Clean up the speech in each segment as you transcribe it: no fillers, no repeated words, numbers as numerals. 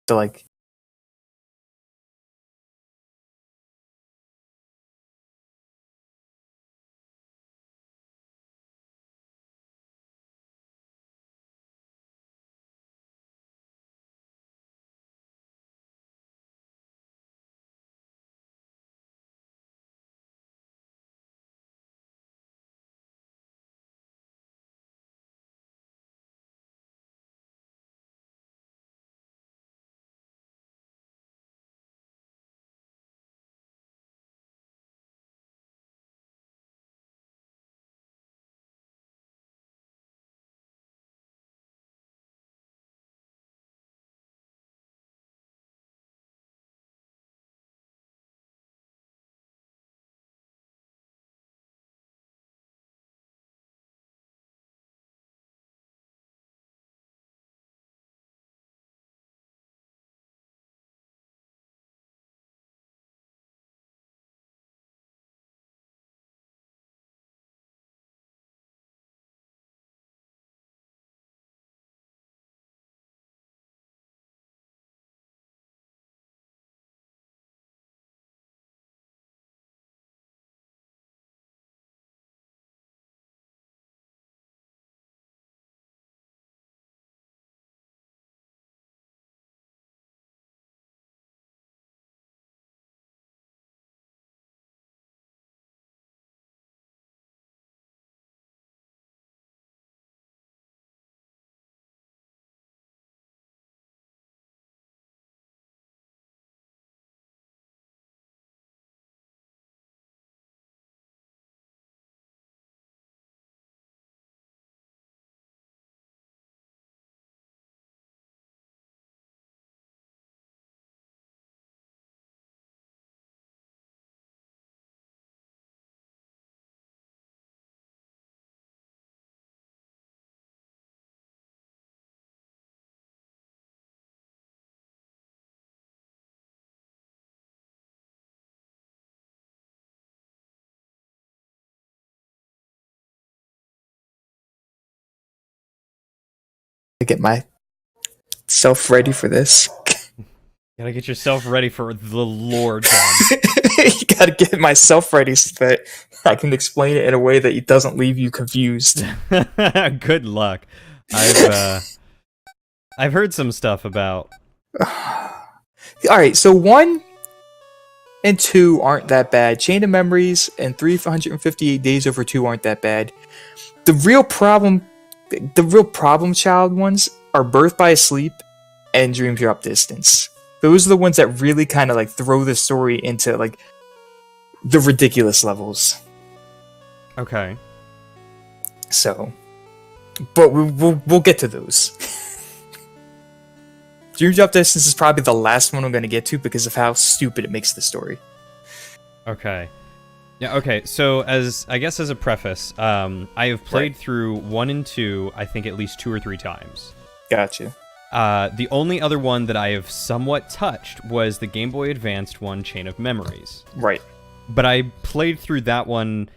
to like. To get myself ready for this. Gotta get yourself ready for the lore, John. You gotta get myself ready so that I can explain it in a way that it doesn't leave you confused. Good luck. I've heard some stuff about. Alright, so 1 and 2 aren't that bad. Chain of Memories and 358 Days Over 2 aren't that bad. The real problem child ones are Birth by Sleep and Dream Drop Distance. Those are the ones that really kind of like throw the story into like the ridiculous levels. Okay. So, but we'll get to those. Dream Drop Distance is probably the last one I'm going to get to because of how stupid it makes the story. Okay. Yeah, okay. So as a preface, I have played through 1 and 2, I think at least 2 or 3 times. Gotcha. The only other one that I have somewhat touched was the Game Boy Advanced one, Chain of Memories. Right. But I played through that one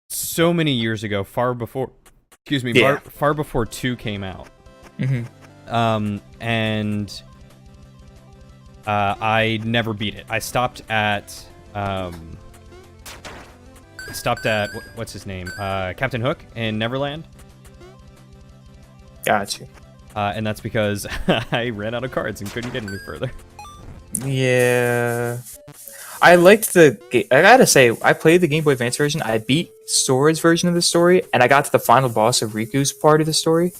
so many years ago, far before 2 came out. Mm-hmm. And I never beat it. I stopped at what's his name? Captain Hook in Neverland. Gotcha. And that's because I ran out of cards and couldn't get any further. Yeah. I liked I gotta say, I played the Game Boy Advance version. I beat Sora's version of the story, and I got to the final boss of Riku's part of the story.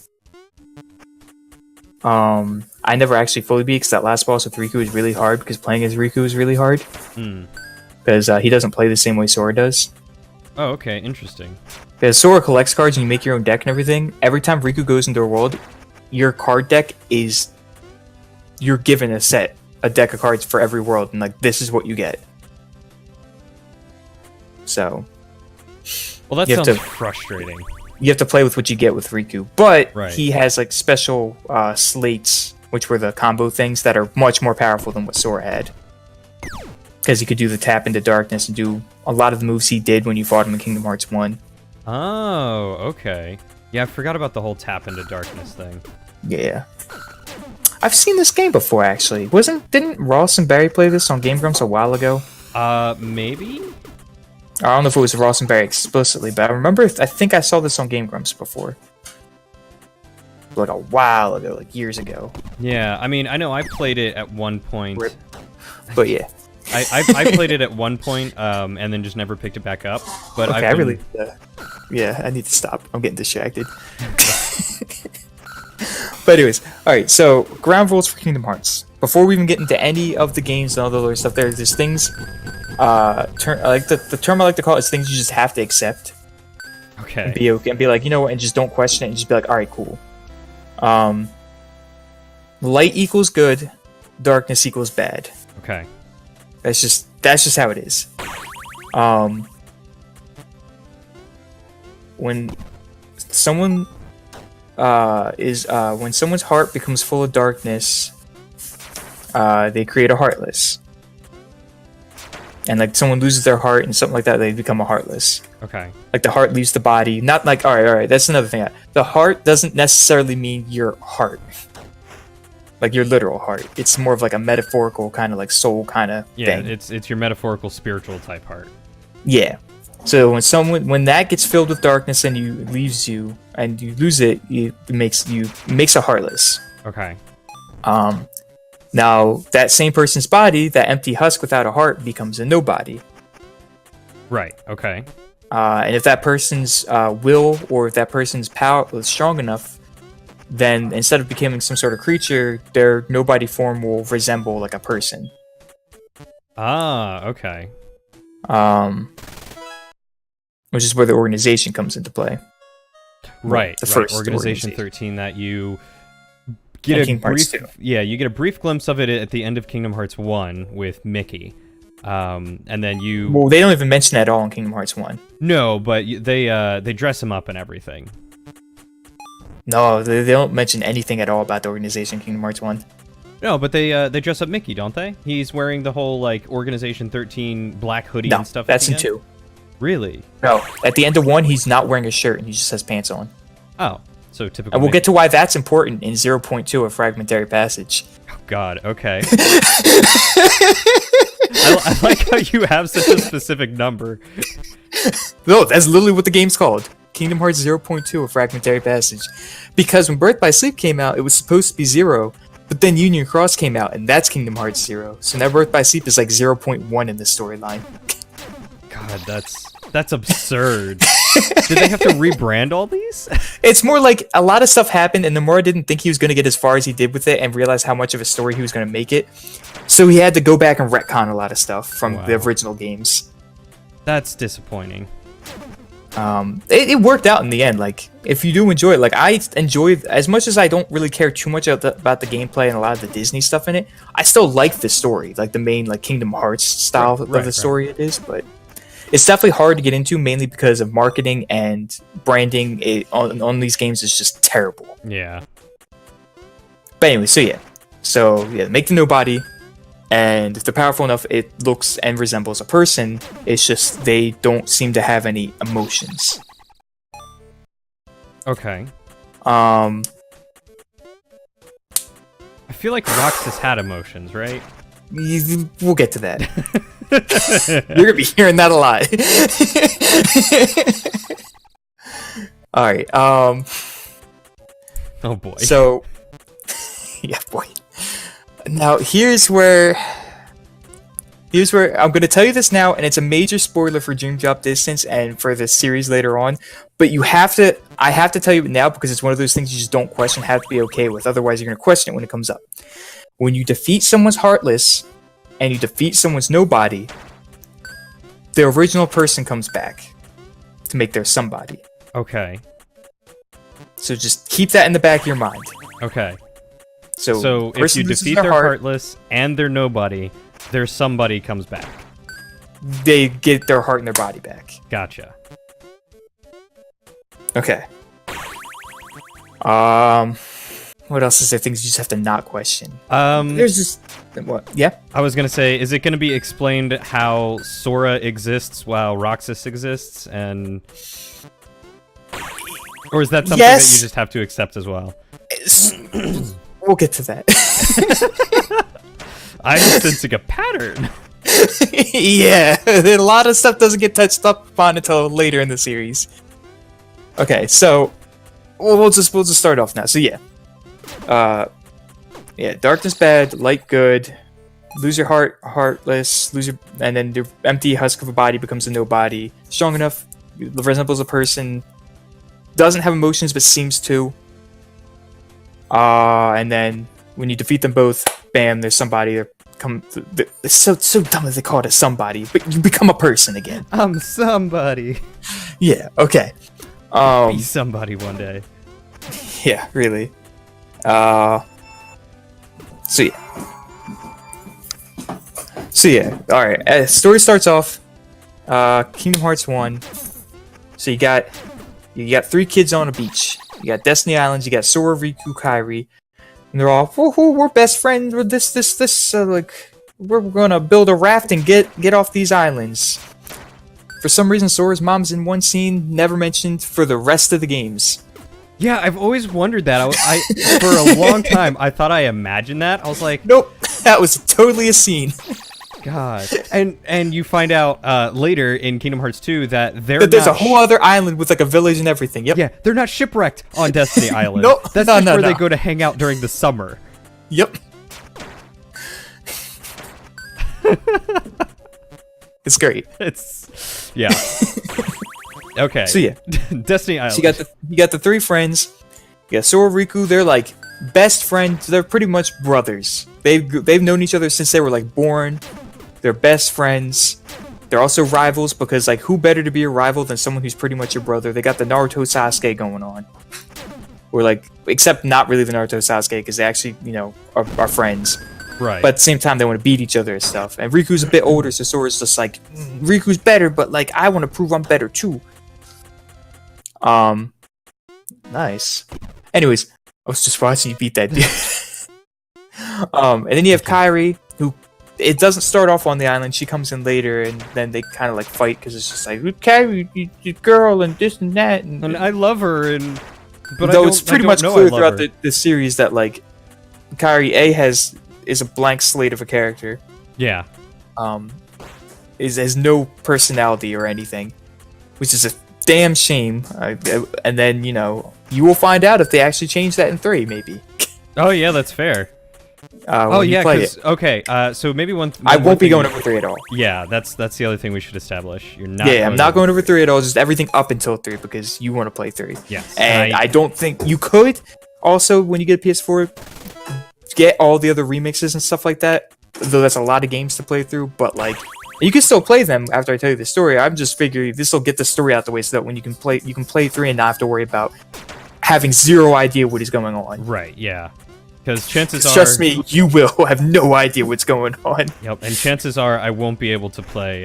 I never actually fully beat because that last boss with Riku is really hard because playing as Riku is really hard. Because he doesn't play the same way Sora does. Oh, okay, interesting. Because Sora collects cards and you make your own deck and everything. Every time Riku goes into a world, your card deck is... You're given a deck of cards for every world, and like this is what you get. So... Well, that sounds frustrating. You have to play with what you get with Riku. But Right. he has like special slates, which were the combo things that are much more powerful than what Sora had. Because he could do the tap into darkness and do a lot of the moves he did when you fought him in Kingdom Hearts 1. Oh, okay. Yeah, I forgot about the whole tap into darkness thing. Yeah. I've seen this game before, actually. Didn't Ross and Barry play this on Game Grumps a while ago? Maybe? I don't know if it was Ross and Barry explicitly, but I think I saw this on Game Grumps before. Like a while ago, like years ago. Yeah, I mean, I know I played it at one point. Rip. But yeah. I played it at one point, and then just never picked it back up. But Okay, I've been... yeah, I need to stop. I'm getting distracted. But anyways, alright, so ground rules for Kingdom Hearts. Before we even get into any of the games and all the other stuff, there's things, the term I like to call it is things you just have to accept. Okay. And be okay, and be like, you know what, and just don't question it, and just be like, alright, cool. Light equals good, darkness equals bad. Okay. That's just how it is. When someone when someone's heart becomes full of darkness, they create a heartless. And like someone loses their heart and something like that, they become a heartless. Okay. Like the heart leaves the body. Not like all right. That's another thing. The heart doesn't necessarily mean your heart, like your literal heart. It's more of like a metaphorical kind of like soul kind of thing. Yeah, it's your metaphorical spiritual type heart. Yeah. So when that gets filled with darkness and leaves you and you lose it, it makes a heartless. Okay. Now that same person's body, that empty husk without a heart, becomes a nobody. Right. Okay. And if that person's will or if that person's power was strong enough, then instead of becoming some sort of creature, their nobody form will resemble like a person. Ah. Okay. Which is where the organization comes into play. Right. The first Organization 13 that you get a brief glimpse of it at the end of Kingdom Hearts 1 with Mickey. And then you... Well, they don't even mention that at all in Kingdom Hearts 1. No, but they dress him up and everything. No, they don't mention anything at all about the organization in Kingdom Hearts 1. No, but they dress up Mickey, don't they? He's wearing the whole, like, Organization 13 black hoodie and stuff. That's in 2. Really? No, at the end of 1, he's not wearing a shirt and he just has pants on. Oh, so typical. And we'll get to why that's important in 0.2 of Fragmentary Passage. Oh, God, okay. I like how you have such a specific number. No, that's literally what the game's called. Kingdom Hearts 0.2 of Fragmentary Passage. Because when Birth by Sleep came out, it was supposed to be 0, but then Union Cross came out, and that's Kingdom Hearts 0. So now Birth by Sleep is like 0.1 in the storyline. God, that's absurd. Did they have to rebrand all these? It's more like a lot of stuff happened, and the more I didn't think he was going to get as far as he did with it and realize how much of a story he was going to make it. So he had to go back and retcon a lot of stuff from the original games. That's disappointing. It worked out in the end. Like, if you do enjoy it, like I enjoy, as much as I don't really care too much about the gameplay and a lot of the Disney stuff in it, I still like the story, like the main like Kingdom Hearts style of the story it is, but it's definitely hard to get into, mainly because of marketing and branding on these games is just terrible. Yeah. But anyway, so yeah, make the nobody, and if they're powerful enough, it looks and resembles a person. It's just they don't seem to have any emotions. Okay. I feel like Roxas had emotions, right? We'll get to that. You're gonna be hearing that a lot. All right. Oh boy. So, yeah, boy. Now here's where I'm gonna tell you this now, and it's a major spoiler for Dream Drop Distance and for the series later on. But I have to tell you it now because it's one of those things you just don't question, have to be okay with. Otherwise, you're gonna question it when it comes up. When you defeat someone's Heartless and you defeat someone's Nobody, the original person comes back to make their somebody. Okay. So just keep that in the back of your mind. Okay. So if you defeat their Heartless and their Nobody, their somebody comes back. They get their heart and their body back. Gotcha. Okay. What else is there? Things you just have to not question. There's just what? Yeah. I was gonna say, is it gonna be explained how Sora exists while Roxas exists, and or is that something that you just have to accept as well? We'll get to that. I'm sensing a pattern. Yeah, a lot of stuff doesn't get touched up upon until later in the series. Okay, so we'll just start off now. So yeah, darkness bad, light good. Lose your heart, heartless. And then the empty husk of a body becomes a nobody. Strong enough, resembles a person. Doesn't have emotions but seems to. And then when you defeat them both, bam, there's somebody. It's so dumb that they call it a somebody, but you become a person again. I'm somebody. Yeah. Okay. Be somebody one day. Yeah. Really. So yeah. All right. Story starts off. Kingdom Hearts 1. So you got 3 kids on a beach. You got Destiny Islands. You got Sora, Riku, Kairi. And they're all, we're best friends with this, we're gonna build a raft and get off these islands. For some reason, Sora's mom's in one scene, never mentioned for the rest of the games. Yeah, I've always wondered that. I for a long time, I thought I imagined that. I was like, nope, that was totally a scene. God. And you find out later in Kingdom Hearts 2 that there's a whole other island with like a village and everything. Yep. Yeah, they're not shipwrecked on Destiny Island. Nope. That's just where they go to hang out during the summer. Yep. It's great. Yeah. Okay. So yeah, Destiny Island. So you got the 3 friends. You got Sora, Riku. They're like best friends. They're pretty much brothers. They've known each other since they were like born. They're best friends. They're also rivals because, like, who better to be a rival than someone who's pretty much your brother? They got the Naruto Sasuke going on. Or, like, except not really the Naruto Sasuke because they actually, are friends. Right. But at the same time, they want to beat each other and stuff. And Riku's a bit older, so Sora's just like, Riku's better, but, like, I want to prove I'm better, too. Nice. Anyways, I was just watching you beat that dude. And then you have Kairi, who... It doesn't start off on the island. She comes in later, and then they kind of like fight because it's just like, Kairi, you girl, and this and that. And I love her, but though it's pretty much clear throughout the series that like Kairi is a blank slate of a character. Yeah. Has no personality or anything, which is a damn shame. And then you will find out if they actually change that in 3, maybe. Oh yeah, that's fair. So maybe I won't be going over 3 at all. Yeah, that's the other thing we should establish. You're not. Yeah, I'm not going over 3 at all. Just everything up until 3 because you want to play 3. Yes, and I don't think you could. Also, when you get a PS4, get all the other remixes and stuff like that. Though that's a lot of games to play through, but like you can still play them after I tell you the story. I'm just figuring this will get the story out the way so that when you can play 3 and not have to worry about having zero idea what is going on. Right. Yeah. Because chances are... Trust me, you will have no idea what's going on. Yep, and chances are I won't be able to play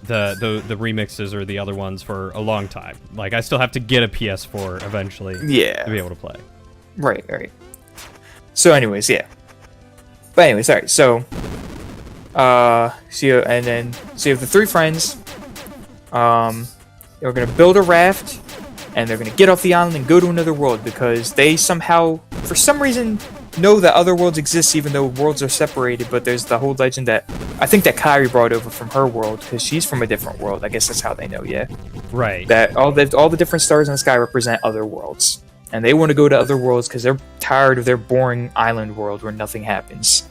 the remixes or the other ones for a long time. Like, I still have to get a PS4 eventually to be able to play. Right. So anyways, yeah. But anyways, alright, so... you have the 3 friends. They're gonna build a raft, and they're gonna get off the island and go to another world because they somehow, for some reason, know that other worlds exist even though worlds are separated. But there's the whole legend that I think that Kairi brought over from her world because she's from a different world. I guess that's how they know. Yeah, right. That all the different stars in the sky represent other worlds, and they want to go to other worlds because they're tired of their boring island world where nothing happens.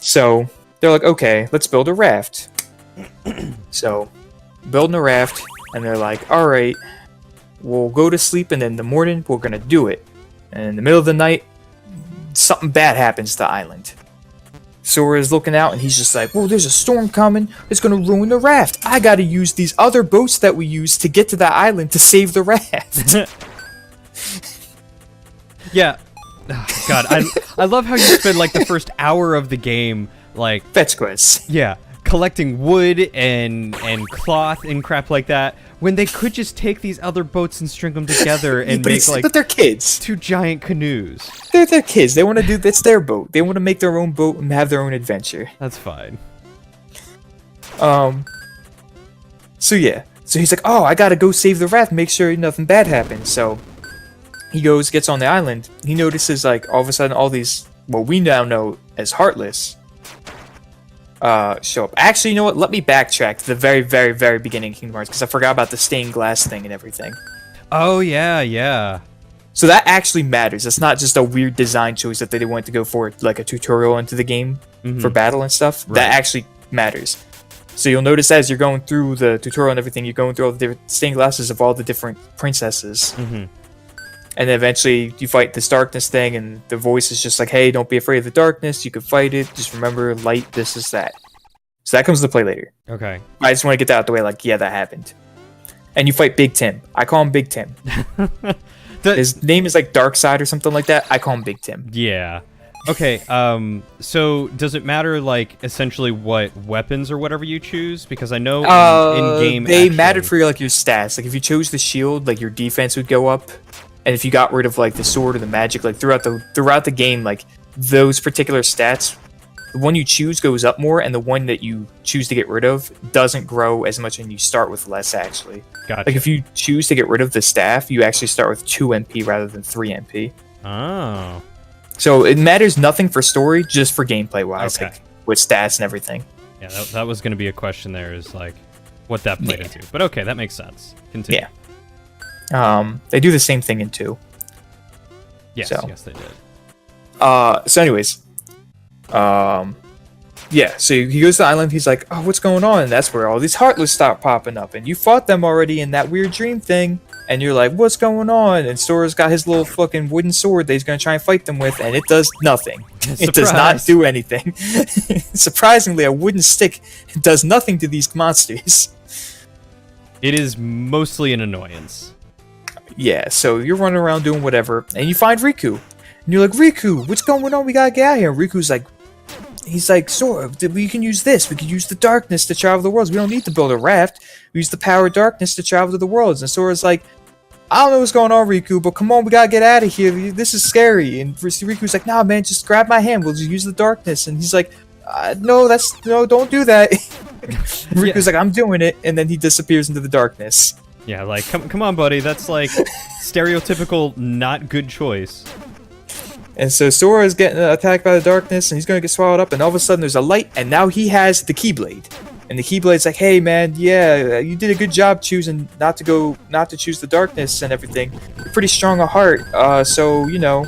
So they're like, okay, let's build a raft. So building a raft. And they're like, alright, we'll go to sleep and in the morning we're gonna do it. And in the middle of the night, something bad happens to the island. Sora's looking out and he's just like, whoa, there's a storm coming. It's gonna ruin the raft. I gotta use these other boats that we use to get to that island to save the raft. Yeah. Oh, God, I love how you spend like the first hour of the game like... Fetch quests. Yeah. Collecting wood and cloth and crap like that when they could just take these other boats and string them together and but they're kids. 2 giant canoes. They're kids. They want to do that's their boat. They want to make their own boat and have their own adventure. That's fine. So yeah. So he's like, oh, I gotta go save the raft, make sure nothing bad happens. So he gets on the island. He notices like all of a sudden all these what we now know as Heartless show up. Actually, you know what? Let me backtrack to the very, very, very beginning of Kingdom Hearts because I forgot about the stained glass thing and everything. Oh yeah. So that actually matters. It's not just a weird design choice that they wanted to go for, like a tutorial into the game for battle and stuff. Right. That actually matters. So you'll notice as you're going through the tutorial and everything, you're going through all the different stained glasses of all the different princesses. And then eventually you fight this darkness thing, and the voice is just like, hey, don't be afraid of the darkness. You can fight it. Just remember, light, this is that. So that comes into play later. Okay. I just want to get that out the way, like, yeah, that happened. And you fight Big Tim. I call him Big Tim. His name is like Darkside or something like that. I call him Big Tim. Yeah. Okay, so does it matter, like, essentially what weapons or whatever you choose? Because I know in-game they mattered for, like, your stats. Like, if you chose the shield, like, your defense would go up. And if you got rid of, like, the sword or the magic, like, throughout the game, like, those particular stats, the one you choose goes up more, and the one that you choose to get rid of doesn't grow as much, and you start with less, actually. Gotcha. Like, if you choose to get rid of the staff, you actually start with 2 MP rather than 3 MP. Oh. So it matters nothing for story, just for gameplay-wise, okay. like, with stats and everything. Yeah, that was going to be a question there, is, like, what that played into. But okay, that makes sense. Continue. Yeah. They do the same thing in 2. Yes, so. Yes, they did. So anyways, yeah, so he goes to the island, he's like, oh, what's going on? And that's where all these Heartless start popping up, and you fought them already in that weird dream thing, and you're like, what's going on? And Sora's got his little fucking wooden sword that he's going to try and fight them with, and it does nothing. It does not do anything. Surprisingly, a wooden stick does nothing to these monsters. It is mostly an annoyance. Yeah, so you're running around doing whatever, and you find Riku. And you're like, Riku, what's going on? We gotta get out of here. And Riku's like, he's like, Sora, we can use this. We can use the darkness to travel the worlds. We don't need to build a raft. We use the power of darkness to travel to the worlds. And Sora's like, I don't know what's going on, Riku, but come on, we gotta get out of here. This is scary. And Riku's like, nah, man, just grab my hand. We'll just use the darkness. And he's like, no, don't do that. Riku's like, I'm doing it. And then he disappears into the darkness. Yeah, like, come on, buddy. That's like stereotypical not good choice. And so Sora is getting attacked by the darkness, and he's going to get swallowed up, and all of a sudden there's a light, and now he has the Keyblade. And the Keyblade's like, hey man, yeah, you did a good job choosing not to choose the darkness and everything. You're pretty strong of heart, so, you know,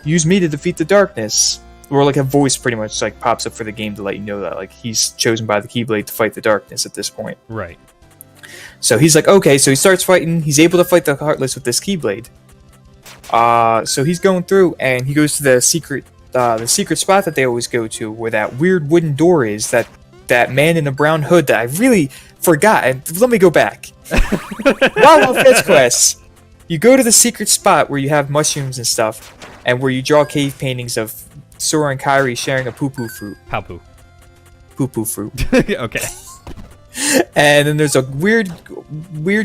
use me to defeat the darkness. Or like a voice pretty much like pops up for the game to let you know that like he's chosen by the Keyblade to fight the darkness at this point. Right. So he's like, okay, so he starts fighting, he's able to fight the Heartless with this Keyblade. So he's going through, and he goes to the secret spot that they always go to, where that weird wooden door is, that man in a brown hood that I really forgot. Let me go back. While on Fetch Quest, you go to the secret spot where you have mushrooms and stuff, and where you draw cave paintings of Sora and Kairi sharing a poo-poo fruit. Poo-poo. Poo-poo fruit. Okay. And then there's a weird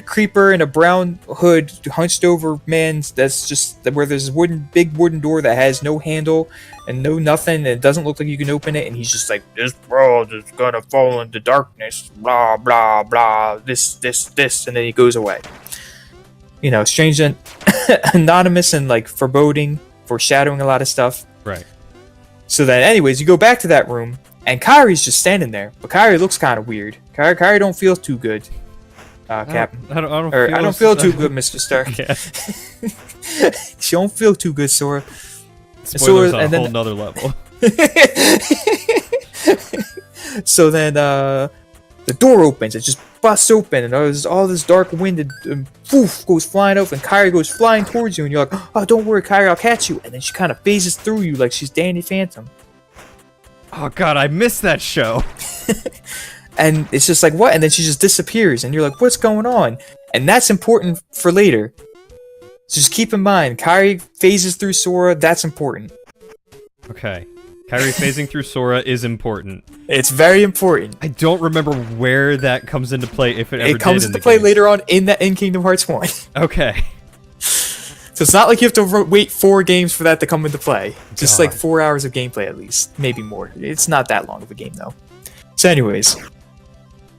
creeper in a brown hood, hunched over man. That's just where there's a big wooden door that has no handle and no nothing. And it doesn't look like you can open it. And he's just like, this world is gonna fall into darkness. Blah blah blah. This. And then he goes away. You know, strange and anonymous and like foreboding, foreshadowing a lot of stuff. Right. So then, anyways, you go back to that room. And Kairi's just standing there, but Kairi looks kind of weird. Kairi don't feel too good, Captain. I don't feel too good, Mr. Stark. Yeah. She don't feel too good, Sora. Spoilers on a whole nother level. So then, the door opens. It just busts open, and there's all this dark wind and poof goes flying up, and Kairi goes flying towards you, and you're like, oh, don't worry, Kairi, I'll catch you. And then she kind of phases through you like she's Danny Phantom. Oh god, I missed that show. And it's just like, what? And then she just disappears, and you're like, what's going on? And that's important for later. So just keep in mind, Kairi phases through Sora, that's important. Okay. Kairi phasing through Sora is important. It's very important. I don't remember where that comes into play, if it ever did. It comes into play later on in Kingdom Hearts 1. Okay. So it's not like you have to wait 4 games for that to come into play. Just like 4 hours of gameplay at least. Maybe more. It's not that long of a game though. So anyways.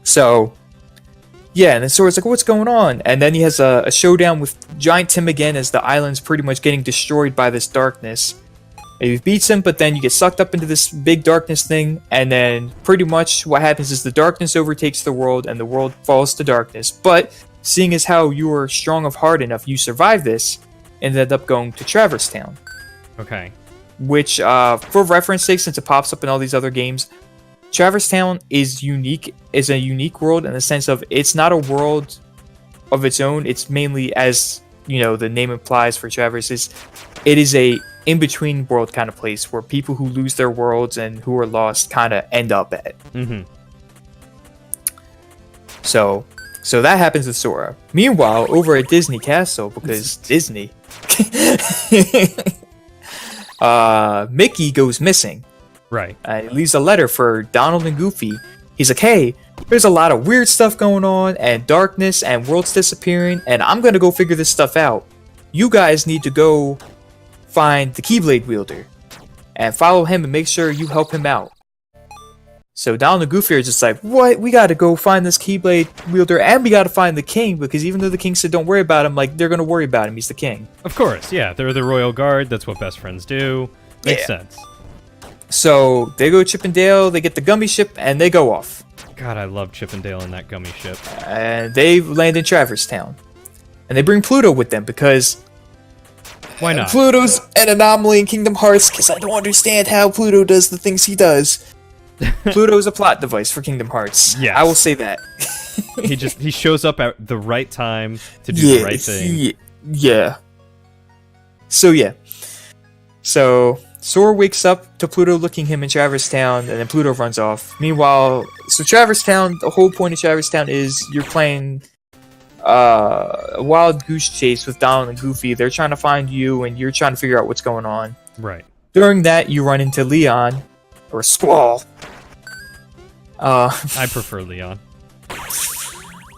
So Yeah, and then Sora's like, what's going on? And then he has a showdown with Giant Tim again as the island's pretty much getting destroyed by this darkness. And he beats him, but then you get sucked up into this big darkness thing, and then pretty much what happens is the darkness overtakes the world, and the world falls to darkness. But seeing as how you are strong of heart enough, you survive this, and ended up going to Traverse Town. Okay. Which, for reference sake, since it pops up in all these other games, Traverse Town is a unique world in the sense of it's not a world of its own. It's mainly, as you know, the name implies for Traverse, it is a in-between world kind of place where people who lose their worlds and who are lost kind of end up at. Mm-hmm. So that happens with Sora. Meanwhile, over at Disney Castle, because Disney, Mickey goes missing. Right. He leaves a letter for Donald and Goofy. He's like, hey, there's a lot of weird stuff going on, and darkness, and worlds disappearing, and I'm gonna go figure this stuff out. You guys need to go find the Keyblade wielder, and follow him and make sure you help him out. So Donald and Goofy are just like, what? We gotta go find this Keyblade wielder, and we gotta find the king, because even though the king said don't worry about him, like, they're gonna worry about him. He's the king. Of course, yeah. They're the royal guard. That's what best friends do. Makes sense. So they go to Chip and Dale, they get the gummy ship, and they go off. God, I love Chip and Dale in that gummy ship. And they land in Traverse Town. And they bring Pluto with them because... Why not? Pluto's an anomaly in Kingdom Hearts because I don't understand how Pluto does the things he does. Pluto's a plot device for Kingdom Hearts. Yes. I will say that. he shows up at the right time to do the right thing. Yeah. So Sora wakes up to Pluto looking him in Traverse Town, and then Pluto runs off. Meanwhile, so Traverse Town, the whole point of Traverse Town is you're playing a wild goose chase with Donald and Goofy. They're trying to find you, and you're trying to figure out what's going on. Right. During that, you run into Leon, or Squall. I prefer Leon.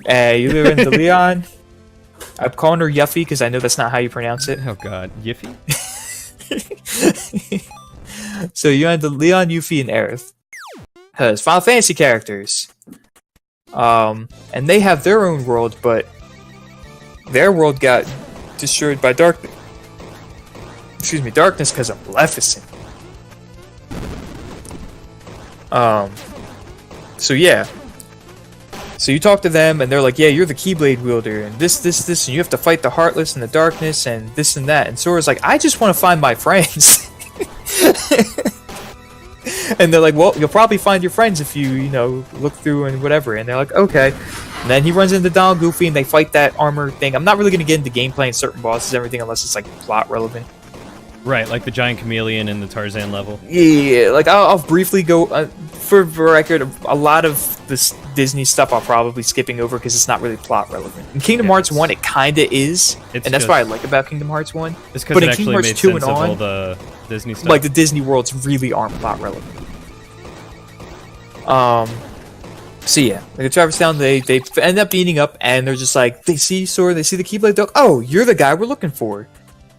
You run into Leon. I'm calling her Yuffie because I know that's not how you pronounce it. Oh god, Yiffy? So you had the Leon, Yuffie, and Aerith as Final Fantasy characters. And they have their own world, but their world got destroyed by darkness. Darkness because of Maleficent. So you talk to them, and they're like, yeah, you're the Keyblade wielder, and this, and you have to fight the Heartless and the Darkness, and this and that. And Sora's like, I just want to find my friends. And they're like, well, you'll probably find your friends if you look through and whatever. And they're like, okay. And then he runs into Donald Goofy, and they fight that armor thing. I'm not really going to get into gameplay and certain bosses and everything unless it's, like, plot relevant. Right, like the giant chameleon in the Tarzan level. Yeah, like I'll briefly go for record. A lot of this Disney stuff I'll probably skipping over because it's not really plot relevant. In Kingdom Hearts 1, it kind of is, and that's what I like about Kingdom Hearts 1. It's because it actually made sense of all the Disney stuff. Like the Disney worlds really aren't plot relevant. So yeah, like Traverse Town, they end up beating up, and they're just like, they see Sora, they see the Keyblade, they're like, oh, you're the guy we're looking for.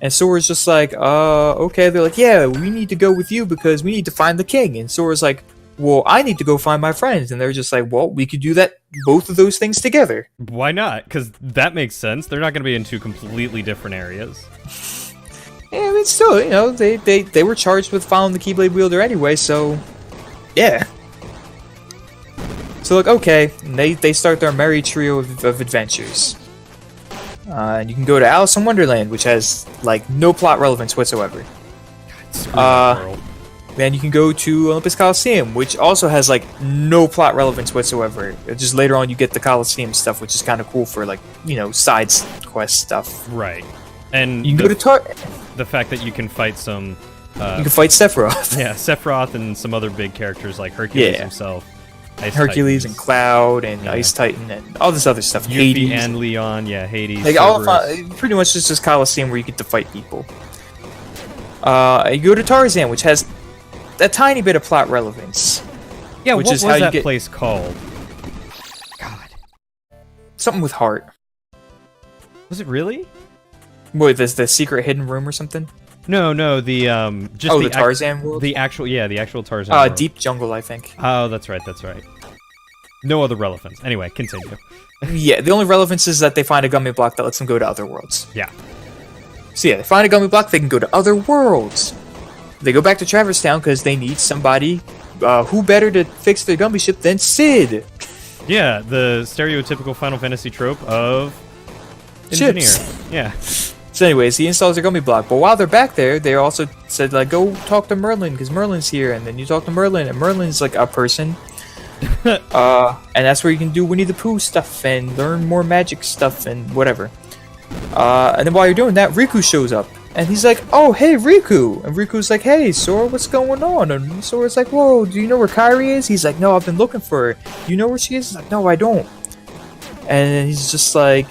And Sora's just like, okay. They're like, yeah, we need to go with you because we need to find the king. And Sora's like, well, I need to go find my friends. And they're just like, well, we could do that, both of those things together. Why not? Because that makes sense. They're not going to be in two completely different areas. Yeah, I mean, still, they were charged with following the Keyblade wielder anyway, so yeah. So like, okay, and they start their merry trio of adventures. And you can go to Alice in Wonderland, which has like no plot relevance whatsoever. Then you can go to Olympus Coliseum, which also has like no plot relevance whatsoever. Just later on, you get the Coliseum stuff, which is kind of cool for like side quest stuff. Right, and you can go to the fact that you can fight some. You can fight Sephiroth. Yeah, Sephiroth and some other big characters like Hercules himself. Hercules Titans. and Cloud and Ice Titan and all this other stuff. Yuffie Hades and Leon, Hades. Like pretty much just Coliseum where you get to fight people. You go to Tarzan, which has a tiny bit of plot relevance. Yeah, what was that place called? God. Something with heart. Was it really? What, the secret hidden room or something? No, the the Tarzan world? The actual Tarzan world. Deep Jungle, I think. Oh, that's right. No other relevance. Anyway, continue. Yeah, the only relevance is that they find a gummy block that lets them go to other worlds. Yeah. So yeah, they find a gummy block, they can go to other worlds. They go back to Traverse Town because they need somebody. Who better to fix their gummy ship than Sid? Yeah, the stereotypical Final Fantasy trope of engineer. Ships. Yeah. So anyways, he installs a gummy block. But while they're back there, they also said, like, go talk to Merlin because Merlin's here. And then you talk to Merlin, and Merlin's like a person. And that's where you can do Winnie the Pooh stuff and learn more magic stuff and whatever. And then while you're doing that, Riku shows up. And he's like, oh, hey, Riku. And Riku's like, hey, Sora, what's going on? And Sora's like, whoa, do you know where Kairi is? He's like, no, I've been looking for her. You know where she is? He's like, no, I don't. And he's just like,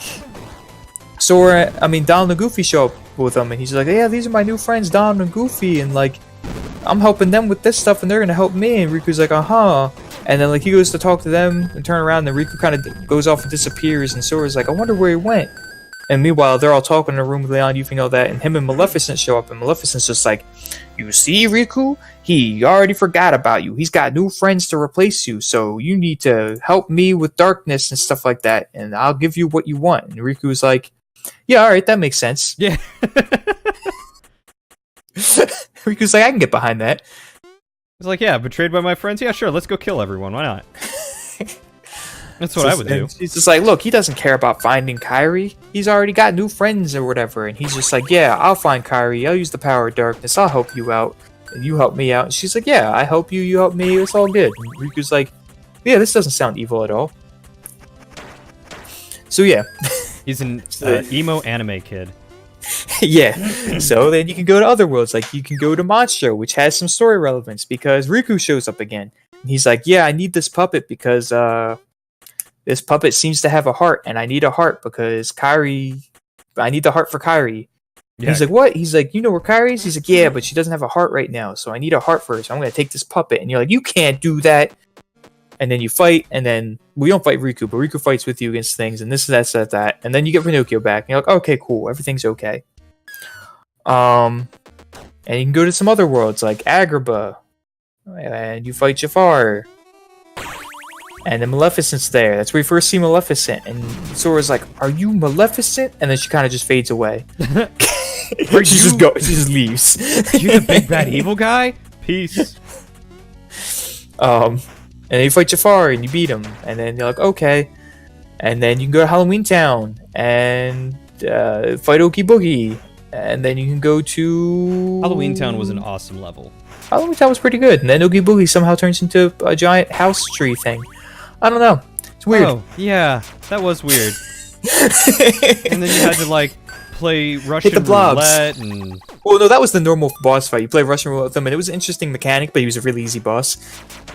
Donald and Goofy show up with him. And he's like, yeah, these are my new friends, Donald and Goofy. And, like, I'm helping them with this stuff, and they're going to help me. And Riku's like, uh-huh. And then, like, he goes to talk to them and turn around, and Riku kind of goes off and disappears. And Sora's like, I wonder where he went. And meanwhile, they're all talking in a room with Leon, you all that, and him and Maleficent show up, and Maleficent's just like, you see, Riku? He already forgot about you. He's got new friends to replace you, so you need to help me with darkness and stuff like that, and I'll give you what you want. And Riku's like, yeah, alright, that makes sense. Yeah. Riku's like, I can get behind that. He's like, yeah, betrayed by my friends? Yeah, sure, let's go kill everyone. Why not? That's what I would do. He's just like, look, he doesn't care about finding Kairi. He's already got new friends or whatever. And he's just like, yeah, I'll find Kairi. I'll use the power of darkness. I'll help you out. And you help me out. And she's like, yeah, I help you. You help me. It's all good. And Riku's like, yeah, this doesn't sound evil at all. So, yeah. He's an emo anime kid. Yeah. So then you can go to other worlds. Like, you can go to Monstro, which has some story relevance because Riku shows up again. And he's like, yeah, I need this puppet because, this puppet seems to have a heart, and I need a heart because I need the heart for Kairi. Yeah. He's like, what? He's like, you know where Kairi is? He's like, yeah, but she doesn't have a heart right now, so I need a heart for her, so I'm going to take this puppet. And you're like, you can't do that. And then you fight, and then, we don't fight Riku, but Riku fights with you against things, and this, that. And then you get Pinocchio back, and you're like, okay, cool, everything's okay. And you can go to some other worlds, like Agrabah, and you fight Jafar. And then Maleficent's there. That's where you first see Maleficent. And Sora's like, are you Maleficent? And then she kind of just fades away. She just leaves. You the big bad evil guy? Peace. And then you fight Jafar and you beat him. And then you're like, okay. And then you can go to Halloween Town and fight Okie Boogie. And then you can go to... Halloween Town was an awesome level. Halloween Town was pretty good. And then Okie Boogie somehow turns into a giant house tree thing. I don't know. It's weird. Oh, yeah. That was weird. And then you had to, like, play Russian roulette and... Well, no, that was the normal boss fight. You play Russian roulette with him, and it was an interesting mechanic, but he was a really easy boss.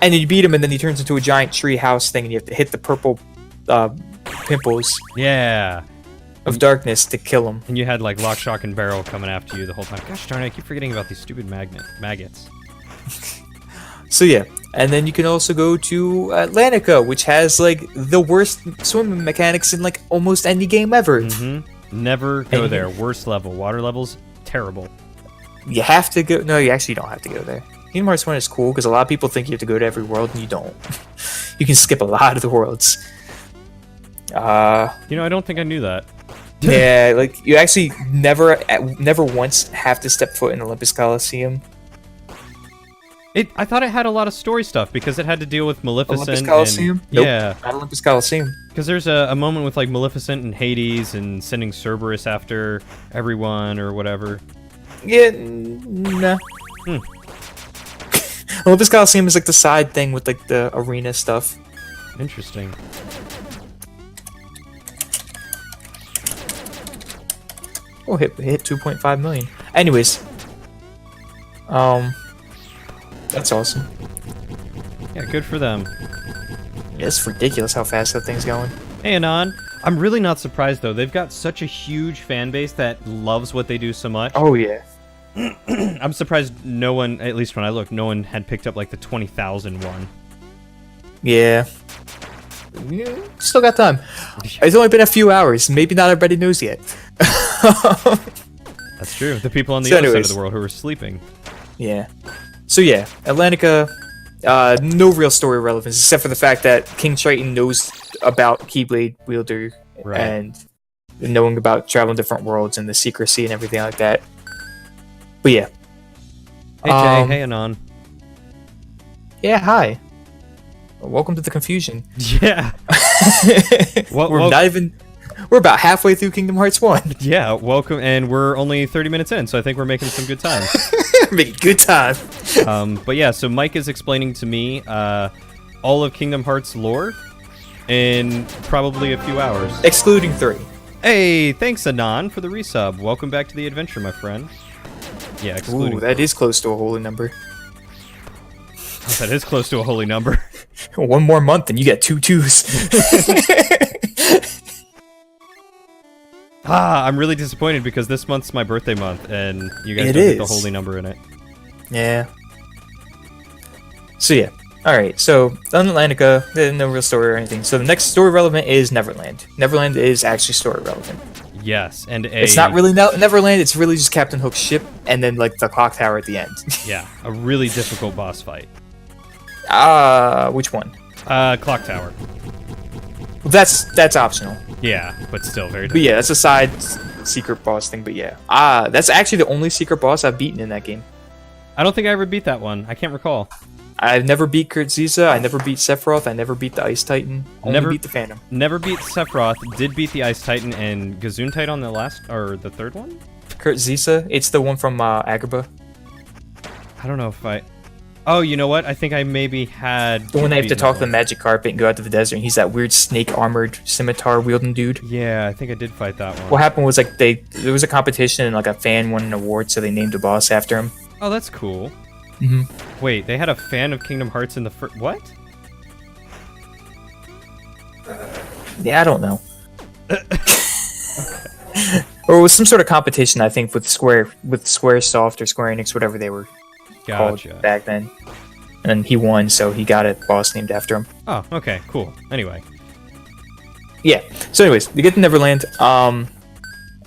And then you beat him, and then he turns into a giant tree house thing, and you have to hit the purple pimples. Yeah. Of darkness to kill him. And you had, like, Lock, Shock, and Barrel coming after you the whole time. Gosh darn it, I keep forgetting about these stupid maggots. So yeah, and then you can also go to Atlantica, which has like the worst swimming mechanics in like almost any game ever. Mm-hmm. Never go there. Worst level. Water levels, terrible. You have to go. No, you actually don't have to go there. Kingdom Hearts 1 is cool because a lot of people think you have to go to every world, and you don't. You can skip a lot of the worlds. I don't think I knew that. Yeah, like you actually never once have to step foot in Olympus Coliseum. I thought it had a lot of story stuff because it had to deal with Maleficent. Olympus Coliseum? Nope, yeah, not Olympus Coliseum. Because there's a moment with like Maleficent and Hades and sending Cerberus after everyone or whatever. Yeah, nah. Olympus Coliseum is like the side thing with like the arena stuff. Interesting. Oh, hit 2.5 million. Anyways, that's awesome. Yeah, good for them. Yeah, it's ridiculous how fast that thing's going. Hey, Anon. I'm really not surprised, though. They've got such a huge fan base that loves what they do so much. Oh, yeah. I'm surprised no one, at least when I looked, no one had picked up, like, the 20,000 one. Yeah. Still got time. It's only been a few hours. Maybe not everybody knows yet. That's true. The people on the other side of the world who are sleeping. Yeah. So yeah, Atlantica, No real story relevance except for the fact that King Triton knows about Keyblade Wielder and knowing about traveling different worlds and the secrecy and everything like that. But yeah. Hey Jay, hey Anon. Yeah, hi. Welcome to the confusion. Yeah. We're about halfway through Kingdom Hearts 1. Yeah, welcome, and we're only 30 minutes in, so I think we're making some good time. Making good time. But yeah, so Mike is explaining to me all of Kingdom Hearts lore in probably a few hours. Excluding 3. Hey, thanks Anon for the resub. Welcome back to the adventure, my friend. Yeah, excluding. Ooh, that is close to a holy number. Oh, that is close to a holy number. One more month and you get 2 2s. I'm really disappointed because this month's my birthday month, and you guys don't get the holy number in it. Yeah. So yeah. Alright, so Atlantica, no real story or anything. So the next story relevant is Neverland. Neverland is actually story relevant. Yes, and it's not really Neverland, it's really just Captain Hook's ship, and then like the clock tower at the end. Yeah, a really difficult boss fight. Which one? Clock tower. Well, that's optional. Yeah, but still very difficult. But yeah, that's a side secret boss thing, but yeah. That's actually the only secret boss I've beaten in that game. I don't think I ever beat that one. I can't recall. I've never beat Kurtziza, I never beat Sephiroth, I never beat the Ice Titan, only beat the Phantom. Never beat Sephiroth, did beat the Ice Titan and Gesundheit on the last, or the third one? Kurtziza, it's the one from Agrabah. I don't know if I... Oh, you know what? I think I maybe had... The one I have to talk to the magic carpet and go out to the desert, and he's that weird snake-armored scimitar-wielding dude. Yeah, I think I did fight that one. What happened was, like, there was a competition, and, like, a fan won an award, so they named a boss after him. Oh, that's cool. Mm-hmm. Wait, they had a fan of Kingdom Hearts in the first... What? Yeah, I don't know. Or it was some sort of competition, I think, with Squaresoft or Square Enix, whatever they were called back then. And he won, so he got a boss named after him. Oh, okay, cool. Anyway. Yeah. So anyways, you get to Neverland,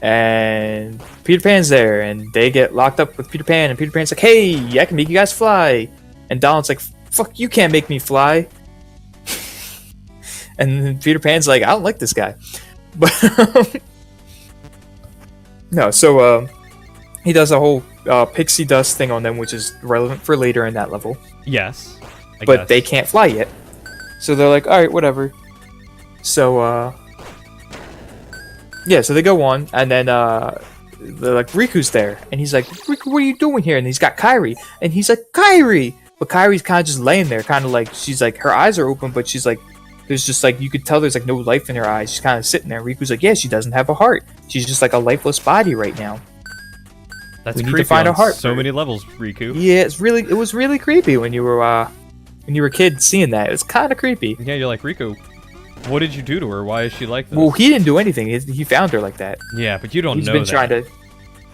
and Peter Pan's there, and they get locked up with Peter Pan, and Peter Pan's like, hey, I can make you guys fly. And Donald's like, fuck, you can't make me fly. And Peter Pan's like, I don't like this guy. But no, so he does a whole pixie dust thing on them, which is relevant for later in that level. Yes. I but guess. They can't fly yet. So they're like, alright, whatever. So, yeah, so they go on, and then they're like, Riku's there. And he's like, Riku, what are you doing here? And he's got Kairi. And he's like, Kairi! But Kairi's kind of just laying there, kind of like, she's like, her eyes are open, but she's like, there's just like, you could tell there's like no life in her eyes. She's kind of sitting there. Riku's like, yeah, she doesn't have a heart. She's just like a lifeless body right now. That's we creepy need to find on a heart. So many levels, Riku. Yeah, it was really creepy when you were a kid seeing that. It was kind of creepy. Yeah, you're like, Riku, what did you do to her? Why is she like this? Well, he didn't do anything. He found her like that. Yeah, but you don't He's know been that. trying to.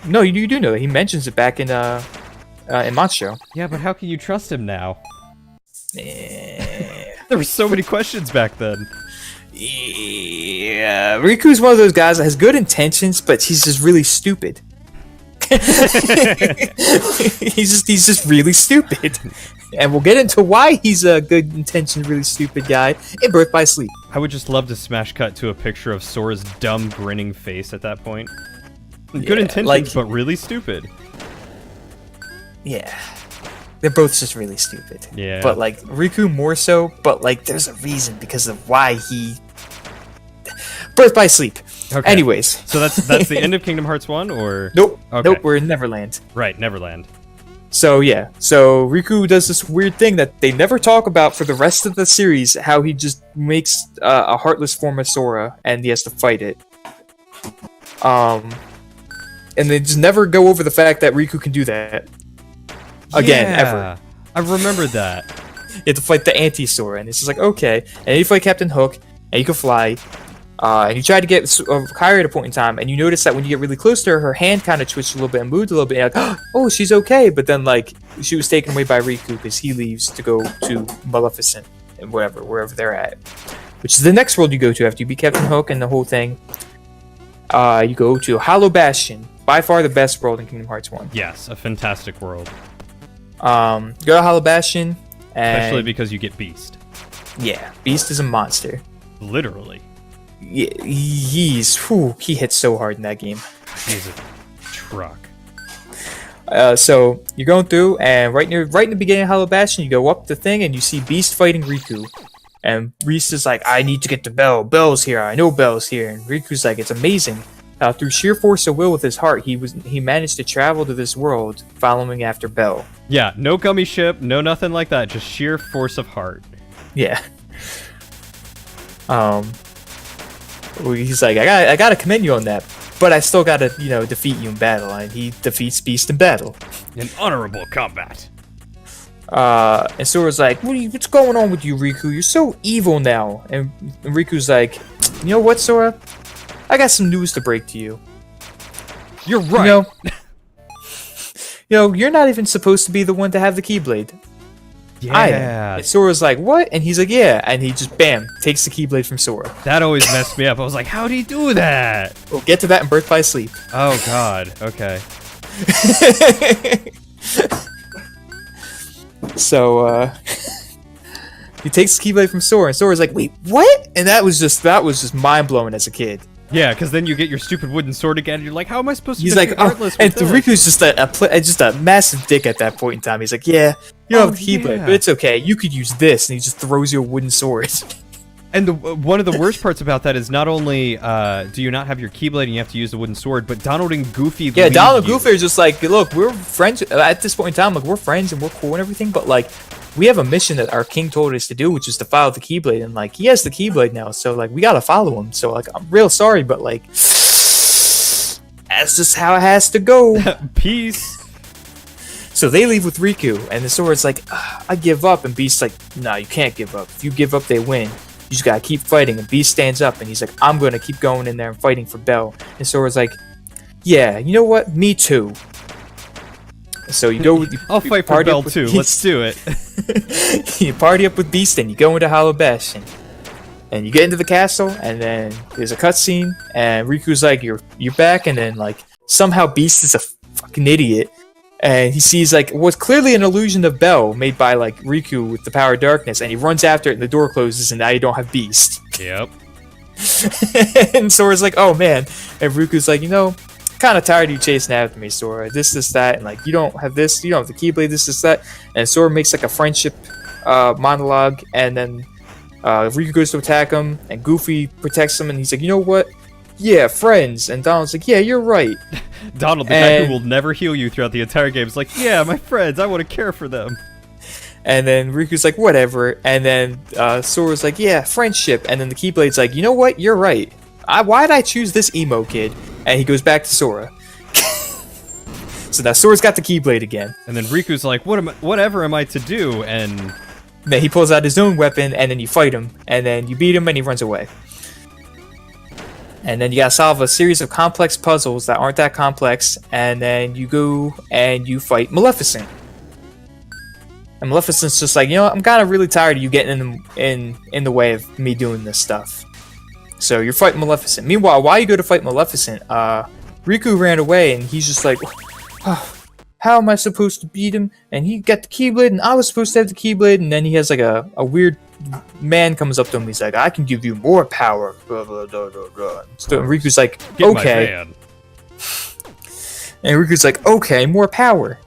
No, you do know that. He mentions it back in Monstro. Yeah, but how can you trust him now? There were so many questions back then. Yeah, Riku's one of those guys that has good intentions, but he's just really stupid. he's just really stupid, and we'll get into why he's a good intentioned, really stupid guy in Birth by Sleep. I would just love to smash cut to a picture of Sora's dumb grinning face at that point. Good intentions, but really stupid. Yeah. They're both just really stupid. Yeah. But, like, Riku more so, but, like, there's a reason because of why he... Birth by Sleep. Okay. Anyways. So that's the end of Kingdom Hearts 1, or...? Nope. Okay. Nope, we're in Neverland. Right, Neverland. So, yeah. So, Riku does this weird thing that they never talk about for the rest of the series, how he just makes a heartless form of Sora, and he has to fight it. And they just never go over the fact that Riku can do that. Again, ever. I remember that. You have to fight the anti-Sora, and it's just like, okay. And then you fight Captain Hook, and you can fly. And you try to get Kairi at a point in time, and you notice that when you get really close to her, her hand kind of twitched a little bit and moved a little bit. And you're like, oh, she's okay. But then, like, she was taken away by Riku because he leaves to go to Maleficent and wherever they're at. Which is the next world you go to after you beat Captain Hook and the whole thing. You go to Hollow Bastion. By far the best world in Kingdom Hearts 1. Yes, a fantastic world. Go to Hollow Bastion, Especially because you get Beast. Yeah, Beast is a monster. Literally. Yeah, he hits so hard in that game. He's a truck. So you're going through, and right in the beginning of Hollow Bastion, you go up the thing, and you see Beast fighting Riku. And Beast is like, I need to get the bell. Bell's here. I know Bell's here. And Riku's like, it's amazing. Through sheer force of will with his heart, he managed to travel to this world, following after Bell. Yeah, no gummy ship, no nothing like that. Just sheer force of heart. Yeah. He's like, I gotta commend you on that, but I still gotta, defeat you in battle. And he defeats Beast in battle. In honorable combat. And Sora's like, what's going on with you, Riku? You're so evil now. And Riku's like, you know what, Sora? I got some news to break to you. You're right. You're not even supposed to be the one to have the Keyblade. Yeah. And Sora's like, what? And he's like, yeah. And he just, bam, takes the Keyblade from Sora. That always messed me up. I was like, how'd he do that? We'll get to that in Birth by Sleep. Oh, God. Okay. So, he takes the Keyblade from Sora, and Sora's like, wait, what? And that was just mind-blowing as a kid. Yeah, because then you get your stupid wooden sword again, and you're like, how am I supposed to He's defeat like, Heartless and with this? Riku's just a massive dick at that point in time. He's like, yeah, you don't have the Keyblade, but it's okay. You could use this, and he just throws you a wooden sword. And one of the worst parts about that is not only do you not have your Keyblade and you have to use the wooden sword, but Donald and Goofy Yeah, Donald and Goofy are just like, look, we're friends. At this point in time, like, we're friends and we're cool and everything, but, like, we have a mission that our king told us to do, which is to follow the Keyblade, and, like, he has the Keyblade now, so, like, we gotta follow him. So, like, I'm real sorry, but, like, that's just how it has to go. Peace. So they leave with Riku, and the Sora's like, I give up, and Beast's like, nah, you can't give up. If you give up, they win. You just gotta keep fighting. And Beast stands up, and he's like, I'm gonna keep going in there and fighting for Bell. And Sora's like, yeah, you know what? Me too. So you go. I'll fight for Bell too. Let's do it. You party up with Beast, and you go into Hollow Bastion. And you get into the castle, and then there's a cutscene, and Riku's like, you're back, and then, like, somehow Beast is a fucking idiot. And he sees, like, what's clearly an illusion of Bell made by, like, Riku with the power of darkness, and he runs after it, and the door closes, and now you don't have Beast. Yep. And Sora's like, oh, man. And Riku's like, kind of tired of you chasing after me, Sora. This, that, and, like, you don't have this, you don't have the Keyblade, this, that. And Sora makes, like, a friendship monologue, and then Riku goes to attack him, and Goofy protects him, and he's like, you know what? Yeah, friends. And Donald's like, yeah, you're right. Donald, the guy who will never heal you throughout the entire game, is like, yeah, my friends, I want to care for them. And then Riku's like, whatever. And then Sora's like, yeah, friendship. And then the Keyblade's like, you know what? You're right. Why'd I choose this emo kid? And he goes back to Sora. So now Sora's got the Keyblade again. And then Riku's like, whatever am I to do? And then he pulls out his own weapon, and then you fight him. And then you beat him, and he runs away. And then you gotta solve a series of complex puzzles that aren't that complex, and then you go and you fight Maleficent. And Maleficent's just like, I'm kind of really tired of you getting in the way of me doing this stuff. So you're fighting Maleficent. Meanwhile, while you go to fight Maleficent, Riku ran away, and he's just like, how am I supposed to beat him? And he got the Keyblade, and I was supposed to have the Keyblade, and then he has like a weird man comes up to him. He's like, I can give you more power. Blah, blah, blah, blah, blah. So Riku's like, okay. And Riku's like, okay, more power.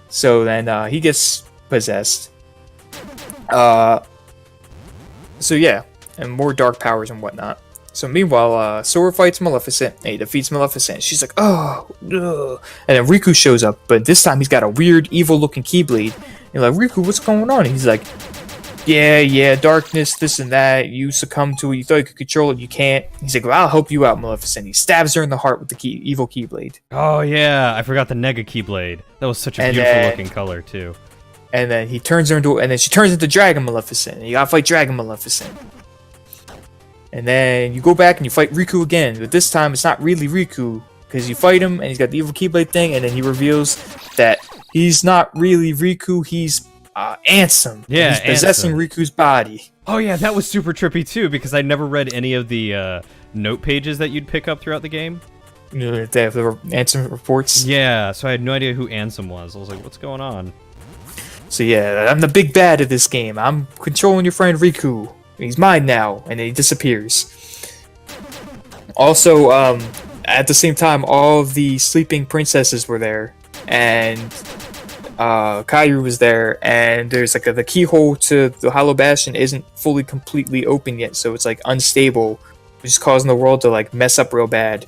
So then he gets possessed. So yeah, and more dark powers and whatnot. So meanwhile, Sora fights Maleficent, and he defeats Maleficent. She's like, oh, ugh. And then Riku shows up, but this time he's got a weird, evil-looking Keyblade. And you're like, Riku, what's going on? And he's like, yeah, darkness, this and that. You succumb to it. You thought you could control it. You can't. He's like, well, I'll help you out, Maleficent. He stabs her in the heart with the evil Keyblade. Oh, yeah. I forgot the Nega Keyblade. That was such a beautiful-looking color, too. And then he turns her into... And then she turns into Dragon Maleficent. And you gotta fight Dragon Maleficent. And then you go back and you fight Riku again. But this time, it's not really Riku. Because you fight him, and he's got the evil Keyblade thing. And then he reveals that he's not really Riku. He's... Ansem. Yeah, he's possessing Riku's body. Oh yeah, that was super trippy too, because I never read any of the note pages that you'd pick up throughout the game. They have the Ansem reports. Yeah, so I had no idea who Ansem was. I was like, what's going on? So yeah, I'm the big bad of this game. I'm controlling your friend Riku. He's mine now, and then he disappears. Also, at the same time, all of the sleeping princesses were there, and Kairi was there, and there's like the keyhole to the Hollow Bastion isn't fully completely open yet, so it's like unstable, which is causing the world to like mess up real bad.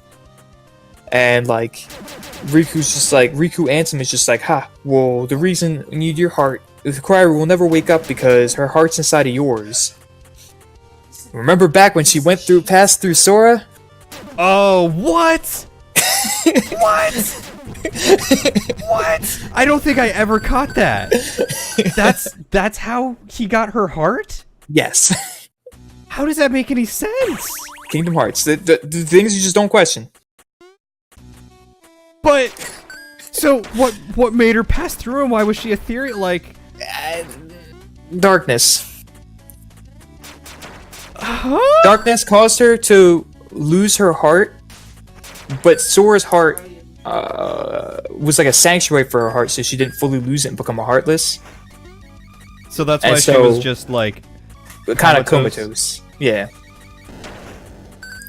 And like Riku Ansem is just like, well, the reason you need your heart, Kairi will never wake up because her heart's inside of yours. Remember back when she passed through Sora? Oh, what? What? What? I don't think I ever caught that. That's how he got her heart? Yes. How does that make any sense? Kingdom Hearts. The things you just don't question. But so what made her pass through, and why was she ethereal? Like darkness. Huh? Darkness caused her to lose her heart, but Sora's heart was like a sanctuary for her heart, so she didn't fully lose it and become a heartless. So that's why she was just like kind of comatose. Yeah.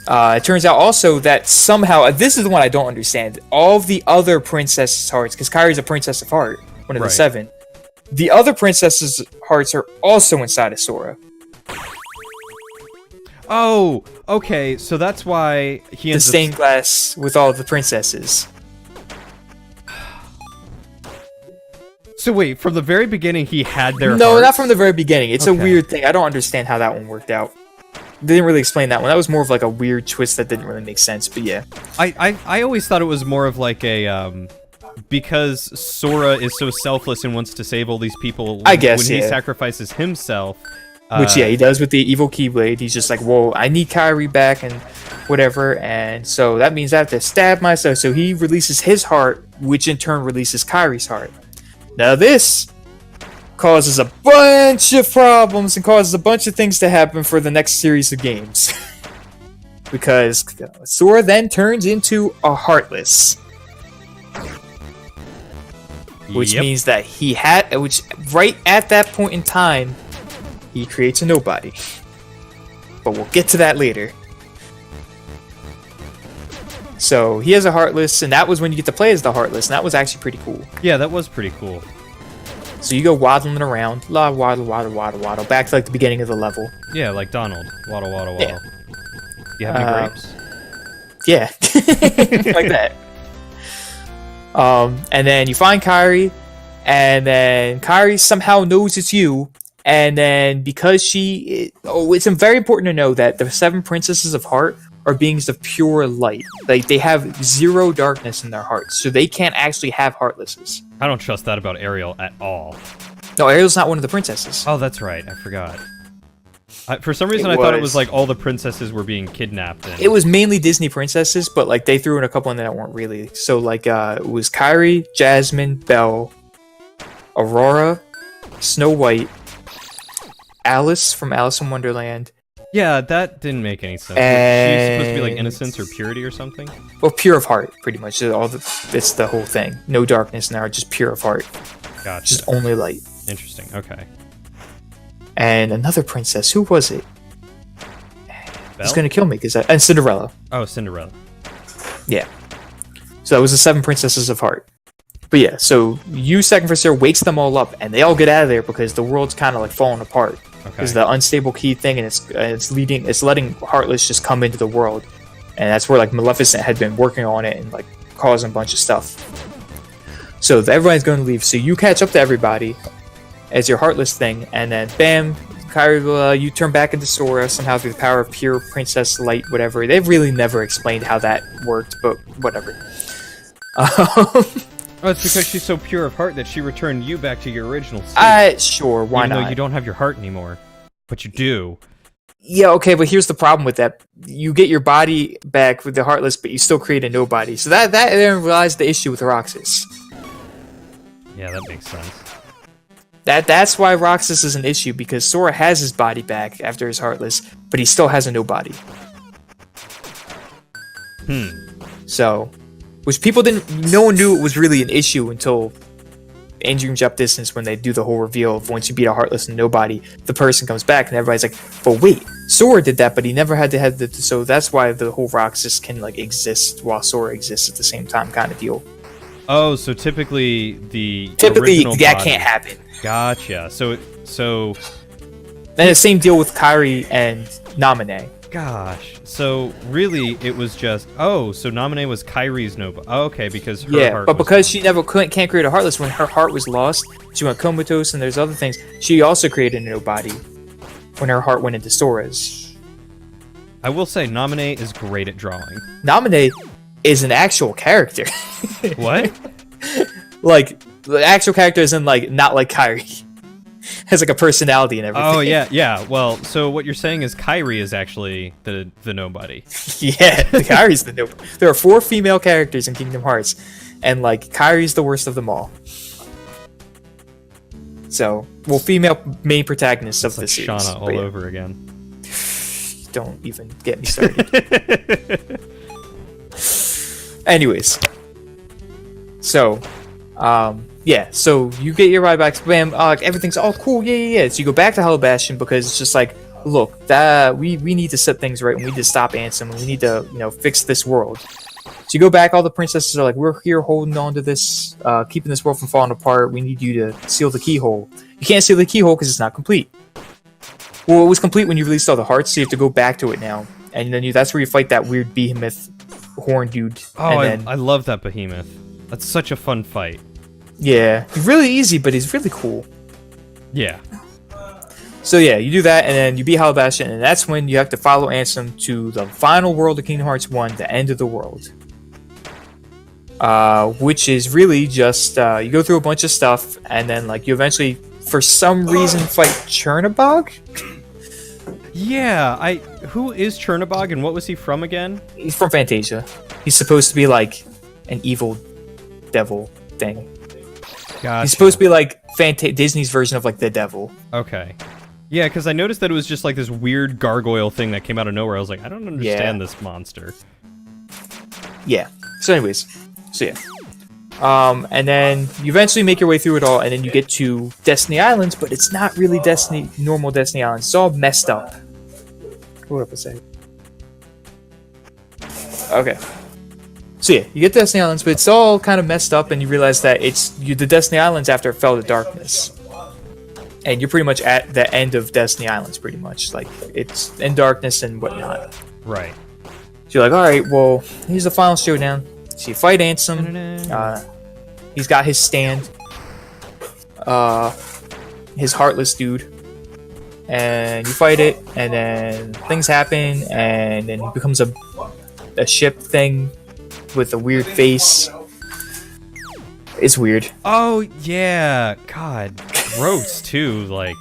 It turns out also that somehow, this is the one I don't understand, all of the other princesses' hearts, because Kairi's a princess of heart, one of the 7, the other princesses' hearts are also inside of Sora. Oh, okay, so that's why he ends the stained glass with all of the princesses. So wait, from the very beginning he had their No, hearts? not from the very beginning. It's a weird thing. I don't understand how that one worked out. They didn't really explain that one. That was more of like a weird twist that didn't really make sense, but yeah. I always thought it was more of like a because Sora is so selfless and wants to save all these people I guess, when he sacrifices himself. Which, yeah, he does with the evil Keyblade. He's just like, well, I need Kairi back and whatever, and so that means I have to stab myself. So he releases his heart, which in turn releases Kairi's heart. Now this causes a bunch of problems and causes a bunch of things to happen for the next series of games. Because Sora then turns into a Heartless. Which means that which right at that point in time, he creates a nobody. But we'll get to that later. So he has a Heartless, and that was when you get to play as the Heartless, and that was actually pretty cool. Yeah, that was pretty cool. So you go waddling around, waddle, back to like the beginning of the level. Yeah, like Donald. Waddle, waddle, waddle. Yeah. You have any grapes? Yeah. Like that. And then you find Kairi, and then Kairi somehow knows it's you, and then because it's very important to know that the 7 princesses of heart are beings of pure light. Like, they have 0 darkness in their hearts, so they can't actually have Heartlesses. I don't trust that about Ariel at all. No, Ariel's not one of the princesses. Oh, that's right. I forgot. For some reason, I thought it was like all the princesses were being kidnapped. It was mainly Disney princesses, but like they threw in a couple in that weren't really. So like it was Kairi, Jasmine, Belle, Aurora, Snow White, Alice from Alice in Wonderland. Yeah, that didn't make any sense. She's supposed to be like innocence or purity or something? Well, pure of heart, pretty much. It's the whole thing. No darkness in her, just pure of heart. Gotcha. Just only light. Interesting, okay. And another princess, who was it? Belle? It's gonna kill me, and Cinderella. Oh, Cinderella. Yeah. So that was the 7 princesses of heart. But yeah, so you Sacrificer wakes them all up, and they all get out of there because the world's kind of like falling apart. Because the unstable key thing, and it's letting Heartless just come into the world, and that's where like Maleficent had been working on it and like causing a bunch of stuff. So everybody's going to leave. So you catch up to everybody as your Heartless thing, and then bam, Kairi, you turn back into Sora somehow through the power of pure princess light, whatever. They've really never explained how that worked, but whatever. Oh, it's because she's so pure of heart that she returned you back to your original state. Sure, why not? Even though you don't have your heart anymore. But you do. Yeah, okay, but here's the problem with that. You get your body back with the Heartless, but you still create a nobody. So that then lies the issue with Roxas. Yeah, that makes sense. That's why Roxas is an issue, because Sora has his body back after his Heartless, but he still has a nobody. So... Which no one knew it was really an issue until in Dream Drop Distance, when they do the whole reveal of once you beat a Heartless and Nobody, the person comes back, and everybody's like, but wait, Sora did that, but he never had to have the. So that's why the whole Roxas can like exist while Sora exists at the same time, kind of deal. Oh, so typically Typically original that body- can't happen. Gotcha. So And the same deal with Kairi and Naminé. gosh. So really, it was just so Naminé was Kairi's Nobody. Oh, okay, because her Yeah, heart but was because gone. she never can't create a Heartless, when her heart was lost, she went comatose, and there's other things. She also created a Nobody when her heart went into Sora's. I will say Naminé is great at drawing. Naminé is an actual character. What? Like the actual character is in like not like Kairi. Has like a personality and everything. Oh yeah. Well, so what you're saying is Kairi is actually the Nobody. Yeah, Kairi's the Nobody. There are 4 female characters in Kingdom Hearts, and like Kairi's the worst of them all. So, well, female main protagonists of It's the like series. Shauna all But yeah, over again. don't even get me started. Anyways, so, yeah, so you get your ride back, bam, everything's all cool, yeah. So you go back to Hello Bastion because it's just like, look, that we need to set things right. We need to stop Ansem. And we need to, fix this world. So you go back. All the princesses are like, we're here holding on to this, keeping this world from falling apart. We need you to seal the keyhole. You can't seal the keyhole because it's not complete. Well, it was complete when you released all the hearts, so you have to go back to it now. And then that's where you fight that weird behemoth horn dude. Oh, and then, I love that behemoth. That's such a fun fight. yeah, he's really easy, but he's really cool. Yeah. So yeah, you do that, and then you beat Hollow Bastion, and that's when you have to follow Ansem to the final world of Kingdom Hearts 1, the end of the world. Which is really just, you go through a bunch of stuff, and then like you eventually, for some reason, fight Chernobog? Yeah, who is Chernobog and what was he from again? He's from Fantasia. He's supposed to be like an evil devil thing. Gotcha. He's supposed to be like Disney's version of like the devil. Okay. Yeah, because I noticed that it was just like this weird gargoyle thing that came out of nowhere. I was like, I don't understand this monster. Yeah. So anyways, yeah. And then you eventually make your way through it all, and then you get to Destiny Islands, but it's not really normal Destiny Islands. It's all messed up. Hold up a second. Okay. So yeah, you get to Destiny Islands, but it's all kind of messed up, and you realize that it's the Destiny Islands after it fell to darkness. And you're pretty much at the end of Destiny Islands, pretty much. Like, it's in darkness and whatnot. Right. So you're like, alright, well, here's the final showdown. So you fight Ansem. He's got his stand. His Heartless dude. And you fight it, and then things happen, and then he becomes a ship thing with a weird face. It's weird. Oh, yeah. God. Gross, too. Like,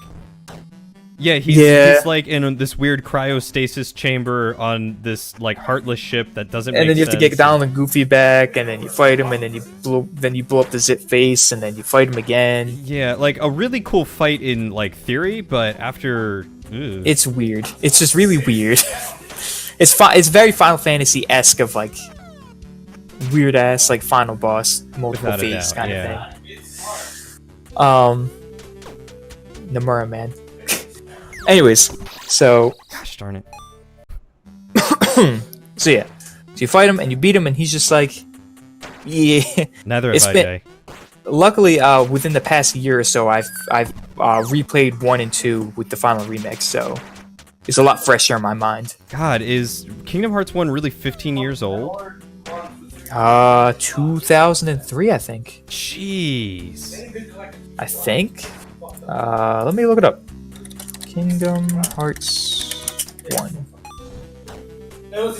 yeah, he's like in this weird cryostasis chamber on this like heartless ship that doesn't make sense. And then you have to get Donald and Goofy back, and then you fight him, and then you blow up the Zip face, and then you fight him again. Yeah, like a really cool fight in like theory, but after it's weird. It's just really weird. It's very Final Fantasy-esque of like weird ass like final boss multiple Without a phase doubt, kind yeah. of thing. Nomura, man. Anyways, so gosh darn it. so yeah, so you fight him and you beat him, and he's just like, yeah. Neither It's have I, been- Jay. Luckily, within the past year or so, I've replayed 1 and 2 with the final remix, so it's a lot fresher in my mind. God, is Kingdom Hearts 1 really 15 years old? 2003, I think. Jeez. I think. Let me look it up. Kingdom Hearts 1. No.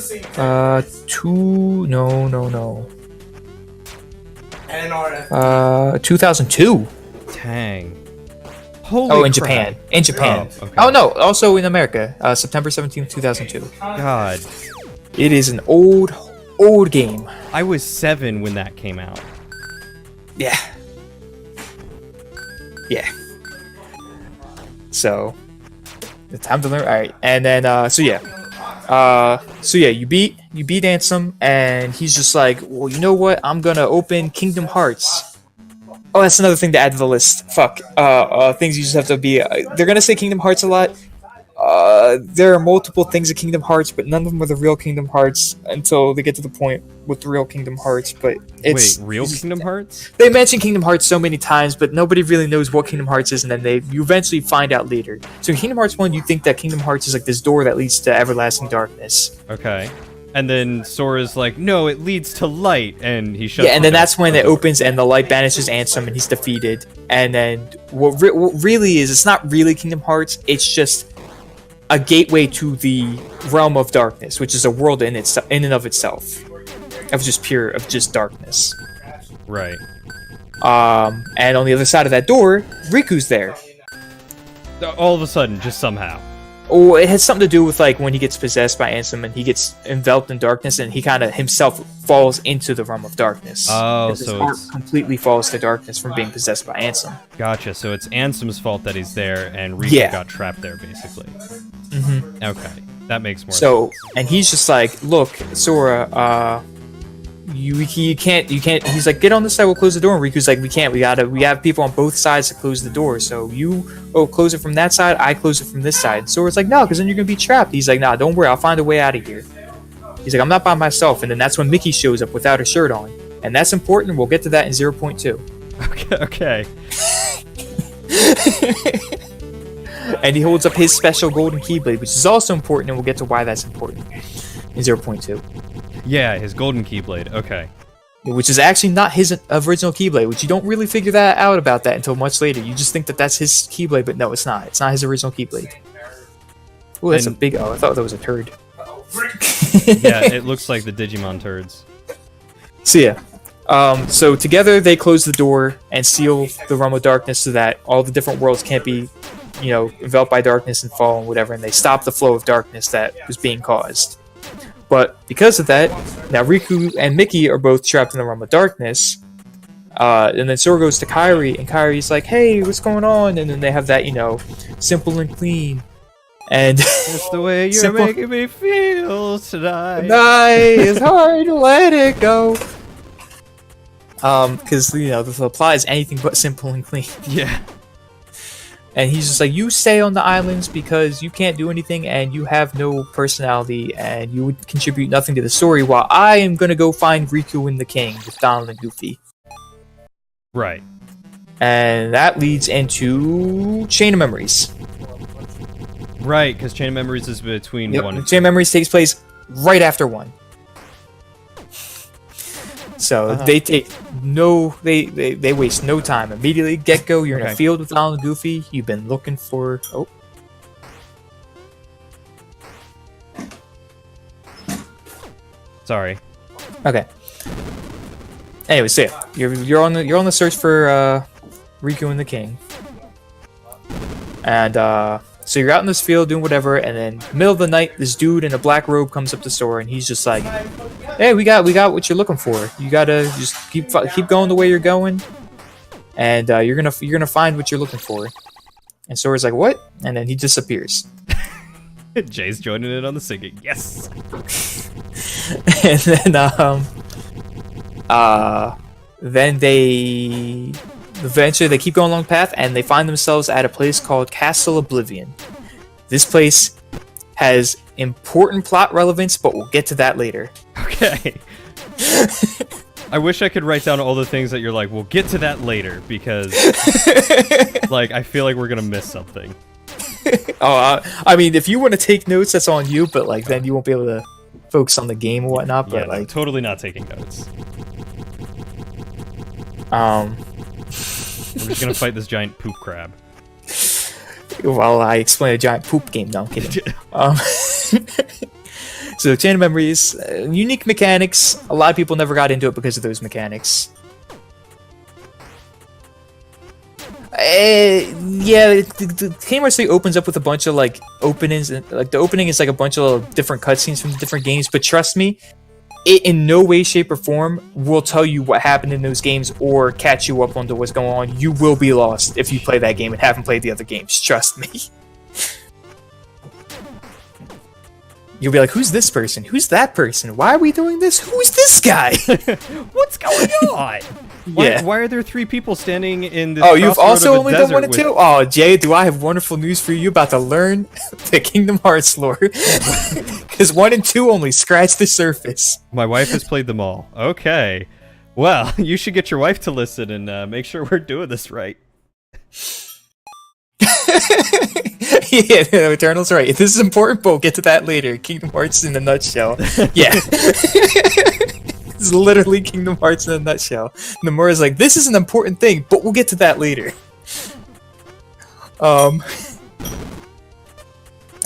2002. Dang. Holy Oh, in crap. Japan. In Japan. Oh, okay. Oh, no, also in America. September 17th, 2002. God. It is an old game. I was 7 when that came out. Yeah. So, the time to learn. All right, and then you beat Ansem, and he's just like, well, you know what? I'm gonna open Kingdom Hearts, Oh, that's another thing to add to the list. Fuck. Things you just have to be. They're gonna say Kingdom Hearts a lot. There are multiple things in Kingdom Hearts, but none of them are the real Kingdom Hearts until they get to the point with the real Kingdom Hearts. But it's Real Kingdom Hearts? They mention Kingdom Hearts so many times, but nobody really knows what Kingdom Hearts is, and then you eventually find out later. So in Kingdom Hearts 1, you think that Kingdom Hearts is like this door that leads to everlasting darkness. Okay. And then Sora's like, no, it leads to light, and he shuts. Yeah, and then that's when it opens and the light banishes Ansem and he's defeated. And then what really is, it's not really Kingdom Hearts, it's just a gateway to the realm of darkness, which is a world in and of itself, of just darkness. Right. And on the other side of that door, Riku's there. All of a sudden, just somehow. Oh, it has something to do with like when he gets possessed by Ansem and he gets enveloped in darkness and he kind of himself falls into the realm of darkness. Oh, his so heart it's completely falls to darkness from being possessed by Ansem. gotcha. So it's Ansem's fault that he's there, and Riku Yeah. got trapped there, basically. Mm-hmm. Okay, that makes more sense. So, and he's just like, look, Sora, you can't. He's like, get on this side, we'll close the door. And Riku's like, we can't. We have people on both sides to close the door. So close it from that side. I close it from this side. And Sora's like, no, because then you're gonna be trapped. He's like, nah, don't worry, I'll find a way out of here. He's like, I'm not by myself. And then that's when Mickey shows up without a shirt on, and that's important. We'll get to that in 0.2. Okay. And he holds up his special golden keyblade, which is also important, and we'll get to why that's important in 0.2. Yeah, his golden keyblade. Okay. Which is actually not his original Keyblade, which you don't really figure that out about that until much later. You just think that that's his Keyblade, but no, it's not. It's not his original Keyblade. Oh, that's a big... Oh, I thought that was a turd. Yeah, it looks like the Digimon turds. So yeah. So together they close the door and seal the realm of darkness so that all the different worlds can't be, enveloped by darkness and fall and whatever, and they stop the flow of darkness that was being caused. But because of that, now Riku and Mickey are both trapped in the realm of darkness. And then Sora goes to Kairi, and Kairi's like, hey, what's going on? And then they have that, simple and clean. And It's the way you're making me feel tonight. it's hard to let it go. Because, the supply is anything but simple and clean. Yeah. And he's just like, you stay on the islands because you can't do anything and you have no personality and you would contribute nothing to the story, while I am going to go find Riku and the King with Donald and Goofy. Right. And that leads into Chain of Memories. Right, because Chain of Memories is between one and Chain of Memories takes place right after 1. So they waste no time. Immediately, get-go, you're in a field with Donald and Goofy. You've been looking for... Oh. Sorry. Okay. Anyway, so yeah, you're on the search for Riku and the King. And so you're out in this field doing whatever, and then middle of the night, this dude in a black robe comes up to Sora, and he's just like, "Hey, we got what you're looking for. You gotta just keep going the way you're going, and you're gonna find what you're looking for." And Sora's like, "What?" And then he disappears. Jay's joining in on the singing. Yes. And then they eventually they keep going along the path and they find themselves at a place called Castle Oblivion. This place has important plot relevance, but we'll get to that later. Okay. I wish I could write down all the things that you're like, we'll get to that later, because I feel like we're gonna miss something. I mean, if you want to take notes, that's on you, but then you won't be able to focus on the game and whatnot. But no, totally not taking notes. I'm just gonna fight this giant poop crab. While I explain a giant poop game. No, I'm kidding. So, Chain of Memories, unique mechanics. A lot of people never got into it because of those mechanics. Yeah, the Kingdom Hearts 3 opens up with a bunch of openings, and the opening is a bunch of different cutscenes from different games. But trust me, it in no way, shape, or form will tell you what happened in those games or catch you up onto what's going on. You will be lost if you play that game and haven't played the other games. Trust me. You'll be like, who's this person? Who's that person? Why are we doing this? Who's this guy? What's going on? Yeah. Why are there 3 people standing in this? Oh, you've crossroad also of a only done desert 1 and with- 2? Oh, Jay, do I have wonderful news for you about to learn the Kingdom Hearts lore? Because 1 and 2 only scratch the surface. My wife has played them all. Okay. Well, you should get your wife to listen and make sure we're doing this right. Yeah, no, Eternal's right. This is important, but we'll get to that later. Kingdom Hearts in a nutshell. Yeah. It's literally Kingdom Hearts in a nutshell. Nomura's like, this is an important thing, but we'll get to that later.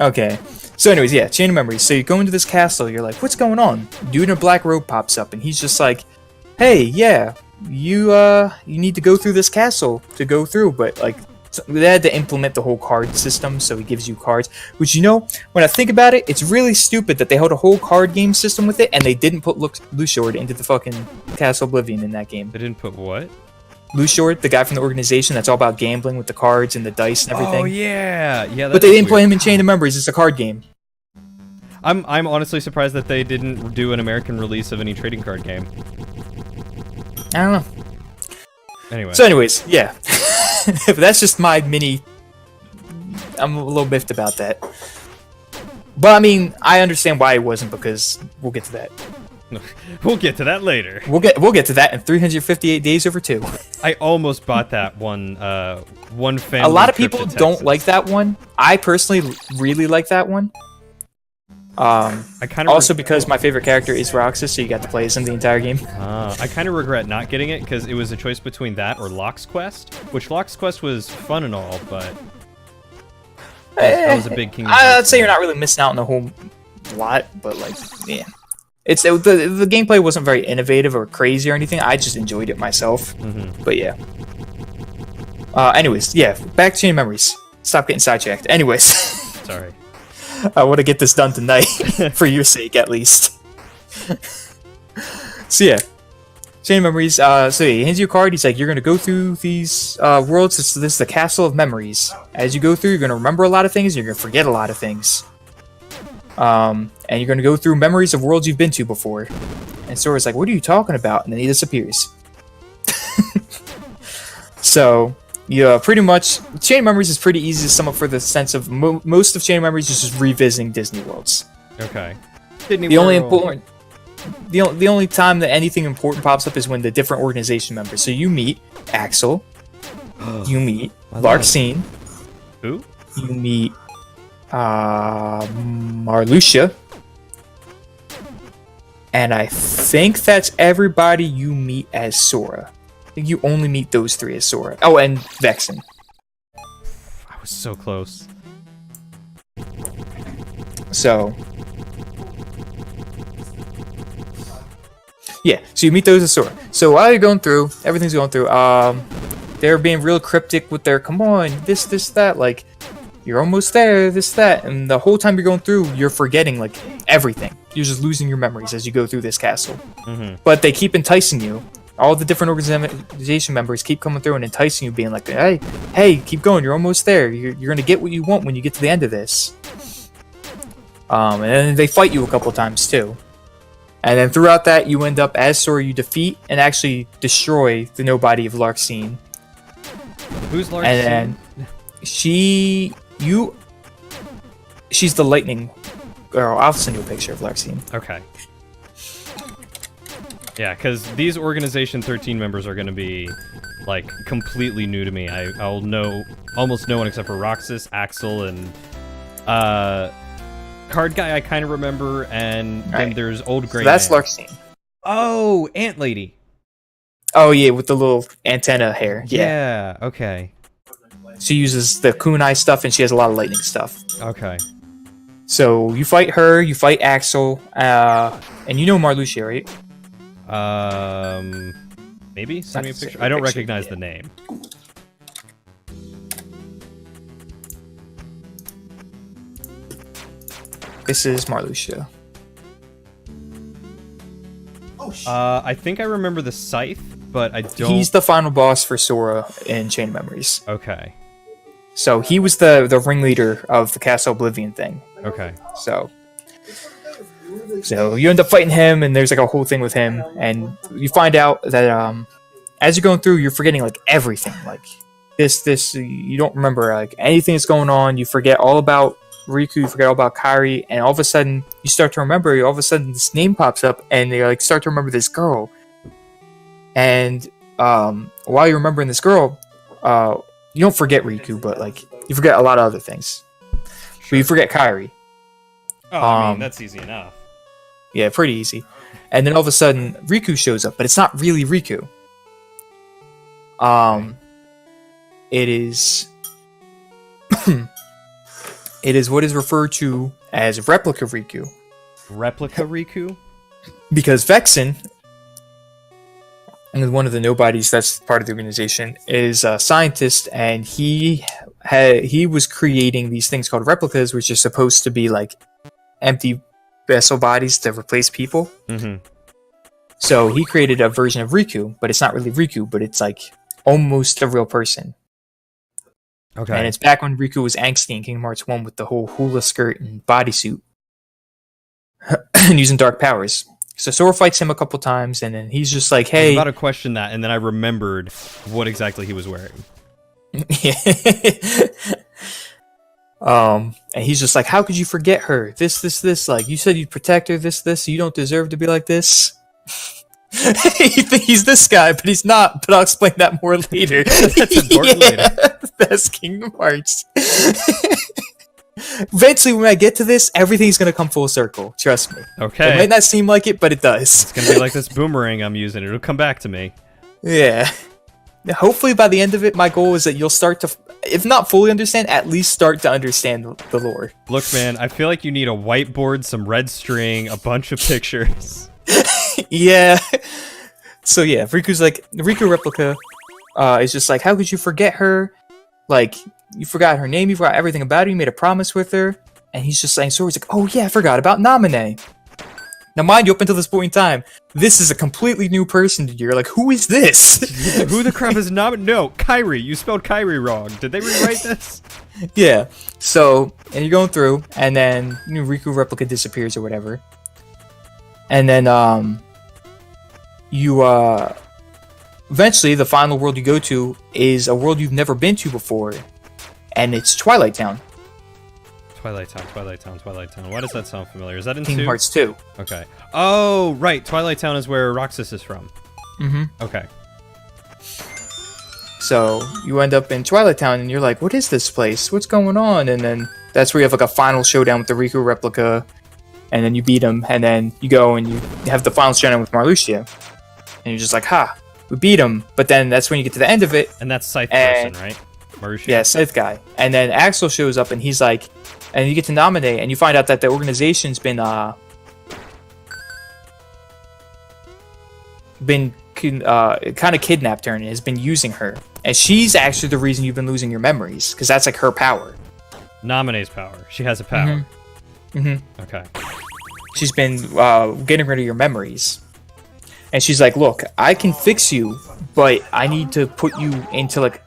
Okay. So anyways, yeah, Chain of Memories. So you go into this castle, you're like, what's going on? Dude in a black robe pops up, and he's just like, hey, yeah, you need to go through this castle to go through, but like, they had to implement the whole card system, so he gives you cards. Which, you know, when I think about it, it's really stupid that they held a whole card game system with it, and they didn't put Luciord into the fucking Castle Oblivion in that game. They didn't put what? Luciord, the guy from the organization that's all about gambling with the cards and the dice and everything. Oh yeah, yeah. But they didn't play him in Chain of Memories. It's a card game. I'm honestly surprised that they didn't do an American release of any trading card game. I don't know. Anyway. So anyways, yeah. But that's just my mini... I'm a little miffed about that. But I mean, I understand why it wasn't, because we'll get to that. We'll get to that later. We'll get to that in 358 days over 2. I almost bought that one family. A lot of trip people to don't Texas. like that one. I personally really like that one. I kind of Also because my favorite character is Roxas, so you got to play as him the entire game. I kind of regret not getting it because it was a choice between that or Locke's Quest, which Locke's Quest was fun and all, but that was a big Kingdom I'd Hearts say fan. you're not really missing out on a whole lot, but like, yeah. It's the gameplay wasn't very innovative or crazy or anything. I just enjoyed it myself. But yeah. Anyways, yeah. Back to Chain of Memories. Stop getting sidetracked. Anyways, Sorry. I want to get this done tonight, for your sake at least. So yeah, Chain of Memories. So yeah, he hands you a card. He's like, you're gonna go through these worlds. This is the Castle of Memories. As you go through, you're gonna remember a lot of things. You're gonna forget a lot of things. And you're gonna go through memories of worlds you've been to before. And Sora's like, what are you talking about? And then he disappears. So, yeah, pretty much, Chain of Memories is pretty easy to sum up for the sense of most of Chain of Memories is just revisiting Disney worlds. Okay. The only important, the only time that anything important pops up is when the different organization members. So you meet Axel, you meet Larxene, Who? you meet Marluxia, and I think that's everybody you meet as Sora. I think you only meet those 3 as Sora. Oh, and Vexen. I was so close. So, yeah, so you meet those as Sora. So while you're going through, everything's going through, they're being real cryptic with their, come on, this, that, like, you're almost there, this, that, and the whole time you're going through, you're forgetting, like, everything. You're just losing your memories as you go through this castle. But they keep enticing you. All the different organization members keep coming through and enticing you, being like, hey, keep going, you're almost there. You're gonna get what you want when you get to the end of this. And then they fight you a couple times, too. And then throughout that, you end up, as Sora, you defeat and actually destroy the nobody of Larxene. Who's Larxene? And then she's the lightning girl. I'll send you a picture of Larxene. Okay. Yeah, because these Organization 13 members are going to be, like, completely new to me. I'll know almost no one except for Roxas, Axel, and Card Guy I kind of remember, and then there's Old Gray So that's Man. Larxene. Oh, Ant Lady. Oh, yeah, with the little antenna hair. Yeah. Yeah, okay. She uses the kunai stuff, and she has a lot of lightning stuff. Okay. So you fight her, you fight Axel, and you know Marluxia, right? Maybe? Send me a That's picture. a I don't picture, recognize yeah. the name. This is Marluxia. I think I remember the Scythe, but I don't... He's the final boss for Sora in Chain of Memories. Okay. So he was the ringleader of the Castle Oblivion thing. Okay. So you end up fighting him, and there's like a whole thing with him, and you find out that as you're going through, you're forgetting like everything. Like this, you don't remember like anything that's going on. You forget all about Riku, you forget all about Kairi, and all of a sudden you start to remember. All of a sudden, this name pops up, and they like start to remember this girl. And while you're remembering this girl, you don't forget Riku, but like you forget a lot of other things. But you forget Kairi. Oh, I mean, that's easy enough. Yeah, pretty easy. And then all of a sudden, Riku shows up, but it's not really Riku. It is... it is what is referred to as Replica Riku. Replica Riku? Because Vexen, and one of the nobodies that's part of the organization, is a scientist, and he was creating these things called replicas, which are supposed to be like empty vessel bodies to replace people. Mm-hmm. So he created a version of Riku, but it's not really Riku, but it's like almost a real person. Okay. And it's back when Riku was angsty in Kingdom Hearts 1 with the whole hula skirt and bodysuit. And using dark powers. So Sora fights him a couple times, and then he's just like, I was hey... about to question that, and then I remembered what exactly he was wearing. And he's just like, how could you forget her? This, like, you said you'd protect her, this, you don't deserve to be like this. You think he's this guy, but he's not, but I'll explain that more later. That's important later. That's Kingdom Hearts. Eventually, when I get to this, everything's gonna come full circle, trust me. Okay. It might not seem like it, but it does. It's gonna be like this boomerang I'm using. It'll come back to me. Yeah. Hopefully by the end of it, my goal is that you'll start to, if not fully understand, at least start to understand the lore. Look, man, I feel like you need a whiteboard, some red string, a bunch of pictures. Yeah. So yeah, Riku's like, the Riku replica is just like, how could you forget her? Like, you forgot her name, you forgot everything about her, you made a promise with her. And he's just saying, Sora's like, oh yeah, I forgot about Naminé. Now mind you, up until this point in time, this is a completely new person to you. You're like, who is this? Who the crap is Naminé? No, Kairi. You spelled Kairi wrong. Did they rewrite this? Yeah. So, and you're going through, and then Riku replica disappears or whatever. And then, eventually, the final world you go to is a world you've never been to before, and it's Twilight Town. Twilight Town. Why does that sound familiar? Is that in Kingdom 2? Hearts 2. Okay. Oh, right. Twilight Town is where Roxas is from. Mm-hmm. Okay. So, you end up in Twilight Town, and you're like, what is this place? What's going on? And then, that's where you have like a final showdown with the Riku replica, and then you beat him, and then you go and you have the final showdown with Marluxia. And you're just like, ha, we beat him. But then that's when you get to the end of it. And that's Scythe person, right? Marluxia? Yeah, Scythe guy. And then Axel shows up, and he's like, and you get to Naminé, and you find out that the organization's been kind of kidnapped her and has been using her. And she's actually the reason you've been losing your memories, because that's like her power. Naminé's power. She has a power. Mm-hmm. Okay. She's been getting rid of your memories. And she's like, look, I can fix you, but I need to put you into like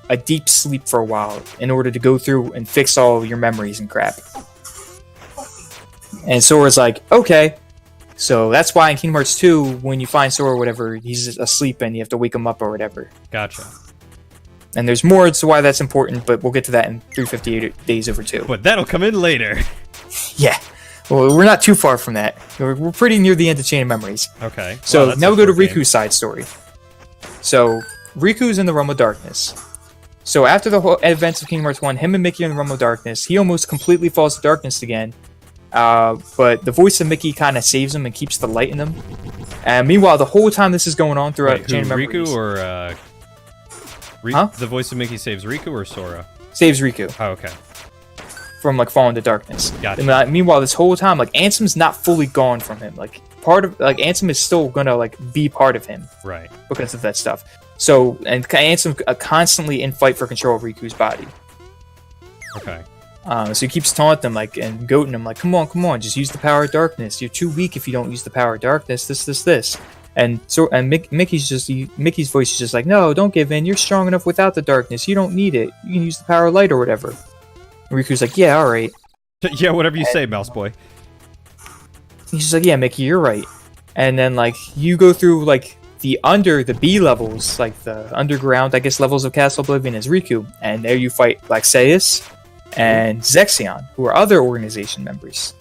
a deep sleep for a while in order to go through and fix all your memories and crap. And Sora's like, okay. So that's why in Kingdom Hearts 2, when you find Sora or whatever, he's asleep and you have to wake him up or whatever. Gotcha. And there's more as to why that's important, but we'll get to that in 358 Days Over 2. But that'll come in later. Yeah. Well, we're not too far from that. We're pretty near the end of Chain of Memories. Okay. So Wow, now we go to game. Riku's side story. So Riku's in the Realm of Darkness. So after the whole events of Kingdom Hearts 1, him and Mickey are in the Realm of Darkness. He almost completely falls to darkness again. But the voice of Mickey kind of saves him and keeps the light in him. And meanwhile, the whole time this is going on throughout Wait, Chain of who, Memories. Riku or Huh? The voice of Mickey saves Riku or Sora? Saves Riku Oh, okay. from like falling to darkness. Gotcha. And, meanwhile, this whole time, like Ansem's not fully gone from him. Like part of like Ansem is still gonna like be part of him Right. because of that stuff. So and Ansem constantly in fight for control of Riku's body. Okay. So he keeps taunting him like and goading him like, come on, just use the power of darkness. You're too weak if you don't use the power of darkness. This. And so Mickey's voice is just like, no, don't give in. You're strong enough without the darkness. You don't need it. You can use the power of light or whatever. And Riku's like, yeah, all right. Yeah, whatever you say, Mouse Boy. He's just like, yeah, Mickey, you're right. And then like you go through like the B levels, like the underground, I guess, levels of Castle Oblivion is Riku, and there you fight Laxeus and Zexion, who are other organization members.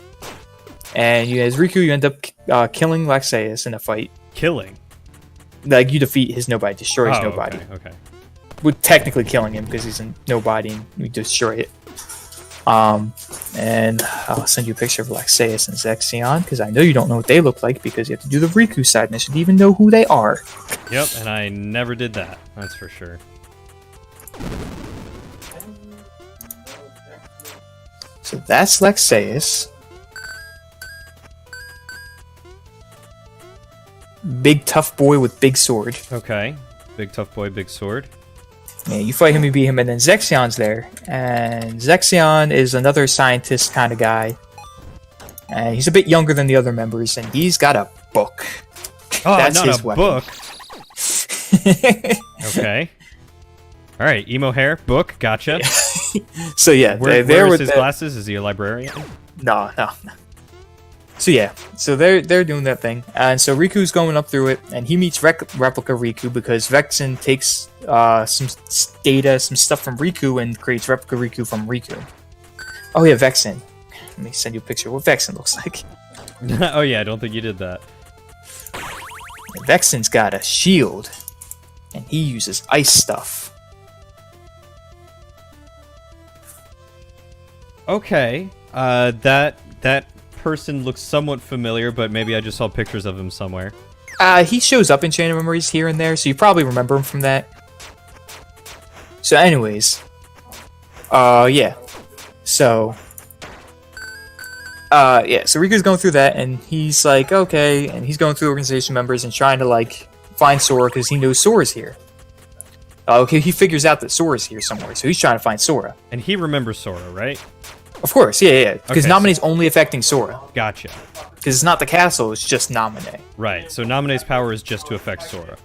And as Riku, you end up killing Laxeus in a fight. Killing? Like, you defeat his nobody, destroy his Oh, nobody. okay. With technically killing him because he's a nobody and we destroy it. And I'll send you a picture of Laxeus and Zexion because I know you don't know what they look like because you have to do the Riku side mission to even know who they are. Yep, and I never did that. That's for sure. So that's Laxeus. Big tough boy with big sword. Okay. Big tough boy, big sword. Yeah, you fight him, you beat him, and then Zexion's there. And Zexion is another scientist kind of guy. And he's a bit younger than the other members, and he's got a book. Oh, That's not his a weapon. book. Okay. All right, emo hair, book, gotcha. So yeah, Where they're is with his the- glasses? Is he a librarian? No. So yeah, so they're doing that thing, and so Riku's going up through it, and he meets Replica Riku because Vexen takes some data, some stuff from Riku, and creates Replica Riku from Riku. Oh yeah, Vexen. Let me send you a picture of what Vexen looks like. Oh yeah, I don't think you did that. Vexen's got a shield, and he uses ice stuff. Okay, that person looks somewhat familiar, but maybe I just saw pictures of him somewhere. He shows up in Chain of Memories here and there, so you probably remember him from that. So anyways, yeah. So, so Riku's going through that, and he's like, okay, and he's going through organization members and trying to, like, find Sora because he knows Sora's here. Okay, he figures out that Sora's here somewhere, so he's trying to find Sora. And he remembers Sora, right? Of course, yeah. Because Okay, Namine's only affecting Sora. Gotcha. Because it's not the castle, it's just Namine. Right, so Namine's power is just to affect Sora.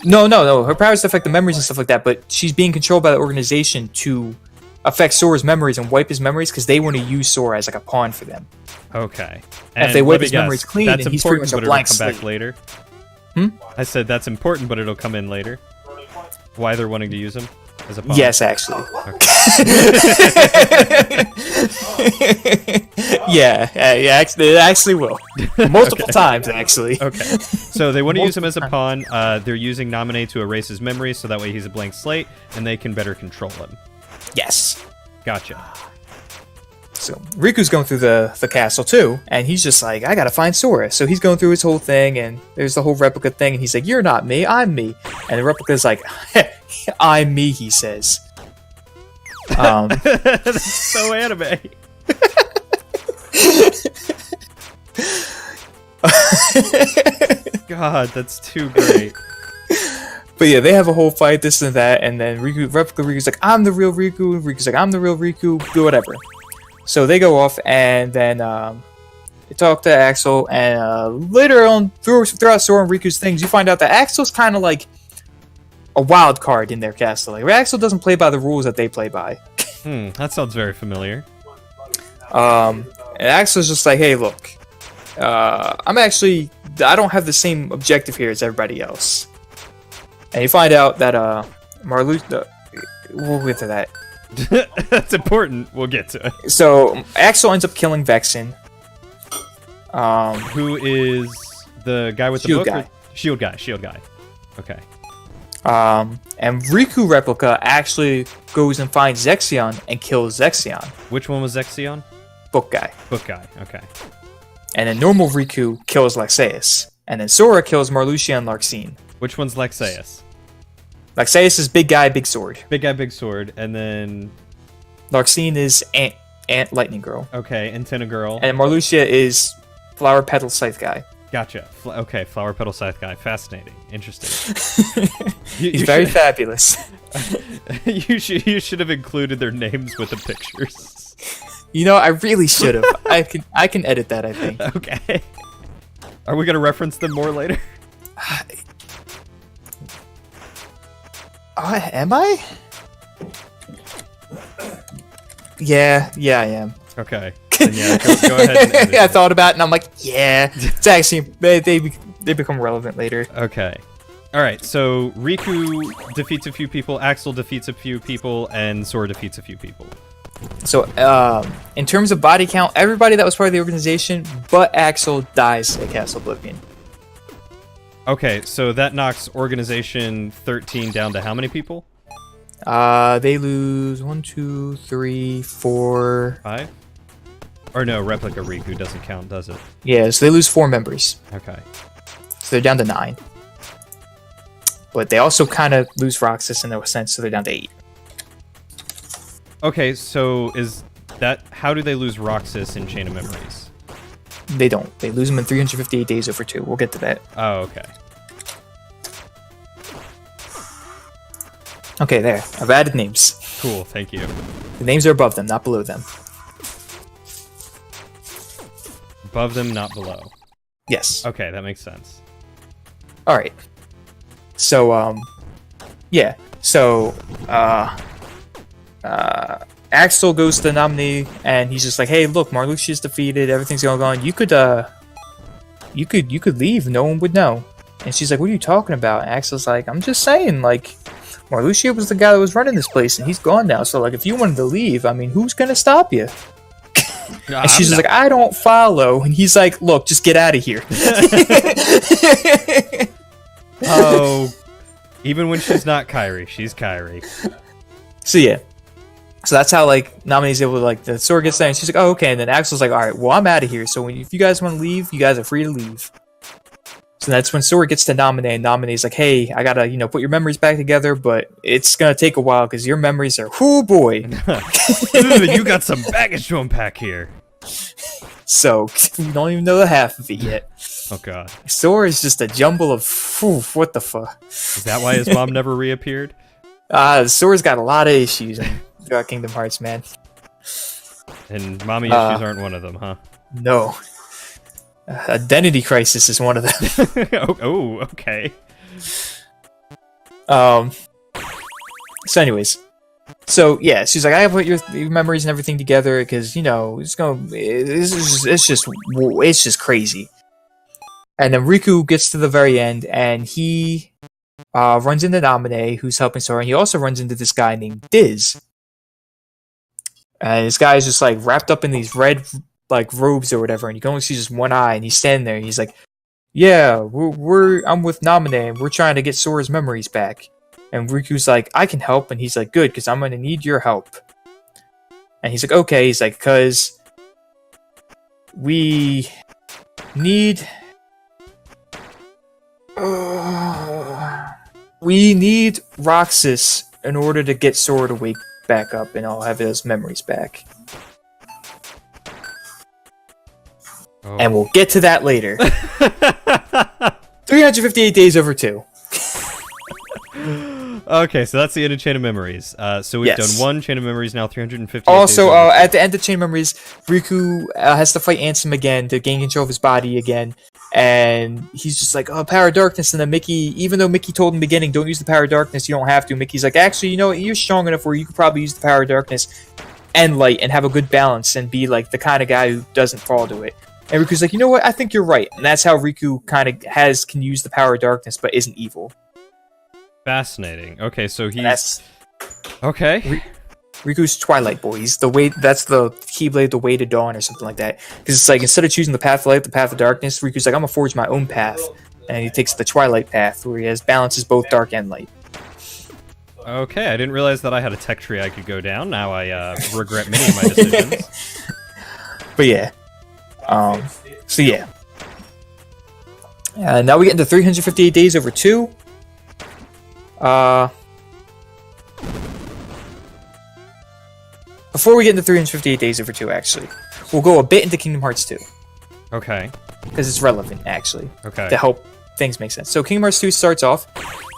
No. Her powers to affect the memories and stuff like that, but she's being controlled by the organization to affect Sora's memories and wipe his memories because they want to use Sora as like a pawn for them. Okay. And if they wipe let me his memories guess, clean, that's then he's pretty important, much a but it'll blank come back slate. later. Hmm? I said that's important, but it'll come in later. Why they're wanting to use him as a pawn? Yes, actually. Yeah, it actually will. Multiple times, actually. Okay. So they want to use him as a pawn. They're using Namine to erase his memories, so that way he's a blank slate, and they can better control him. Yes. Gotcha. So Riku's going through the castle too, and he's just like, I gotta find Sora. So he's going through his whole thing, and there's the whole replica thing, and he's like, you're not me, I'm me. And the replica's like, I'm me, he says. That's so anime. God, that's too great. But yeah, they have a whole fight, this and that, and then Replica Riku's like, I'm the real Riku. Riku's like, I'm the real Riku. Do whatever. So they go off, and then they talk to Axel, and later on, throughout Sora and Riku's things, you find out that Axel's kind of like a wild card in their castle. Like, Axel doesn't play by the rules that they play by. That sounds very familiar. And Axel's just like, hey, look, I don't have the same objective here as everybody else. And you find out that Marluxia, we'll get to that. That's important. We'll get to it. So Axel ends up killing Vexen. Who is the guy with the Shield book? guy. Shield guy. Okay. And Riku Replica actually goes and finds Zexion and kills Zexion, Which one was Zexion? book guy. Book guy. Okay. And then normal Riku kills Laxeus. And then Sora kills Marluxia and Larxene. Which one's Lexaeus? Laxeus is big guy, big sword. Big guy, big sword, and then Larxene is Ant Lightning Girl. okay, Antenna Girl. And Marluxia is Flower Petal Scythe guy. Gotcha. Okay, Flower Petal Scythe guy. Fascinating. Interesting. He's very fabulous. you should have included their names with the pictures. You know, I really should have. I can edit that, I think. Okay. Are we gonna reference them more later? Am I? Yeah, I am. Okay. Then yeah, go ahead and edit I it. thought about it and I'm like, yeah. It's actually, they become relevant later. Okay. All right, so Riku defeats a few people, Axel defeats a few people, and Sora defeats a few people. So, in terms of body count, everybody that was part of the organization but Axel dies at Castle Oblivion. Okay, so that knocks Organization 13 down to how many people? They lose 1, 2, 3, 4. 5? Or no, Replica Riku doesn't count, does it? Yeah, so they lose 4 members. Okay. So they're down to 9. But they also kind of lose Roxas in a sense, so they're down to 8. Okay, so is that... How do they lose Roxas in Chain of Memories? They don't. They lose them in 358 days over 2. We'll get to that. Oh, okay. Okay, there. I've added names. Cool, thank you. The names are above them, not below them. Above them, not below. Yes. Okay, that makes sense. Alright. So, yeah. So, Axel goes to the nominee, and he's just like, "Hey, look, Marluxia's defeated. Everything's going on. You could leave. No one would know." And she's like, "What are you talking about?" And Axel's like, "I'm just saying, like, Marluxia was the guy that was running this place, and he's gone now. So, like, if you wanted to leave, I mean, who's gonna stop you?" And she's just like, "I don't follow." And he's like, "Look, just get out of here." Oh, even when she's not Kairi, she's Kairi. So yeah. So that's how, like, Nominee's able to, like, the sword gets there, and she's like, "Oh, okay." And then Axel's like, "All right, well, I'm out of here. So if you guys want to leave, you guys are free to leave." So that's when Sora gets to Nominee, and Nominee's like, "Hey, I gotta, put your memories back together, but it's gonna take a while because your memories are, whoo boy." You got some baggage to unpack here. So we don't even know the half of it yet. Oh god. Sora is just a jumble of, what the fuck? Is that why his mom never reappeared? Sora's got a lot of issues in Kingdom Hearts, man. And mommy issues aren't one of them, huh? No. Identity crisis is one of them. Oh, okay. So anyways, so yeah, she's like, "I have put your memories and everything together because it's just crazy." And then Riku gets to the very end, and he runs into Naminé, who's helping Sora, and he also runs into this guy named Diz. And this guy is just like wrapped up in these red like robes or whatever, and you can only see just one eye, and he's standing there, and he's like, "Yeah, I'm with Naminé, and we're trying to get Sora's memories back." And Riku's like, "I can help," and he's like, "Good, because I'm gonna need your help." And he's like, "Okay," he's like, "Cause we need Roxas in order to get Sora to wake back up, and I'll have his memories back." Oh. And we'll get to that later. 358 days over 2. Okay, so that's the end of Chain of Memories. So we've Yes. done one Chain of Memories now, 350. Also, at the end of Chain Memories, Riku has to fight Ansem again to gain control of his body again. And he's just like, "Oh, Power of Darkness." And then Mickey, even though Mickey told him in the beginning, "Don't use the Power of Darkness, you don't have to." Mickey's like, "Actually, you know what? You're strong enough where you could probably use the Power of Darkness and Light and have a good balance and be like the kind of guy who doesn't fall to it." And Riku's like, "You know what? I think you're right." And that's how Riku kind of can use the Power of Darkness but isn't evil. Fascinating. Okay, so And he's... that's Okay. Riku's Twilight Boy. He's the way. That's the Keyblade, the Way to Dawn, or something like that. Because it's like, instead of choosing the path of light, the path of darkness, Riku's like, "I'm gonna forge my own path," and he takes the Twilight path, where he balances both dark and light. Okay, I didn't realize that I had a tech tree I could go down. Now I regret many of my decisions. But yeah. So yeah. Now we get into 358 days over 2. Before we get into 358 days over 2, actually, we'll go a bit into Kingdom Hearts 2. Okay. Because it's relevant, actually, Okay. to help things make sense. So Kingdom Hearts 2 starts off,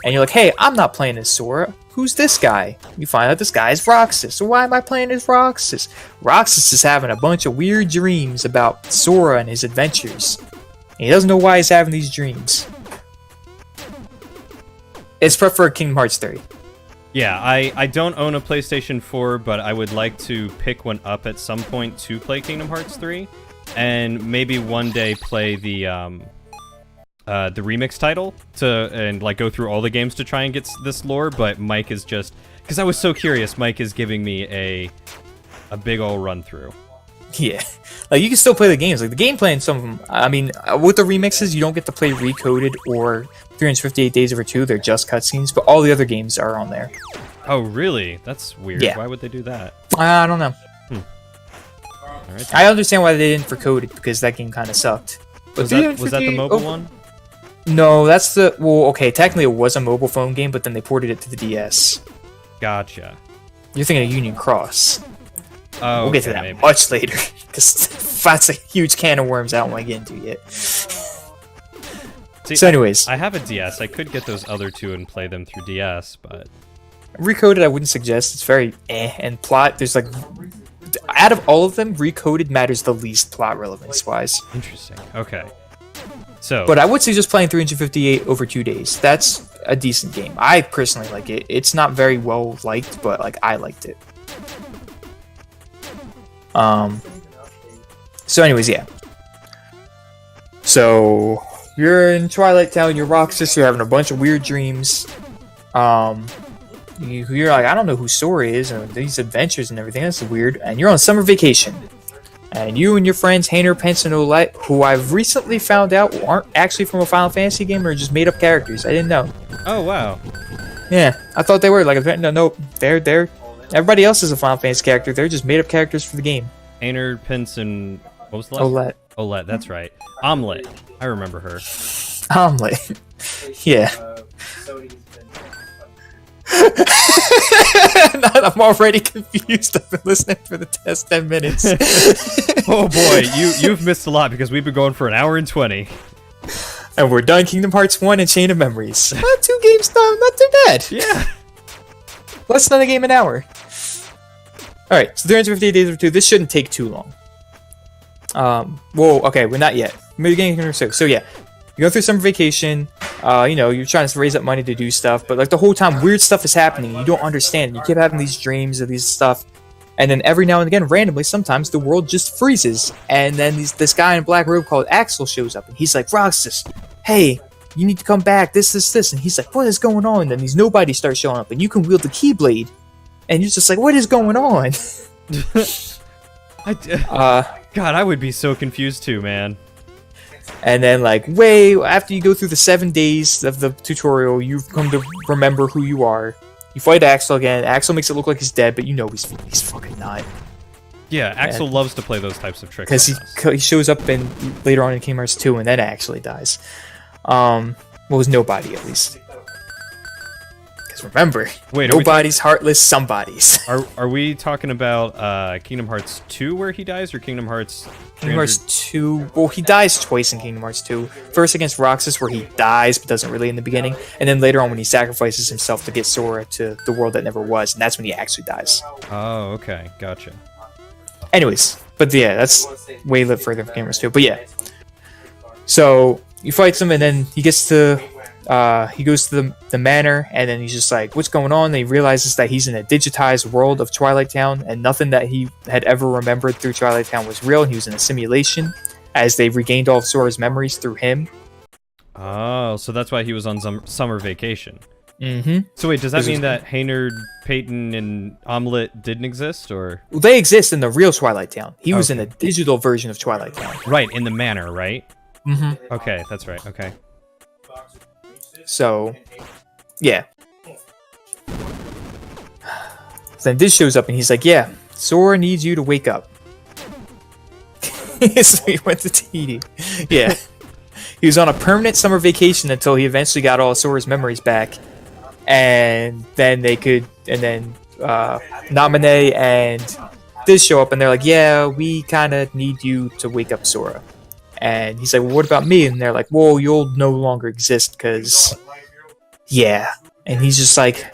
and you're like, "Hey, I'm not playing as Sora. Who's this guy?" You find out this guy is Roxas. So why am I playing as Roxas? Roxas is having a bunch of weird dreams about Sora and his adventures. And he doesn't know why he's having these dreams. It's prep for Kingdom Hearts 3. Yeah, I don't own a PlayStation 4, but I would like to pick one up at some point to play Kingdom Hearts 3, and maybe one day play the the remix title and like go through all the games to try and get this lore, but Mike is just because I was so curious. Mike is giving me a big ol' run through. Yeah, like you can still play the games. Like the gameplay in some of them. I mean, with the remixes, you don't get to play Recoded or 358 Days Over 2. They're just cutscenes, but all the other games are on there. Oh, really? That's weird. Yeah. Why would they do that? I don't know. All right. I understand why they didn't for Coded because that game kind of sucked. But Was that the 358 mobile oh, one? No, that's the well. Okay, technically it was a mobile phone game, but then they ported it to the DS. Gotcha. You're thinking of Union Cross. Oh, We'll get to okay, that maybe. much later because that's a huge can of worms I don't want to get into yet. See, So, anyways, I have a DS. I could get those other two and play them through DS, but Recoded I wouldn't suggest. It's very and plot. There's like out of all of them, Recoded matters the least plot relevance wise. interesting. Okay. So, But I would say just playing 358 over 2 days. That's a decent game. I personally like it. It's not very well liked, but like I liked it. So anyways, yeah. So you're in Twilight Town, you're Roxas, you're having a bunch of weird dreams. You're like, I don't know who Sora is, and these adventures and everything, that's weird. And you're on summer vacation. And you and your friends, Hainer, Pence, and Olette, who I've recently found out aren't actually from a Final Fantasy game, or just made up characters. I didn't know. oh wow. Yeah, I thought they were. Like, no, nope. They're everybody else is a Final Fantasy character. They're just made up characters for the game. Ainer, Pince, and what was the last? Olette. Olette, that's right. Omelette. I remember her. Omelet. Yeah. I'm already confused. I've been listening for the past 10 minutes. Oh boy, you've missed a lot because we've been going for an hour and 20. And we're done Kingdom Hearts 1 and Chain of Memories. 2 games done, not too bad. Yeah. Less than a game an hour. Alright, so 358 Days of 2. This shouldn't take too long. Well, okay, we're not yet. Maybe getting so yeah. You go through summer vacation, you're trying to raise up money to do stuff, but like the whole time weird stuff is happening, you don't understand. You keep having these dreams of these stuff, and then every now and again, randomly, sometimes the world just freezes, and then this guy in a black robe called Axel shows up, and he's like, Roxas, hey, you need to come back, this, and he's like, what is going on? And then these nobodies start showing up, and you can wield the Keyblade, and you're just like, what is going on? God, I would be so confused too, man. And then, like, way after you go through the 7 days of the tutorial, you've come to remember who you are. You fight Axel again. Axel makes it look like he's dead, but you know he's fucking not. Yeah, Axel loves to play those types of tricks. Because he shows up in later on in Kingdom Hearts 2 and then actually dies. Well, it was nobody, at least. Because remember, Wait, nobody's heartless, somebody's. Are we talking about Kingdom Hearts 2 where he dies, or Kingdom Hearts? Kingdom Hearts 2. Well, he dies twice in Kingdom Hearts 2. First against Roxas, where he dies but doesn't really in the beginning, and then later on when he sacrifices himself to get Sora to the world that never was, and that's when he actually dies. Oh, okay, gotcha. Anyways, but yeah, that's way further from Kingdom Hearts 2. But yeah, so you fight him, and then he gets to he goes to the manor, and then he's just like, what's going on? And he realizes that he's in a digitized world of Twilight Town, and nothing that he had ever remembered through Twilight Town was real. He was in a simulation, as they regained all of Sora's memories through him. Oh, so that's why he was on summer vacation. Mm-hmm. So wait, does that mean that Haynard, Peyton, and Omelette didn't exist, or? Well, they exist in the real Twilight Town. He was in Okay. a digital version of Twilight Town. Right, in the manor, right? Mm-hmm. Okay, that's right, okay. So, yeah. Then this shows up and he's like, yeah, Sora needs you to wake up. So he went to Tahiti. Yeah. He was on a permanent summer vacation until he eventually got all of Sora's memories back. And then Naminé and Diz show up and they're like, yeah, we kind of need you to wake up Sora. And he's like, well, what about me? And they're like, well, you'll no longer exist because, yeah. And he's just like,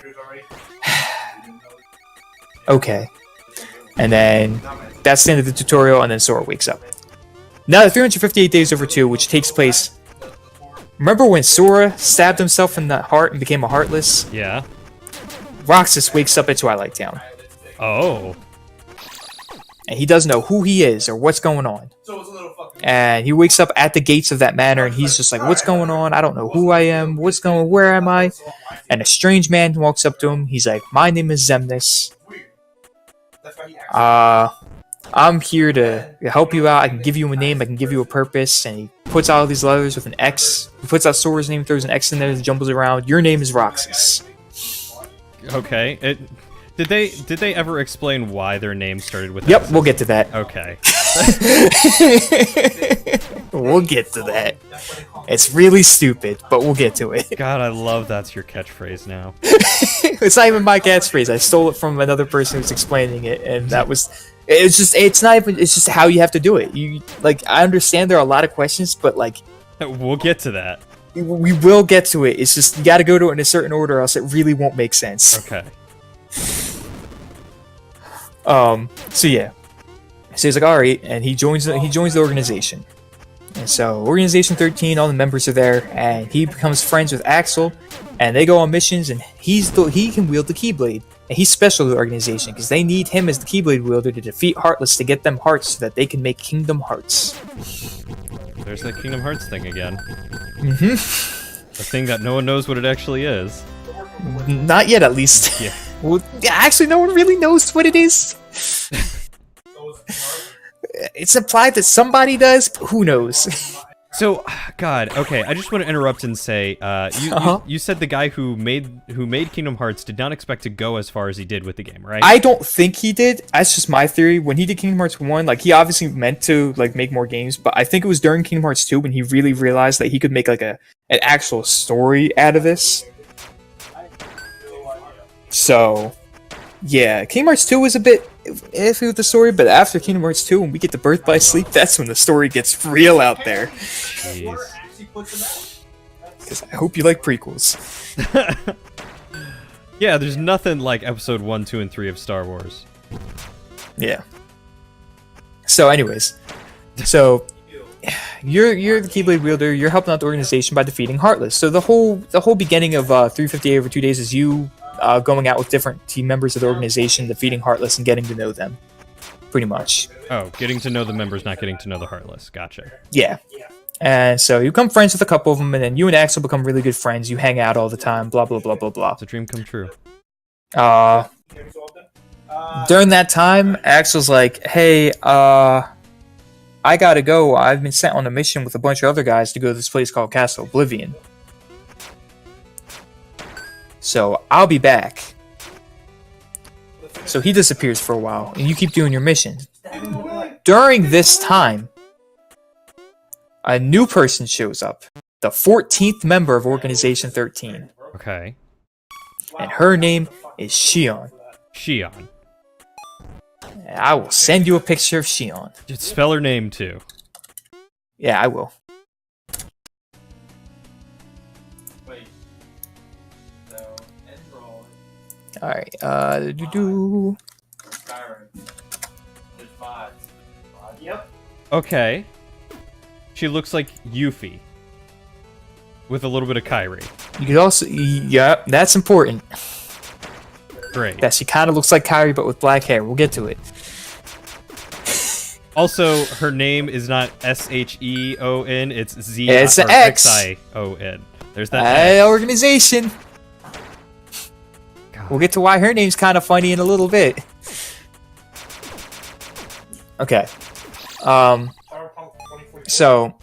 okay. And then that's the end of the tutorial, and then Sora wakes up. Now the 358 Days Over 2, which takes place... Remember when Sora stabbed himself in the heart and became a Heartless? Yeah. Roxas wakes up at Twilight Town. Oh. And he doesn't know who he is or what's going on. And he wakes up at the gates of that manor, and he's just like, "What's going on? I don't know who I am. Where am I?" And a strange man walks up to him. He's like, "My name is Xemnas. I'm here to help you out. I can give you a name. I can give you a purpose." And he puts out all these letters with an X. He puts out Sora's name, throws an X in there, and jumbles around. "Your name is Roxas." Okay. Did they ever explain why their name started with? Yep, X's? we'll get to that. Okay. We'll get to that. It's really stupid, but we'll get to it. God, I love that's your catchphrase now. It's not even my catchphrase. I stole it from another person who's explaining it, and that was. It's just how you have to do it. I understand there are a lot of questions, but We'll get to that. we will get to it. It's just you got to go to it in a certain order, or else it really won't make sense. Okay. So yeah. So he's like, all right, and he joins the organization. And so Organization 13, all the members are there, and he becomes friends with Axel, and they go on missions, and he can wield the Keyblade. And he's special to the organization because they need him as the Keyblade wielder to defeat Heartless to get them hearts so that they can make Kingdom Hearts. There's the Kingdom Hearts thing again. Mm-hmm. A thing that no one knows what it actually is. Not yet, at least. Yeah. Well, actually, no one really knows what it is. It's implied that somebody does, but who knows? So, God, okay, I just want to interrupt and say, you said the guy who made Kingdom Hearts did not expect to go as far as he did with the game, right? I don't think he did. That's just my theory. When he did Kingdom Hearts 1, he obviously meant to make more games, but I think it was during Kingdom Hearts 2 when he really realized that he could make an actual story out of this. So, yeah, Kingdom Hearts 2 was a bit iffy with the story, but after Kingdom Hearts 2, when we get to Birth by Sleep, that's when the story gets real out there. Jeez. Because I hope you like prequels. Yeah, there's nothing like episode 1, 2, and 3 of Star Wars. Yeah. So, anyways, you're the Keyblade wielder. You're helping out the organization by defeating Heartless. So the whole beginning of 358 over 2 days is you going out with different team members of the organization, defeating Heartless and getting to know them, pretty much. Oh, getting to know the members, not getting to know the Heartless. Gotcha. Yeah. And so you become friends with a couple of them, and then you and Axel become really good friends. You hang out all the time, blah, blah, blah, blah, blah. It's a dream come true. During that time, Axel's like, hey, I gotta go. I've been sent on a mission with a bunch of other guys to go to this place called Castle Oblivion. So I'll be back. So he disappears for a while, and you keep doing your mission. During this time, a new person shows up. The 14th member of Organization 13. Okay. And her name is Shion. Shion. I will send you a picture of Shion. Just spell her name too. Yeah, I will. Alright, Okay. She looks like Yuffie. With a little bit of Kairi. You could also, yeah, that's important. Great. That she kind of looks like Kairi, but with black hair. We'll get to it. Also, her name is not S-H-E-O-N, it's Z. It's an X. X-I-O-N. There's that. Organization. God. We'll get to why her name's kind of funny in a little bit. Okay. So,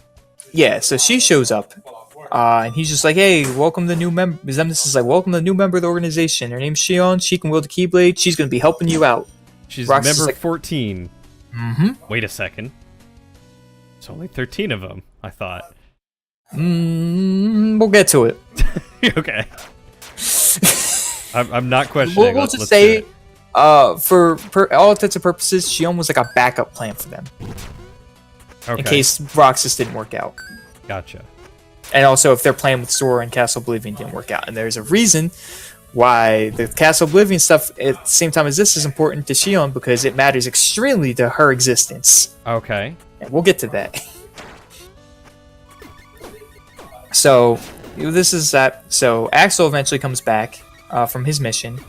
yeah, so she shows up. And he's just like, hey, welcome the new member. Xemnas is like, welcome the new member of the organization. Her name's Shion. She can wield the Keyblade. She's going to be helping you out. She's Roxas member is like, 14. Mm-hmm. Wait a second. It's only 13 of them, I thought. We'll get to it. Okay. I'm not questioning. We'll just say, for all intents and purposes, Shion was like a backup plan for them. Okay. In case Roxas didn't work out. Gotcha. And also if they're playing with Sora and Castle Oblivion didn't work out. And there's a reason why the Castle Oblivion stuff at the same time as this is important to Shion because it matters extremely to her existence. Okay. And we'll get to that. So, this is that. So, Axel eventually comes back from his mission.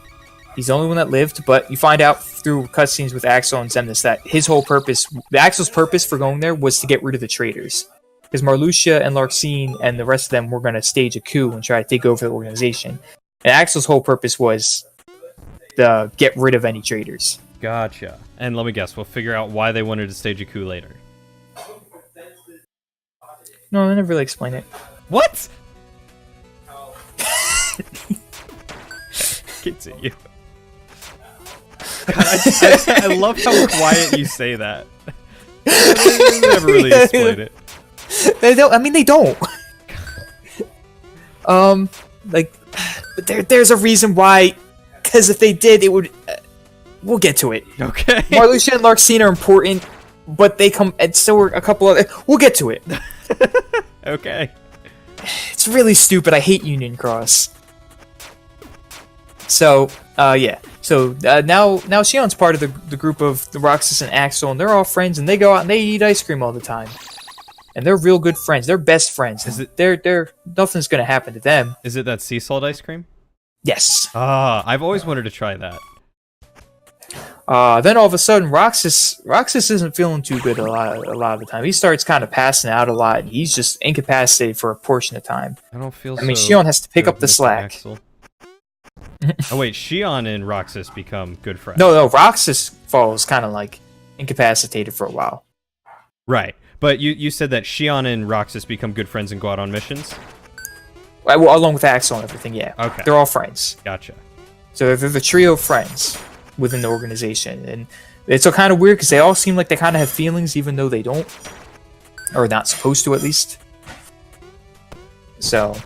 He's the only one that lived, but you find out through cutscenes with Axel and Xemnas that his whole purpose, Axel's purpose for going there was to get rid of the traitors. Because Marluxia and Larxene and the rest of them were going to stage a coup and try to take over the organization. And Axel's whole purpose was to get rid of any traitors. Gotcha. And let me guess, we'll figure out why they wanted to stage a coup later. No, I never really explained it. What? Continue. I love how quiet you say that. They never really explain it. They don't. I mean, they don't. Like, but there's a reason why. Because if they did, it would. We'll get to it. Okay. Marluxia and Larxene are important, but they come, and so are a couple other. We'll get to it. Okay. It's really stupid. I hate Union Cross. So, yeah. So now Shion's part of the group of the Roxas and Axel, and they're all friends, and they go out and they eat ice cream all the time. And they're real good friends. They're best friends. They're nothing's gonna happen to them. Is it that sea salt ice cream? Yes. Ah, I've always wanted to try that. Then all of a sudden, Roxas isn't feeling too good a lot of the time. He starts kind of passing out a lot, and he's just incapacitated for a portion of time. I don't feel. I mean, Shion has to pick up the slack. Oh wait, Shion and Roxas become good friends. No, Roxas falls kind of like incapacitated for a while. Right, but you said that Shion and Roxas become good friends and go out on missions? Well, along with Axel and everything, yeah. Okay. They're all friends. Gotcha. So they're the trio of friends within the organization. And it's so kind of weird because they all seem like they kind of have feelings even though they don't. Or not supposed to, at least. So...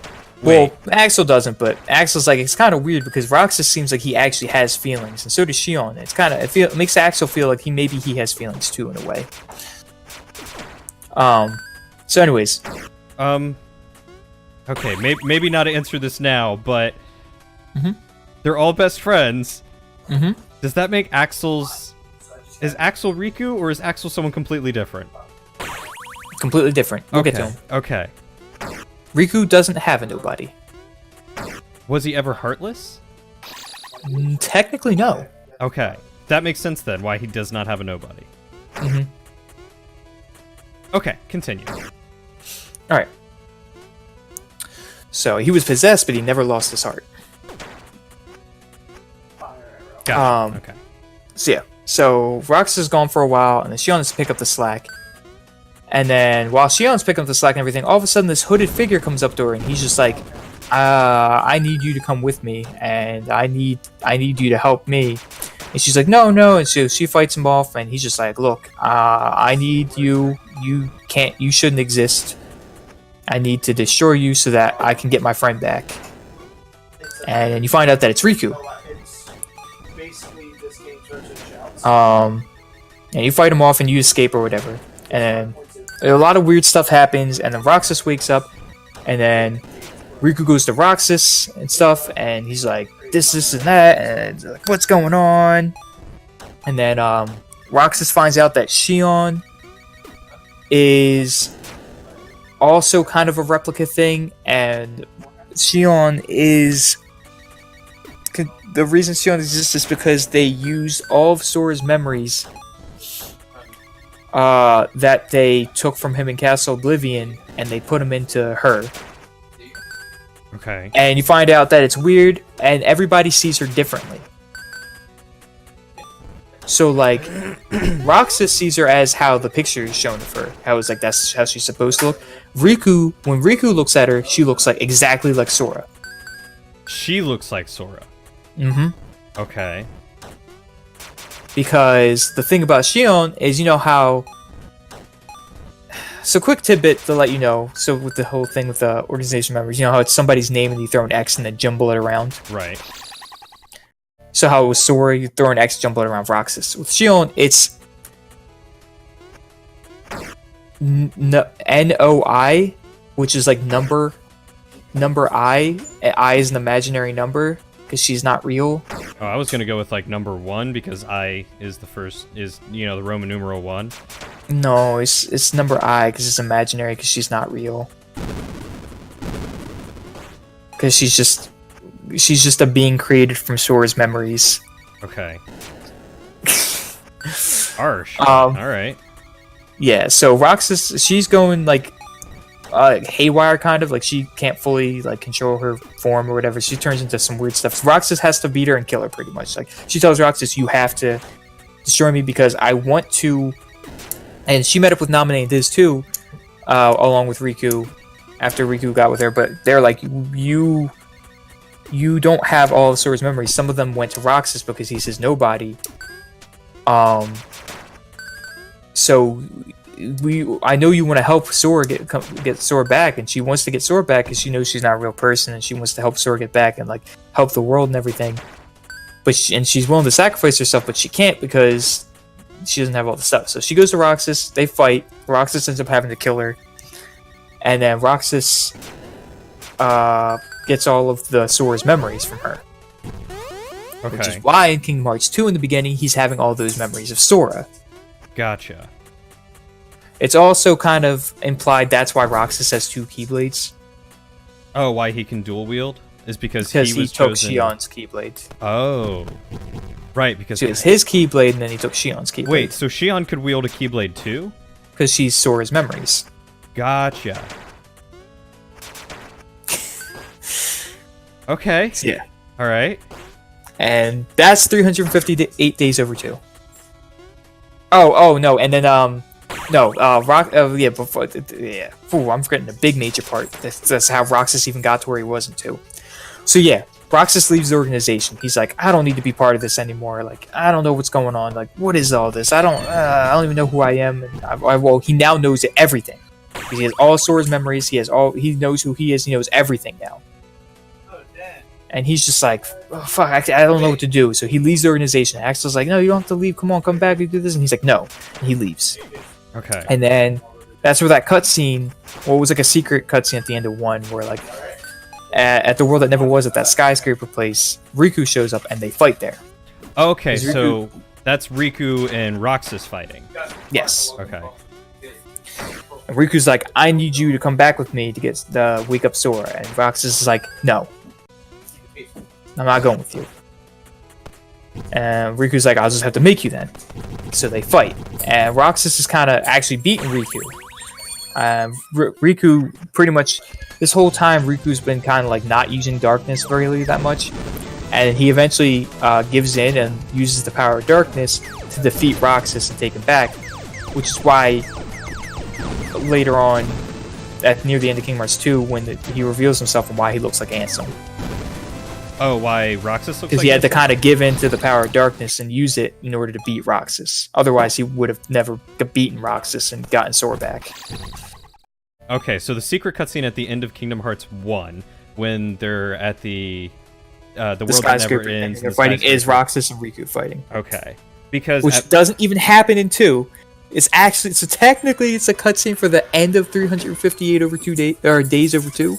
Well, Axel doesn't, but Axel's like, it's kind of weird because Roxas seems like he actually has feelings, and so does Shion. It's kind of, it makes Axel feel like he has feelings too, in a way. So anyways. Okay, maybe not to answer this now, but they're all best friends. Does that make Axel's... Is Axel Riku, or is Axel someone completely different? Completely different. We'll get to him. Okay. Riku doesn't have a nobody. Was he ever heartless? Technically, no. Okay. That makes sense then, why he does not have a nobody. Okay, continue. Alright. So, he was possessed, but he never lost his heart. Got it. Okay. So, yeah. So, Roxas is gone for a while, and then Shion has to pick up the slack. And then, while Shion's picking up the slack and everything, all of a sudden this hooded figure comes up to her, and he's just like, I need you to come with me, and I need you to help me. And she's like, no, and so she fights him off, and he's just like, look, I need you, you shouldn't exist. I need to destroy you so that I can get my friend back. And then you find out that it's Riku. And you fight him off and you escape or whatever. And then a lot of weird stuff happens, and then Roxas wakes up, and then Riku goes to Roxas and stuff, and he's like, this, and that, and like, what's going on? And then Roxas finds out that Shion is also kind of a replica thing, and Shion is... The reason Shion exists is because they used all of Sora's memories that they took from him in Castle Oblivion, and they put them into her. Okay. And you find out that it's weird, and everybody sees her differently. So, like, Roxas sees her as how the picture is shown of her. How it's like, that's how she's supposed to look. Riku, when Riku looks at her, she looks like exactly like Sora. She looks like Sora. Okay. Because the thing about Shion is, you know how... So, quick tidbit to let you know. So, with the whole thing with the organization members, you know how it's somebody's name and you throw an X and then jumble it around? Right. So, how it was Sora, you throw an X, jumble it around Roxas. With Shion, it's... N-O-I, which is like number I. I is an imaginary number, because she's not real. Oh, I was gonna go with like number 1 because I is the first, is, you know, the Roman numeral 1. No, it's number I because it's imaginary because she's not real. Because she's just she's just a being created from Sora's memories. Okay. Harsh. Um, All right. Yeah, so Roxas, she's going like haywire, kind of like she can't fully like control her form or whatever. She turns into some weird stuff. So Roxas has to beat her and kill her pretty much. Like she tells Roxas, "You have to destroy me because I want to." And she met up with Naminé and Diz too, along with Riku, after Riku got with her. But they're like, you don't have all of Sora's memories. Some of them went to Roxas because he's his nobody. So I know you want to help Sora get Sora back, and she wants to get Sora back because she knows she's not a real person, and she wants to help Sora get back and like help the world and everything. But she's willing to sacrifice herself, but she can't because she doesn't have all the stuff. So she goes to Roxas. They fight. Roxas ends up having to kill her, and then Roxas gets all of the Sora's memories from her. Okay. Which is why in Kingdom Hearts 2 in the beginning he's having all those memories of Sora. Gotcha. It's also kind of implied that's why Roxas has 2 Keyblades. Oh, why he can dual wield is because Because he he was took chosen. Shion's Keyblade. Oh, right. Because So it was his Keyblade, and then he took Shion's Keyblade. wait, so Shion could wield a Keyblade too? Because she's Sora's memories. Gotcha. Okay. Yeah. All right. And that's 358 days over 2. Oh no, and then yeah, before yeah. Ooh, I'm forgetting the big major part. That's how Roxas even got to where he was in 2. So yeah, Roxas leaves the organization. He's like, I don't need to be part of this anymore. Like, I don't know what's going on. Like, what is all this? I don't even know who I am. And well, he now knows everything. He has all Sora's memories. He knows who he is. He knows everything now. And he's just like, oh, fuck, I don't know what to do. So he leaves the organization. Axel's like, no, you don't have to leave. Come on, come back. You do this. And he's like, no. And he leaves. Okay. And then that's where that cutscene, well, it was like a secret cutscene at the end of 1, where like at the world that never was, at that skyscraper place, Riku shows up and they fight there. Okay, Is Riku- so that's Riku and Roxas fighting. Yes. Okay. And Riku's like, I need you to come back with me to get the wake up Sora. And Roxas is like, no. I'm not going with you. And Riku's like, I'll just have to make you then. So they fight. And Roxas is kind of actually beating Riku. Riku, pretty much, this whole time, Riku's been kind of like not using darkness really that much. And he eventually gives in and uses the power of darkness to defeat Roxas and take him back. Which is why later on, near the end of Kingdom Hearts 2, when he reveals himself and why he looks like Ansem. Oh, why Roxas looks Because like he had to this? kind of give in to the power of darkness and use it in order to beat Roxas. Otherwise, he would have never beaten Roxas and gotten Sora back. Okay, so the secret cutscene at the end of Kingdom Hearts 1, when they're at the world that never skyscraper thing, ends. they're and the fighting is skyscraper. Roxas and Riku fighting. Okay. Because Which doesn't even happen in 2. It's actually, so technically it's a cutscene for the end of 358 over 2 days, or days over 2.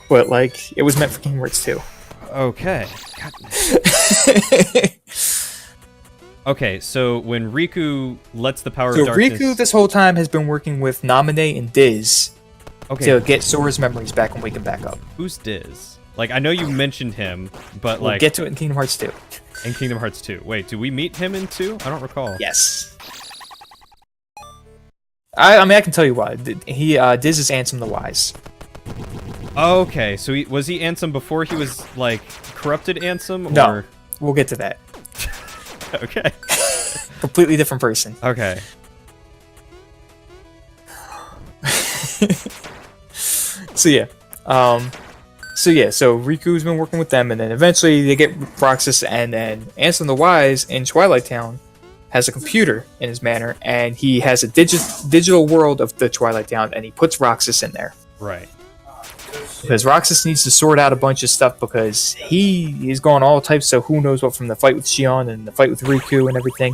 But like, it was meant for Kingdom Hearts 2. Okay. God. Okay, so when Riku lets the power So of darkness... Riku this whole time has been working with Naminé and Diz Okay, to get Sora's memories back and wake him back up. who's Diz? Like, I know you mentioned him, but We'll like, get to it in Kingdom Hearts 2. in Kingdom Hearts 2. Wait, do we meet him in 2? I don't recall. Yes. I mean, I can tell you why. Diz is Ansem the Wise. Okay, so was he Ansem before he was, like, corrupted Ansem? No. Or... We'll get to that. Okay. Completely different person. Okay. So yeah. So Riku's been working with them, and then eventually they get Roxas, and then Ansem the Wise in Twilight Town has a computer in his manor, and he has a digital world of the Twilight Town, and he puts Roxas in there. Right. Because Roxas needs to sort out a bunch of stuff because he is going all types of who knows what from the fight with Shion and the fight with Riku and everything.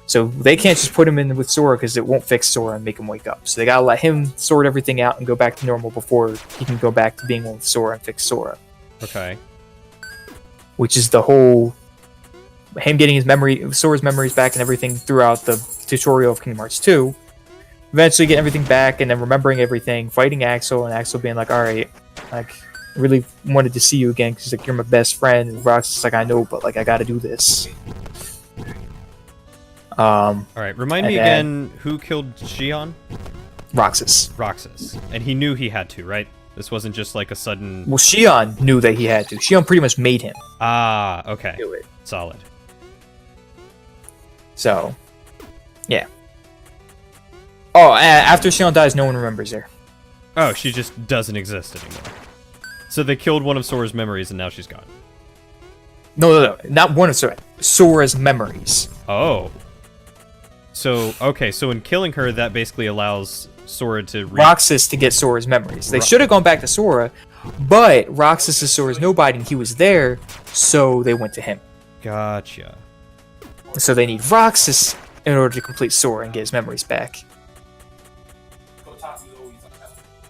So they can't just put him in with Sora because it won't fix Sora and make him wake up. So they gotta let him sort everything out and go back to normal before he can go back to being one with Sora and fix Sora. Okay. Which is the whole him getting Sora's memories back and everything throughout the tutorial of Kingdom Hearts 2. Eventually getting everything back and then remembering everything, fighting Axel, and Axel being like, alright, like, really wanted to see you again because like you're my best friend. And Roxas is like, I know, but like I got to do this. All right, remind me and again who killed Xion? Roxas. Roxas. And he knew he had to, right? This wasn't just like a sudden. Well, Xion knew that he had to. Xion pretty much made him Ah, okay. do it. Solid. So, yeah. Oh, after Xion dies, no one remembers her. Oh, she just doesn't exist anymore. So they killed one of Sora's memories and now she's gone. No, not one of Sora's memories. Oh. So, okay, so in killing her, that basically allows Sora to... Roxas to get Sora's memories. They should have gone back to Sora, but Roxas is Sora's nobody, and he was there, so they went to him. Gotcha. So they need Roxas in order to complete Sora and get his memories back.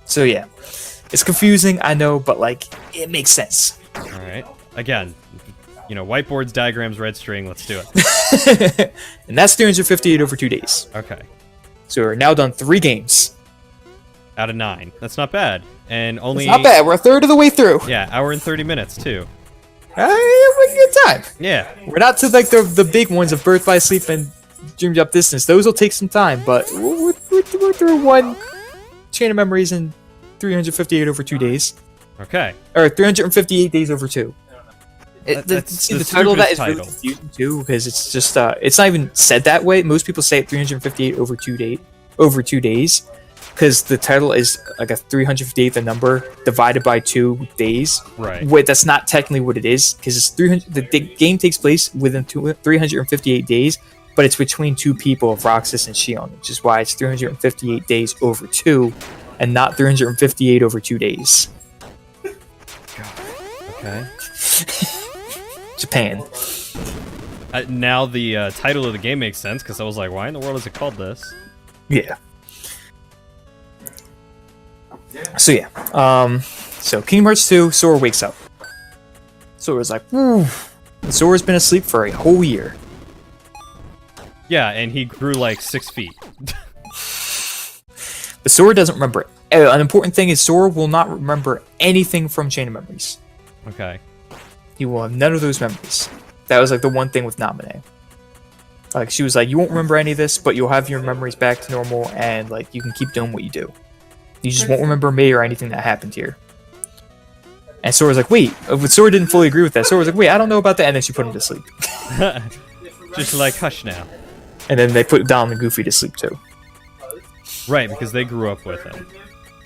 So yeah, it's confusing, I know, but like, it makes sense. Alright. Again, you know, whiteboards, diagrams, red string, let's do it. And that's 358 over 2 days. Okay. So we're now done 3 games. Out of 9. That's not bad. And only... It's not bad, we're a third of the way through. Yeah, hour and 30 minutes, too. We're a good time. Yeah. We're not to like the big ones of Birth by Sleep and Dream Drop Distance. Those will take some time, but we're through one Chain of Memories in 358 over 2 days. Okay. Or 358 days over 2. That's The the title of that is stupidest really title. confusing too, because it's just it's not even said that way. Most people say it 358 over 2 days, because the title is like a 358th number divided by 2 days. Right. Wait, that's not technically what it is, because it's 300. The game takes place within 358 days, but it's between 2 people of Roxas and Xion, which is why it's 358 days over 2, and not 358 over 2 days. Okay. Japan. Now the title of the game makes sense, because I was like, why in the world is it called this? Yeah. So yeah. So Kingdom Hearts 2, Sora wakes up. Sora's like, woo. And Sora's been asleep for a whole year. Yeah, and he grew like 6 feet. But Sora doesn't remember it. An important thing is Sora will not remember anything from Chain of Memories. Okay. He will have none of those memories. That was like the one thing with Naminé. Like she was like, you won't remember any of this, but you'll have your memories back to normal, and like you can keep doing what you do. You just won't remember me or anything that happened here. And Sora's like, wait. But Sora didn't fully agree with that. Sora was like, wait, I don't know about that. And then she put him to sleep. Just like, hush now. And then they put Donald and Goofy to sleep too. Right, because they grew up with him.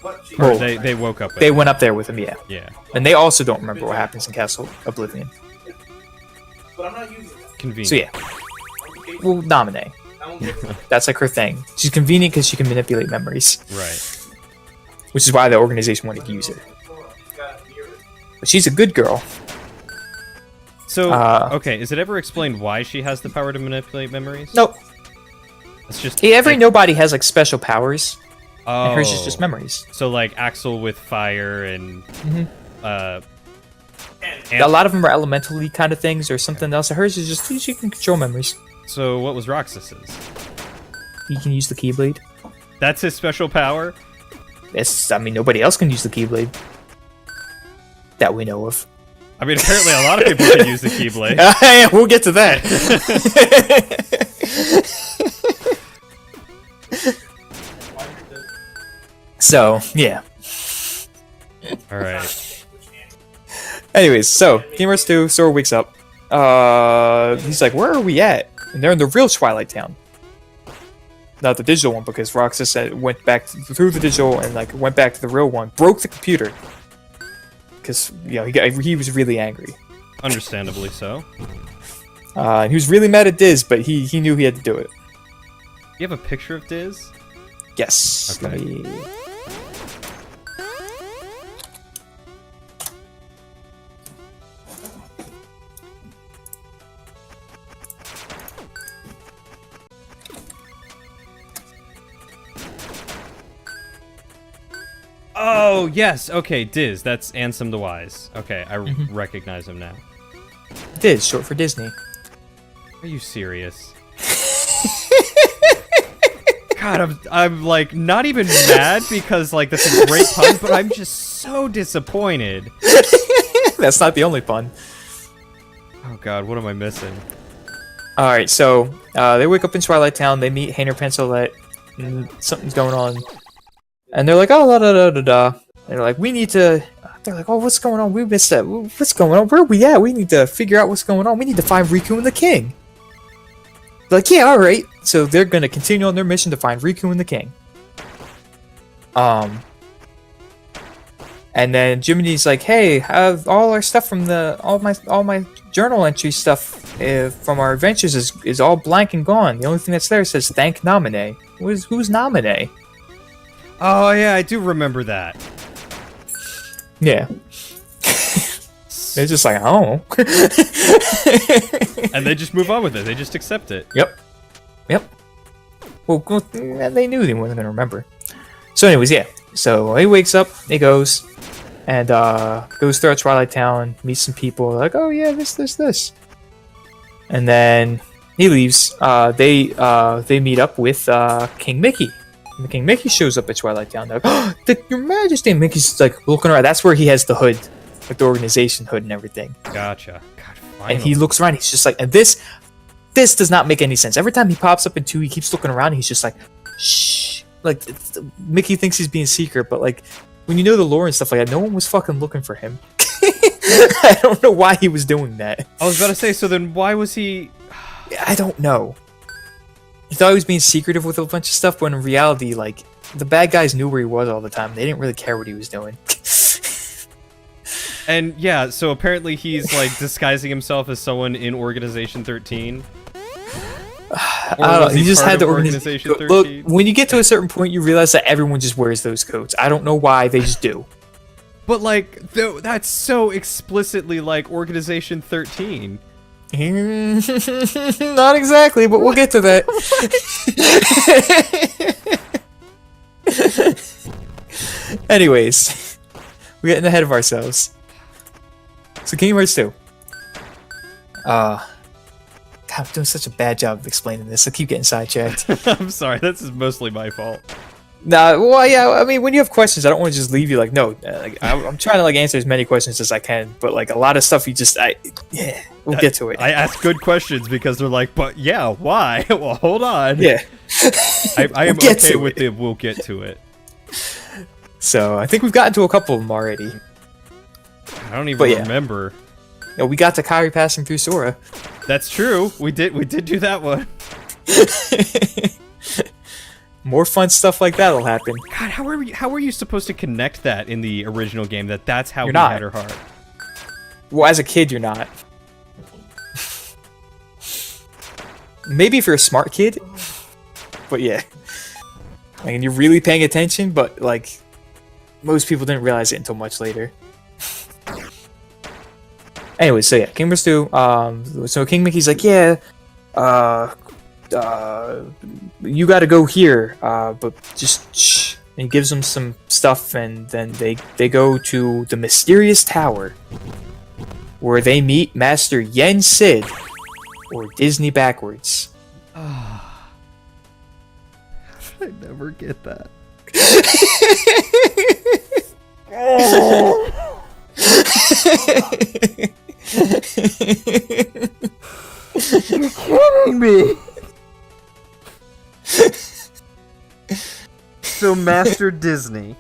Or Well, they woke up with they him. went up there with him, yeah. Yeah. And they also don't remember what happens in Castle Oblivion. Convenient. So yeah. Well, Naminé. That's like her thing. She's convenient because she can manipulate memories. Right. Which is why the organization wanted to use her. But she's a good girl. So, Uh, okay, is it ever explained why she has the power to manipulate memories? Nope. It's just... Every like, nobody has like special powers. oh, And hers is just memories. So, like, Axel with fire and... A lot of them are elementally kind of things or something else. Hers is just she can control memories. So, what was Roxas's? He can use the Keyblade. That's his special power? Nobody else can use the Keyblade. That we know of. I mean, apparently a lot of people can use the Keyblade. Yeah, we'll get to that. So, yeah. Alright. Anyways, so, Kingdom Hearts 2, Sora wakes up. He's like, where are we at? And they're in the real Twilight Town. Not the digital one, because Roxas went back through the digital and like went back to the real one, broke the computer. Because, he was really angry. Understandably so. He was really mad at Diz, but he knew he had to do it. You have a picture of Diz? Yes. Okay. Let me... Oh, yes. Okay, Diz. That's Ansem the Wise. Okay, I recognize him now. Diz, short for Disney. Are you serious? God, I'm like not even mad because like that's a great pun, but I'm just so disappointed. That's not the only pun. Oh God, what am I missing? All right, so they wake up in Twilight Town. They meet Hayner Pencilette. And something's going on, and they're like, "Oh, da da da da da." And they're like, "We need to." They're like, "Oh, what's going on? We missed that. What's going on? Where are we at? We need to figure out what's going on. We need to find Riku and the King." They're like, "Yeah, all right." So they're gonna continue on their mission to find Riku and the King. And then Jiminy's like, "Hey, all our stuff from all my journal entry stuff from our adventures is all blank and gone. The only thing that's there says thank Naminé." Who's Naminé? Oh yeah, I do remember that. Yeah. They're just like, oh. And they just move on with it. They just accept it. Yep. Well, they knew they weren't gonna remember. So, anyways, yeah. So he wakes up, he goes, and goes throughout Twilight Town, meets some people. Like, oh yeah, this, and then he leaves. They meet up with King Mickey. And King Mickey shows up at Twilight Town. They're like, oh, Your Majesty. And Mickey's like looking around. That's where he has the hood, like the organization hood and everything. Gotcha. God, finally. And he looks around. He's just like, and this does not make any sense. Every time he pops up in 2, he keeps looking around. And he's just like, shh. Like Mickey thinks he's being secret, but like when you know the lore and stuff like that, no one was fucking looking for him. I don't know why he was doing that. I was about to say, so then why was he? I don't know. He thought he was being secretive with a bunch of stuff, but in reality, like, the bad guys knew where he was all the time. They didn't really care what he was doing. And yeah, so apparently he's like disguising himself as someone in Organization 13. I don't know. He just had the Organization 13. Look, when you get to a certain point, you realize that everyone just wears those coats. I don't know why, they just do. But like, that's so explicitly like Organization 13. Not exactly, but we'll get to that. Anyways, we're getting ahead of ourselves. So Kingdom Hearts 2. God, I'm doing such a bad job of explaining this. I keep getting sidetracked. I'm sorry, this is mostly my fault. Nah, well, yeah. I mean, when you have questions, I don't want to just leave you like, no. I'm trying to like answer as many questions as I can, but like a lot of stuff, we'll get to it. I ask good questions because they're like, but yeah, why? Well, hold on. Yeah, I am okay with it. We'll get to it. So I think we've gotten to a couple of them already. I don't even remember. No, we got to Kairi passing through Sora. That's true. We did do that one. More fun stuff like that'll happen. God, how are you supposed to connect that in the original game? That's how You're we not. had her heart. Well, as a kid, you're not. Maybe if you're a smart kid, but yeah, like, and you're really paying attention. But like, most people didn't realize it until much later. Anyway, so yeah, King Hearts 2. So King Mickey's like, yeah, you got to go here, but just shh. And he gives them some stuff, and then they go to the mysterious tower, where they meet Master Yen Sid, or Disney backwards. I never get that. You're kidding me! So, Master Disney.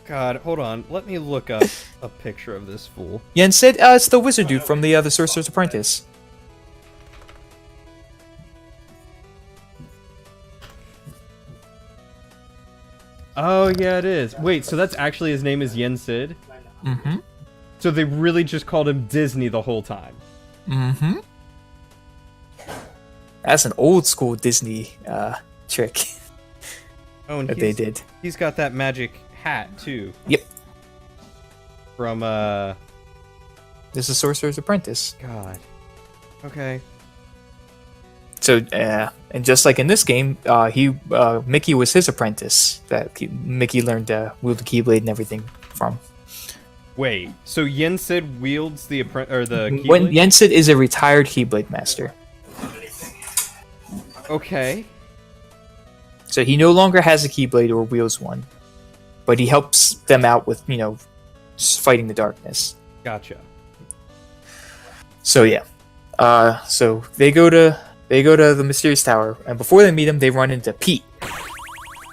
God, hold on. Let me look up a picture of this fool. Yen Sid, it's the wizard dude from the Sorcerer's Apprentice. Oh, yeah, it is. Wait, so that's actually his name is Yen Sid? Mm-hmm. So they really just called him Disney the whole time? Mm-hmm. That's an old school Disney trick Oh, and that they did. He's got that magic hat, too. Yep. From, This is Sorcerer's Apprentice. God. Okay. So, and just like in this game, Mickey was his apprentice that Mickey learned to wield the Keyblade and everything from. Wait, so Yen Sid wields the When Yen Sid is a retired Keyblade master. Okay. So he no longer has a Keyblade or wields one, but he helps them out with, just fighting the darkness. Gotcha. So yeah, so they go to the Mysterious Tower, and before they meet him, they run into Pete.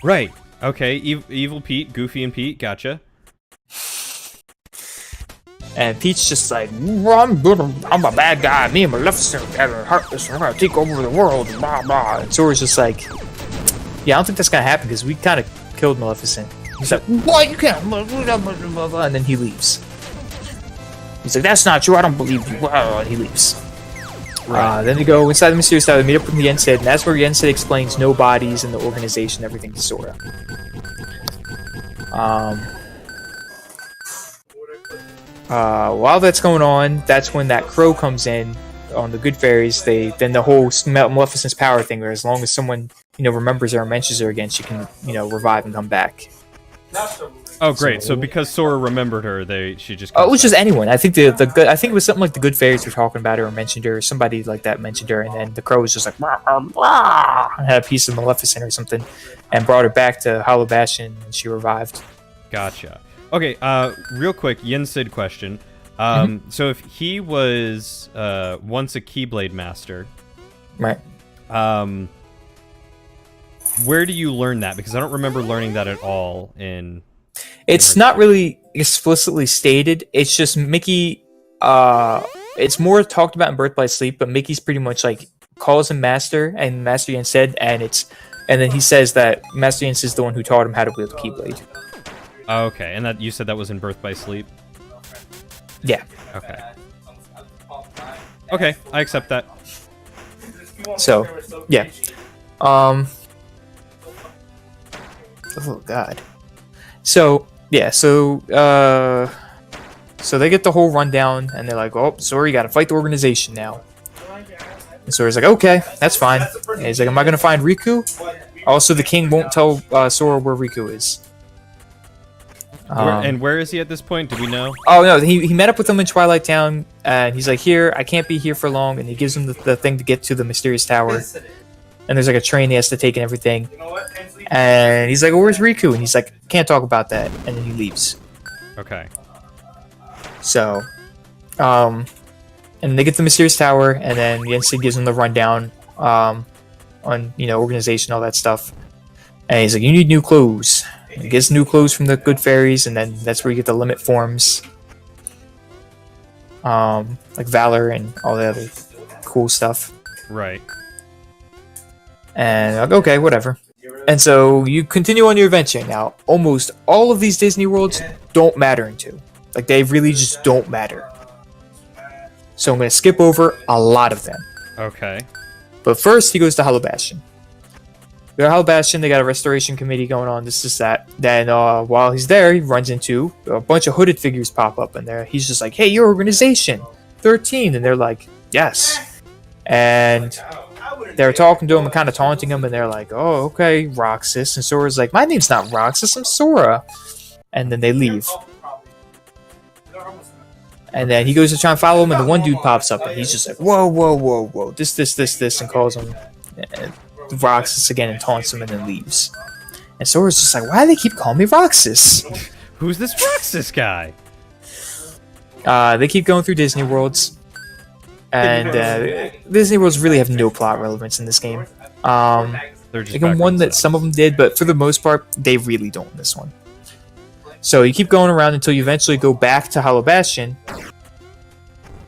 Right. Okay. Evil Pete, Goofy, and Pete. Gotcha. And Pete's just like, I'm a bad guy. Me and Maleficent are heartless. We're gonna take over the world. Blah blah. And Sora's just like, yeah, I don't think that's gonna happen because we kind of killed Maleficent. He's like, what? You can't. And then he leaves. He's like, that's not true. I don't believe you. And he leaves. Right. Then they go inside the Mysterious Tower. They meet up with Yen Sid, and that's where Yen Sid explains no bodies in the organization, everything to Sora. While that's going on, that's when that crow comes in on the Good Fairies. Then the whole Maleficent's power thing, where as long as someone remembers her or mentions her again, she can revive and come back. Oh, great! So because Sora remembered her, she just. Oh, it was just anyone. I think I think it was something like the Good Fairies were talking about her or mentioned her, or somebody like that mentioned her, and then the crow was just like, and had a piece of Maleficent or something, and brought her back to Hollow Bastion, and she revived. Gotcha. Okay, real quick, Yen Sid question. So if he was once a Keyblade master, Right. Where do you learn that? Because I don't remember learning that at all in... It's not really explicitly stated. It's just Mickey, it's more talked about in Birth by Sleep, but Mickey's pretty much like calls him Master and Master Yen Sid, and then he says that Master Yen Sid is the one who taught him how to wield the Keyblade. Oh, okay, and that you said that was in Birth by Sleep? Yeah. Okay. Okay, I accept that. So, yeah. Oh god. So, yeah, so they get the whole rundown, and they're like, oh, sorry, you gotta fight the organization now. And Sora's like, okay, that's fine. And he's like, am I gonna find Riku? Also, the king won't tell Sora where Riku is. And where is he at this point? Do we know? Oh, no, he met up with them in Twilight Town, and he's like, here, I can't be here for long, and he gives him the thing to get to the Mysterious Tower. And there's like a train he has to take and everything. And he's like, oh, where's Riku? And he's like, can't talk about that. And then he leaves. Okay. So, and they get to the Mysterious Tower, and then Yen Sid gives him the rundown on, organization, all that stuff. And he's like, you need new clothes. And he gets new clothes from the Good Fairies, and then that's where you get the limit forms. Like Valor and all the other cool stuff. Right. And like, okay, whatever. And so you continue on your adventure. Now, almost all of these Disney worlds don't matter in 2. Like, they really just don't matter. So I'm going to skip over a lot of them. Okay. But first, he goes to Hollow Bastion. We got Hollow Bastion, they got a restoration committee going on, this, that. Then while he's there, he runs into a bunch of hooded figures pop up in there. He's just like, hey, your organization, 13. And they're like, yes. And they're talking to him and kind of taunting him, and they're like, oh, okay, Roxas. And Sora's like, my name's not Roxas, I'm Sora. And then they leave. And then he goes to try and follow him, and the one dude pops up, and he's just like, whoa, whoa, whoa, whoa, this, and calls him Roxas again and taunts him and then leaves. And Sora's just like, why do they keep calling me Roxas? Who's this Roxas guy? They keep going through Disney Worlds. And Disney Worlds really have no plot relevance in this game. They're just like one that some of them did, but for the most part, they really don't in this one. So you keep going around until you eventually go back to Hollow Bastion.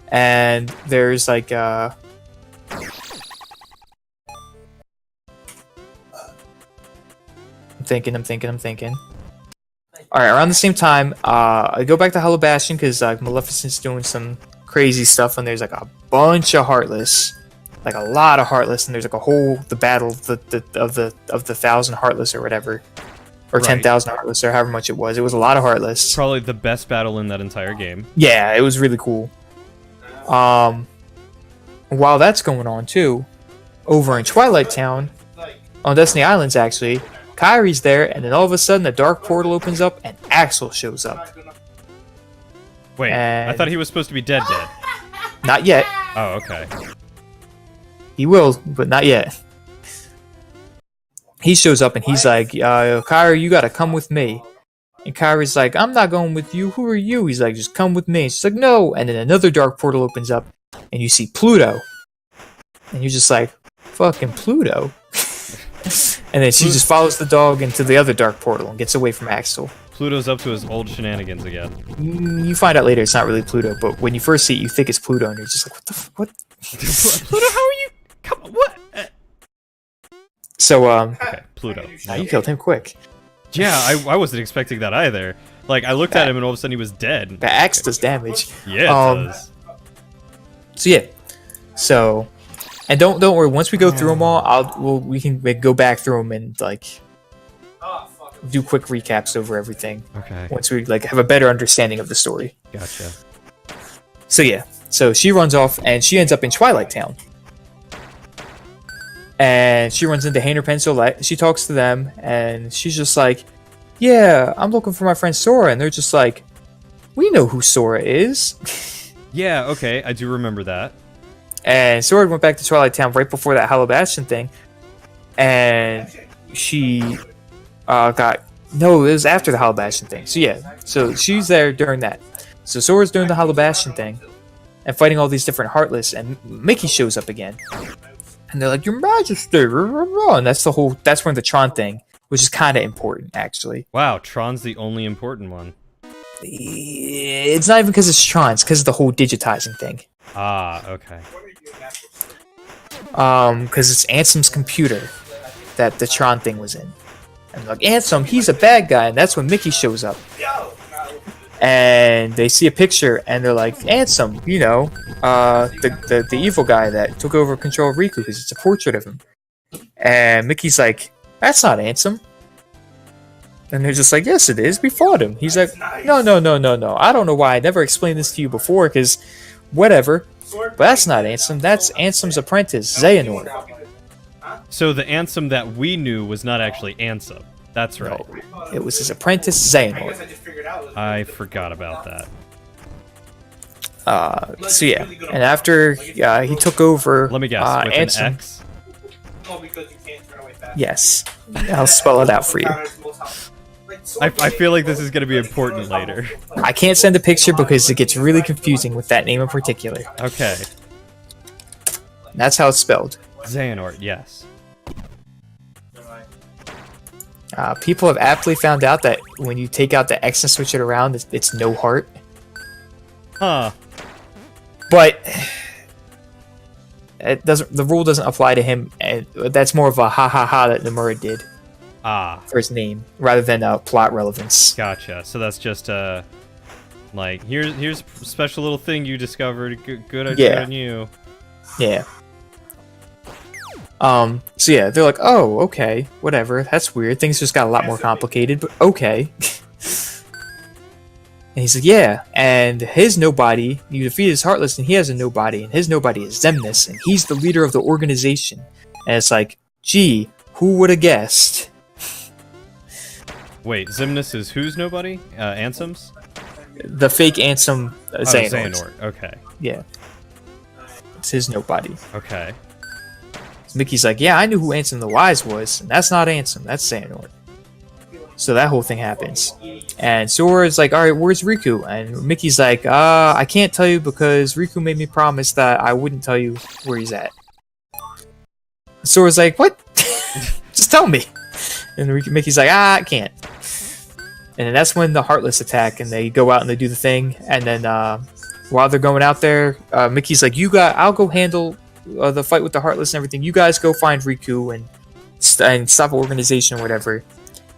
And there's like I'm thinking. Alright, around the same time, I go back to Hollow Bastion because Maleficent's doing some crazy stuff, and there's like a bunch of Heartless. Like a lot of Heartless, and there's like the battle of the 1,000 Heartless or whatever. Or Right. 10,000 Heartless, or however much it was. It was a lot of Heartless. Probably the best battle in that entire game. Yeah, it was really cool. While that's going on too, over in Twilight Town, on Destiny Islands actually, Kyrie's there, and then all of a sudden a dark portal opens up and Axel shows up. Wait, I thought he was supposed to be dead. Not yet. Oh, okay. He will, but not yet. he shows up and he's like, Kyra, you gotta come with me. And Kyra's like, I'm not going with you. Who are you? He's like, just come with me. And she's like, no. And then another dark portal opens up, and you see Pluto. And you're just like, fucking Pluto. And then she just follows the dog into the other dark portal and gets away from Axel. Pluto's up to his old shenanigans again. You find out later it's not really Pluto, but when you first see it, you think it's Pluto, and you're just like, what? Pluto, how are you? Come on, what? So, Okay, Pluto. now you killed him quick. Yeah, I wasn't expecting that either. Like, I looked at him and all of a sudden he was dead. The axe does damage. Yeah, it does. So yeah, so, and don't worry. Once we go through them all, we can go back through them and like do quick recaps over everything. Okay, Once we like have a better understanding of the story. gotcha. So yeah, so she runs off and she ends up in Twilight Town. And she runs into Hainer Pencil. She talks to them, and she's just like, "Yeah, I'm looking for my friend Sora." And they're just like, "We know who Sora is." Yeah, okay, I do remember that. And Sora went back to Twilight Town right before that Hollow Bastion thing, and she it was after the Hollow Bastion thing. So yeah, so she's there during that. So Sora's doing the Hollow Bastion thing, and fighting all these different Heartless, and Mickey shows up again. And they're like, "Your Majesty," and that's when the Tron thing, which is kind of important, actually. Wow, Tron's the only important one. It's not even because it's Tron, it's because of the whole digitizing thing. Ah, okay. Because it's Ansem's computer that the Tron thing was in. And like, Ansem, he's a bad guy, and that's when Mickey shows up. And they see a picture, and they're like, Ansem, you know, the evil guy that took over control of Riku, because it's a portrait of him. And Mickey's like, that's not Ansem. And they're just like, yes, it is. We fought him. He's like, no. I don't know why I never explained this to you before, because whatever. But that's not Ansem. That's Ansem's apprentice, Xehanort. So the Ansem that we knew was not actually Ansem. That's right. No, it was his apprentice, Xehanort. I forgot about that. So yeah, and after he took over, Let me guess, with Ansem, an X? yes, I'll spell it out for you. I feel like this is going to be important later. I can't send a picture because it gets really confusing with that name in particular. Okay. And that's how it's spelled. Xehanort, yes. People have aptly found out that when you take out the X and switch it around, it's no heart. Huh. But it doesn't. The rule doesn't apply to him, and that's more of a ha ha ha that Nomura did for his name, rather than plot relevance. Gotcha. So that's just like here's a special little thing you discovered. Good idea on you. Yeah. So yeah, they're like, oh, okay, whatever. That's weird. Things just got a lot more complicated, but okay. And he's like, yeah, and his nobody, you defeated his Heartless, and he has a nobody, and his nobody is Xemnas, and he's the leader of the organization. And it's like, gee, who would have guessed? Wait, Xemnas is who's nobody? Ansem's? The fake Ansem Xehanort. Xehanort. Okay. Yeah. It's his nobody. Okay. So Mickey's like, yeah, I knew who Ansem the Wise was, and that's not Ansem, that's Xehanort. So that whole thing happens. And Sora's like, alright, where's Riku? And Mickey's like, I can't tell you because Riku made me promise that I wouldn't tell you where he's at. And Sora's like, what? Just tell me. And Mickey's like, I can't. And then that's when the Heartless attack, and they go out and they do the thing. And then while they're going out there, Mickey's like, I'll go handle the fight with the Heartless and everything. You guys go find Riku and stop organization or whatever.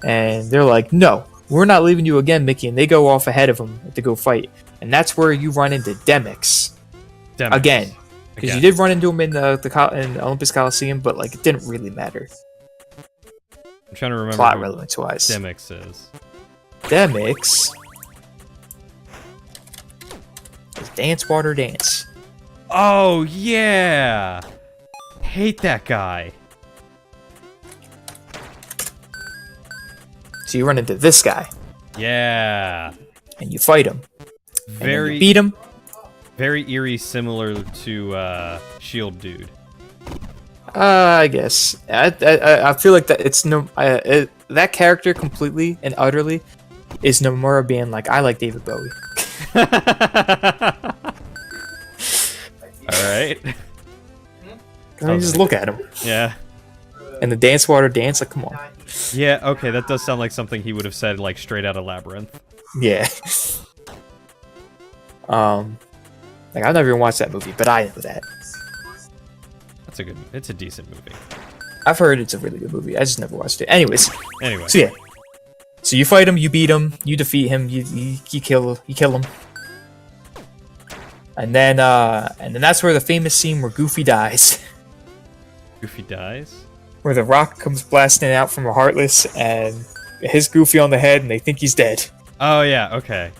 And they're like, no, we're not leaving you again, Mickey. And they go off ahead of him to go fight. And that's where you run into Demyx. Again. Because you did run into him in in Olympus Coliseum, but like it didn't really matter. I'm trying to remember plot relevance-wise. Demyx is. Demyx is Dance Water Dance. Oh, yeah! Hate that guy. So you run into this guy. Yeah. And you fight him. Very and then you beat him. Very eerie, similar to Shield Dude. I guess. I feel like that it's no that character completely and utterly is Nomura being like, I like David Bowie. All right. I mean, just look at him. Yeah. And the dance water dance, like, come on. Yeah. Okay, that does sound like something he would have said like straight out of Labyrinth. Yeah. Like I've never even watched that movie, but I know that. That's a good. It's a decent movie. I've heard it's a really good movie. I just never watched it. Anyways, Anyway. so yeah. So you fight him, you beat him, you defeat him, you kill him. And then that's where the famous scene where Goofy dies. Goofy dies. Where the rock comes blasting out from a Heartless and hits Goofy on the head and they think he's dead. Oh yeah. Okay.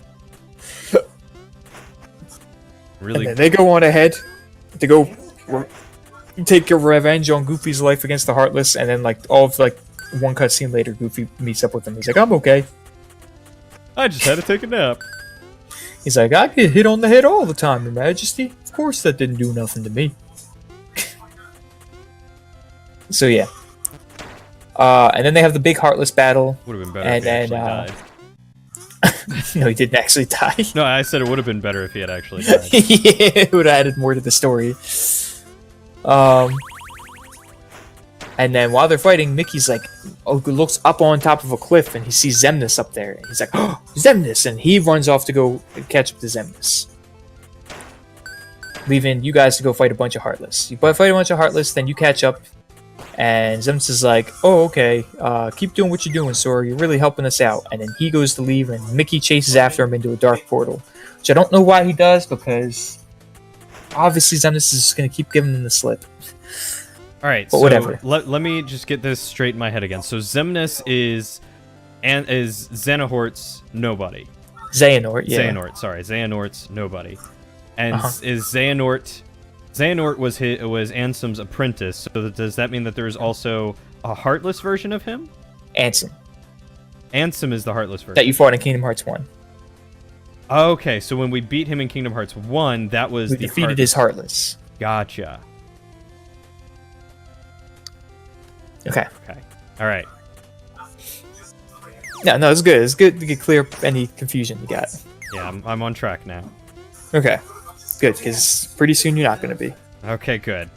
Really. And then they go on ahead to go take your revenge on Goofy's life against the Heartless, and then like all of like one cutscene later, Goofy meets up with him. He's like, I'm okay. I just had to take a nap. He's like, I get hit on the head all the time, Your Majesty. Of course that didn't do nothing to me. So yeah. And then they have the big Heartless battle. Would have been better And if he then, actually died. No, he didn't actually die. No, I said it would have been better if he had actually died. Yeah, it would have added more to the story. And then while they're fighting, Mickey's like, looks up on top of a cliff and he sees Xemnas up there. And he's like, oh, Xemnas! And he runs off to go catch up to Xemnas. Leaving you guys to go fight a bunch of Heartless. You fight a bunch of Heartless, then you catch up. And Xemnas is like, oh, okay, keep doing what you're doing, Sora. You're really helping us out. And then he goes to leave and Mickey chases after him into a dark portal. Which I don't know why he does, because obviously Xemnas is just going to keep giving him the slip. All right, But so whatever. Let me just get this straight in my head again. So Xemnas is Xehanort's nobody. Xehanort, yeah. Xehanort's nobody. And Uh-huh. is Xehanort was Ansem's apprentice. So does that mean that there is also a Heartless version of him? Ansem, Ansem is the Heartless version. that you fought in Kingdom Hearts 1. Okay, so when we beat him in Kingdom Hearts 1, that was We the defeated his Heartless. Gotcha. Okay. Okay. All right. No, it's good. It's good to get clear up any confusion you got. Yeah, I'm on track now. Okay. Good, because pretty soon you're not going to be. Okay, good.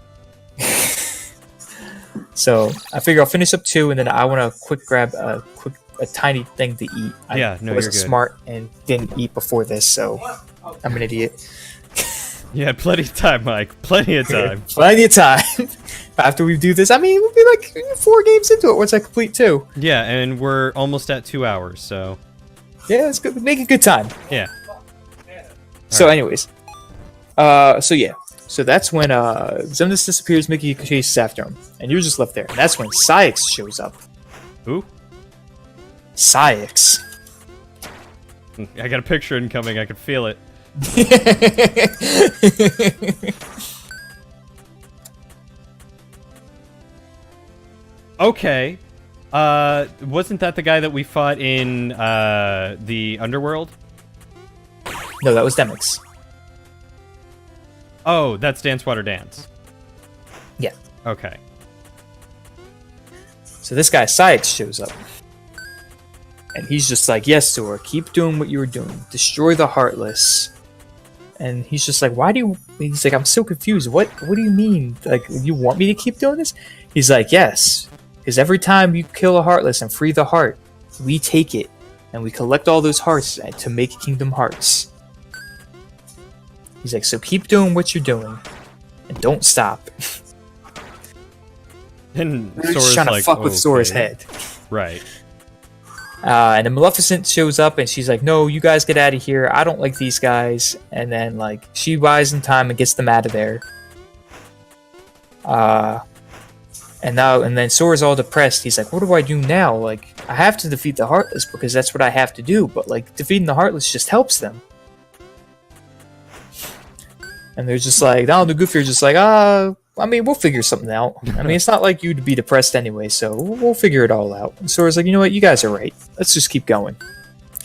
So I figure I'll finish up 2, and then I want to grab a tiny thing to eat. Yeah, no, I wasn't you're good. smart and didn't eat before this, so I'm an idiot. You had plenty of time, Mike. Plenty of time. Plenty of time. After we do this, I mean, we'll be like 4 games into it once I complete 2. Yeah, and we're almost at 2 hours, so Yeah, it's good. Make a good time. yeah. So, anyways, so yeah, so that's when Xemnas disappears. Mickey chases after him, and you're just left there. And that's when Saïx shows up. Who? Saïx. I got a picture incoming. I can feel it. Okay. Wasn't that the guy that we fought in the Underworld? No, that was Demix. Oh, that's Dance Water Dance. Yeah. Okay. So this guy Saïx shows up, and he's just like, "Yes, Sora, keep doing what you were doing. Destroy the Heartless." And he's just like, "Why do you?" He's like, "I'm so confused. What do you mean? Like, you want me to keep doing this?" He's like, "Yes, because every time you kill a Heartless and free the heart, we take it and we collect all those hearts to make Kingdom Hearts." He's like, "So keep doing what you're doing, and don't stop." And They're just Sora's trying to like, fuck with Sora's okay. head. Right. And then Maleficent shows up and she's like, "No, you guys get out of here. I don't like these guys." And then like she buys them time and gets them out of there. And then Sora's all depressed. He's like, "What do I do now? Like, I have to defeat the Heartless because that's what I have to do. But like defeating the Heartless just helps them." And they're just like, Donald and Goofy are just like, I mean, we'll figure something out. I mean, it's not like you to be depressed anyway, so we'll figure it all out. And Sora's like, you know what, you guys are right. Let's just keep going.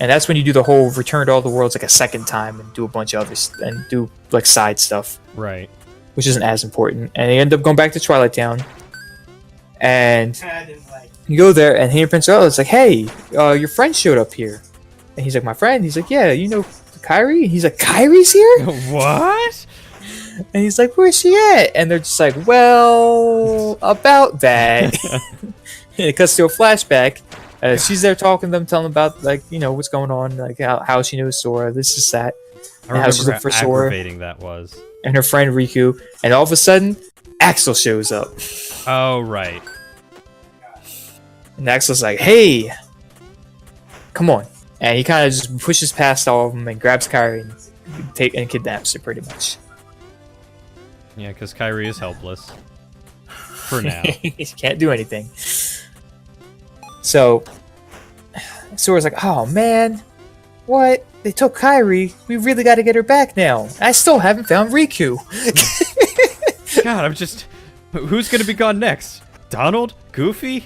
And that's when you do the whole return to all the worlds like a second time and do a bunch of others and do like side stuff. Right. which isn't as important. And they end up going back to Twilight Town. And you go there, and Hayden Prince is like, "Hey, your friend showed up here." And he's like, "My friend?" He's like, "Yeah, you know Kyrie?" And he's like, "Kyrie's here?" What? And he's like, "Where's she at?" And they're just like, "Well, about that." And it cuts to a flashback. She's there talking to them, telling them about, like, you know, what's going on, like how she knows Sora, this is that. I And how she's remember looking how for Sora aggravating that was. and her friend Riku. And all of a sudden, Axel shows up. Oh, right. And Axel's like, "Hey, come on." And he kind of just pushes past all of them and grabs Kyrie and kidnaps her, pretty much. Yeah, because Kyrie is helpless. For now. He can't do anything. So, Sora's like, "Oh man, what? They took Kyrie. We really got to get her back now. I still haven't found Riku." God, I'm just... Who's gonna be gone next? Donald? Goofy?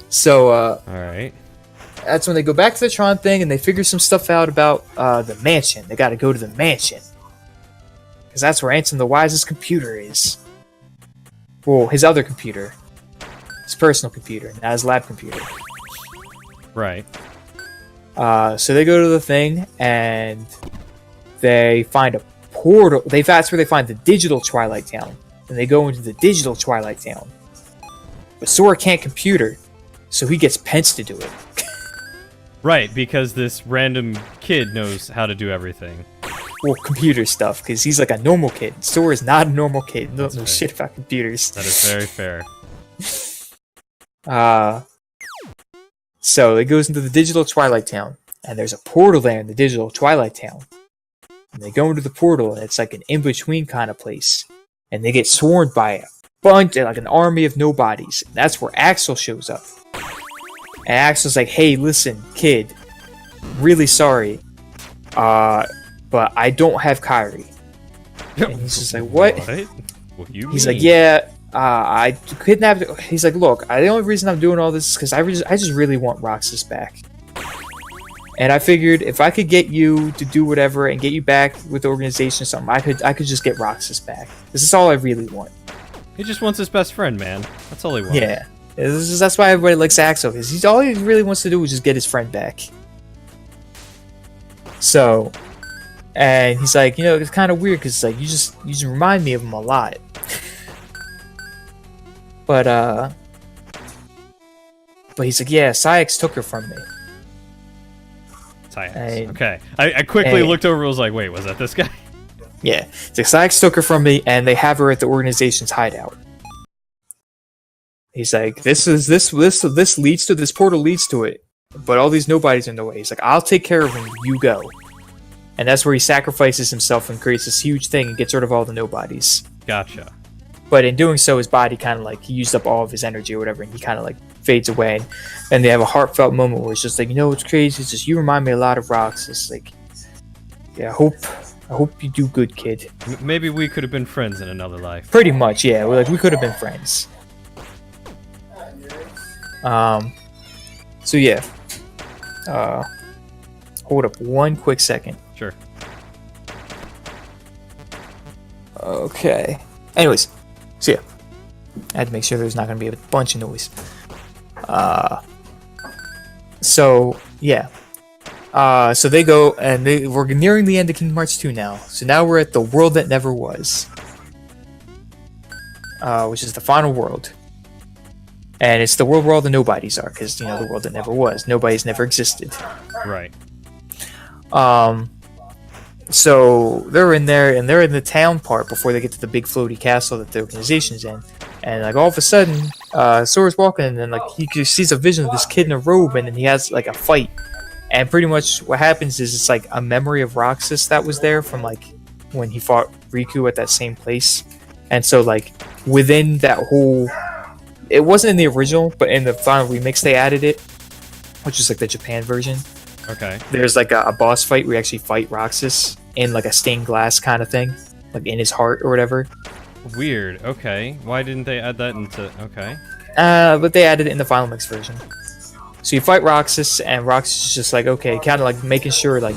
So, Alright. that's when they go back to the Tron thing and they figure some stuff out about the mansion. They got to go to the mansion. Because that's where Ansem the Wise's computer is. Well, his other computer. His personal computer, not his lab computer. Right. So they go to the thing and they find a portal. That's where they find the digital Twilight Town. And they go into the digital Twilight Town. But Sora can't computer, so he gets Pence to do it. Right, because this random kid knows how to do everything. Well, computer stuff, because he's like a normal kid. Sora's not a normal kid. No, That's no right. shit about computers. That is very fair. So it goes into the digital Twilight Town, and there's a portal there in the digital Twilight Town. And they go into the portal, and it's like an in-between kind of place. And they get swarmed by a bunch, like an army of nobodies. And that's where Axel shows up. And Axel's like, "Hey, listen, kid, really sorry, but I don't have Kyrie." And he's just like, "What?" What do you He's mean? like, "Yeah, I kidnapped." He's like, "Look, the only reason I'm doing all this is because I just really want Roxas back. And I figured if I could get you to do whatever and get you back with the organization or something, I could just get Roxas back. This is all I really want." He just wants his best friend, man. That's all he wants. Yeah. That's why everybody likes Axel, because he's all he really wants to do is just get his friend back. So, and he's like, "You know, it's kind of weird because like you just remind me of him a lot." But he's like, "Yeah, Syx took her from me." Tyus. Hey. Okay. I quickly Hey. looked over and was like, wait, was that this guy? Yeah, so Syx took her from me, and they have her at the organization's hideout. He's like, this leads to this portal leads to it, but all these nobodies are in the way. He's like, "I'll take care of him. You go." And that's where he sacrifices himself and creates this huge thing and gets rid of all the nobodies. Gotcha. But in doing so, his body kind of like he used up all of his energy or whatever, and he kind of like fades away. And they have a heartfelt moment where it's just like, "You know, what's crazy? It's just you remind me a lot of Roxas. Like, yeah, I hope you do good, kid." Maybe we could have been friends in another life. Pretty much, yeah. We could have been friends. So yeah. Hold up one quick second. Sure. Okay. Anyways, so yeah. I had to make sure there's not going to be a bunch of noise. So yeah. So they go, and we're nearing the end of Kingdom Hearts 2 now. So now we're at the world that never was. Which is the final world. And it's the world where all the nobodies are, because, you know, the world that never was. Nobody's never existed. Right. So they're in there, and they're in the town part before they get to the big floaty castle that the organization's in. And like all of a sudden, Sora's walking, and then like he sees a vision of this kid in a robe, and then he has like a fight. And pretty much what happens is it's like a memory of Roxas that was there from like when he fought Riku at that same place. And so like within that whole, it wasn't in the original, but in the final remix they added it, which is like the Japan version. Okay. There's like a boss fight where you actually fight Roxas in like a stained glass kind of thing, like in his heart or whatever. Weird. Okay. Why didn't they add that into... Okay. But they added it in the final mix version. So you fight Roxas, and Roxas is just like, okay, kind of like making sure like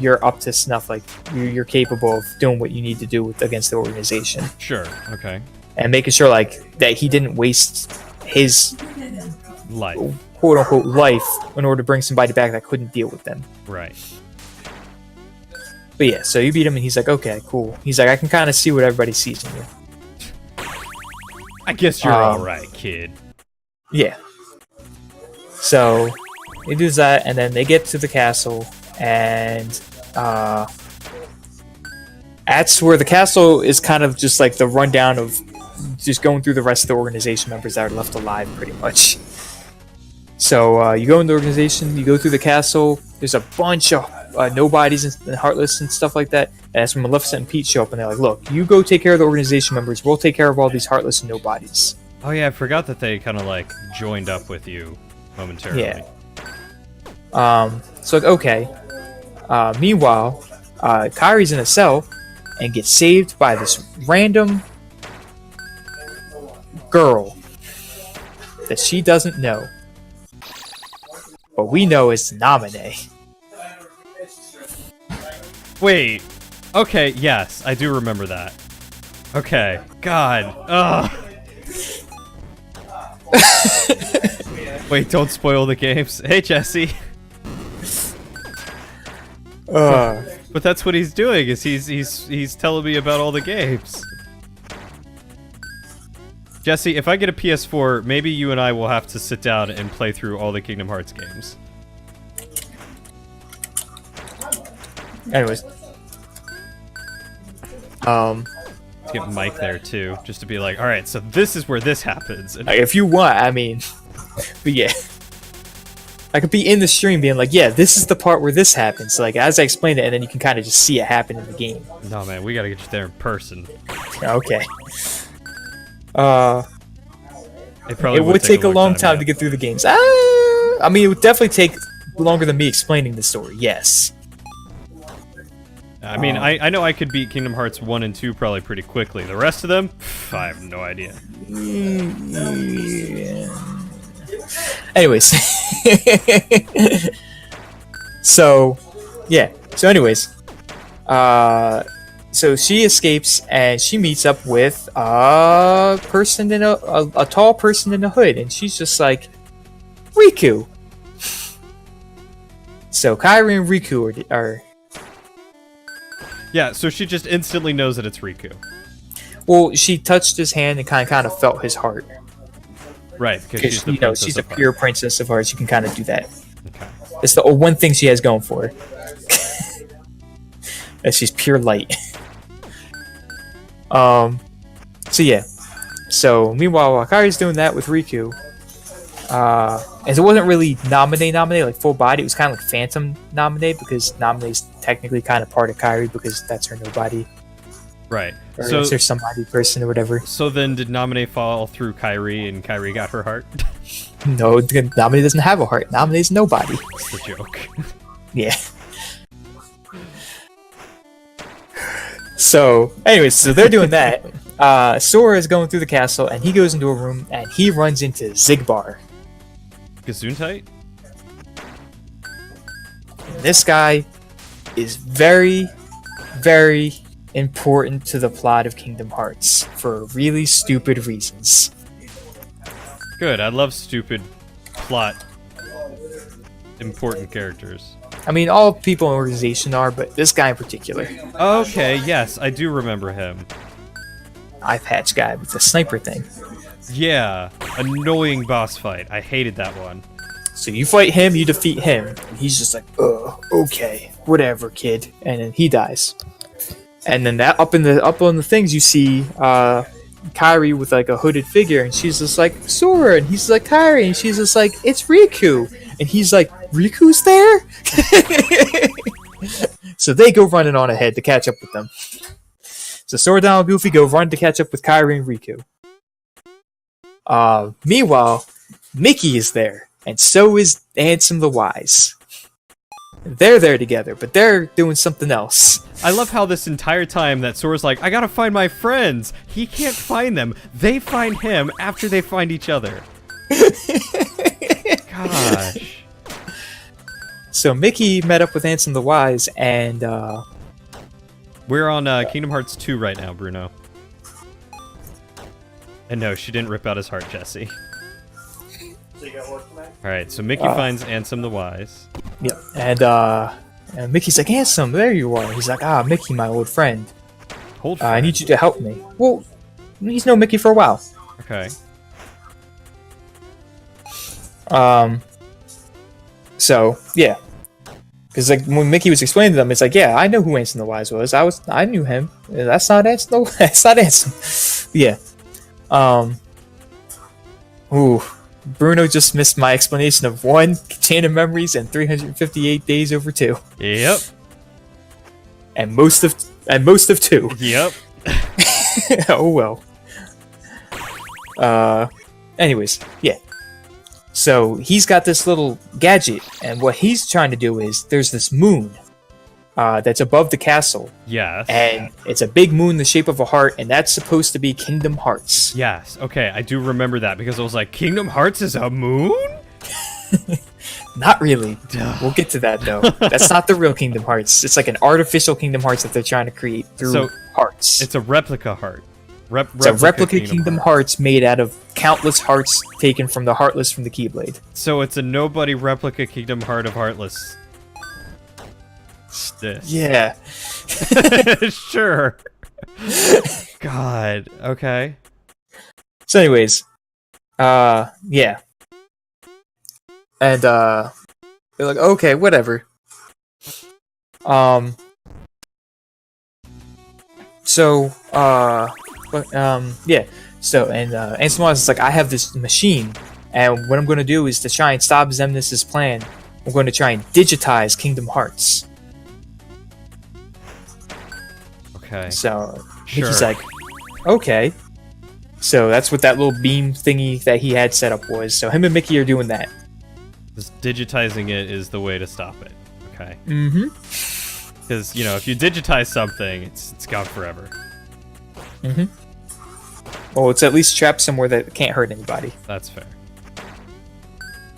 you're up to snuff, like you're capable of doing what you need to do against the organization, Sure. Okay. and making sure like that he didn't waste his Life. quote unquote life in order to bring somebody back that couldn't deal with them. Right. But yeah, so you beat him, and he's like, okay, cool. He's like, I can kind of see what everybody sees in you. I guess you're all right, kid. Yeah. So he does that, and then they get to the castle, and that's where the castle is kind of just like the rundown of just going through the rest of the organization members that are left alive, pretty much. So you go in the organization, you go through the castle. There's a bunch of nobodies and heartless and stuff like that. And that's when Maleficent and Pete show up, and they're like, "Look, you go take care of the organization members. We'll take care of all these heartless and nobodies." Oh yeah, I forgot that they kind of like joined up with you momentarily. Yeah. So like, okay. Meanwhile, Kyrie's in a cell and gets saved by this random girl that she doesn't know, but we know is Naminé. Wait. Okay, yes, I do remember that. Okay. God. Ugh. Wait, don't spoil the games. Hey, Jesse. But that's what he's doing. Is he's telling me about all the games. Jesse, if I get a PS4, maybe you and I will have to sit down and play through all the Kingdom Hearts games. Anyways. Let's get Mike there too, just to be like, all right, so this is where this happens. And If you want, I mean, but yeah. I could be in the stream being like, yeah, this is the part where this happens. Like, as I explained it, and then you can kind of just see it happen in the game. no, man, we gotta get you there in person. Okay. It probably It would take a long time yeah. to get through the games. I mean, it would definitely take longer than me explaining the story, yes. I mean, I know I could beat Kingdom Hearts 1 and 2 probably pretty quickly. The rest of them, I have no idea. Anyways. So, yeah. So anyways. So she escapes and she meets up with a person in a tall person in a hood, and she's just like, Riku. So Kairi and Riku are Yeah, so she just instantly knows that it's Riku. well, she touched his hand and kind of felt his heart. Right, because she's Because the you know princess she's a of pure princess of hearts. You can kind of do that. Okay. It's the one thing she has going for her. That she's pure light. So yeah. So meanwhile, while Kairi's doing that with Riku, as it wasn't really Naminé like full body, it was kind of like Phantom Naminé, because Naminé's technically kind of part of Kairi because that's her nobody. Right. Or So, is there somebody person or whatever? so then did Naminé fall through Kairi and Kairi got her heart? No, Naminé doesn't have a heart. Naminé's nobody. That's the joke. Yeah. So, anyways, so they're doing that. Sora is going through the castle, and he goes into a room, and he runs into Zigbar. Gesundheit? This guy is very, very important to the plot of Kingdom Hearts for really stupid reasons. Good, I love stupid plot important characters. I mean, all people in the organization are, but this guy in particular. Okay, yes, I do remember him. Eye patch guy with the sniper thing. Yeah, annoying boss fight. I hated that one. So you fight him, you defeat him, and he's just like, okay, whatever, kid. And then he dies. And then that up on the things you see Kairi with like a hooded figure, and she's just like, Sora, and he's like, Kairi, and she's just like, it's Riku. And he's like, Riku's there? So they go running on ahead to catch up with them. So Sora, Donald, and Goofy go run to catch up with Kairi and Riku. Meanwhile, Mickey is there, and so is Ansem the Wise. They're there together, but they're doing something else. I love how this entire time that Sora's like, I gotta find my friends. He can't find them. They find him after they find each other. Gosh. So Mickey met up with Ansem the Wise, and We're on Kingdom Hearts 2 right now, Bruno. And no, she didn't rip out his heart, Jesse. Alright, so Mickey finds Ansem the Wise. yeah, and Mickey's like, Ansem, there you are. He's like, Mickey, my old friend. Hold I need you to help me. Well, he's known Mickey for a while. Okay. So yeah, because like when Mickey was explaining to them, it's like, yeah, I know who Ansem the Wise was. I knew him. That's not Ansem. No, that's not Ansem. Yeah. Ooh, Bruno just missed my explanation of 1 chain of memories and 358 days over 2, Yep. and most of 2. Yep. Oh well. Anyways, yeah. So he's got this little gadget, and what he's trying to do is there's this moon that's above the castle, Yes. and it's a big moon the shape of a heart, and that's supposed to be Kingdom Hearts. Yes. Okay, I do remember that because I was like, Kingdom Hearts is a moon? Not really. We'll get to that though. That's not the real Kingdom Hearts. It's like an artificial Kingdom Hearts that they're trying to create through So, hearts. It's a replica heart. It's a replica Kingdom Hearts made out of countless hearts taken from the Heartless from the Keyblade. So it's a nobody replica Kingdom Heart of Heartless. This. Yeah. Sure. God. Okay. So anyways, yeah. And they're like, okay, whatever. So yeah. So and Ansem Wise is like, I have this machine, and what I'm going to do is to try and stop Xemnas' plan. I'm going to try and digitize Kingdom Hearts. Okay. So Sure. he's like, okay. So that's what that little beam thingy that he had set up was. So him and Mickey are doing that. Just digitizing it is the way to stop it. Okay. Mm-hmm. Because, you know, if you digitize something, it's gone forever. Mm-hmm. Well, it's at least trapped somewhere that can't hurt anybody. That's fair.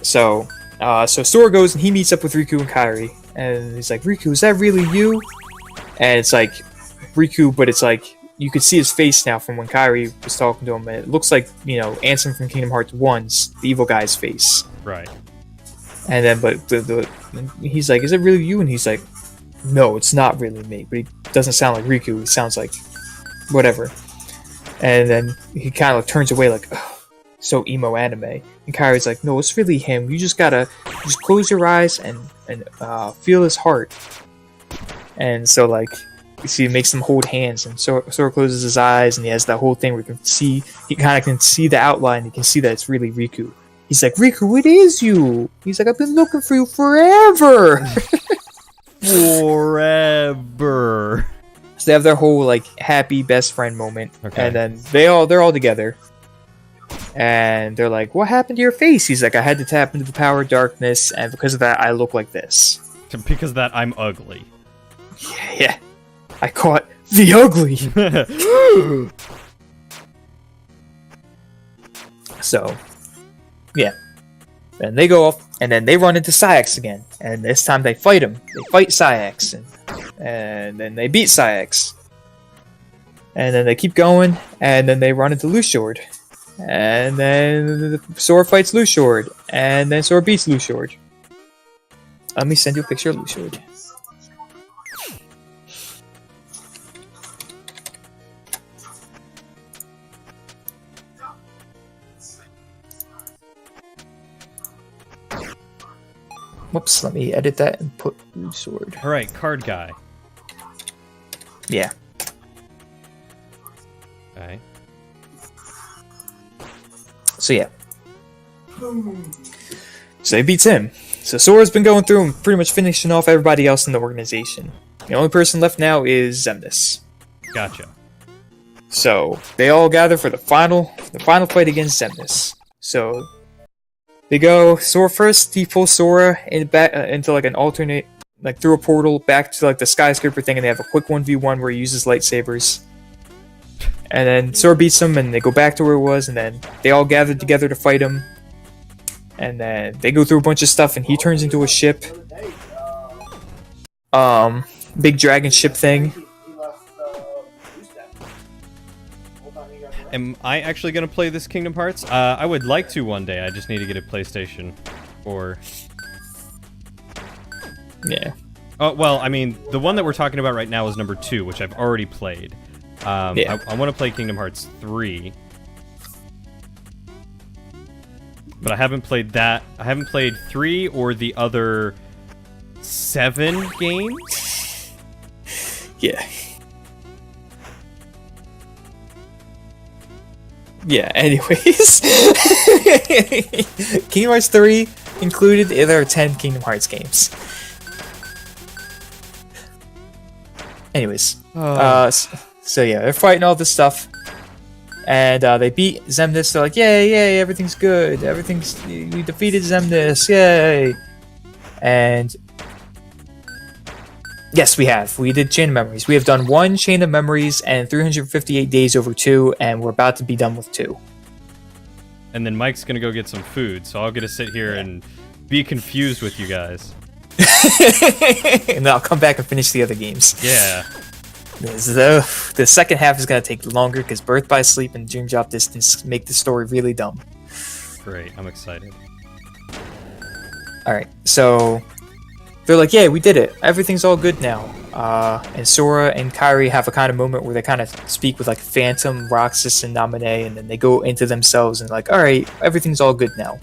So, so Sora goes and he meets up with Riku and Kairi, and he's like, Riku, is that really you? And it's like Riku, but it's like you could see his face now from when Kairi was talking to him, and it looks like, you know, Ansem from Kingdom Hearts 1's the evil guy's face. Right. And then, but he's like, is it really you? And he's like, no, it's not really me. But he doesn't sound like Riku. He sounds like whatever. And then he kind of like turns away, like, ugh, so emo anime. And Kairi's like, no, it's really him. You just gotta just close your eyes and feel his heart. And so like, you see, he makes them hold hands, and Sora closes his eyes, and he has that whole thing where he kind of can see the outline. You can see that it's really Riku. He's like, Riku, it is you. He's like, I've been looking for you forever. Forever. So they have their whole like happy best friend moment, Okay. and then they're all together, and they're like, "What happened to your face?" He's like, "I had to tap into the power of darkness, and because of that, I look like this." Because of that, I'm ugly. Yeah, I caught the ugly. So, yeah. Then they go off, and then they run into Saïx again. And this time they fight him. They fight Saïx, and then they beat Saïx. And then they keep going, and then they run into Lushord. And then Sora fights Lushord, and then Sora beats Lushord. Let me send you a picture of Lushord. Whoops, let me edit that and put Lushord. Alright, card guy. Yeah. Okay. So yeah. So he beats him. So Sora's been going through and pretty much finishing off everybody else in the organization. The only person left now is Xemnas. Gotcha. So they all gather for the final fight against Xemnas. So they go Sora first. He pulls Sora into like an alternate, like through a portal back to like the skyscraper thing, and they have a quick 1v1 where he uses lightsabers. And then Sora beats him, and they go back to where it was, and then they all gather together to fight him. And then they go through a bunch of stuff, and he turns into a ship. big dragon ship thing. Am I actually gonna play this Kingdom Hearts? I would like to one day. I just need to get a PlayStation 4. Yeah. Oh well, I mean, the one that we're talking about right now is number 2, which I've already played. Yeah. I want to play Kingdom Hearts 3, but I haven't played that. I haven't played 3 or the other 7 games. Yeah. Yeah, anyways. Kingdom Hearts 3 included, there are 10 Kingdom Hearts games. Anyways. So yeah, they're fighting all this stuff. And they beat Xemnas, they're like, yay, yay, everything's good. We defeated Xemnas, yay. And yes, we have. We did Chain of Memories. We have done 1 Chain of Memories and 358 days over 2, and we're about to be done with 2. And then Mike's gonna go get some food, so I'll get to sit here and be confused with you guys. And then I'll come back and finish the other games. Yeah. The second half is going to take longer because Birth by Sleep and Dream Drop Distance make the story really dumb. Great, I'm excited. Alright, so they're like, yeah, we did it. Everything's all good now. And Sora and Kairi have a kind of moment where they kind of speak with like Phantom, Roxas, and Naminé, and then they go into themselves and like, alright, everything's all good now.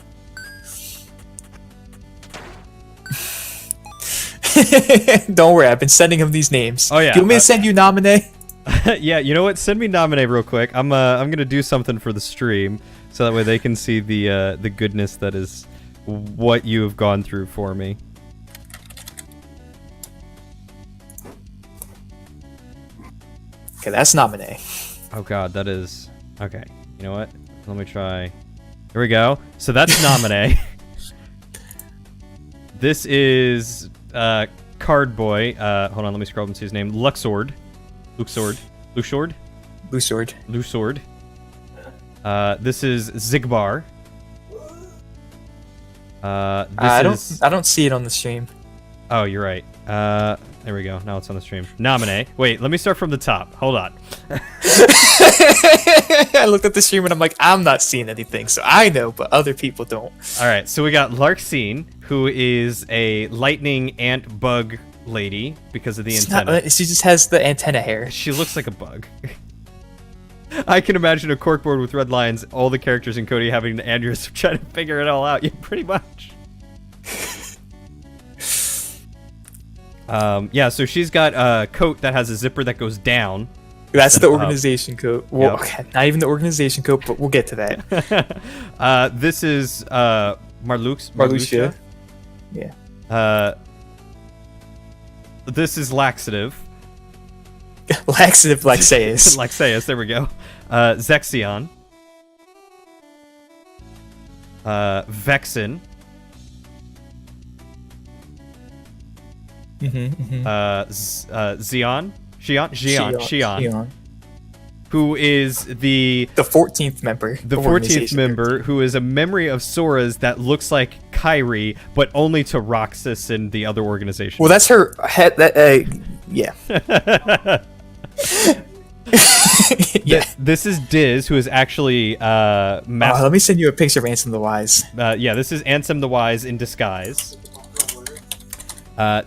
Don't worry, I've been sending him these names. Oh yeah. Do you want me to send you Naminé? Yeah, you know what? Send me Naminé real quick. I'm gonna do something for the stream, so that way they can see the goodness that is what you have gone through for me. Okay, that's Naminé. Oh god, that is okay. You know what? Let me try. Here we go. So that's Naminé. This is Card Boy. Hold on, let me scroll up and see his name. Luxord. Luxord. This is Zigbar. I don't see it on the stream. Oh, you're right. There we go. Now it's on the stream. Naminé. Wait, let me start from the top. Hold on. I looked at the stream and I'm like, I'm not seeing anything, so I know, but other people don't. All right, so we got Larxene, who is a lightning ant bug lady because of the antenna. She just has the antenna hair. She looks like a bug. I can imagine a corkboard with red lines, all the characters in Cody having an aneurysm trying to figure it all out. Yeah, pretty much. Yeah, so she's got a coat that has a zipper that goes down. That's the organization coat. Well, Yep. okay, not even the organization coat, but we'll get to that. This is Marluxia. Yeah. This is Laxative. Laxative Laxeus. Laxeus, there we go. Zexion. Vexen. Xion, who is the 14th member. The 14th member, who is a memory of Sora's that looks like Kairi, but only to Roxas and the other organization. Well, that's her head. Yeah. Yeah. This is Diz, who is actually let me send you a picture of Ansem the Wise. Yeah, this is Ansem the Wise in disguise.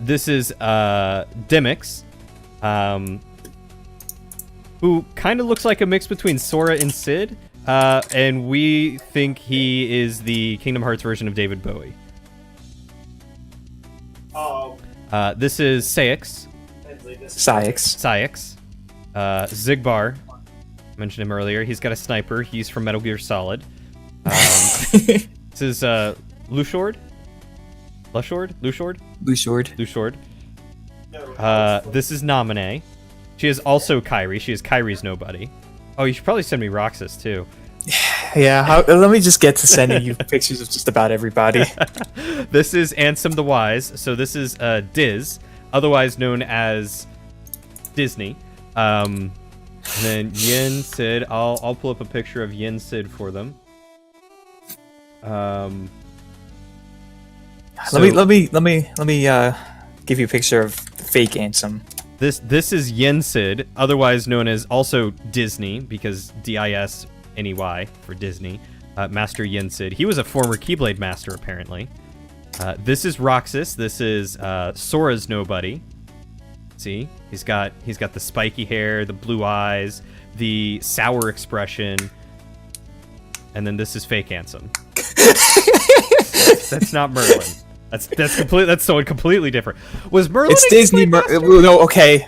This is Demyx, who kind of looks like a mix between Sora and Sid, and we think he is the Kingdom Hearts version of David Bowie. This is Saix. Zigbar. Mentioned him earlier. He's got a sniper. He's from Metal Gear Solid. This is Lushord. This is Naminé. She is also Kairi. She is Kairi's nobody. Oh, you should probably send me Roxas too. Yeah, let me just get to sending you pictures of just about everybody. This is Ansem the Wise. So this is Diz, otherwise known as Disney. And then Yin Sid. I'll pull up a picture of Yin Sid for them. Let me give you a picture of fake Ansem. This is Yensid, otherwise known as also Disney, because D-I-S-N-E-Y for Disney. Master Yensid. He was a former Keyblade master, apparently. This is Roxas. This is Sora's nobody. See, he's got the spiky hair, the blue eyes, the sour expression, and then this is fake Ansem. That's not Merlin. That's someone completely different. Was Merlin? It's Disney. No, okay.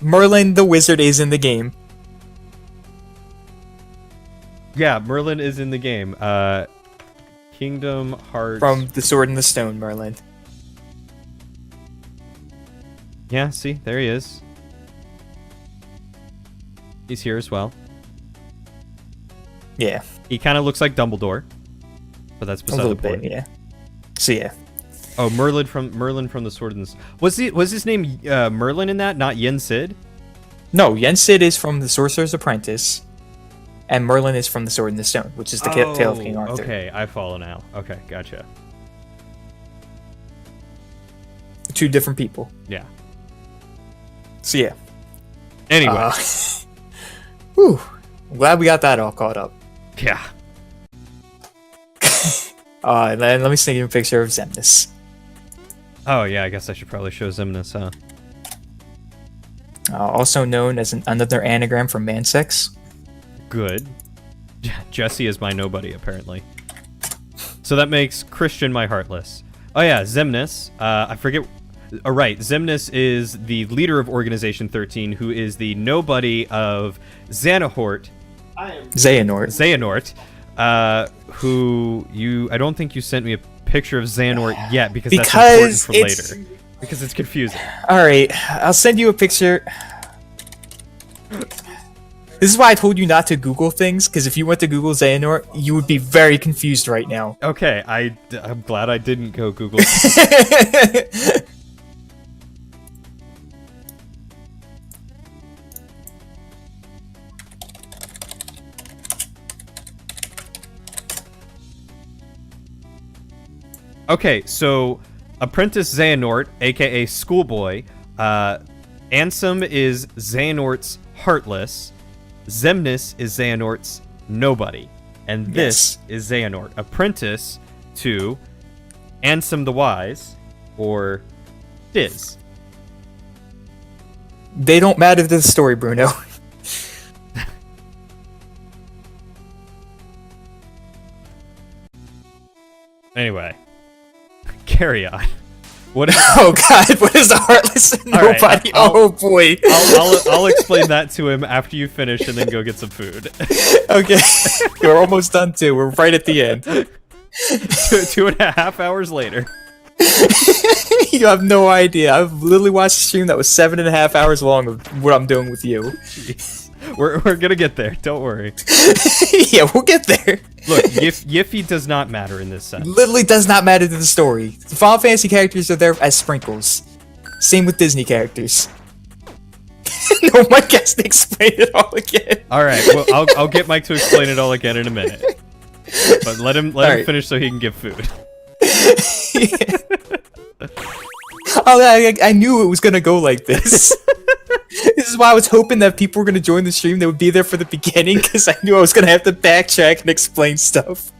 Merlin the wizard is in the game. Yeah, Merlin is in the game. Kingdom Hearts. From the Sword and the Stone, Merlin. Yeah, see, there he is. He's here as well. Yeah. He kind of looks like Dumbledore, but that's A beside little the point. bit, yeah. So yeah. Oh, Merlin from the Sword and was his name Merlin in that, not Yensid? No, Yensid is from the Sorcerer's Apprentice, and Merlin is from the Sword and the Stone, which is the Tale of King Arthur. Okay, I follow now. Okay, gotcha. Two different people. Yeah. So yeah. Anyway. Whew. I'm glad we got that all caught up. Yeah. And then let me sneak you a picture of Xemnas. Oh yeah, I guess I should probably show Xemnas, huh? Also known as another anagram for Mansex. Good. Jesse is my nobody, apparently. So that makes Christian my heartless. Oh yeah, Xemnas. I forget. Oh, right, Xemnas is the leader of Organization 13, who is the nobody of Xehanort. Xehanort. Who I don't think you sent me a picture of Xehanort yet because that's important for later. Because it's confusing. Alright, I'll send you a picture. This is why I told you not to Google things, because if you went to Google Xehanort, you would be very confused right now. Okay, I'm glad I didn't go Google. Okay, so Apprentice Xehanort, aka Schoolboy, Ansem is Xehanort's Heartless, Xemnas is Xehanort's Nobody, and this is Xehanort, apprentice to Ansem the Wise, or Diz. They don't matter to the story, Bruno. Anyway. Carry on. What? Oh God! What is the Heartless Nobody? Right, oh boy! I'll explain that to him after you finish, and then go get some food. Okay, we're almost done too. We're right at the end. 2.5 hours later. You have no idea. I've literally watched a stream that was 7.5 hours long of what I'm doing with you. Jeez. We're gonna get there. Don't worry. Yeah, we'll get there. Look, Yiffy does not matter in this sense. Literally does not matter to the story. The Final Fantasy characters are there as sprinkles. Same with Disney characters. No, Mike has to explain it all again. All right. Well, I'll get Mike to explain it all again in a minute. But let him finish so he can get food. Oh, I knew it was gonna go like this. This is why I was hoping that people were gonna join the stream. They would be there for the beginning because I knew I was gonna have to backtrack and explain stuff.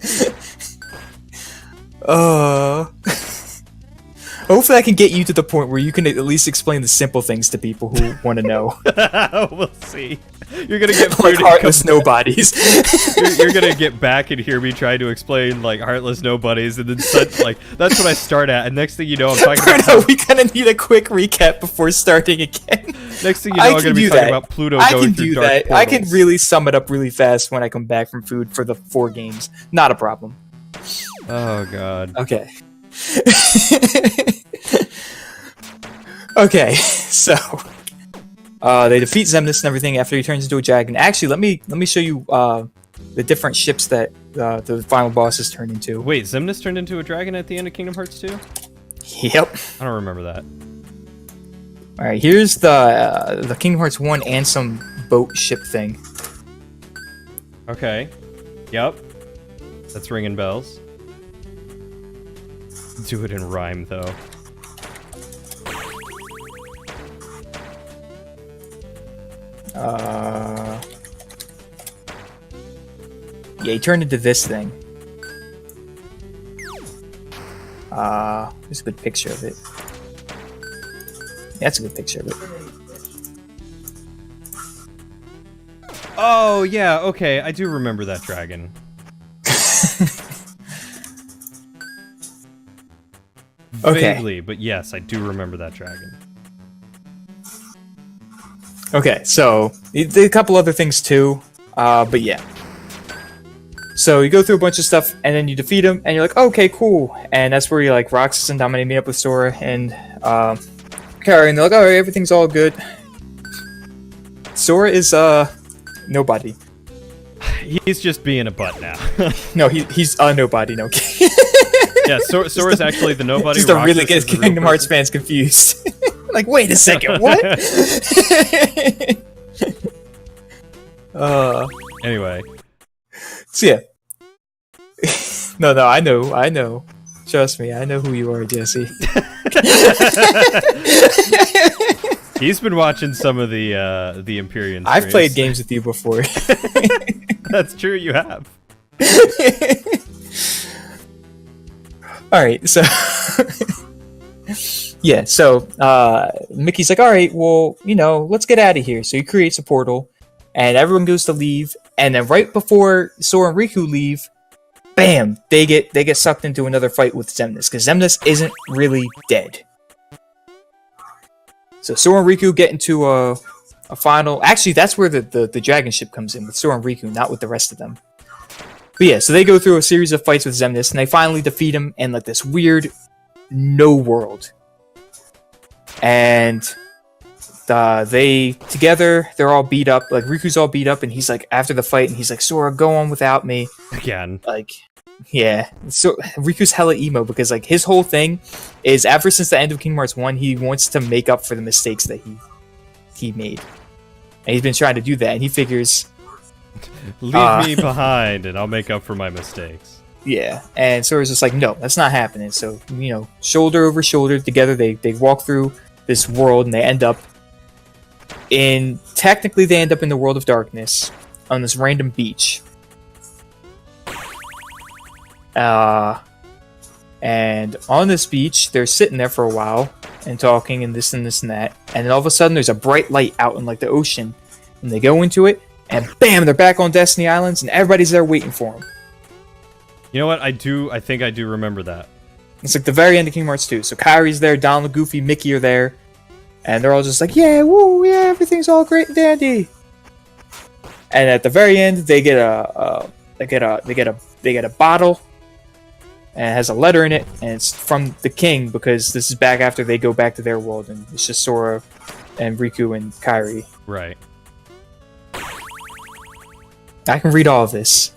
Hopefully, I can get you to the point where you can at least explain the simple things to people who want to know. We'll see. You're gonna get Like Heartless Nobodies. You're gonna get back and hear me try to explain like Heartless Nobodies, and then like that's what I start at. And next thing you know, I'm talking about. Bruno, we kind of need a quick recap before starting again. Next thing you know, I'm gonna be talking about Pluto going through dark portals. I can really sum it up really fast when I come back from food for the 4 games. Not a problem. Oh God. Okay. Okay, so they defeat Xemnas and everything after he turns into a dragon. Actually, let me show you the different ships that the final bosses turn into. Wait, Xemnas turned into a dragon at the end of Kingdom Hearts 2? Yep. I don't remember that. All right, here's the Kingdom Hearts 1 Ansem boat ship thing. Okay. Yep. That's ringing bells. Do it in rhyme, though. Yeah, he turned into this thing. There's a good picture of it. That's a good picture of it. Oh, yeah, okay, I do remember that dragon. Okay. Vaguely, but yes, I do remember that dragon. Okay, so he did a couple other things too, but yeah. So you go through a bunch of stuff, and then you defeat him, and you're like, okay, cool. And that's where you like Roxas and Dominic meet up with Sora and Kairi, and they're like, oh, everything's all good. Sora is nobody. He's just being a butt now. No, he's a nobody. No. Yeah, Sora's actually the nobody. Just to really Roxas is get the real Kingdom Hearts person. fans confused. Like, wait a second, what? Anyway, So yeah. No, I know. Trust me, I know who you are, Jesse. he's been watching some of the Empyrean I've streams. played games with you before. That's true, you have. Alright, so yeah, so Mickey's like, alright, well, let's get out of here. So he creates a portal, and everyone goes to leave, and then right before Sora and Riku leave, bam, they get sucked into another fight with Xemnas, because Xemnas isn't really dead. So Sora and Riku get into a final. Actually, that's where the dragon ship comes in, with Sora and Riku, not with the rest of them. But yeah, so they go through a series of fights with Xemnas, and they finally defeat him in like this weird no world. And they together, they're all beat up. Like Riku's all beat up, and he's like after the fight, and he's like, Sora, go on without me. Again. Like, yeah. So Riku's hella emo because like his whole thing is ever since the end of Kingdom Hearts 1, he wants to make up for the mistakes that he made. And he's been trying to do that, and he figures, Leave me behind, and I'll make up for my mistakes. yeah. And Sora's just like, no, that's not happening. So, shoulder over shoulder together, they walk through this world, and they end up technically they end up in the world of darkness on this random beach. And on this beach, they're sitting there for a while and talking and this and this and that. And then all of a sudden, there's a bright light out in like the ocean, and they go into it, and bam, they're back on Destiny Islands, and everybody's there waiting for them. You know what? I think I do remember that. It's like the very end of Kingdom Hearts 2. So Kairi's there, Donald, Goofy, Mickey are there, and they're all just like, yeah, woo, yeah, everything's all great and dandy. And at the very end, they get a bottle, and it has a letter in it, and it's from the king, because this is back after they go back to their world, and it's just Sora and Riku and Kairi. Right. I can read all of this.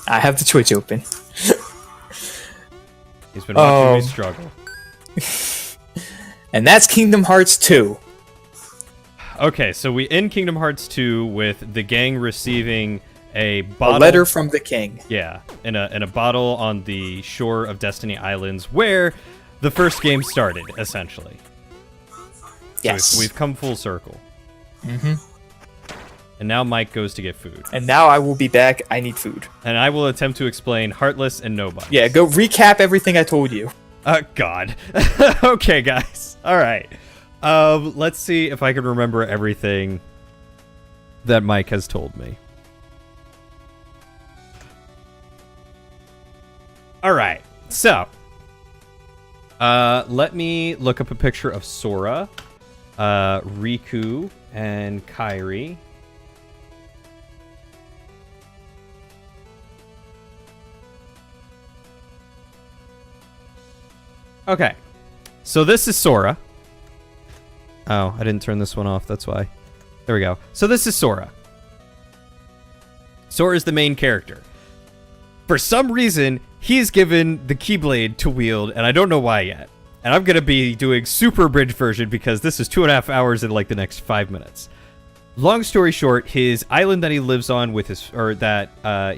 I have the Twitch open. He's been watching me struggle. And that's Kingdom Hearts 2. Okay, so we end Kingdom Hearts 2 with the gang receiving a A bottle. letter from the king. Yeah, in a bottle on the shore of Destiny Islands, where the first game started, essentially. Yes. So we've come full circle. Mm-hmm. And now Mike goes to get food. And now I will be back. I need food. And I will attempt to explain Heartless and Nobody. Yeah, go recap everything I told you. God. Okay, guys. All right. Let's see if I can remember everything that Mike has told me. All right. So, let me look up a picture of Sora, Riku, and Kairi. Okay, so this is Sora. Oh, I didn't turn this one off, that's why. There we go. So this is Sora. Sora is the main character. For some reason, he's given the Keyblade to wield, and I don't know why yet. And I'm going to be doing super abridged version because this is 2.5 hours in like the next 5 minutes. long story short, his island that he lives on with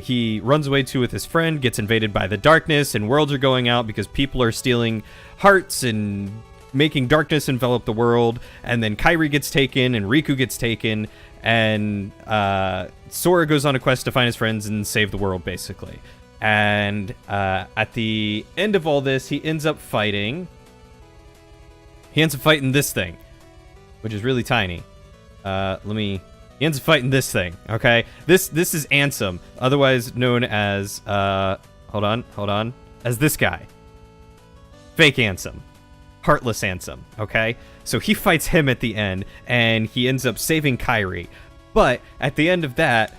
he runs away to with his friend gets invaded by the darkness, and worlds are going out because people are stealing hearts and making darkness envelop the world. And then Kairi gets taken and Riku gets taken, and Sora goes on a quest to find his friends and save the world, basically. And at the end of all this, he ends up fighting this thing, which is really tiny. He ends up fighting this thing, okay? This is Ansem, otherwise known as, hold on, as this guy. Fake Ansem. Heartless Ansem, okay? So he fights him at the end, and he ends up saving Kairi. But at the end of that,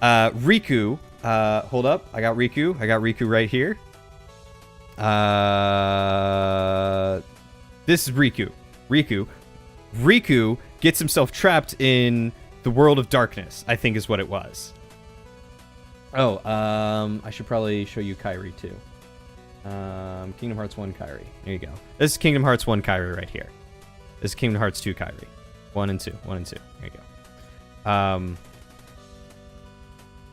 Riku, hold up, I got Riku right here. This is Riku. Riku gets himself trapped in the world of darkness, I think is what it was. Oh, I should probably show you Kairi too. Kingdom Hearts 1 Kairi. There you go. This is Kingdom Hearts 1 Kairi right here. This is Kingdom Hearts 2 Kairi. 1 and 2. There you go.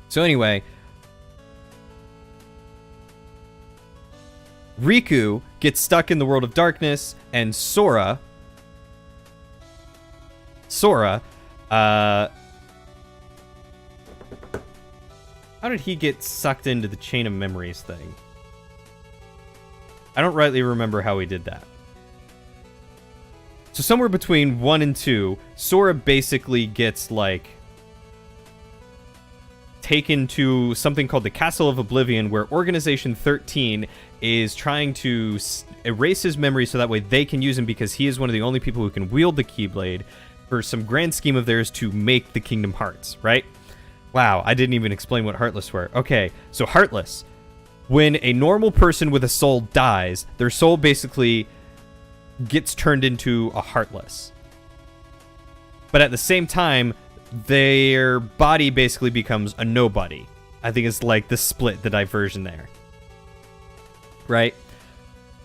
So anyway, Riku gets stuck in the world of darkness, and Sora, how did he get sucked into the Chain of Memories thing? I don't rightly remember how he did that. So somewhere between 1 and 2, Sora basically gets, like, taken to something called the Castle of Oblivion, where Organization 13 is trying to erase his memory so that way they can use him, because he is one of the only people who can wield the Keyblade for some grand scheme of theirs to make the Kingdom Hearts, right? Wow, I didn't even explain what Heartless were. Okay, so Heartless. When a normal person with a soul dies, their soul basically gets turned into a Heartless. But at the same time, their body basically becomes a nobody. I think it's like the split, the diversion there. Right?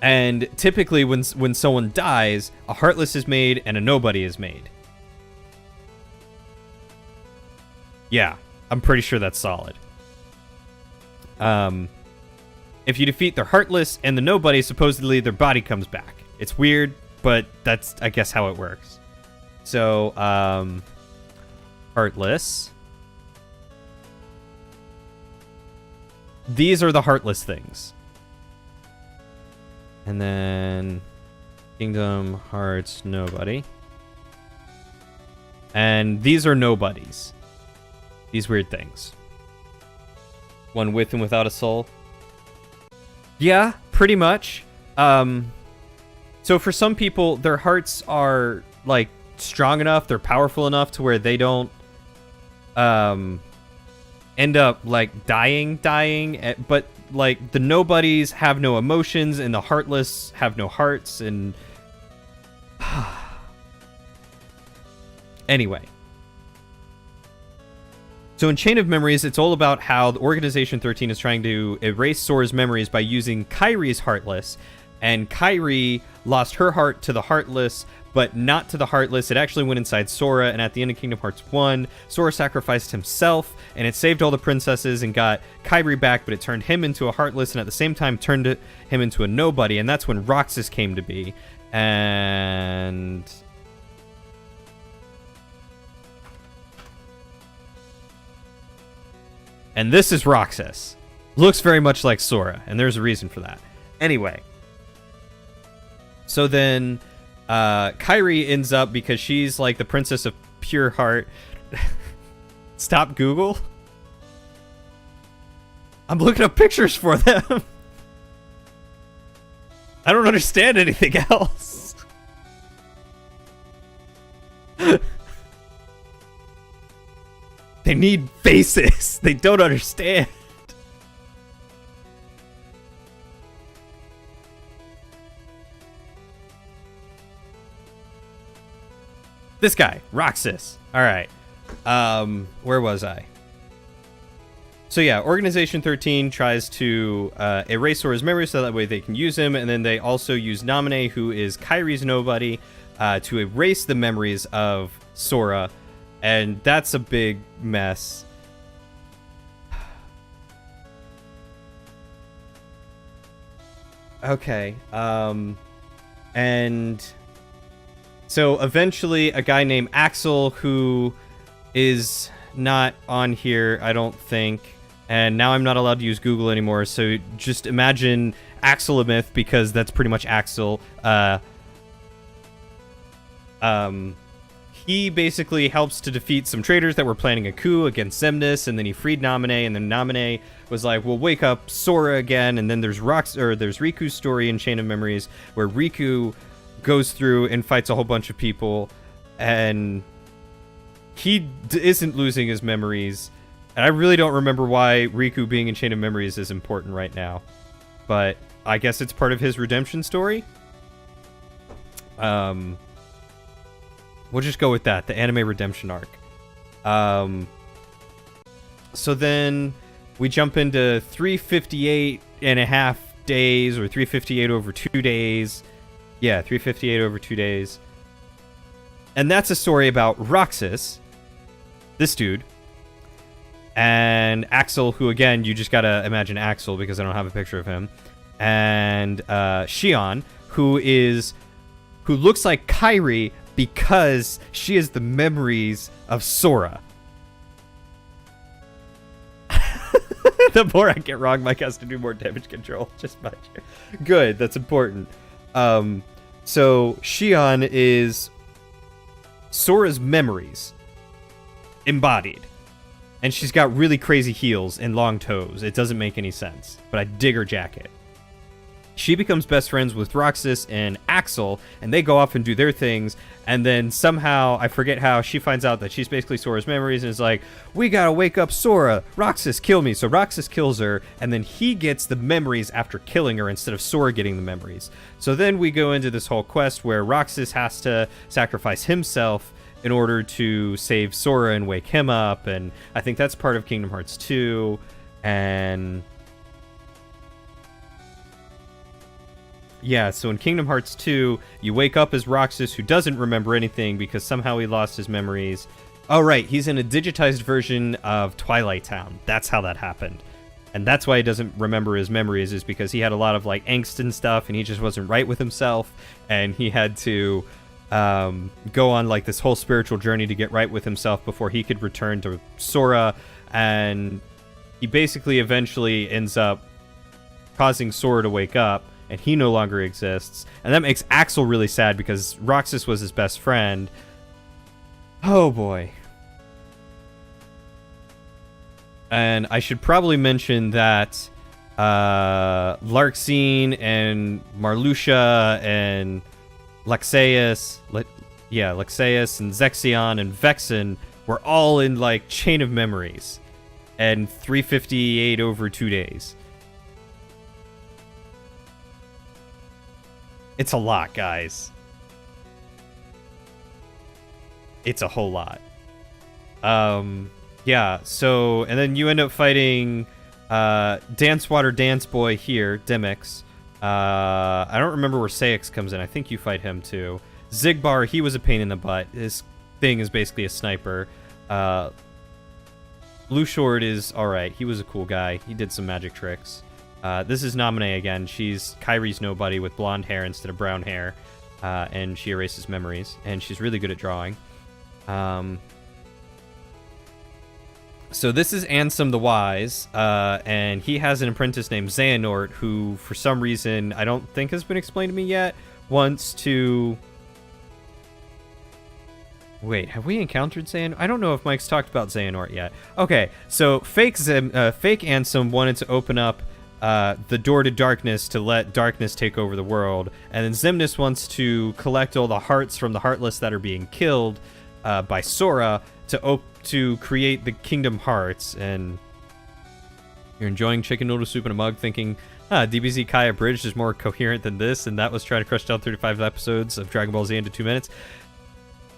And typically when someone dies, a Heartless is made and a nobody is made. Yeah, I'm pretty sure that's solid. If you defeat the Heartless and the nobody, supposedly their body comes back. It's weird, but that's, I guess, how it works. So, Heartless. These are the Heartless things. And then Kingdom Hearts nobody. And these are nobodies. These weird things. One with and without a soul. Yeah, pretty much. So for some people, their hearts are, like, strong enough, they're powerful enough to where they don't end up, like, dying, but, like, the nobodies have no emotions, and the Heartless have no hearts, and... Anyway. So in Chain of Memories, it's all about how the Organization 13 is trying to erase Sora's memories by using Kairi's Heartless, and Kairi lost her heart to the Heartless, but not to the Heartless. It actually went inside Sora, and at the end of Kingdom Hearts 1, Sora sacrificed himself, and it saved all the princesses and got Kairi back, but it turned him into a Heartless, and at the same time turned him into a nobody, and that's when Roxas came to be. And... And this is Roxas. Looks very much like Sora, and there's a reason for that. Anyway. So then, Kairi ends up, because she's like the princess of pure heart. Stop Google. I'm looking up pictures for them. I don't understand anything else. They need faces. They don't understand. This guy, Roxas. All right. Where was I? So yeah, Organization 13 tries to erase Sora's memory so that way they can use him, and then they also use Naminé, who is Kairi's nobody, to erase the memories of Sora. And that's a big mess. Okay. And so eventually a guy named Axel, who is not on here, I don't think. And now I'm not allowed to use Google anymore, so just imagine Axel-a-myth, because that's pretty much Axel. He basically helps to defeat some traitors that were planning a coup against Xemnas, and then he freed Naminé, and then Naminé was like, "We'll wake up Sora again." And then there's Riku's story in Chain of Memories, where Riku goes through and fights a whole bunch of people, and he isn't losing his memories. And I really don't remember why Riku being in Chain of Memories is important right now, but I guess it's part of his redemption story. We'll just go with that, the anime redemption arc. So then we jump into 358 and a half days, or 358 over 2 days. Yeah, 358 over 2 days. And that's a story about Roxas, this dude, and Axel, who, again, you just gotta imagine Axel because I don't have a picture of him, and Xion, who looks like Kairi because she has the memories of Sora. The more I get wrong, Mike has to do more damage control. Just mind you. Good, that's important. So Xion is Sora's memories embodied. And she's got really crazy heels and long toes. It doesn't make any sense, but I dig her jacket. She becomes best friends with Roxas and Axel, and they go off and do their things, and then somehow, I forget how, she finds out that she's basically Sora's memories, and is like, "We gotta wake up Sora! Roxas, kill me!" So Roxas kills her, and then he gets the memories after killing her instead of Sora getting the memories. So then we go into this whole quest where Roxas has to sacrifice himself in order to save Sora and wake him up, and I think that's part of Kingdom Hearts 2, and yeah, so in Kingdom Hearts 2, you wake up as Roxas, who doesn't remember anything because somehow he lost his memories. Oh, right, he's in a digitized version of Twilight Town. That's how that happened. And that's why he doesn't remember his memories, is because he had a lot of, like, angst and stuff, and he just wasn't right with himself, and he had to go on, like, this whole spiritual journey to get right with himself before he could return to Sora, and he basically eventually ends up causing Sora to wake up, and he no longer exists. And that makes Axel really sad because Roxas was his best friend. Oh boy. And I should probably mention that Larxene and Marluxia and Lexaeus and Zexion and Vexen were all in, like, Chain of Memories. And 358 over 2 days. It's a lot, guys. It's a whole lot. Yeah, so, and then you end up fighting Dance Water Dance Boy here, Demyx. I don't remember where Saix comes in. I think you fight him too. Xigbar, he was a pain in the butt. His thing is basically a sniper. Blueshort is alright. He was a cool guy. He did some magic tricks. This is Naminé again. She's Kairi's nobody with blonde hair instead of brown hair, and she erases memories, and she's really good at drawing. So this is Ansem the Wise, and he has an apprentice named Xehanort, who, for some reason, I don't think has been explained to me yet, wants to... Wait, have we encountered Xehanort? I don't know if Mike's talked about Xehanort yet. Okay, so fake Ansem wanted to open up the door to darkness to let darkness take over the world, and then Xemnas wants to collect all the hearts from the Heartless that are being killed by Sora to create the Kingdom Hearts. And you're enjoying chicken noodle soup in a mug, thinking, DBZ Kai Abridged is more coherent than this, and that was trying to crush down 35 episodes of Dragon Ball Z into 2 minutes.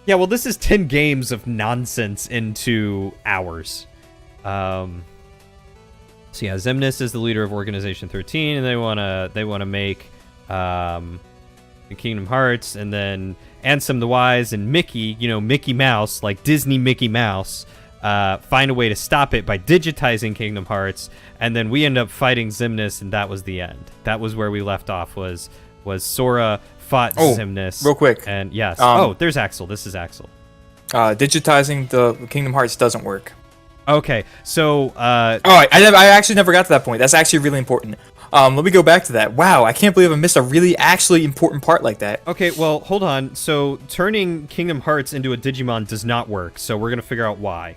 Yeah, well, this is 10 games of nonsense into hours. So yeah, Xemnas is the leader of Organization 13, and they wanna make the Kingdom Hearts, and then Ansem the Wise and Mickey, Mickey Mouse, like Disney Mickey Mouse, find a way to stop it by digitizing Kingdom Hearts, and then we end up fighting Xemnas, and that was the end. That was where we left off, was Sora fought Xemnas. Real quick. And yes. There's Axel. This is Axel. Digitizing the Kingdom Hearts doesn't work. Okay, so... I actually never got to that point. That's actually really important. Let me go back to that. Wow, I can't believe I missed a really actually important part like that. Okay, well, hold on. So, turning Kingdom Hearts into a Digimon does not work, so we're going to figure out why.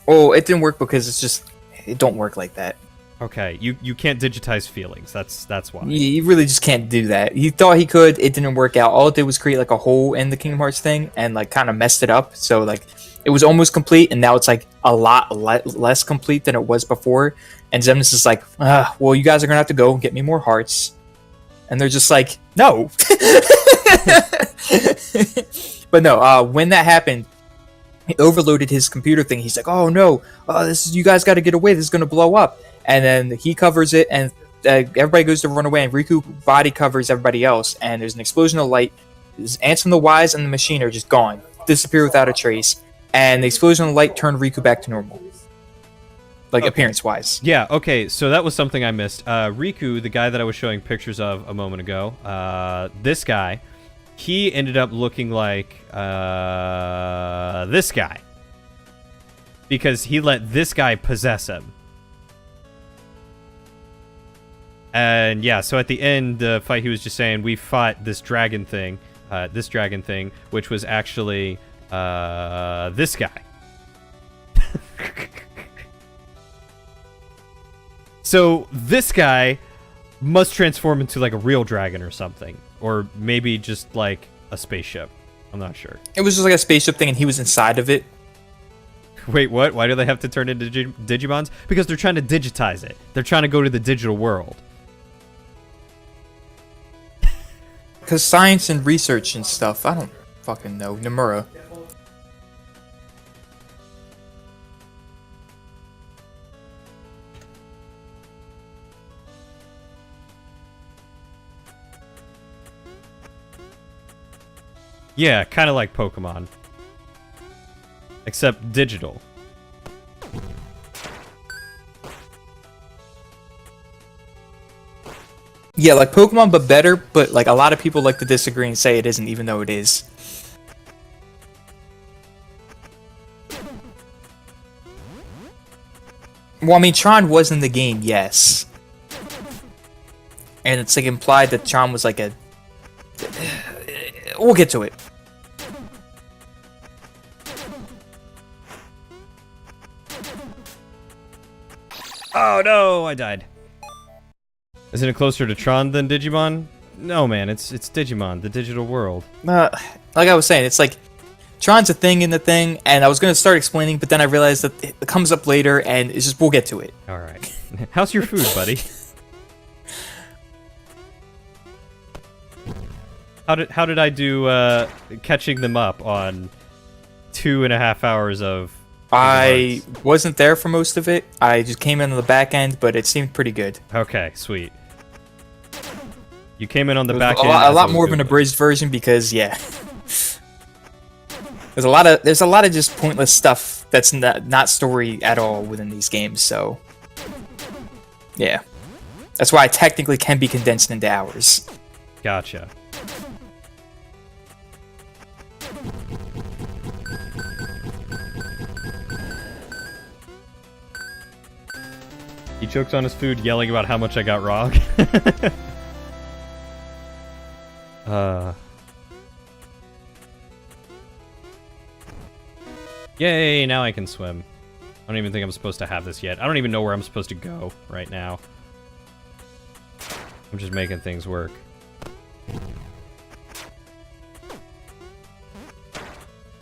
Oh, it didn't work because it don't work like that. Okay, you can't digitize feelings. That's why. You really just can't do that. He thought he could, it didn't work out. All it did was create like a hole in the Kingdom Hearts thing and like kind of messed it up. So like it was almost complete, and now it's like a lot less complete than it was before. And Xemnas is like, well, you guys are gonna have to go and get me more hearts. And they're just like, no. But no, when that happened, he overloaded his computer thing. He's like, oh no, you guys got to get away. This is gonna blow up. And then he covers it, and everybody goes to run away. And Riku body covers everybody else, and there's an explosion of light. Ansem the Wise and the machine are just gone, disappear without a trace. And the explosion of light turned Riku back to normal, like appearance-wise. Yeah. Okay. So that was something I missed. Riku, the guy that I was showing pictures of a moment ago, this guy, he ended up looking like this guy because he let this guy possess him. And yeah, so at the end, the fight, he was just saying, we fought this dragon thing, which was actually this guy. So this guy must transform into like a real dragon or something, or maybe just like a spaceship. I'm not sure. It was just like a spaceship thing, and he was inside of it. Wait, what? Why do they have to turn into Digimons? Because they're trying to digitize it. They're trying to go to the digital world. Because science and research and stuff. I don't fucking know. Nomura. Yeah, kind of like Pokemon. Except digital. Yeah, like Pokemon, but better. But like a lot of people like to disagree and say it isn't, even though it is. Well, I mean, Tron was in the game, yes. And it's like implied that Tron was like a... We'll get to it. Oh no, I died. Isn't it closer to Tron than Digimon? No, man, it's Digimon, the digital world. Like I was saying, it's like Tron's a thing in the thing, and I was gonna start explaining, but then I realized that it comes up later, and it's just we'll get to it. All right. How's your food, buddy? How did I do catching them up on 2.5 hours of? I wasn't there for most of it. I just came in on the back end, but it seemed pretty good. Okay, sweet. You came in on the back end. A lot more of an abridged version because yeah, there's a lot of just pointless stuff that's not story at all within these games. So yeah, that's why it technically can be condensed into hours. Gotcha. He chokes on his food, yelling about how much I got wrong. Yay, now I can swim. I don't even think I'm supposed to have this yet. I don't even know where I'm supposed to go right now. I'm just making things work.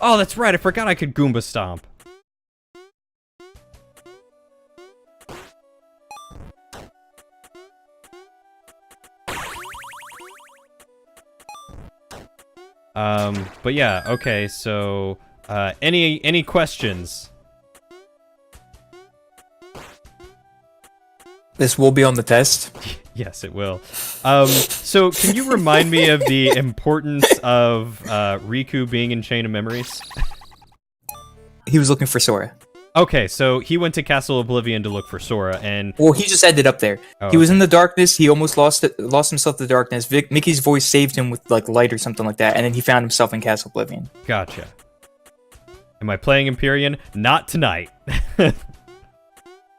Oh, that's right. I forgot I could Goomba Stomp. But yeah, okay, so, any questions? This will be on the test. Yes, it will. So can you remind me of the importance of Riku being in Chain of Memories? He was looking for Sora. Okay, so he went to Castle Oblivion to look for Sora, and Well, he just ended up there. Oh, He was okay. in the darkness. He almost lost himself to the darkness. Mickey's voice saved him with like light or something like that, and then he found himself in Castle Oblivion. Gotcha. Am I playing Empyrean? Not tonight.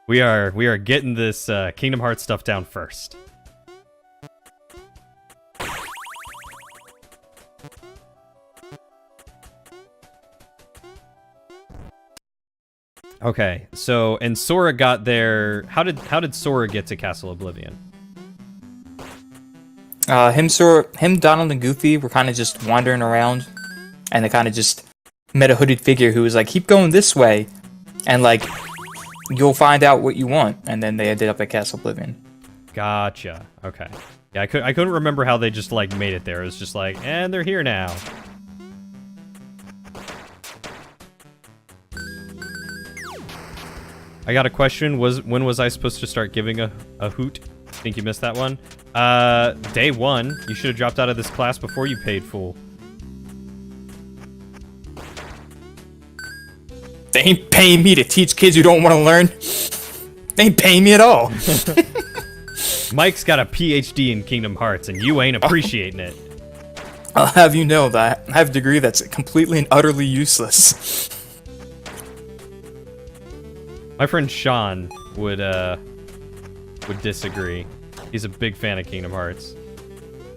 We are getting this Kingdom Hearts stuff down first. Okay, so and Sora got there. How did Sora get to Castle Oblivion? Him, Donald, and Goofy were kind of just wandering around, and they kind of just met a hooded figure who was like, "Keep going this way," and like, you'll find out what you want. And then they ended up at Castle Oblivion. Gotcha. Okay. Yeah, I couldn't remember how they just like made it there. It was just like, and they're here now. I got a question. When was I supposed to start giving a hoot? Think you missed that one? Day 1. You should have dropped out of this class before you paid full. They ain't paying me to teach kids who don't want to learn. They ain't paying me at all. Mike's got a PhD in Kingdom Hearts, and you ain't appreciating it. I'll have you know that I have a degree that's completely and utterly useless. My friend Sean would disagree. He's a big fan of Kingdom Hearts.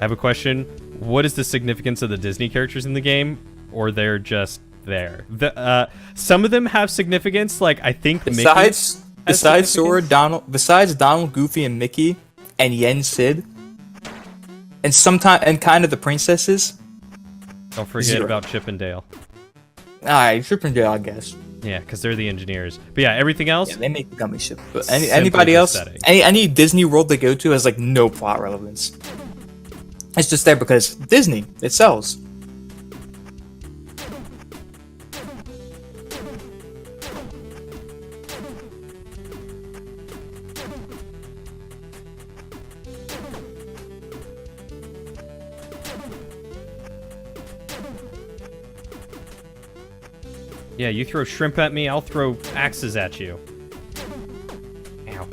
I have a question. What is the significance of the Disney characters in the game? Or they're just there? Some of them have significance, like I think Besides significance? Sora, Donald, Goofy, and Mickey, and Yen Sid, and kind of the princesses. Don't forget Zero. about Chip and Dale. Alright, Chippendale, I guess. Yeah, because they're the engineers. But yeah, everything else, Yeah, they make the gummy ship. But Simply anybody the else, setting. any Disney world they go to has like no plot relevance. It's just there because Disney, it sells. yeah, you throw shrimp at me, I'll throw axes at you. Ow.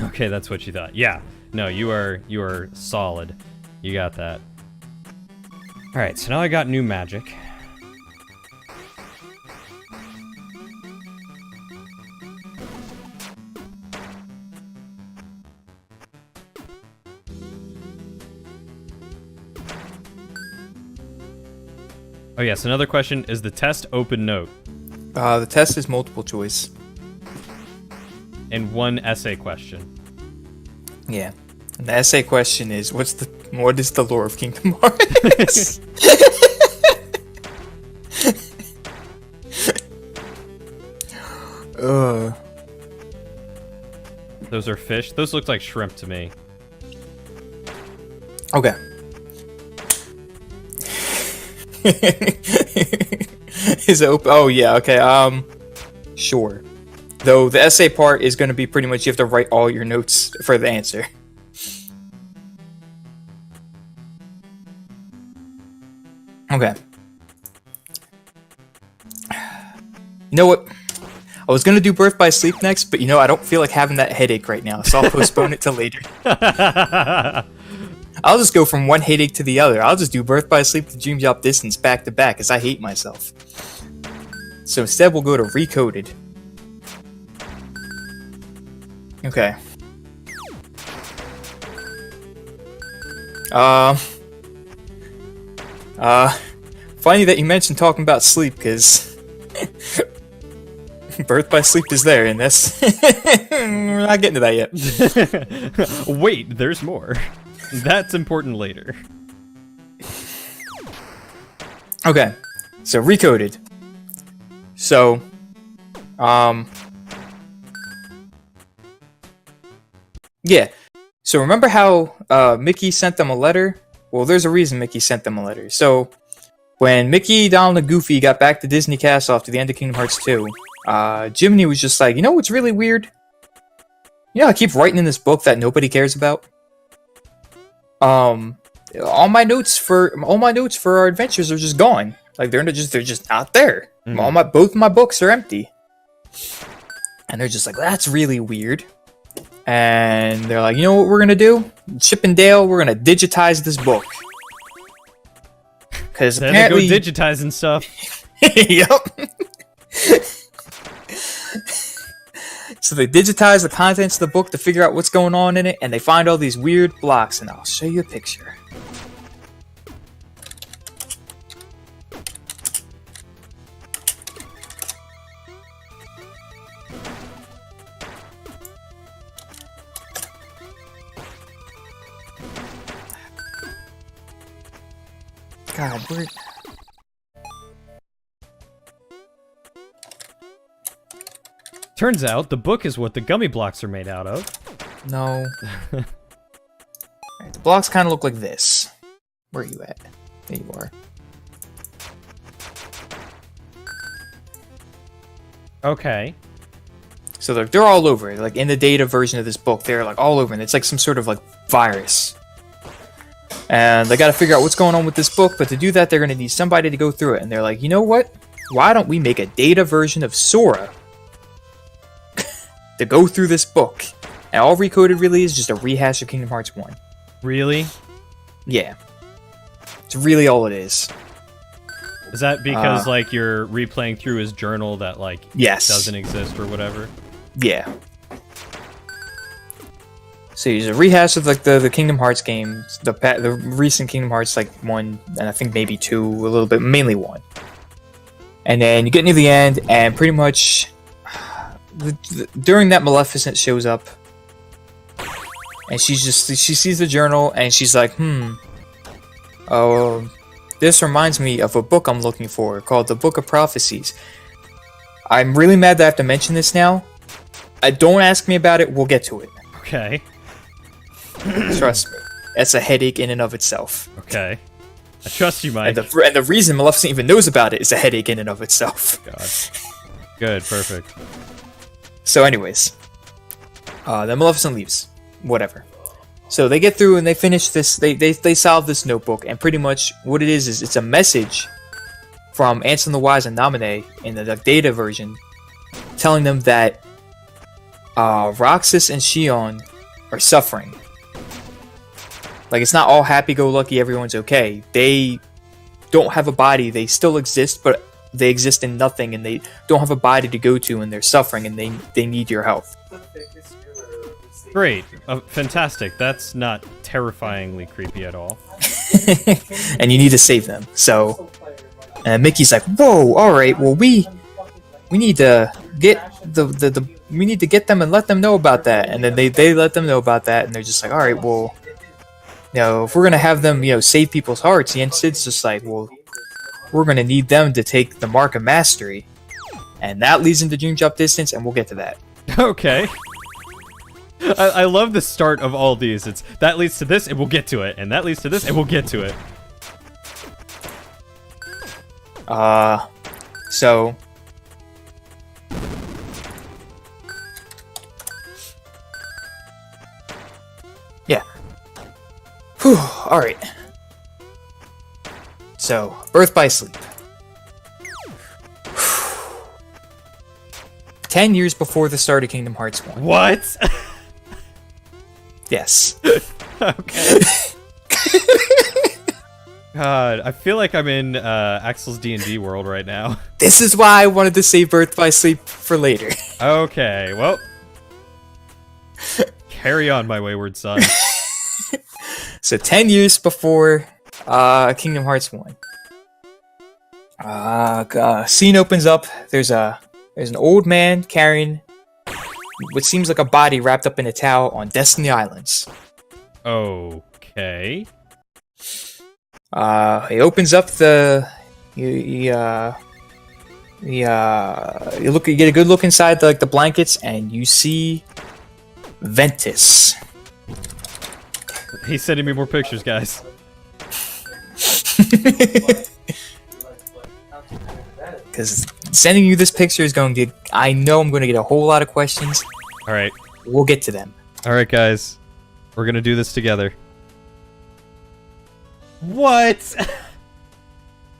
Okay, that's what you thought. Yeah. No, you are solid. You got that. Alright, so now I got new magic. Oh yes, another question. Is the test open note? The test is multiple choice. And one essay question. Yeah. And the essay question is, what is the lore of Kingdom Hearts? Those are fish? Those look like shrimp to me. Okay. Is it open? Oh yeah. Okay. Sure. Though the essay part is going to be pretty much you have to write all your notes for the answer. Okay. You know what? I was gonna do Birth by Sleep next, but I don't feel like having that headache right now, so I'll postpone it till later. I'll just go from one headache to the other. I'll just do Birth by Sleep to Dream Drop Distance back to back, as I hate myself. So instead, we'll go to Recoded. Okay. Funny that you mentioned talking about sleep, because Birth by Sleep is there, and that's... We're not getting to that yet. Wait, there's more. That's important later. Okay, so Recoded. So, yeah. So remember how Mickey sent them a letter? Well, there's a reason Mickey sent them a letter. So, when Mickey, Donald, and Goofy got back to Disney Castle after the end of Kingdom Hearts 2, Jiminy was just like, you know what's really weird? You know, I keep writing in this book that nobody cares about. All my notes for our adventures are just gone. Like they're just not there. Both my books are empty. And they're just like, that's really weird. And they're like, you know what we're gonna do? Chip and Dale, we're gonna digitize this book. Because apparently, they go digitizing stuff. Yep. So they digitize the contents of the book to figure out what's going on in it, and they find all these weird blocks, and I'll show you a picture. God, where... Turns out the book is what the gummy blocks are made out of. No. Alright, the blocks kind of look like this. Where are you at? There you are. Okay. So they're all over. Like in the data version of this book, they're like all over, and it's like some sort of like virus. And they got to figure out what's going on with this book, but to do that, they're going to need somebody to go through it. And they're like, you know what? Why don't we make a data version of Sora to go through this book? And all Recoded really is just a rehash of Kingdom Hearts 1. Really? Yeah. It's really all it is. Is that because like you're replaying through his journal that like Yes. doesn't exist or whatever? Yeah. So it's a rehash of like the Kingdom Hearts games, the recent Kingdom Hearts like 1 and I think maybe 2, a little bit, mainly 1. And then you get near the end, and pretty much during that, Maleficent shows up, and she sees the journal, and she's like, oh, this reminds me of a book I'm looking for called the Book of Prophecies. I'm really mad that I have to mention this now. Don't ask me about it. We'll get to it. Okay. Trust me, that's a headache in and of itself. Okay. I trust you, Mike. And the reason Maleficent even knows about it is a headache in and of itself. God. Good, perfect. So anyways, then Maleficent leaves. Whatever. So they get through and they finish this, they solve this notebook, and pretty much what it is it's a message from Ansem the Wise and Naminé in the data version, telling them that Roxas and Xion are suffering. Like, it's not all happy-go-lucky, everyone's okay. They don't have a body, they still exist, but they exist in nothing, and they don't have a body to go to, and they're suffering, and they need your help. Great. Fantastic. That's not terrifyingly creepy at all. And you need to save them. So, Mickey's like, whoa, alright, well, we need to get we need to get them and let them know about that. And then they let them know about that, and they're just like, alright, well, you know, if we're gonna have them, you know, save people's hearts, and Sid's just like, well, we're gonna need them to take the Mark of Mastery, and that leads into Dream Drop Distance, and we'll get to that. Okay. I love the start of all these. It's that leads to this, and we'll get to it, and that leads to this, and we'll get to it. So yeah. Whew, alright. So, Birth by Sleep. 10 years before the start of Kingdom Hearts 1. What? Yes. Okay. God, I feel like I'm in Axel's D&D world right now. This is why I wanted to save Birth by Sleep for later. Okay, well. Carry on, my wayward son. So 10 years before Kingdom Hearts 1. Scene opens up. There's an old man carrying what seems like a body wrapped up in a towel on Destiny Islands. Okay. He opens up the you get a good look inside the blankets, and you see Ventus. He's sending me more pictures, guys. Because sending you this picture is going to... I know I'm going to get a whole lot of questions. All right. We'll get to them. All right, guys. We're going to do this together. What?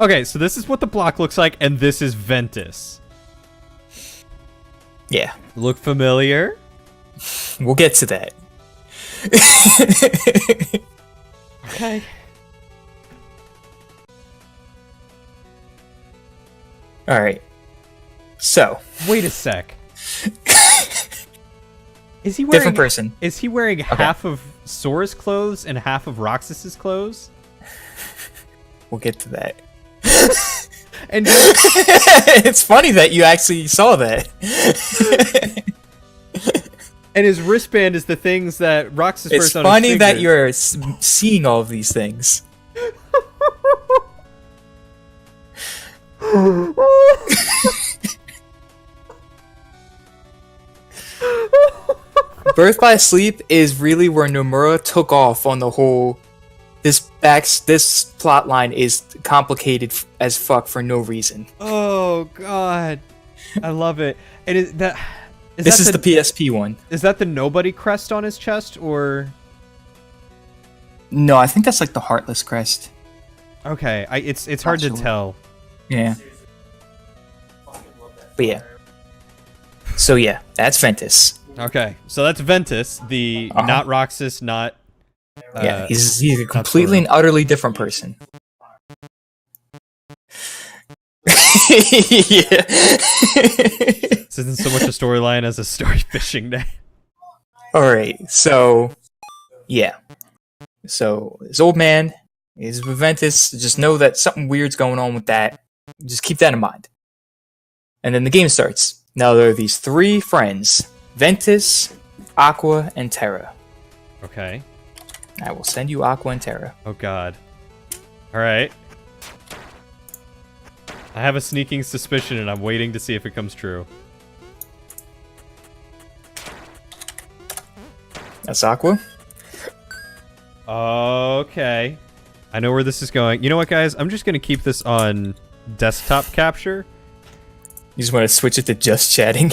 Okay, so this is what the block looks like, and this is Ventus. Yeah. Look familiar? We'll get to that. Okay. Alright. So, Wait a sec. Is he wearing different person. Is he wearing half of Sora's clothes and half of Roxas's clothes? We'll get to that. And It's funny that you actually saw that. and his wristband is the things that Roxas It's wears on his funny that fingers. you're seeing all of these things. Birth by Sleep is really where Nomura took off on the whole. This plot line is complicated as fuck for no reason. Oh god, I love it. And is that? This is the PSP one. Is that the nobody crest on his chest, or? No, I think that's like the Heartless crest. Okay, it's hard to sure. tell. Yeah. But yeah. So yeah, that's Ventus. Okay, so that's Ventus, the not Roxas, not. Yeah, he's a completely and utterly different person. Yeah. This isn't so much a storyline as a story fishing day. Alright, so yeah. So this old man is with Ventus. Just know that something weird's going on with that. Just keep that in mind. And then the game starts. Now there are these three friends: Ventus, Aqua, and Terra. Okay. I will send you Aqua and Terra. Oh god. Alright. I have a sneaking suspicion and I'm waiting to see if it comes true. That's Aqua. Okay. I know where this is going. You know what, guys? I'm just going to keep this on desktop capture. You just want to switch it to just chatting?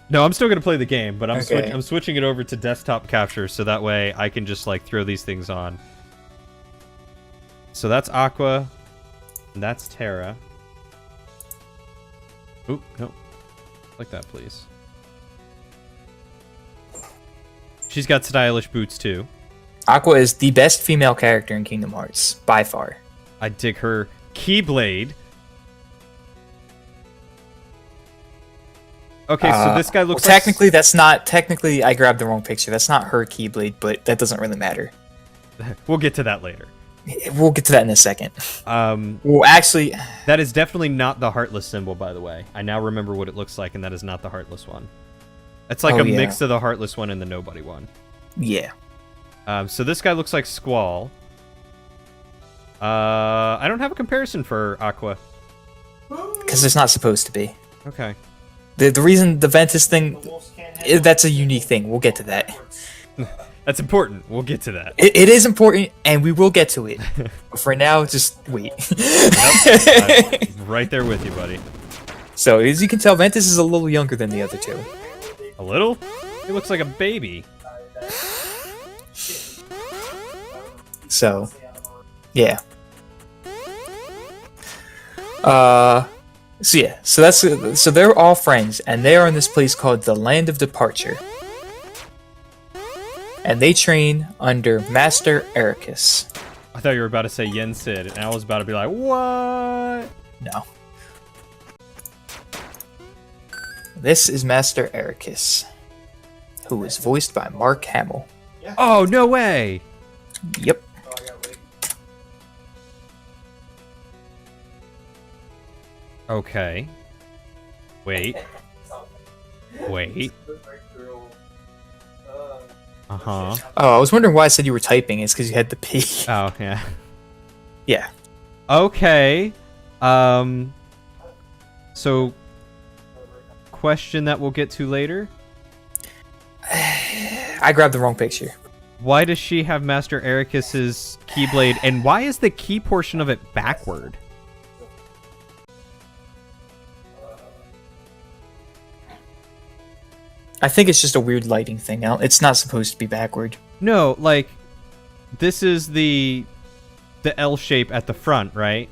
No, I'm still going to play the game, but I'm, Okay. I'm switching it over to desktop capture so that way I can just like throw these things on. So that's Aqua. And that's Terra. Oop, no. Like that, please. She's got stylish boots too. Aqua is the best female character in Kingdom Hearts, by far. I dig her Keyblade. Okay, so this guy looks well, technically, that's not... Technically, I grabbed the wrong picture. That's not her Keyblade, but that doesn't really matter. like... We'll get to that later. We'll get to that in a second. Well, actually... That is definitely not the Heartless symbol, by the way. I now remember what it looks like, and that is not the Heartless one. It's like Oh, a yeah. mix of the Heartless one and the Nobody one. Yeah. So this guy looks like Squall. I don't have a comparison for Aqua. Because it's not supposed to be. Okay. The reason the Ventus thing... That's a unique thing. We'll get to that. That's important. We'll get to that. It is important, and we will get to it. But for now, just wait. Yep. I'm right there with you, buddy. So, as you can tell, Ventus is a little younger than the other two. A little? He looks like a baby. So, yeah. So they're all friends, and they are in this place called the Land of Departure. And they train under Master Ericus. I thought you were about to say Yen Sid, and I was about to be like, what? No. This is Master Ericus, who is voiced by Mark Hamill. Oh, no way! Yep. Okay. Wait. Wait. Uh-huh. Oh, I was wondering why I said you were typing. It's because you had the P. Oh, yeah. Yeah. Okay. So, question that we'll get to later. I grabbed the wrong picture. Why does she have Master Ericus's Keyblade, and why is the key portion of it backward? I think it's just a weird lighting thing. It's not supposed to be backward. No, like this is the L shape at the front, right?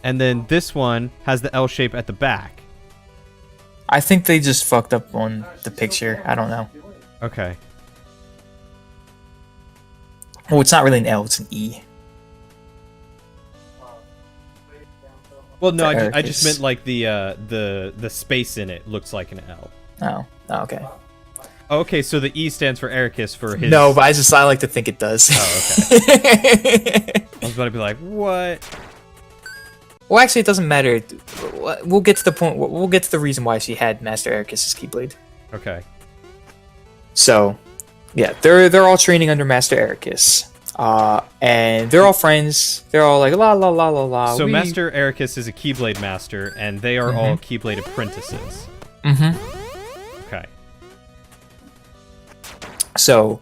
And then this one has the L shape at the back. I think they just fucked up on the picture. I don't know. Okay. Well, it's not really an L, it's an E. Well, no, I Ericus. just meant like the space in it looks like an L. Oh, okay. Okay, so the E stands for Ericus for his. No, but I like to think it does. Oh, okay. I was about to be like, what? Well, actually, it doesn't matter. We'll get to the point. We'll get to the reason why she had Master Ericus' Keyblade. Okay. So, yeah, they're all training under Master Ericus, and they're all friends. They're all like la la la la la. So Master Ericus is a Keyblade master, and they are all Keyblade apprentices. Mm-hmm. Okay. So,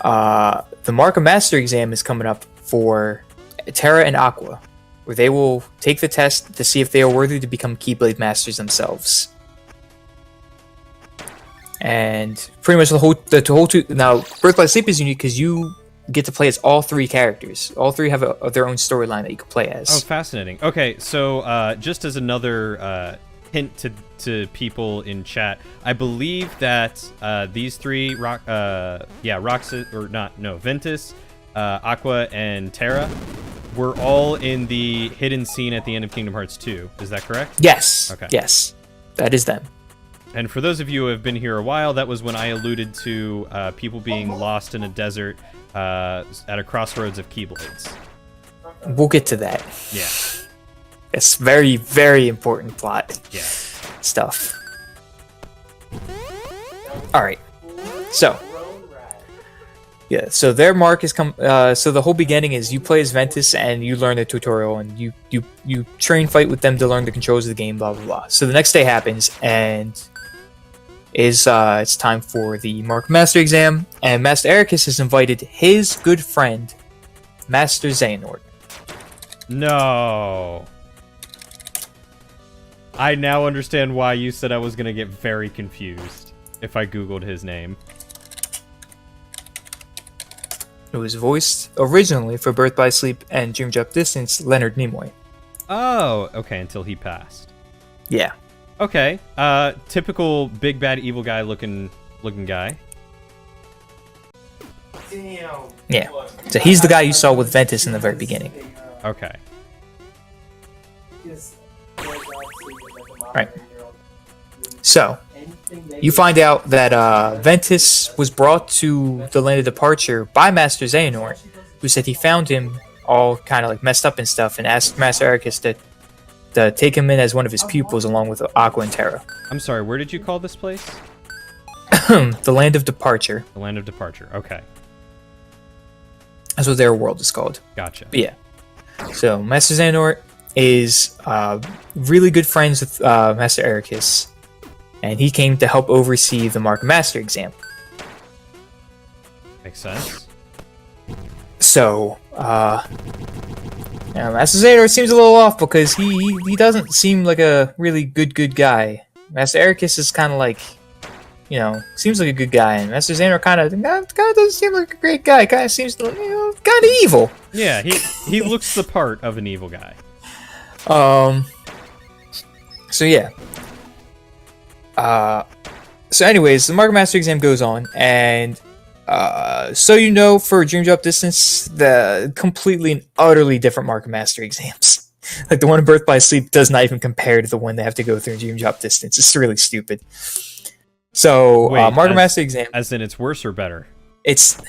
the Mark of Master exam is coming up for Terra and Aqua, where they will take the test to see if they are worthy to become Keyblade Masters themselves. And pretty much the whole now Birth by Sleep is unique because you get to play as all three characters. All three have their own storyline that you can play as. Oh, fascinating. Okay, so just as another hint to people in chat, I believe that these three Ventus, Aqua, and Terra were all in the hidden scene at the end of Kingdom Hearts 2. Is that correct? Yes. Okay. Yes, that is them. And for those of you who have been here a while, that was when I alluded to people being lost in a desert at a crossroads of Keyblades. We'll get to that. Yeah. It's very, very important plot Yeah. stuff. All right. So, yeah. So their mark is come. So the whole beginning is you play as Ventus and you learn the tutorial and you train fight with them to learn the controls of the game. Blah blah blah. So the next day happens and it's time for the Mark Master exam, and Master Ericus has invited his good friend, Master Xehanort. No. I now understand why you said I was going to get very confused if I Googled his name. It was voiced originally for Birth by Sleep and Dream Drop Distance, Leonard Nimoy. Oh, okay, until he passed. Yeah. Okay, typical big bad evil guy looking guy. Yeah. So he's the guy you saw with Ventus in the very beginning. Okay. Right. So, you find out that Ventus was brought to the Land of Departure by Master Xehanort, who said he found him all kind of like messed up and stuff, and asked Master Ericus to take him in as one of his pupils along with Aqua and Terra. I'm sorry, where did you call this place? The Land of Departure. The Land of Departure. Okay. That's what their world is called. Gotcha. But yeah. So, Master Xehanort is really good friends with Master Ericus, and he came to help oversee the Mark Master exam. Makes sense. So, Master Xehanort seems a little off because he doesn't seem like a really good guy. Master Ericus is kind of like, seems like a good guy, and Master Xehanort kind of doesn't seem like a great guy. Kind of seems, kind of evil. Yeah, he looks the part of an evil guy. So yeah. So anyways, the Mark Master exam goes on, and for Dream Drop Distance, the completely and utterly different Mark Master exams. Like the one in Birth by Sleep does not even compare to the one they have to go through in Dream Drop Distance. It's really stupid. So Wait, Mark Master exam, As in it's worse or better? it's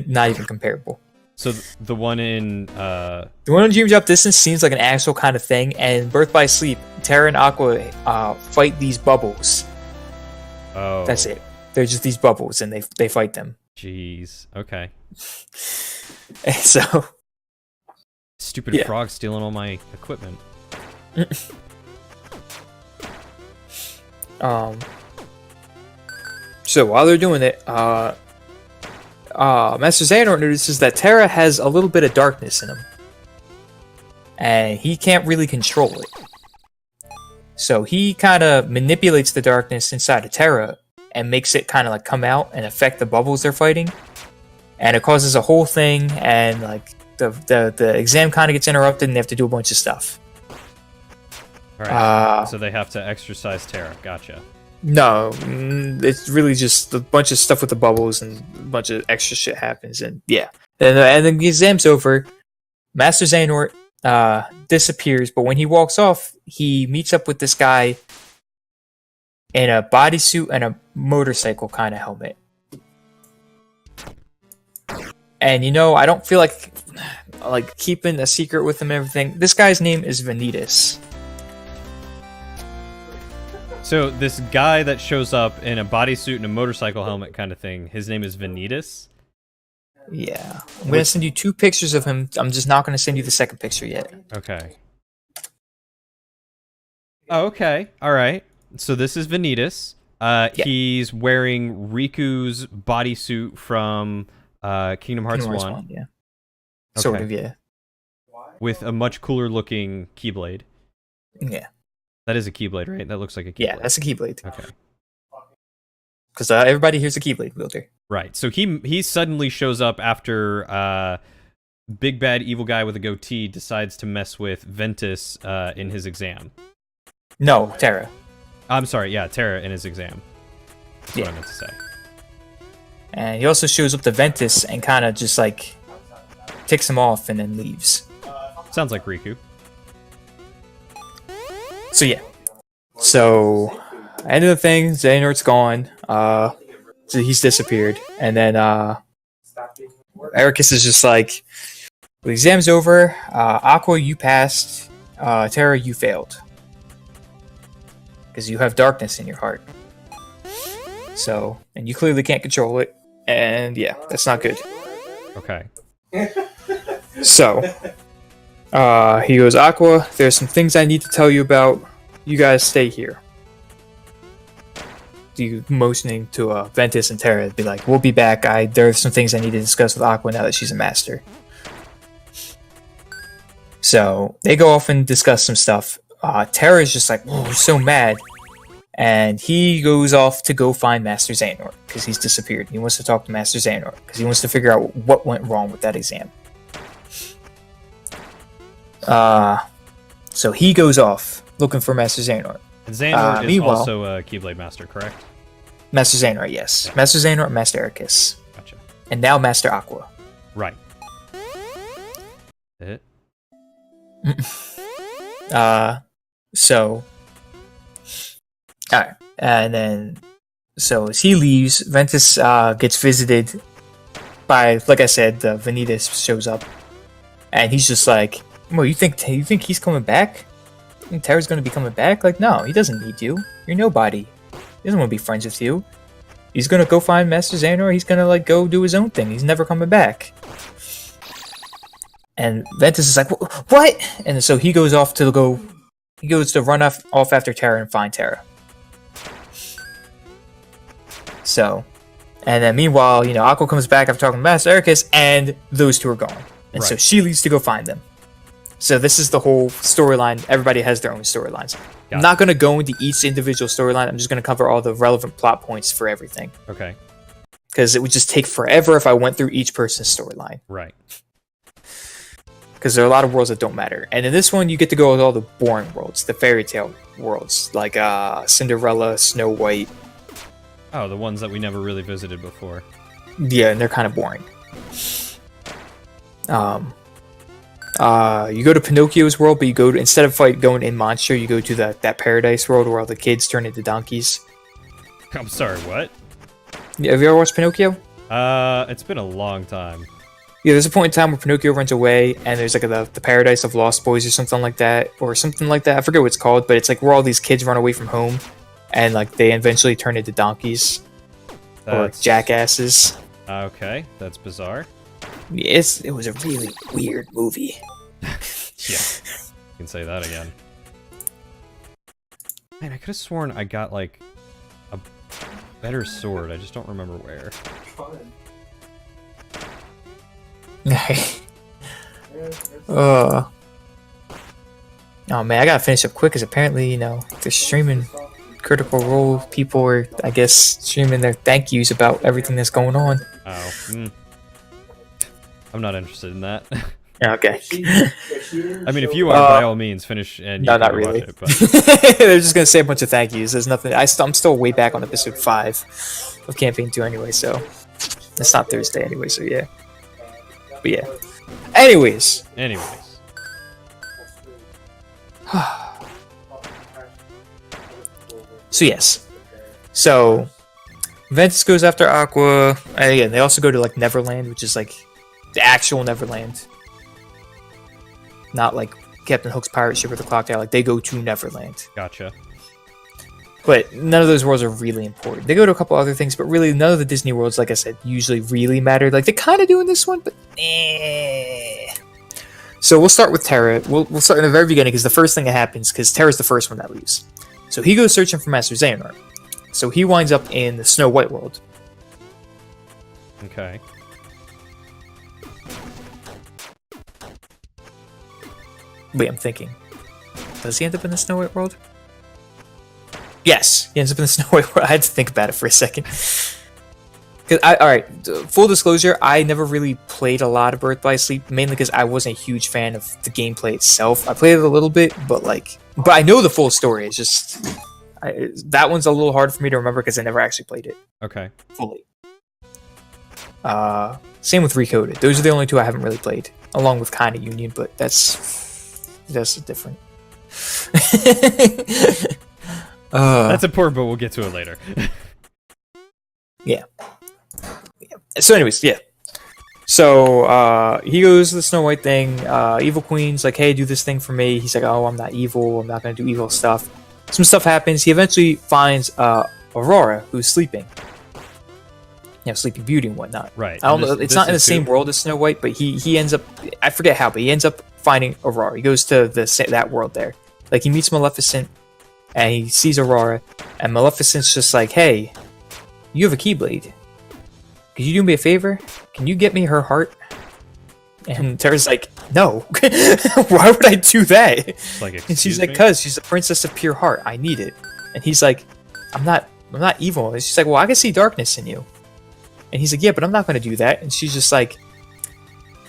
not even comparable. So the one in The one on Dream Drop Distance seems like an actual kind of thing, and Birth by Sleep, Terra and Aqua fight these bubbles. Oh. That's it. They're just these bubbles, and they fight them. Jeez. Okay. So, Stupid Yeah. frog stealing all my equipment. So while they're doing it, Master Xehanort notices that Terra has a little bit of darkness in him, and he can't really control it. So he kind of manipulates the darkness inside of Terra, and makes it kind of like come out and affect the bubbles they're fighting, and it causes a whole thing, and like the exam kind of gets interrupted, and they have to do a bunch of stuff. All right. So they have to exercise Terra. Gotcha. No, it's really just a bunch of stuff with the bubbles, and a bunch of extra shit happens, and yeah. And then the exam's over. Master Xehanort disappears, but when he walks off, he meets up with this guy in a bodysuit and a motorcycle kind of helmet. And I don't feel like keeping a secret with him and everything. This guy's name is Vanitas. So this guy that shows up in a bodysuit and a motorcycle helmet kind of thing, his name is Vanitas? Yeah. I'm going to send you 2 pictures of him. I'm just not going to send you the second picture yet. Okay. Oh, okay. All right. So this is Vanitas. Yeah. He's wearing Riku's bodysuit from Kingdom Hearts 1. Yeah. Okay. Sort of, yeah. With a much cooler looking Keyblade. Yeah. That is a Keyblade, right? That looks like a Keyblade. Yeah, that's a Keyblade. Okay. Because everybody here's a Keyblade wielder. Right. So he suddenly shows up after big bad evil guy with a goatee decides to mess with Ventus in his exam. No, Terra. I'm sorry, yeah, Terra in his exam. That's what I meant to say. And he also shows up to Ventus and kind of just like ticks him off and then leaves. Sounds like Riku. So yeah. So end of the thing, Xehanort's gone. So he's disappeared. And then Ericus is just like, the exam's over. Aqua, you passed. Terra, you failed. Because you have darkness in your heart. So, and you clearly can't control it. And yeah, that's not good. Okay. So, he goes, Aqua, there's some things I need to tell you about. You guys stay here. You motioning to Ventus and Terra, be like, we'll be back. There's some things I need to discuss with Aqua now that she's a master. So, they go off and discuss some stuff. Terra's just like, oh, so mad. And he goes off to go find Master Xehanort because he's disappeared. He wants to talk to Master Xehanort because he wants to figure out what went wrong with that exam. So he goes off looking for Master Xehanort. And Xehanort is meanwhile- also a Keyblade Master, correct? Master Xehanort, yes. Yeah. Master Xehanort, Master Ericus. Gotcha. And now Master Aqua. Right. It? So... Alright. And then... So as he leaves, Ventus gets visited by, like I said, the Vanitas shows up. And he's just like, well, you think he's coming back? You think Terra's gonna be coming back? Like, no, he doesn't need you. You're nobody. He doesn't want to be friends with you. He's gonna go find Master Xehanort. He's gonna like go do his own thing. He's never coming back. And Ventus is like, what? And so he goes off to go. He goes to run off after Terra and find Terra. So, and then meanwhile, Aqua comes back after talking to Master Ericus, and those two are gone. And so Right. she leaves to go find them. So this is the whole storyline. Everybody has their own storylines. I'm not going to go into each individual storyline. I'm just going to cover all the relevant plot points for everything. Okay. Because it would just take forever if I went through each person's storyline. Right. Because there are a lot of worlds that don't matter. And in this one, you get to go with all the boring worlds, the fairy tale worlds, like Cinderella, Snow White. Oh, the ones that we never really visited before. Yeah, and they're kind of boring. You go to Pinocchio's world, but you go to, instead of going in Monster, you go to that paradise world where all the kids turn into donkeys. I'm sorry, what? Yeah, have you ever watched Pinocchio? It's been a long time. Yeah, there's a point in time where Pinocchio runs away, and there's like the paradise of lost boys or something like that. I forget what it's called, but it's like where all these kids run away from home, and like they eventually turn into donkeys or jackasses. Okay, that's bizarre. It was a really weird movie. Yeah, you can say that again. Man, I could have sworn I got like a better sword. I just don't remember where. Oh man, I gotta finish up quick because apparently, they're streaming Critical Role people are, I guess, streaming their thank yous about everything that's going on. Oh. I'm not interested in that. Yeah, okay. I mean, if you are, by all means, finish and you No, can not go really. watch it. But They're just gonna say a bunch of thank yous. There's nothing. I'm still way back on episode 5 of Campaign 2 anyway, so it's not Thursday anyway. So yeah. But yeah. Anyways, so yes. So Ventus goes after Aqua. And again, they also go to like Neverland, which is like the actual Neverland, not like Captain Hook's pirate ship or the Clock Tower. Like they go to Neverland. gotcha. But none of those worlds are really important. They go to a couple other things, but really none of the Disney worlds, like I said, usually really matter. Like they kind of do in this one, but So we'll start with Terra. We'll start in the very beginning because the first thing that happens, because Terra's the first one that leaves. So he goes searching for Master Xehanort. So he winds up in the Snow White world. Okay. Wait, I'm thinking. Does he end up in the Snow White world? Yes, he ends up in the Snow White world. I had to think about it for a second. Alright, full disclosure, I never really played a lot of Birth by Sleep, mainly because I wasn't a huge fan of the gameplay itself. I played it a little bit, but I know the full story. It's just that one's a little hard for me to remember because I never actually played it Okay. fully. Same with Recoded. Those are the only two I haven't really played, along with Kind of Union, but that's different. That's important, but we'll get to it later. So anyways, yeah. So he goes to the Snow White thing. Evil Queen's like, hey, do this thing for me. He's like, oh, I'm not evil. I'm not going to do evil stuff. Some stuff happens. He eventually finds Aurora, who's sleeping. Sleeping Beauty and whatnot. Right. I don't know. It's not in the same world as Snow White, but he ends up, I forget how, but he ends up finding Aurora. He goes to that world there. Like, he meets Maleficent, and he sees Aurora, and Maleficent's just like, hey, you have a Keyblade. Could you do me a favor? Can you get me her heart? And Terra's like, no. Why would I do that? And she's like, cuz she's the princess of pure heart. I need it. And he's like, I'm not evil. And she's like, well, I can see darkness in you. And he's like, yeah, but I'm not going to do that. And she's just like,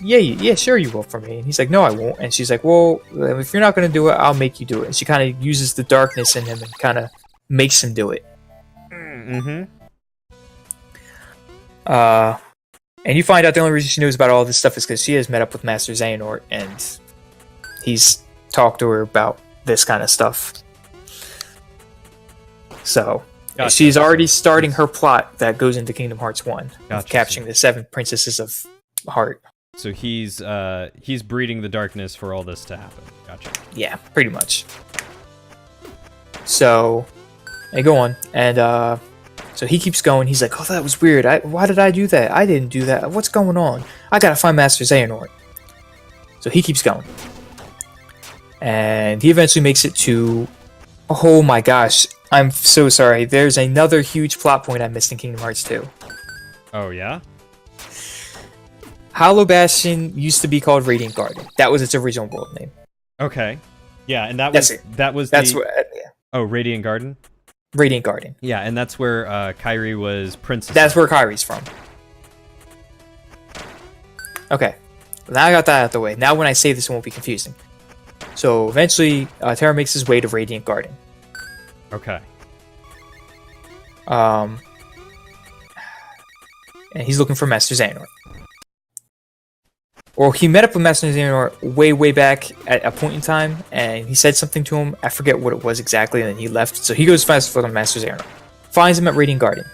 yeah, sure you will for me. And he's like, no, I won't. And she's like, well, if you're not going to do it, I'll make you do it. And she kind of uses the darkness in him and kind of makes him do it. Mm-hmm. And you find out the only reason she knows about all this stuff is because she has met up with Master Xehanort and he's talked to her about this kind of stuff. So Gotcha. she's already starting her plot that goes into Kingdom Hearts 1, Gotcha. capturing the 7 princesses of heart. So he's breeding the darkness for all this to happen. Gotcha. Yeah, pretty much. So they go on, and so he keeps going. He's like, oh, that was weird. Why did I do that? I didn't do that. What's going on? I gotta find Master Xehanort. So he keeps going. And he eventually makes it to... Oh my gosh. I'm so sorry. There's another huge plot point I missed in Kingdom Hearts 2. Oh, yeah? Hollow Bastion used to be called Radiant Garden. That was its original world name. Okay. Yeah, and that That's was... it. That was That's the... what... yeah. Oh, Radiant Garden? Radiant Garden. Yeah, and that's where Kairi was princess. That's where Kairi's from. Okay. Now I got that out of the way. Now when I say this, it won't be confusing. So eventually, Terra makes his way to Radiant Garden. Okay. And he's looking for Master Xehanort. Or he met up with Master Xehanort way back at a point in time, and he said something to him. I forget what it was exactly, and then he left. So he goes fast for Master Xehanort. Finds him at Radiant Garden.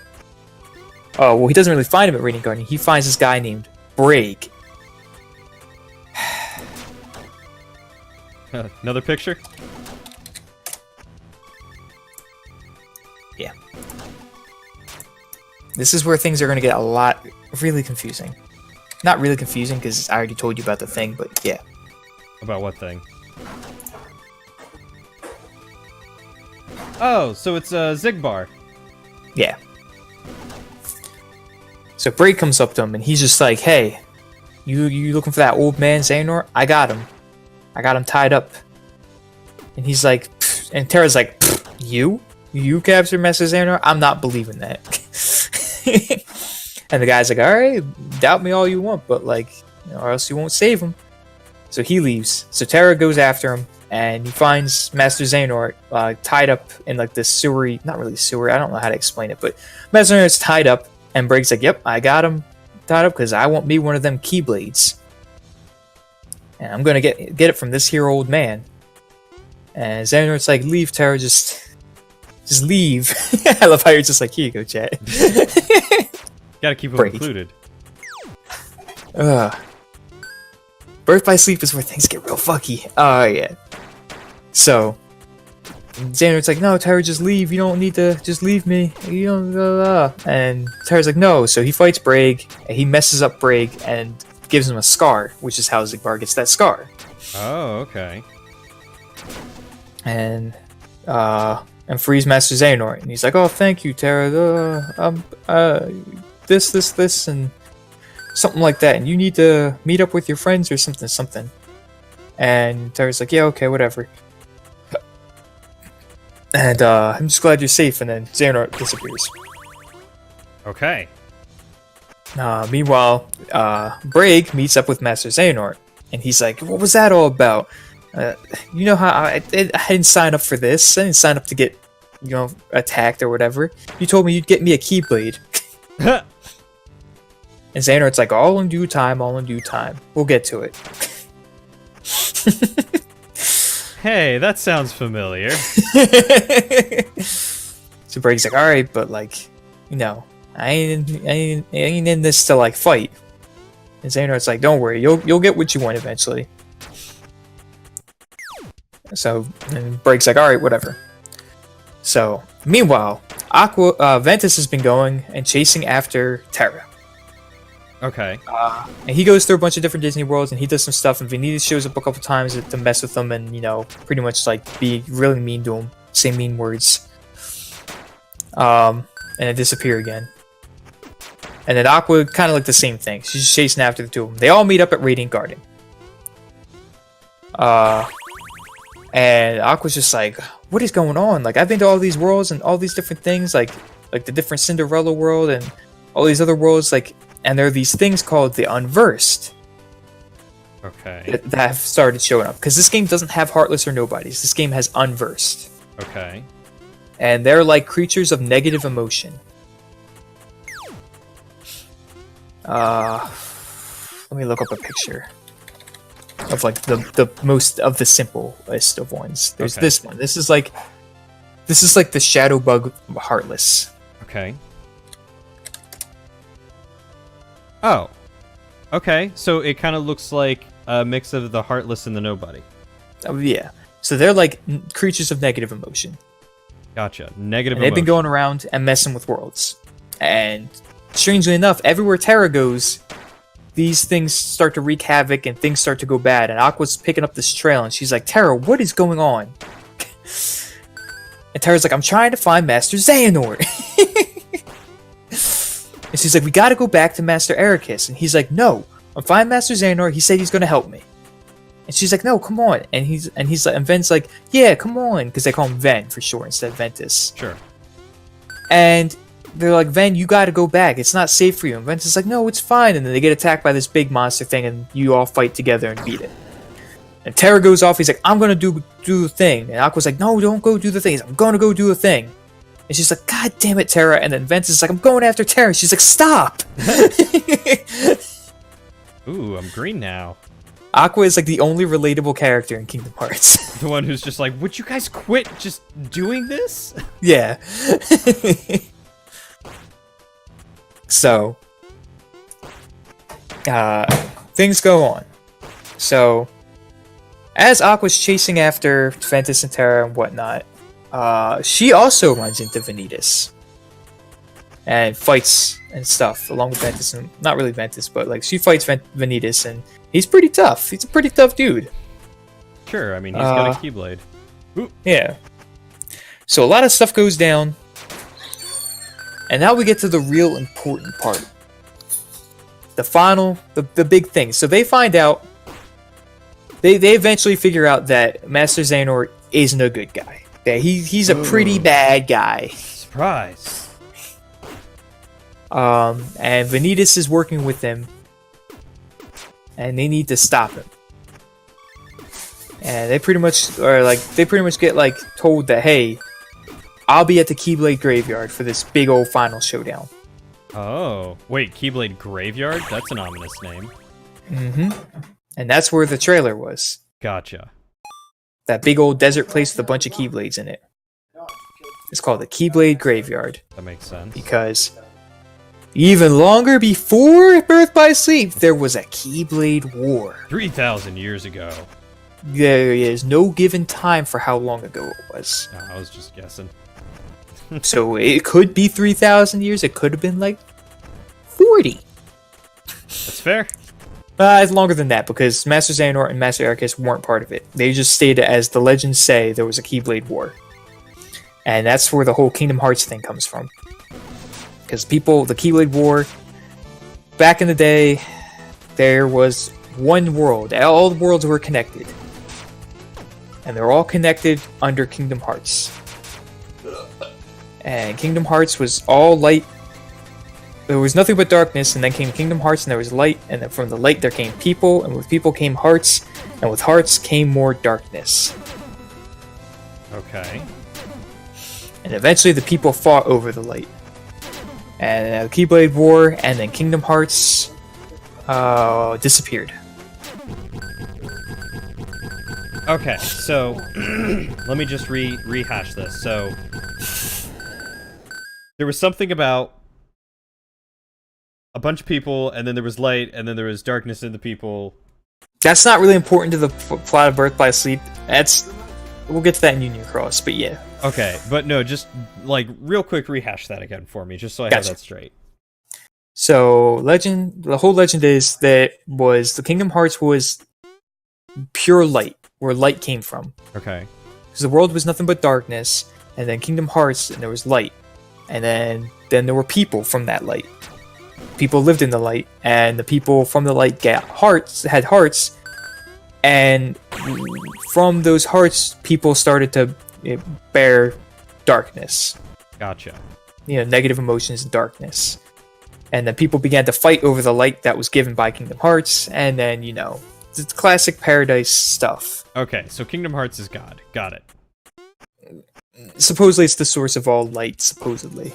Oh, well, he doesn't really find him at Radiant Garden. He finds this guy named Braig. Another picture? Yeah. This is where things are going to get a lot really confusing. Not really confusing because I already told you about the thing, but yeah. About what thing? Oh, so it's Zigbar. Yeah. So Braig comes up to him and he's just like, hey, you looking for that old man Xehanort? I got him. I got him tied up. And he's like, pfft, and Terra's like, you? You captured Master Xehanort? I'm not believing that. And the guy's like, all right, doubt me all you want, but like, or else you won't save him. So he leaves. So Terra goes after him, and he finds Master Xehanort tied up in like this sewery, not really sewer, I don't know how to explain it, but Master Xehanort's tied up, and Brake's like, yep, I got him tied up because I want me one of them Keyblades. And I'm gonna get it from this here old man. And Xehanort's like, leave, Terra, just leave. I love how you're just like, here you go, chat. Gotta keep them Brake. included. Birth by sleep is where things get real fucky. Oh, yeah. So, Xehanort's like, no, Terra, just leave. You don't need to, just leave me. You don't, And Terra's like, no. So he fights Braig, and he messes up Braig, and gives him a scar, which is how Xigbar gets that scar. Oh, okay. And frees Master Xehanort. And he's like, oh, thank you, Terra. This, and something like that. And you need to meet up with your friends or something. And Terra's like, yeah, okay, whatever. And I'm just glad you're safe. And then Xehanort disappears. Okay. Meanwhile, Braig meets up with Master Xehanort. And he's like, what was that all about? You know how I didn't sign up for this. I didn't sign up to get, attacked or whatever. You told me you'd get me a Keyblade. And Xehanort's like, all in due time. We'll get to it. Hey, that sounds familiar. So Braig's like, alright, but like, I ain't in this to like fight. And Xehanort's like, don't worry, you'll get what you want eventually. So, and Braig's like, alright, whatever. So, meanwhile, Ventus has been going and chasing after Terra. Okay. And he goes through a bunch of different Disney worlds, and he does some stuff, and Vanitas shows up a couple times to mess with him and, pretty much like be really mean to him, say mean words. And then disappear again. And then Aqua, kind of like the same thing. She's just chasing after the two of them. They all meet up at Radiant Garden. And Aqua's just like, what is going on? Like, I've been to all these worlds and all these different things, like the different Cinderella world and all these other worlds, like, and there are these things called the Unversed Okay. that have started showing up. Because this game doesn't have Heartless or Nobodies. This game has Unversed. Okay. And they're like creatures of negative emotion. Let me look up a picture of like the most of the simplest of ones. There's Okay. this one. This is like the Shadow Bug Heartless. Okay. Oh. Okay, so it kind of looks like a mix of the Heartless and the Nobody. Oh, yeah. So they're like creatures of negative emotion. Gotcha. Negative And they've been emotion. going around and messing with worlds. And strangely enough, everywhere Terra goes, these things start to wreak havoc and things start to go bad. And Aqua's picking up this trail and she's like, Terra, what is going on? And Terra's like, I'm trying to find Master Xehanort. And she's like, we gotta go back to Master Ericus. And he's like, no, I'm finding Master Xehanort. He said he's gonna help me. And she's like, no, come on. And he's like, and Ven's like, yeah, come on, because they call him Ven for short instead of Ventus. Sure. And they're like, Ven, you gotta go back. It's not safe for you. And Ventus is like, no, it's fine. And then they get attacked by this big monster thing, and you all fight together and beat it. And Terra goes off. He's like, I'm gonna do the thing. And Aqua's like, no, don't go do the thing. He's like, I'm gonna go do a thing. And she's like, God damn it, Terra. And then Ventus is like, I'm going after Terra. She's like, stop. Ooh, I'm green now. Aqua is like the only relatable character in Kingdom Hearts. The one who's just like, would you guys quit just doing this? Yeah. So, things go on. So, as Aqua's chasing after Ventus and Terra and whatnot, she also runs into Vanitas. And fights and stuff along with Ventus. And not really Ventus, but like she fights Vanitas and he's pretty tough. He's a pretty tough dude. Sure, I mean, he's got a Keyblade. Yeah. So a lot of stuff goes down. And now we get to the real important part. The final, the big thing. So they find out, they eventually figure out that Master Xehanort isn't a good guy. Yeah, he's a pretty bad guy. Surprise. And Vanitas is working with them, and they need to stop him. And they pretty much get like told that, hey, I'll be at the Keyblade Graveyard for this big old final showdown. Oh, wait, Keyblade Graveyard? That's an ominous name. And that's where the trailer was. Gotcha. That big old desert place with a bunch of Keyblades in it. It's called the Keyblade Graveyard That makes sense. because even longer before Birth by Sleep, there was a Keyblade War. 3,000 years ago. There is no given time for how long ago it was. No, I was just guessing. So it could be 3,000 years. It could have been like 40. That's fair. It's longer than that because Master Xehanort and Master Ericus weren't part of it. They just stated, as the legends say, there was a Keyblade War. And that's where the whole Kingdom Hearts thing comes from. Because the Keyblade War, back in the day, there was one world. All the worlds were connected. And they're all connected under Kingdom Hearts. And Kingdom Hearts was all light. There was nothing but darkness, and then came Kingdom Hearts, and there was light, and then from the light there came people, and with people came hearts, and with hearts came more darkness. Okay. And eventually the people fought over the light. And Keyblade War, and then Kingdom Hearts disappeared. Okay, so let me just rehash this. So there was something about a bunch of people, and then there was light, and then there was darkness in the people. That's not really important to the plot of Birth by Sleep. We'll get to that in Union Cross, but yeah. Okay, but no, just like real quick rehash that again for me, just so I have that straight. So the whole legend is that the Kingdom Hearts was pure light, where light came from. Okay. Because the world was nothing but darkness, and then Kingdom Hearts, and there was light. And then there were people from that light. People lived in the light, and the people from the light had hearts, and from those hearts, people started to bear darkness. Gotcha. Negative emotions and darkness. And then people began to fight over the light that was given by Kingdom Hearts, and then, it's classic Paradise stuff. Okay, so Kingdom Hearts is God. Got it. Supposedly it's the source of all light, supposedly.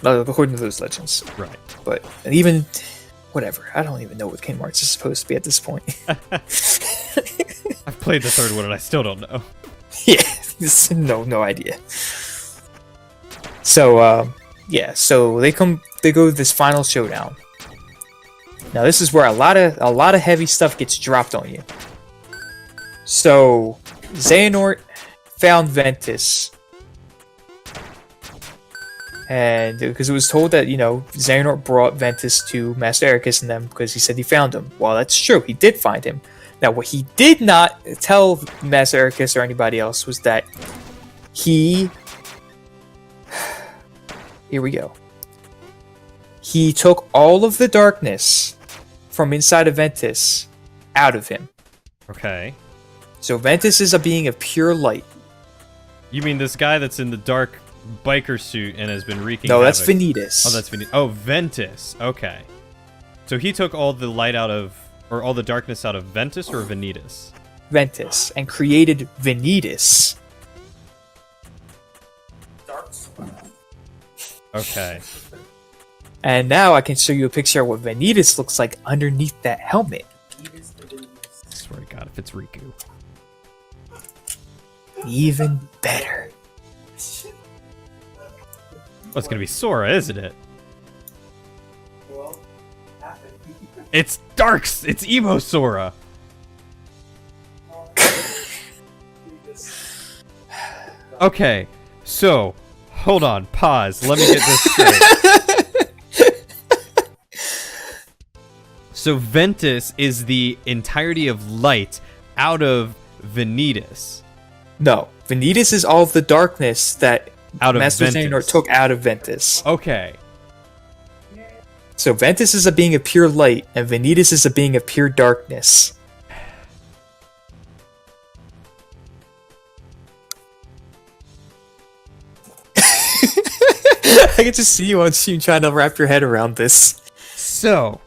According to those legends. Right. But even... whatever. I don't even know what Kingdom Hearts is supposed to be at this point. I've played the third one and I still don't know. Yeah, no idea. So, so they go to this final showdown. Now this is where a lot of heavy stuff gets dropped on you. So, Xehanort found Ventus. And because it was told that, Xehanort brought Ventus to Master Ericus and them because he said he found him. Well, that's true. He did find him. Now, what he did not tell Master Ericus or anybody else was that he... Here we go. He took all of the darkness from inside of Ventus out of him. Okay. So Ventus is a being of pure light. You mean this guy that's in the dark biker suit and has been wreaking No, havoc? that's Vanitas. Oh, that's Vanitas. Oh, Ventus. Okay. So he took all the light out of, or all the darkness out of Ventus or Vanitas? Ventus, and created Vanitas. Okay. And now I can show you a picture of what Vanitas looks like underneath that helmet. I swear to God, if it's Riku. Even better. Oh, it's gonna be Sora, isn't it? It's Darks! It's Emo Sora! Okay, so, hold on, pause, let me get this straight. So Ventus is the entirety of light out of Vanitas. No, Vanitas is all of the darkness that Out of Master Ventus. Xehanort took out of Ventus. Okay. So Ventus is a being of pure light, and Vanitas is a being of pure darkness. I can just see you on stream trying to wrap your head around this. So,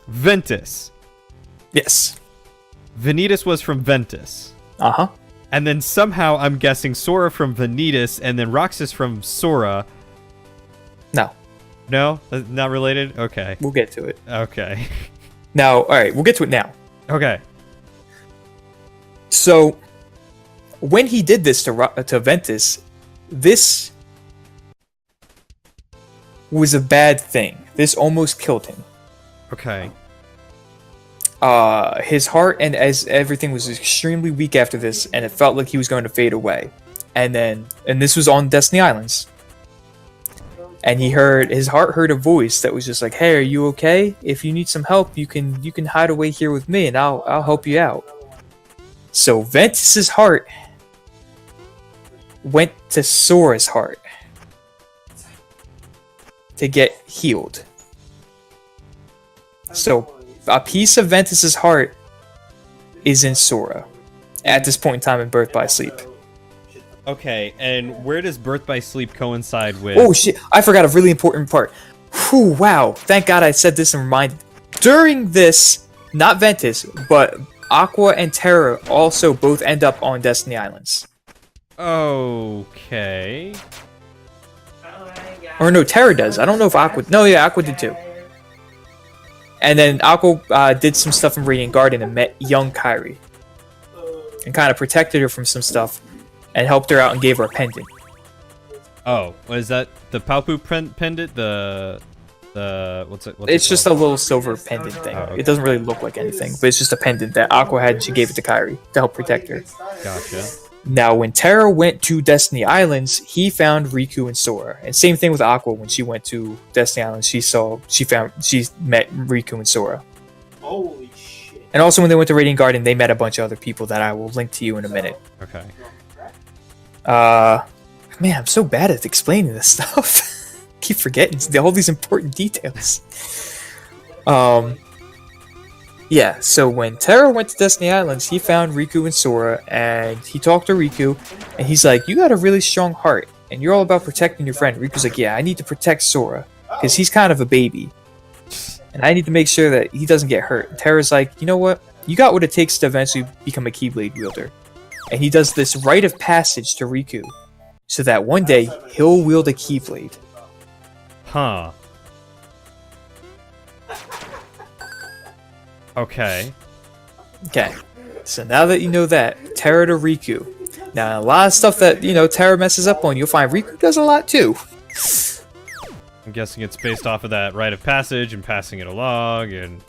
Ventus. Yes. Vanitas was from Ventus. Uh-huh. And then somehow I'm guessing Sora from Vanitas and then Roxas from Sora. No. No? Not related? Okay. We'll get to it. Okay. Now, alright, we'll get to it now. Okay. So, when he did this to Ventus, this was a bad thing. This almost killed him. Okay. His heart and as everything was extremely weak after this, and it felt like he was going to fade away. And this was on Destiny Islands. And his heart heard a voice that was just like, "Hey, are you okay? If you need some help, you can hide away here with me, and I'll help you out." So Ventus's heart went to Sora's heart to get healed. So a piece of Ventus's heart is in Sora at this point in time in Birth by Sleep. Okay, and where does Birth by Sleep coincide with... Oh shit, I forgot a really important part. Whew, wow, thank God I said this and reminded. During this, not Ventus, but Aqua and Terra also both end up on Destiny Islands. Okay. Or no, Terra does. I don't know if Aqua... No, yeah, Aqua did too. And then Aqua did some stuff in Radiant Garden and met young Kairi. And kind of protected her from some stuff. And helped her out and gave her a pendant. Oh, is that the Palpu pendant? The what's it? It's just a little silver pendant thing. Oh, okay. It doesn't really look like anything, but it's just a pendant that Aqua had and she gave it to Kairi to help protect her. Gotcha. Now, when Terra went to Destiny Islands, he found Riku and Sora. And same thing with Aqua. When she went to Destiny Islands, she met Riku and Sora. Holy shit. And also when they went to Radiant Garden, they met a bunch of other people that I will link to you in a minute. Okay. Man, I'm so bad at explaining this stuff. Keep forgetting all these important details. Yeah, so when Terra went to Destiny Islands, he found Riku and Sora, and he talked to Riku, and he's like, "You got a really strong heart, and you're all about protecting your friend." Riku's like, "Yeah, I need to protect Sora, because he's kind of a baby, and I need to make sure that he doesn't get hurt." And Terra's like, "You know what? You got what it takes to eventually become a Keyblade wielder." And he does this rite of passage to Riku, so that one day he'll wield a Keyblade. Huh. Okay. Okay, so now that you know that, Terra to Riku. Now, a lot of stuff that, Terra messes up on, you'll find Riku does a lot too. I'm guessing it's based off of that rite of passage and passing it along and...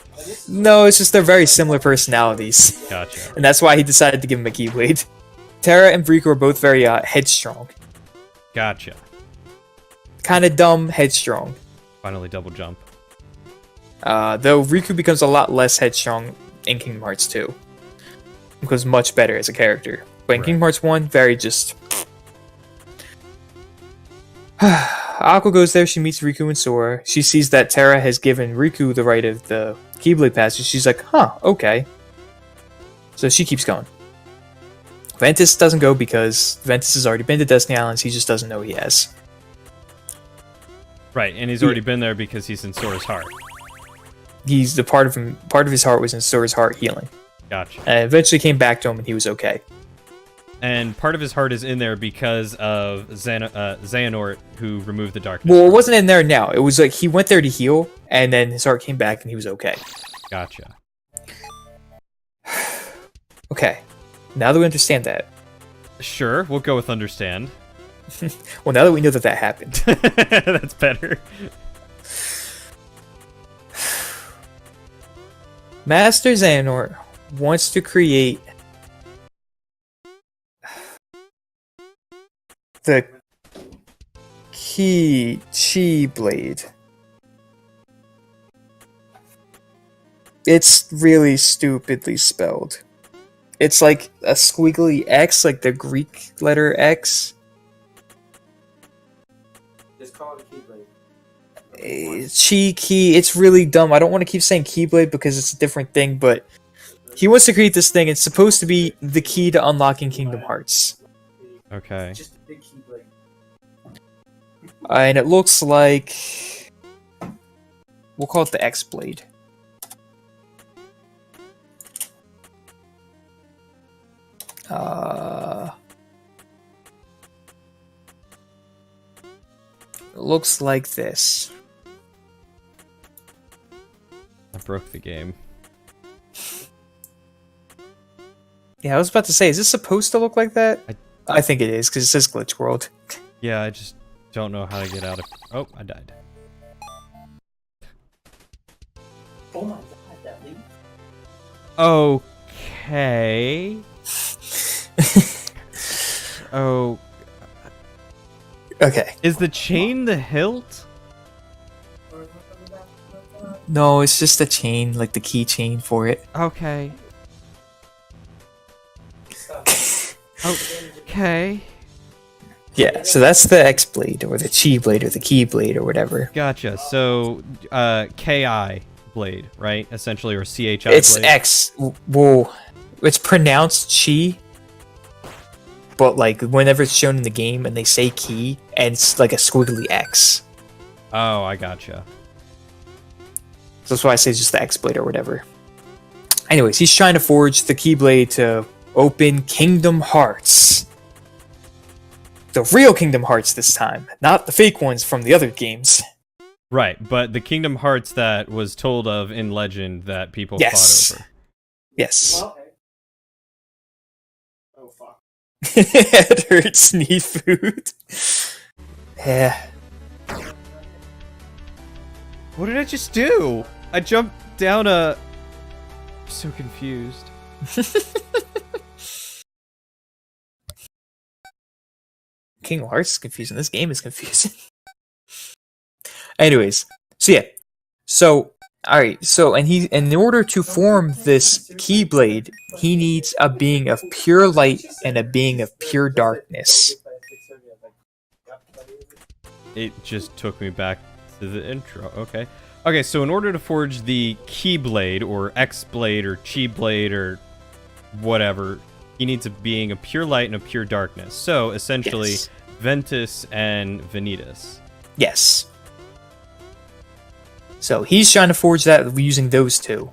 No, it's just they're very similar personalities. Gotcha. And that's why he decided to give him a Keyblade. Terra and Riku are both very headstrong. Gotcha. Kind of dumb, headstrong. Finally double jump. Though Riku becomes a lot less headstrong in Kingdom Hearts 2. Becomes much better as a character. But in Right. Kingdom Hearts 1, very just... Aqua goes there, she meets Riku and Sora. She sees that Terra has given Riku the right of the Keyblade passage. She's like, huh, okay. So she keeps going. Ventus doesn't go because Ventus has already been to Destiny Islands, he just doesn't know he has. Right, and he's already been there because he's in Sora's heart. He's the part of his heart was in Sora's heart healing. Gotcha. And it eventually came back to him and he was okay. And part of his heart is in there because of Xehanort, who removed the darkness. Well, it wasn't in there now. It was like he went there to heal, and then his heart came back and he was okay. Gotcha. Okay. Now that we understand that. Sure, we'll go with understand. Well, now that we know that that happened. That's better. Master Xehanort wants to create the Chi Blade. It's really stupidly spelled. It's like a squiggly X, like the Greek letter X. Just call it a Keyblade. Chi Key. It's really dumb. I don't want to keep saying Keyblade because it's a different thing, but he wants to create this thing. It's supposed to be the key to unlocking Kingdom Hearts. Okay. Just a big Keyblade. And it looks like we'll call it the X Blade. It looks like this. I broke the game. Yeah, I was about to say, is this supposed to look like that? I think it is, because it says Glitch World. Yeah, I just don't know how to get out of... Oh, I died. Oh my god, that leak. Okay. Oh, Okay. is the chain the hilt? No, it's just a chain, like the keychain for it. Okay. Okay. Yeah, so that's the X Blade, or the Chi Blade, or the Key Blade, or whatever. Gotcha. So, Ki blade, right? Essentially, or Chi It's blade. X. Well, it's pronounced Chi, but like whenever it's shown in the game and they say Key, and it's like a squiggly X. Oh, I gotcha. So that's why I say it's just the X Blade or whatever. Anyways, he's trying to forge the Keyblade to open Kingdom Hearts. The real Kingdom Hearts this time, not the fake ones from the other games. Right, but the Kingdom Hearts that was told of in Legend that people Yes. fought over. Yes. Well, oh fuck. It hurts, need food. Yeah. What did I just do? I jumped down a... I'm so confused. Kingdom Hearts is confusing. This game is confusing. Anyways, so yeah. So, alright, so, and in order to form this Keyblade, he needs a being of pure light and a being of pure darkness. It just took me back to the intro. Okay. Okay, so in order to forge the Keyblade, or X-Blade, or Chi-Blade, or whatever, he needs a being of pure light and of pure darkness. So, essentially, Yes. Ventus and Vanitas. Yes. So he's trying to forge that using those two.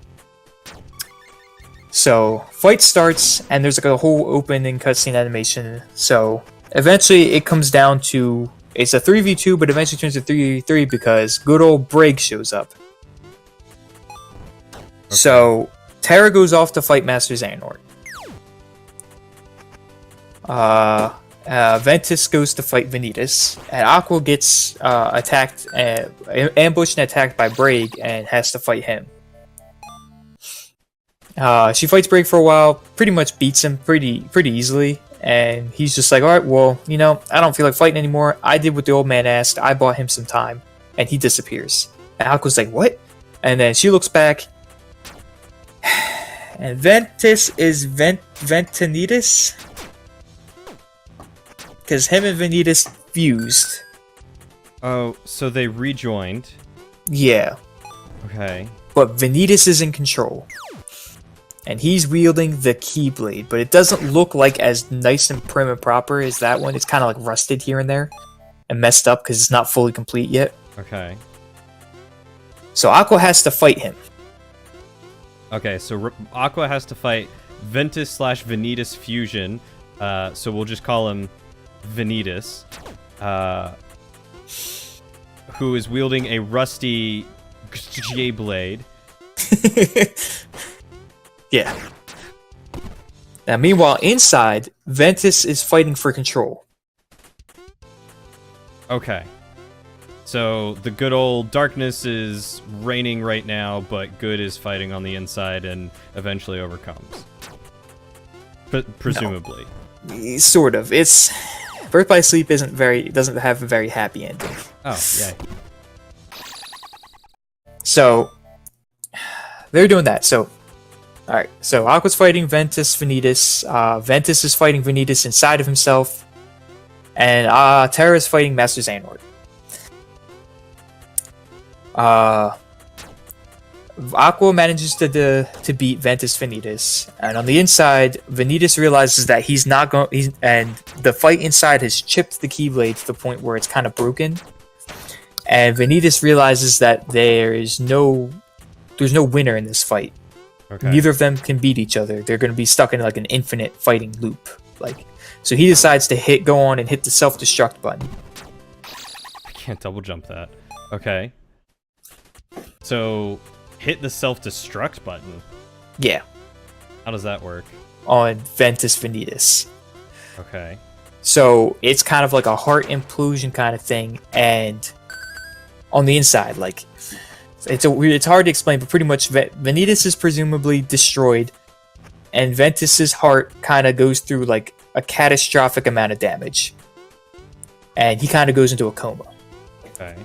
So fight starts, and there's like a whole opening cutscene animation. So eventually it comes down to, it's a 3v2, but eventually turns to 3v3 because good old Braig shows up. So Terra goes off to fight Master Xehanort. Ventus goes to fight Vanitas, and Aqua gets attacked, ambushed and attacked by Braig, and has to fight him. She fights Braig for a while, pretty much beats him pretty easily, and he's just like, alright, well, you know, I don't feel like fighting anymore. I did what the old man asked, I bought him some time, and he disappears. And Aqua's like, what? And then she looks back, and Ventus is Ventanitas? Because him and Vanitas fused. Oh, so they rejoined. Yeah. Okay. But Vanitas is in control. And he's wielding the Keyblade, but it doesn't look like as nice and prim and proper as that one. It's kind of like rusted here and there. And messed up because it's not fully complete yet. Okay. So Aqua has to fight him. Okay, so Aqua has to fight Ventus/Vanitas fusion. So we'll just call him Vanitas, who is wielding a rusty J-blade. Yeah. Now, meanwhile, inside, Ventus is fighting for control. Okay. So the good old darkness is reigning right now, but good is fighting on the inside and eventually overcomes. Presumably. Sort of. It's Birth by Sleep doesn't have a very happy ending. Oh, yeah. So they're doing that. So alright, so Aqua's fighting Ventus Vanitas. Ventus is fighting Vanitas inside of himself. And Terra's fighting Master Xehanort. Aqua manages to beat Ventus Vanitas, and on the inside, Vanitas realizes that he's not going. And the fight inside has chipped the Keyblade to the point where it's kind of broken, And Vanitas realizes that there's no winner in this fight. Okay. Neither of them can beat each other. They're going to be stuck in like an infinite fighting loop. So he decides to go on and hit the self-destruct button. I can't double jump that. Okay. So, hit the self-destruct button. Yeah, How does that work? on Ventus Vanitas. Okay. So it's kind of like a heart implosion kind of thing, and on the inside, like it's hard to explain, but pretty much Vanitas is presumably destroyed, and Ventus's heart kind of goes through like a catastrophic amount of damage, and he kind of goes into a coma. Okay.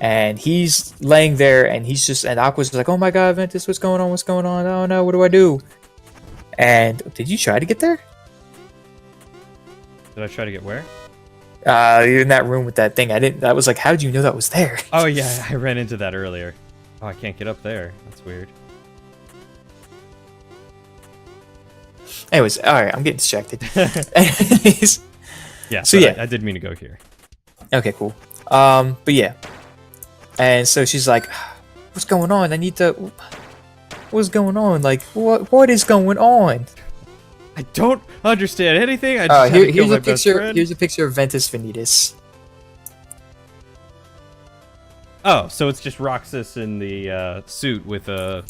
And he's laying there, and and Aqua's like, "Oh my God, Ventus, what's going on? What's going on? Oh no, what do I do?" And did you try to get there? Did I try to get where? You're in that room with that thing. I was like, how did you know that was there? Oh yeah, I ran into that earlier. Oh, I can't get up there. That's weird. Anyways, all right, I'm getting distracted. Anyways, Yeah. So but yeah. I didn't mean to go here. okay, cool. But yeah, and so she's like, "What's going on? I need to. What's going on? Like, what is going on?" I don't understand anything. I just had to kill Here's my a best picture. friend. Here's a picture of Ventus Vanitas. Oh, so it's just Roxas in the suit with a.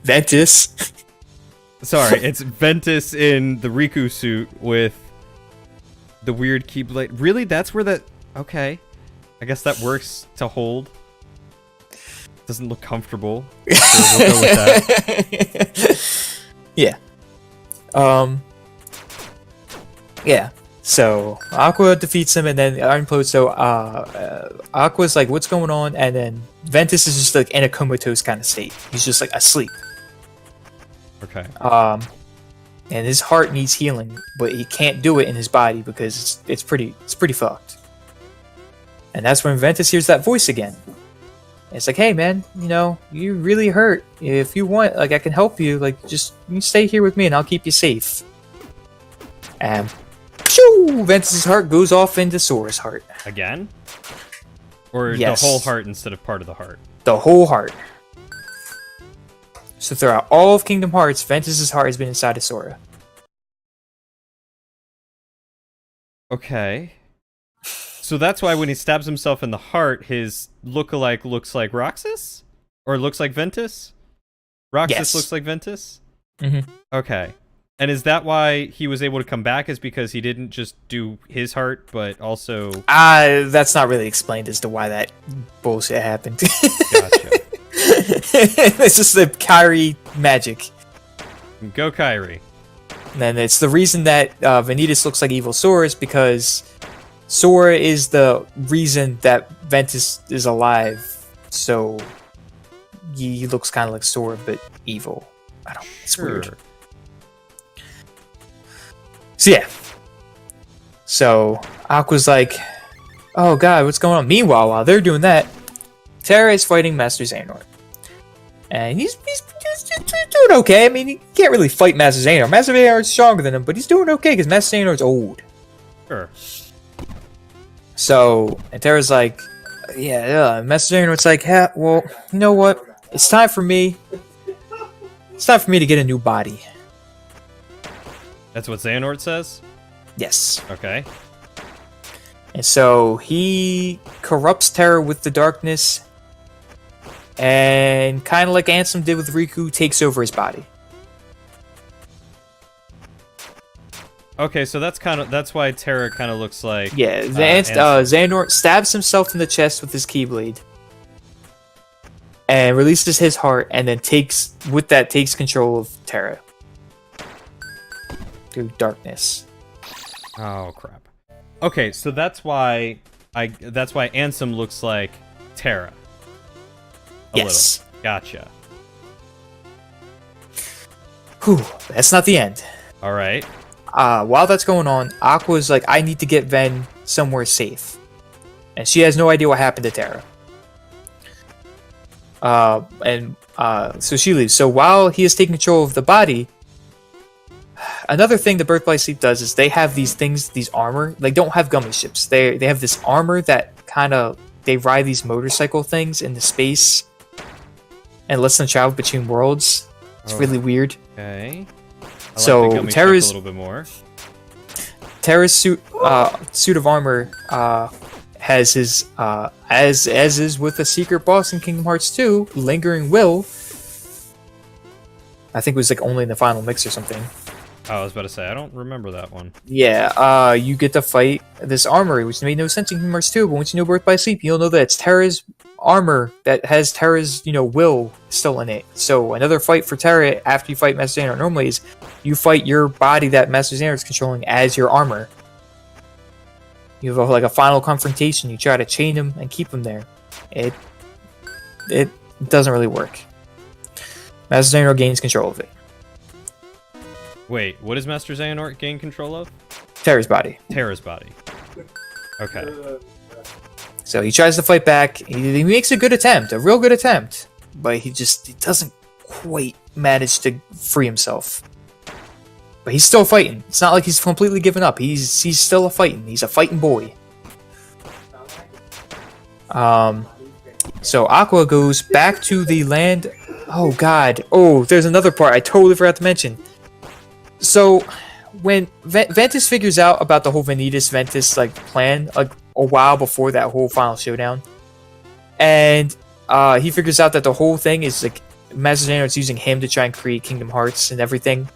Ventus. Sorry, it's Ventus in the Riku suit with the weird keyblade. Really? That's where that. Okay. I guess that works to hold. Doesn't look comfortable. So we'll go with that. Yeah. Yeah. So Aqua defeats him, and then implodes. So Aqua's like, "What's going on?" And then Ventus is just like in a comatose kind of state. He's just like asleep. Okay. And his heart needs healing, but he can't do it in his body because it's pretty fucked. And that's when Ventus hears that voice again. And it's like, "Hey man, you really hurt. If you want, like, I can help you. Like, just you stay here with me, and I'll keep you safe." And shoo, Ventus's heart goes off into Sora's heart. Again? Or Yes. the whole heart instead of part of the heart? The whole heart. So throughout all of Kingdom Hearts, Ventus's heart has been inside of Sora. Okay. So that's why when he stabs himself in the heart, his lookalike looks like Roxas? Or looks like Ventus? Roxas Yes. looks like Ventus? Mm-hmm. Okay. And is that why he was able to come back? Is because he didn't just do his heart, but also... That's not really explained as to why that bullshit happened. Gotcha. It's just the Kyrie magic. Go Kyrie. And then it's the reason that Vanitas looks like evil Sora is because Sora is the reason that Ventus is alive. So he looks kind of like Sora, but evil. I don't know. It's weird. So yeah. So Aqua's like, "Oh God, what's going on?" Meanwhile, while they're doing that, Terra is fighting Master Xehanort. And he's doing okay. I mean, he can't really fight Master Xehanort. Master Xehanort's stronger than him, but he's doing okay because Master Xehanort's old. Sure. So, and Terra's like, yeah. Master Xehanort's like, "Yeah, well, you know what? It's time for me. It's time for me to get a new body." That's what Xehanort says? Yes. Okay. And so he corrupts Terra with the darkness, and kind of like Ansem did with Riku, takes over his body. Okay, so that's why Terra kind of looks like... Yeah, Ansem. Xehanort stabs himself in the chest with his Keyblade, and releases his heart, and then takes control of Terra through darkness. Oh crap. Okay, so that's why Ansem looks like Terra. Yes. Little. Gotcha. Whew, that's not the end. All right. While that's going on, Aqua's like, "I need to get Ven somewhere safe," and she has no idea what happened to Terra. So she leaves. So while he is taking control of the body, another thing the Birth by Sleep does is they have these things, these armor. They don't have gummy ships. They have this armor that kind of they ride these motorcycle things into space and lets them travel between worlds. It's Oh. really weird. Okay. I So, like the gummy Terra's- ship a little bit more. Terra's suit of armor has his as is with the secret boss in Kingdom Hearts 2, Lingering Will. I think it was like only in the final mix or something. Oh, I was about to say I don't remember that one. Yeah, you get to fight this armor, which made no sense in Kingdom Hearts 2, but once you know Birth by Sleep, you'll know that it's Terra's armor that has Terra's, will still in it. So another fight for Terra after you fight Master Xehanort normally is you fight your body that Master Xehanort is controlling as your armor. You have like a final confrontation, you try to chain him and keep him there. It doesn't really work. Master Xehanort gains control of it. Wait, what does Master Xehanort gain control of? Terra's body. Terra's body. Okay. So he tries to fight back. He makes a good attempt, a real good attempt, but he doesn't quite manage to free himself. But he's still fighting. It's not like he's completely given up. He's still a fighting. He's a fighting boy. So Aqua goes back to the land. Oh God. Oh, there's another part I totally forgot to mention. So when Ventus figures out about the whole Vanitas Ventus plan like a while before that whole final showdown, and he figures out that the whole thing is like Master Xehanort's using him to try and create Kingdom Hearts and everything,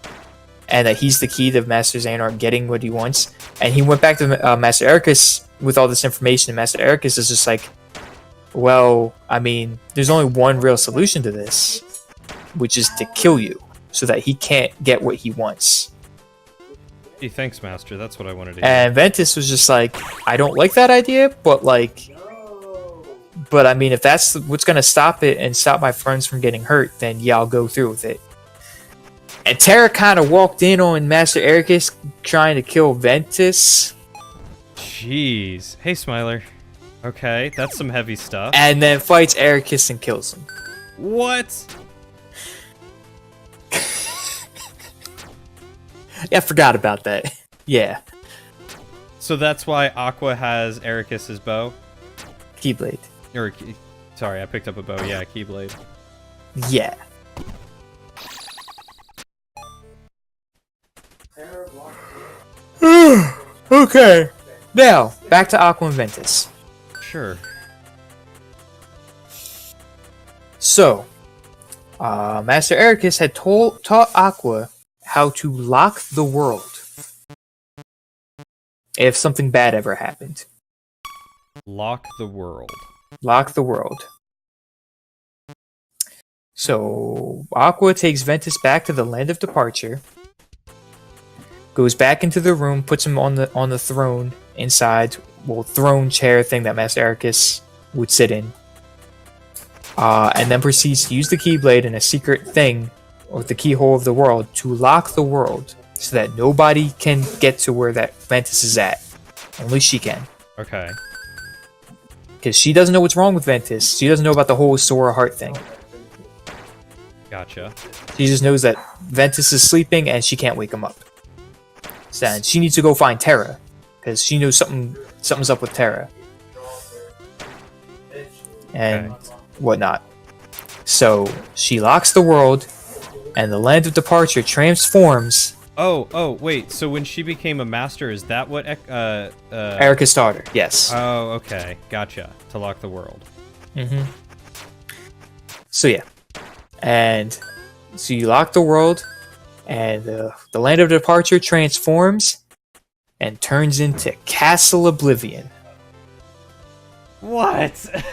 and that he's the key to Master Xehanort getting what he wants. And he went back to Master Ericus with all this information, and Master Ericus is just like, well, I mean, there's only one real solution to this, which is to kill you so that he can't get what he wants. Hey, thanks, Master. That's what I wanted to hear. And Ventus was just like, I don't like that idea, but I mean, if that's what's going to stop it and stop my friends from getting hurt, then yeah, I'll go through with it. And Terra kind of walked in on Master Ericus trying to kill Ventus, Jeez. Hey, Smiler. Okay, that's some heavy stuff. and then fights Ericus and kills him. What? Yeah, I forgot about that. Yeah, So that's why Aqua has Ericus's bow? Keyblade. Sorry, I picked up a bow. Yeah, Keyblade. Yeah. Okay. Now, back to Aqua and Ventus. Sure. So, Master Ericus had taught Aqua how to lock the world if something bad ever happened. Lock the world. Lock the world. So, Aqua takes Ventus back to the land of departure, goes back into the room, puts him on the throne inside, throne chair thing that Master Ericus would sit in, and then proceeds to use the Keyblade and a secret thing, or the keyhole of the world, to lock the world so that nobody can get to where that Ventus is at. Only she can. Okay. Because she doesn't know what's wrong with Ventus. She doesn't know about the whole Sora heart thing. Gotcha. She just knows that Ventus is sleeping and she can't wake him up. So then she needs to go find Terra, because she knows something's up with Terra and whatnot. So she locks the world, and the land of departure transforms. Oh, wait. So when she became a master, is that what? Ericus taught her. Yes. Oh, okay. Gotcha. To lock the world. Mm-hmm. So yeah, and so you lock the world, and the land of departure transforms and turns into Castle Oblivion. What?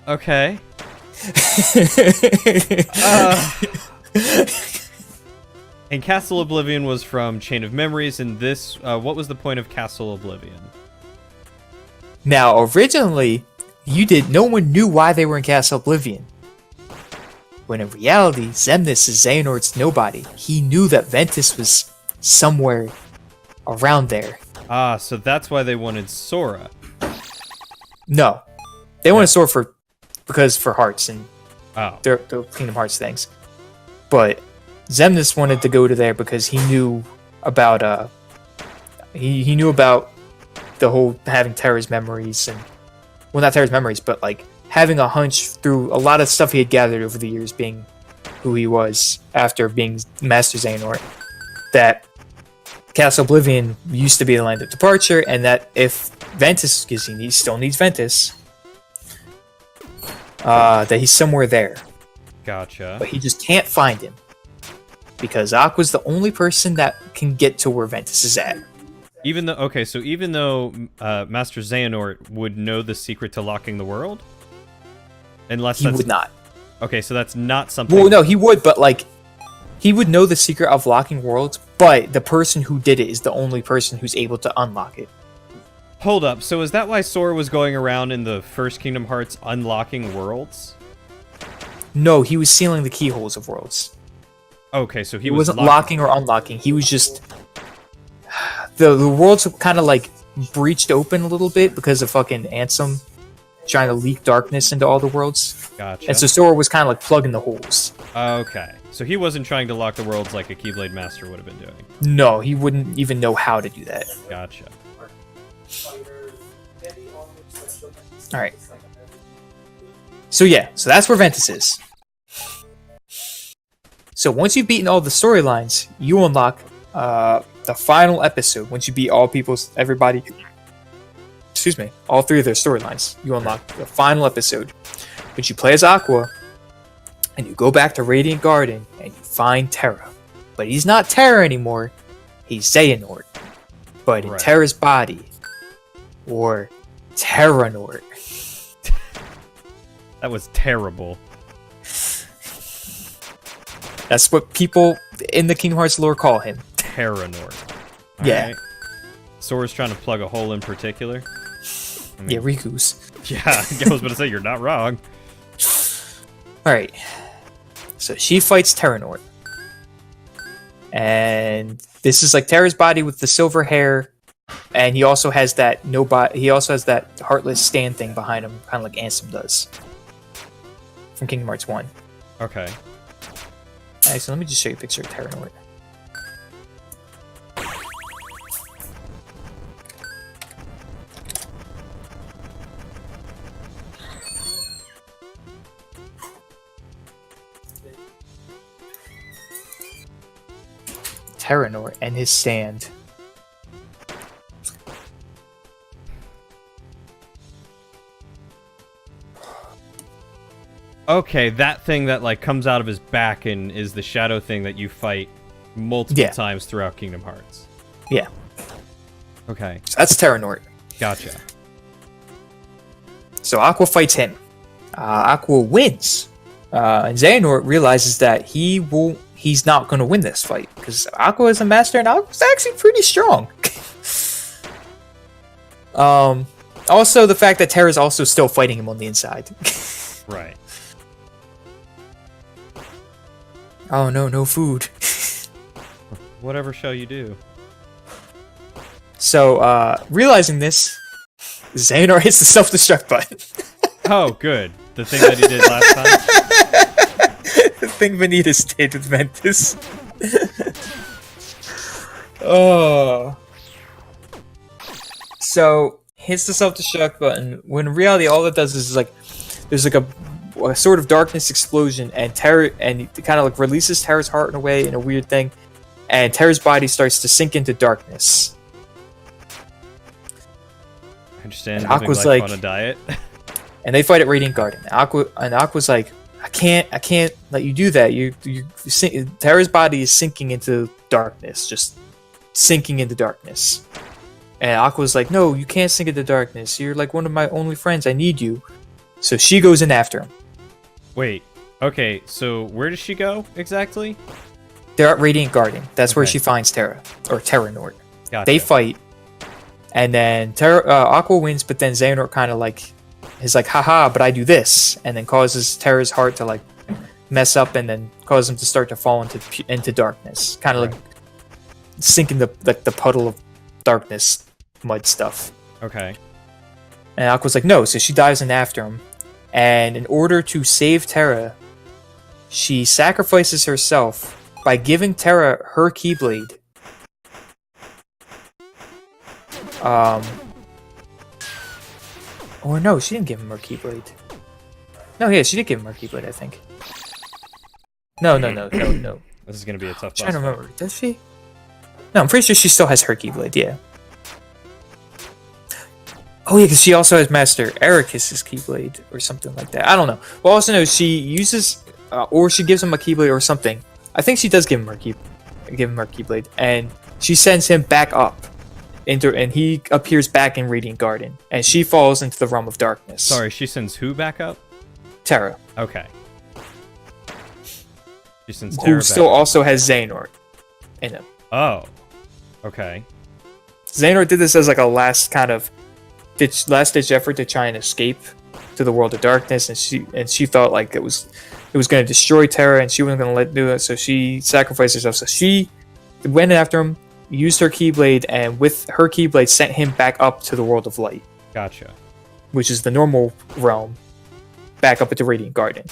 Okay. And Castle Oblivion was from Chain of Memories, and this, what was the point of Castle Oblivion? Now, originally, no one knew why they were in Castle Oblivion. When in reality, Xemnas is Xehanort's nobody. He knew that Ventus was somewhere around there. Ah, so that's why they wanted Sora. No. They wanted Sora for hearts and Oh. their Kingdom Hearts things. But Xemnas wanted to go to there because he knew about he knew about the whole having Terra's memories and well, not Terra's memories, but like having a hunch through a lot of stuff he had gathered over the years, being who he was after being Master Xehanort, that Castle Oblivion used to be the land of departure, and that if Ventus, because he still needs Ventus, that he's somewhere there, Gotcha. but he just can't find him because Aqua's the only person that can get to where Ventus is at. Even though Master Xehanort would know the secret to locking the world, unless He that's would not. okay, so that's not something. Well, no, he would, but like, he would know the secret of locking worlds, but the person who did it is the only person who's able to unlock it. Hold up. So is that why Sora was going around in the first Kingdom Hearts unlocking worlds? No, he was sealing the keyholes of worlds. Okay, so He wasn't locking or unlocking. He was just the worlds kind of like breached open a little bit because of fucking Ansem trying to leak darkness into all the worlds. Gotcha. And so Sora was kind of like plugging the holes. Okay, so he wasn't trying to lock the worlds like a Keyblade Master would have been doing. No, he wouldn't even know how to do that. Gotcha. All right. So yeah, so that's where Ventus is. So once you've beaten all the storylines, you unlock the final episode. Once you beat all all three of their storylines, you unlock the final episode, which you play as Aqua, and you go back to Radiant Garden and you find Terra. But he's not Terra anymore, he's Xehanort. But in Right. Terra's body, or Terranort. That was terrible. That's what people in the Kingdom Hearts lore call him. Terranort. Yeah. Alright. Sora's trying to plug a hole in particular. I mean, Yeah, Riku's. yeah, I was going to say, you're not wrong. Alright. So she fights Terranort. And this is like Terra's body with the silver hair. And he also has that heartless stand thing behind him, kind of like Ansem does. From Kingdom Hearts 1. Okay. Alright, so let me just show you a picture of Terranort. Terranort and his stand. Okay, that thing that like comes out of his back and is the shadow thing that you fight multiple Yeah. times throughout Kingdom Hearts. Yeah, Okay, so that's Terranort. gotcha. So Aqua fights him. Aqua wins. And Xehanort realizes that he's not going to win this fight because Aqua is a master and Aqua's actually pretty strong. Also, the fact that Terra's also still fighting him on the inside. Right. Oh no, no food. Whatever shall you do? So, realizing this, Xehanort hits the self-destruct button. Oh, good. The thing that he did last time? The thing Vanitas did with Ventus. Oh. So, hits the self-destruct button, when in reality all it does is like, there's like a sort of darkness explosion, and Terra, and it kind of like releases Terra's heart in a way, in a weird thing, and Terra's body starts to sink into darkness. I understand. And living Aqua's life like- on a diet. And they fight at Radiant Garden. Aqua's like, I can't let you do that. Terra's body is sinking into darkness, just sinking into darkness. And Aqua's like, no, you can't sink into darkness. You're like one of my only friends. I need you. So she goes in after him. Wait. Okay, so where does she go exactly? They're at Radiant Garden. That's where Okay. she finds Terra, or Terranort. Gotcha. They fight, and then Aqua wins, but then Xehanort kind of like is like, haha, but I do this, and then causes Terra's heart to like mess up, and then cause him to start to fall into darkness, kind of like sink in the puddle of darkness, mud stuff. Okay. And Aqua's like, no, so she dives in after him, and in order to save Terra, she sacrifices herself by giving Terra her Keyblade. Or no, she didn't give him her Keyblade. No, yeah, she did give him her Keyblade, I think. No. This is gonna be a tough I'm trying to boss fight. remember. Does she? No, I'm pretty sure she still has her Keyblade, yeah. Oh yeah, because she also has Master Ericus's Keyblade or something like that. I don't know. Well, also know she uses, or she gives him a Keyblade or something. I think she does give him her Keyblade, and she sends him back up, and he appears back in Radiant Garden, and she falls into the realm of darkness. Sorry, she sends who back up? Terra, Okay. She sends who Terra still back. also has Xehanort in him. Oh. Okay. Xehanort did this as like a last ditch effort to try and escape to the world of darkness, and she felt like it was going to destroy Terra, and she wasn't going to let do it, so she sacrificed herself. So she went after him, used her Keyblade, and with her Keyblade sent him back up to the world of light, Gotcha. which is the normal realm, back up into Radiant Garden,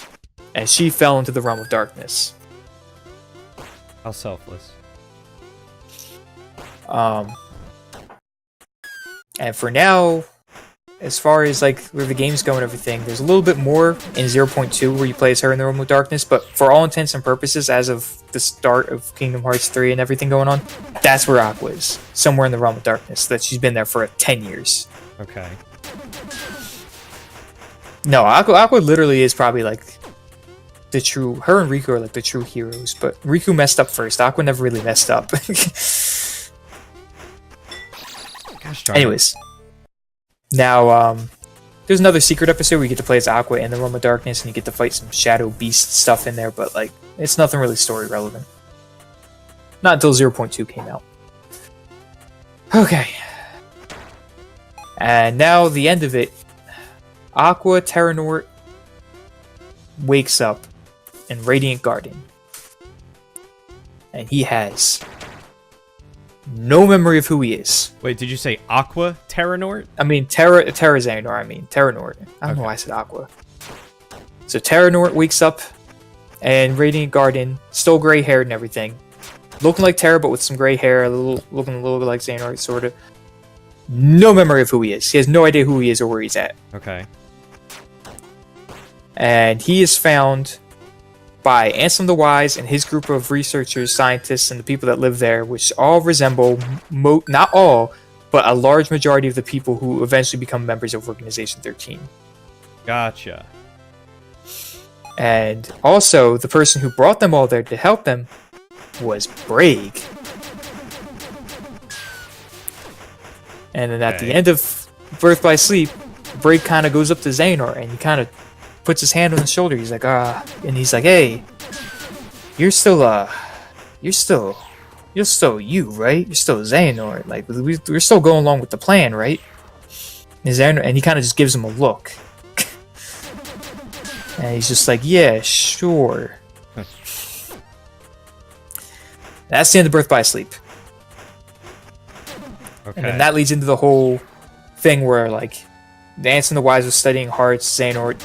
and she fell into the realm of darkness. How selfless. And for now, as far as like where the game's going and everything, there's a little bit more in 0.2 where you play as her in the Realm of Darkness, but for all intents and purposes, as of the start of Kingdom Hearts 3 and everything going on, that's where Aqua is. Somewhere in the Realm of Darkness. That she's been there for 10 years. Okay. No, Aqua literally is probably like the true... Her and Riku are like the true heroes, but Riku messed up first. Aqua never really messed up. Gosh darn it. Anyways, now there's another secret episode where you get to play as Aqua in the Realm of Darkness, and you get to fight some Shadow Beast stuff in there, but like it's nothing really story relevant. Not until 0.2 came out. Okay, and now the end of it. Aqua Terranort wakes up in Radiant Garden, and he has no memory of who he is. Wait, did you say Aqua Terranort? I mean, Terranort. I mean, Terranort. I don't know why I said Aqua. So Terranort wakes up and Radiant Garden, still gray haired and everything. Looking like Terra, but with some gray hair, looking a little bit like Xehanort, sort of. No memory of who he is. He has no idea who he is or where he's at. Okay. And he is found by Ansem the Wise and his group of researchers, scientists, and the people that live there, which all resemble, not all, but a large majority of the people who eventually become members of Organization 13. Gotcha. And also, the person who brought them all there to help them was Braig. And then at the Okay. end of Birth by Sleep, Braig kind of goes up to Xehanort and he kind of puts his hand on his shoulder. He's like, and he's like, hey, you're still you, right? You're still Xehanort. Like, we're still going along with the plan, right? And he kind of just gives him a look. And he's just like, yeah, sure. That's the end of Birth by Sleep. Okay. And then that leads into the whole thing where, like, Ansem the Wise was studying hearts. Xehanort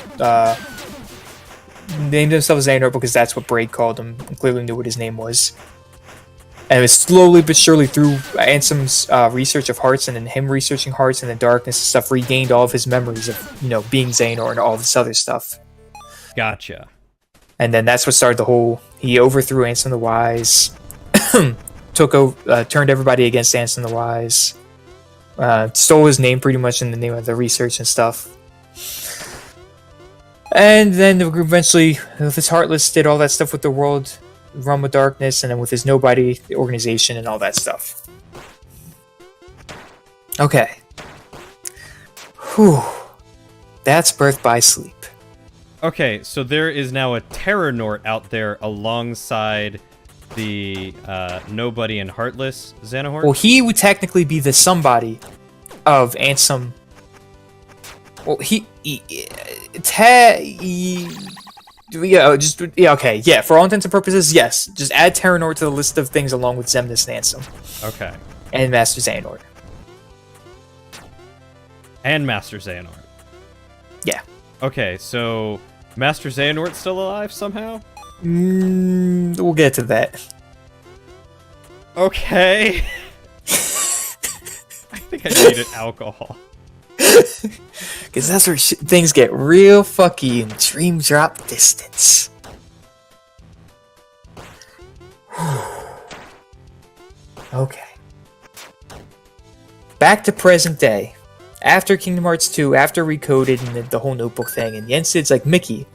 named himself Xehanort because that's what Braid called him, and clearly knew what his name was. And it was slowly but surely through Ansem's research of hearts and then him researching hearts and the darkness and stuff, regained all of his memories of, being Xehanort and all this other stuff. Gotcha. And then that's what started the whole... He overthrew Ansem the Wise, turned everybody against Ansem the Wise, stole his name pretty much in the name of the research and stuff. And then the group eventually, with his Heartless, did all that stuff with the world, Realm of Darkness, and then with his Nobody, the organization, and all that stuff. Okay. Whew. That's Birth by Sleep. Okay, so there is now a Terranort out there alongside the Nobody and Heartless Xehanort. Well, he would technically be the somebody of Ansem. Well, okay, yeah, for all intents and purposes, yes. Just add Terranort to the list of things along with Xemnas and Ansem. Okay. And Master Xehanort. And Master Xehanort. Yeah. Okay, so Master Xehanort's still alive somehow? We'll get to that. Okay. I think I needed alcohol. Because that's where things get real fucky and dream drop distance. Okay. Back to present day. After Kingdom Hearts 2, after Recoded and the whole notebook thing, and Yen Sid's like, Mickey,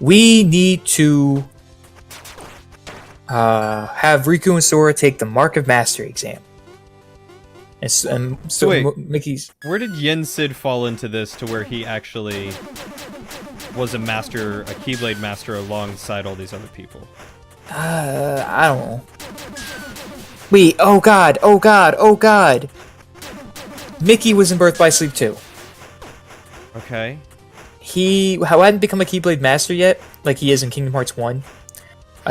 we need to have Riku and Sora take the Mark of Mastery exam. So Wait. Mickey's... Where did Yen Sid fall into this to where he actually was a master, a Keyblade master alongside all these other people? I don't know. Wait, oh god. Mickey was in Birth by Sleep too. Okay. He hadn't become a Keyblade master yet, like he is in Kingdom Hearts 1.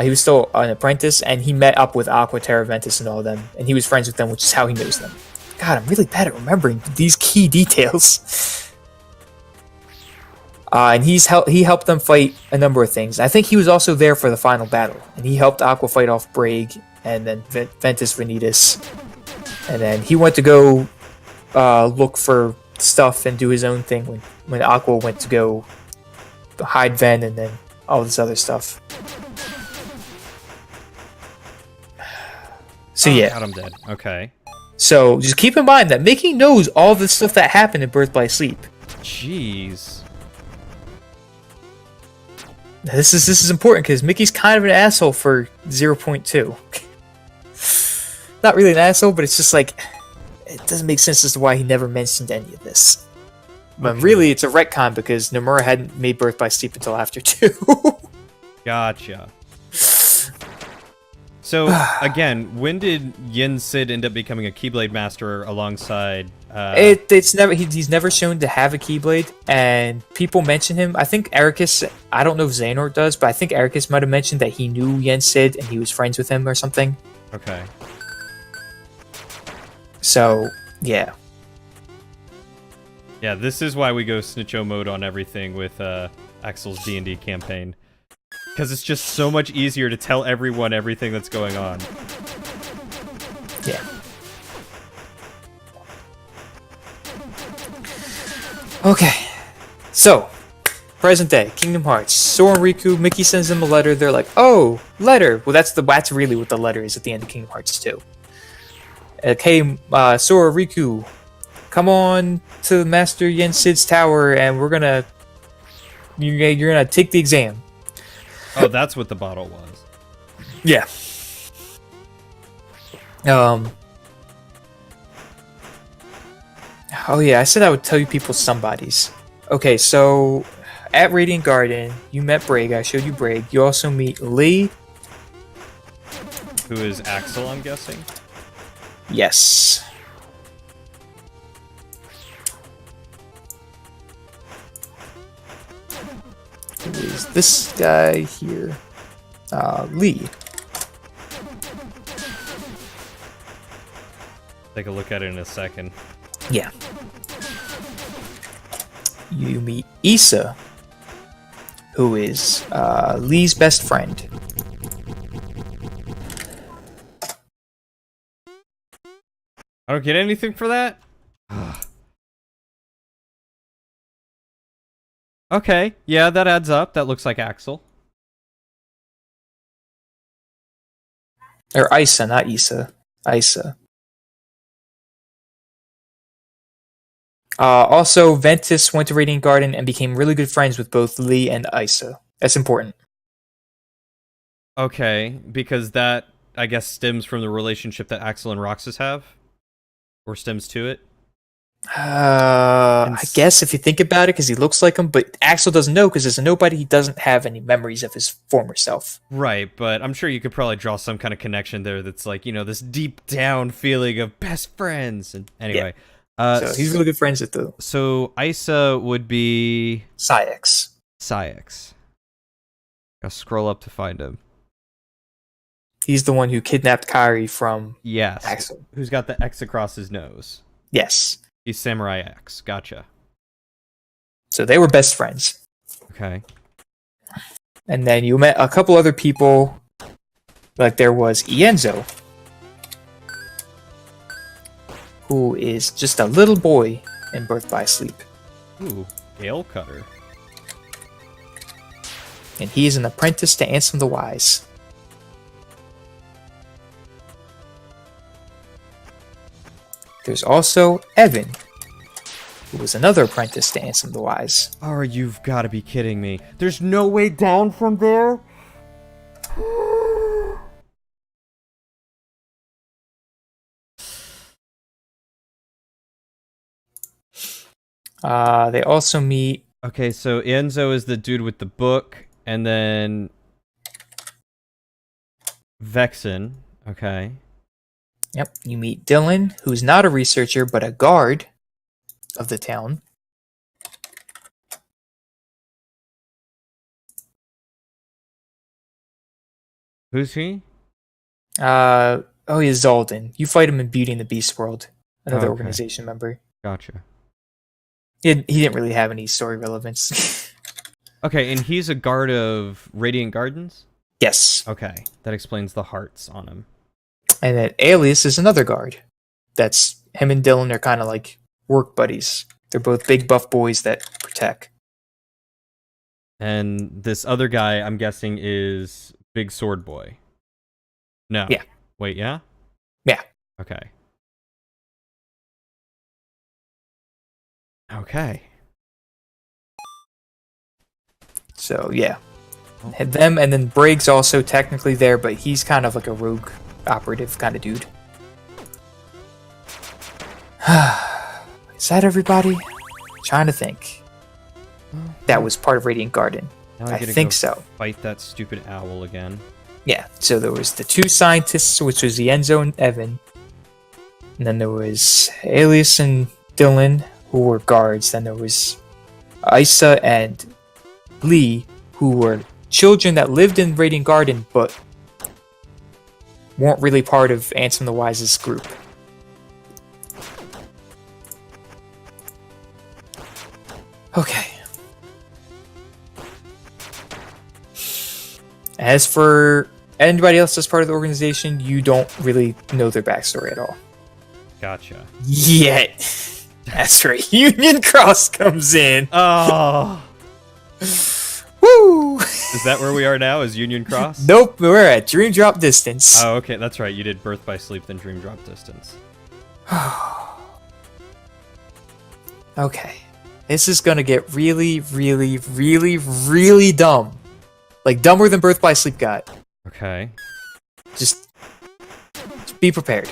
He was still an apprentice, and he met up with Aqua, Terra Ventus, and all of them, and he was friends with them, which is how he knows them. God, I'm really bad at remembering these key details. And he helped them fight a number of things. I think he was also there for the final battle, and he helped Aqua fight off Braig, and then Ventus Vanitas. And then he went to go look for stuff and do his own thing when Aqua went to go hide Ven and then all this other stuff. So yeah. God, I'm dead. Okay. So just keep in mind that Mickey knows all the stuff that happened in Birth by Sleep. Jeez. This is important because Mickey's kind of an asshole for 0.2. Not really an asshole, but it's just like it doesn't make sense as to why he never mentioned any of this. But really, it's a retcon because Nomura hadn't made Birth by Sleep until after 2. Gotcha. So, again, when did Yen Sid end up becoming a Keyblade Master alongside... He's never shown to have a Keyblade, and people mention him. I think Ericus, I don't know if Xehanort does, but I think Ericus might have mentioned that he knew Yen Sid and he was friends with him or something. Okay. So, yeah. Yeah, this is why we go Snitcho mode on everything with Axel's D&D campaign. Because it's just so much easier to tell everyone everything that's going on. Yeah. Okay. So, present day, Kingdom Hearts. Sora and Riku, Mickey sends them a letter. They're like, oh, letter. Well, that's really what the letter is at the end of Kingdom Hearts 2. Okay, Sora, Riku, come on to Master Yen Sid's tower, and you're gonna take the exam. Oh, that's what the bottle was. Yeah. Oh yeah, I said I would tell you people somebodies. Okay, so at Radiant Garden, you met Braig. I showed you Braig. You also meet Lee. Who is Axel, I'm guessing? Yes. Who is this guy here? Lee. Take a look at it in a second. Yeah. You meet Issa, who is Lee's best friend. I don't get anything for that? Okay, yeah, that adds up. That looks like Axel. Or Issa, not Issa. Issa. Also, Ventus went to Radiant Garden and became really good friends with both Lee and Issa. That's important. Okay, because that, I guess, stems from the relationship that Axel and Roxas have? Or stems to it? I guess if you think about it, because he looks like him, but Axel doesn't know because as a nobody, he doesn't have any memories of his former self. Right, but I'm sure you could probably draw some kind of connection there that's like, you know, this deep down feeling of best friends. And anyway. So he's really good friends with the... So Issa would be... Saïx. Saïx. I'll scroll up to find him. He's the one who kidnapped Kairi from Yes. Axel. Who's got the X across his nose. Yes. He's Samurai X. Gotcha. So they were best friends. Okay. And then you met a couple other people. Like there was Ienzo, who is just a little boy in Birth by Sleep. Ooh, Gale Cutter. And he is an apprentice to Ansem the Wise. There's also Evan, who was another apprentice to Ansem the Wise. Oh, you've got to be kidding me. There's no way down from there? They also meet. Okay, so Enzo is the dude with the book, and then Vexen. Okay. Yep, you meet Dylan, who's not a researcher but a guard of the town. Who's he? He's Zaldin. You fight him in Beauty and the Beast World, another Okay. organization member. Gotcha. He didn't really have any story relevance. Okay, and he's a guard of Radiant Gardens? Yes, Okay, that explains the hearts on him. and then Alias is another guard. That's him and Dylan are kind of like work buddies. They're both big buff boys that protect. And this other guy, I'm guessing, is Big Sword Boy. No. Yeah. Wait, yeah? Yeah. Okay. Okay. So yeah, had them, and then Briggs also technically there, but he's kind of like a rogue operative kind of dude. Is that everybody? Trying to think. That was part of Radiant Garden. Now I gotta think go so. Fight that stupid owl again. Yeah, so there was the two scientists, which was Enzo and Evan. And then there was Alias and Dylan, who were guards. Then there was Isa and Lee, who were children that lived in Radiant Garden, but weren't really part of Ansem the Wise's group. Okay. As for anybody else that's part of the organization, you don't really know their backstory at all. Gotcha. Yet. That's right. Union Cross comes in. Oh! Woo! Is that where we are now? Is Union Cross? Nope, we're at Dream Drop Distance. Oh, okay, that's right. You did Birth by Sleep, then Dream Drop Distance. Okay. This is gonna get really, really, really, really dumb. Like, dumber than Birth by Sleep got. Okay. Just be prepared.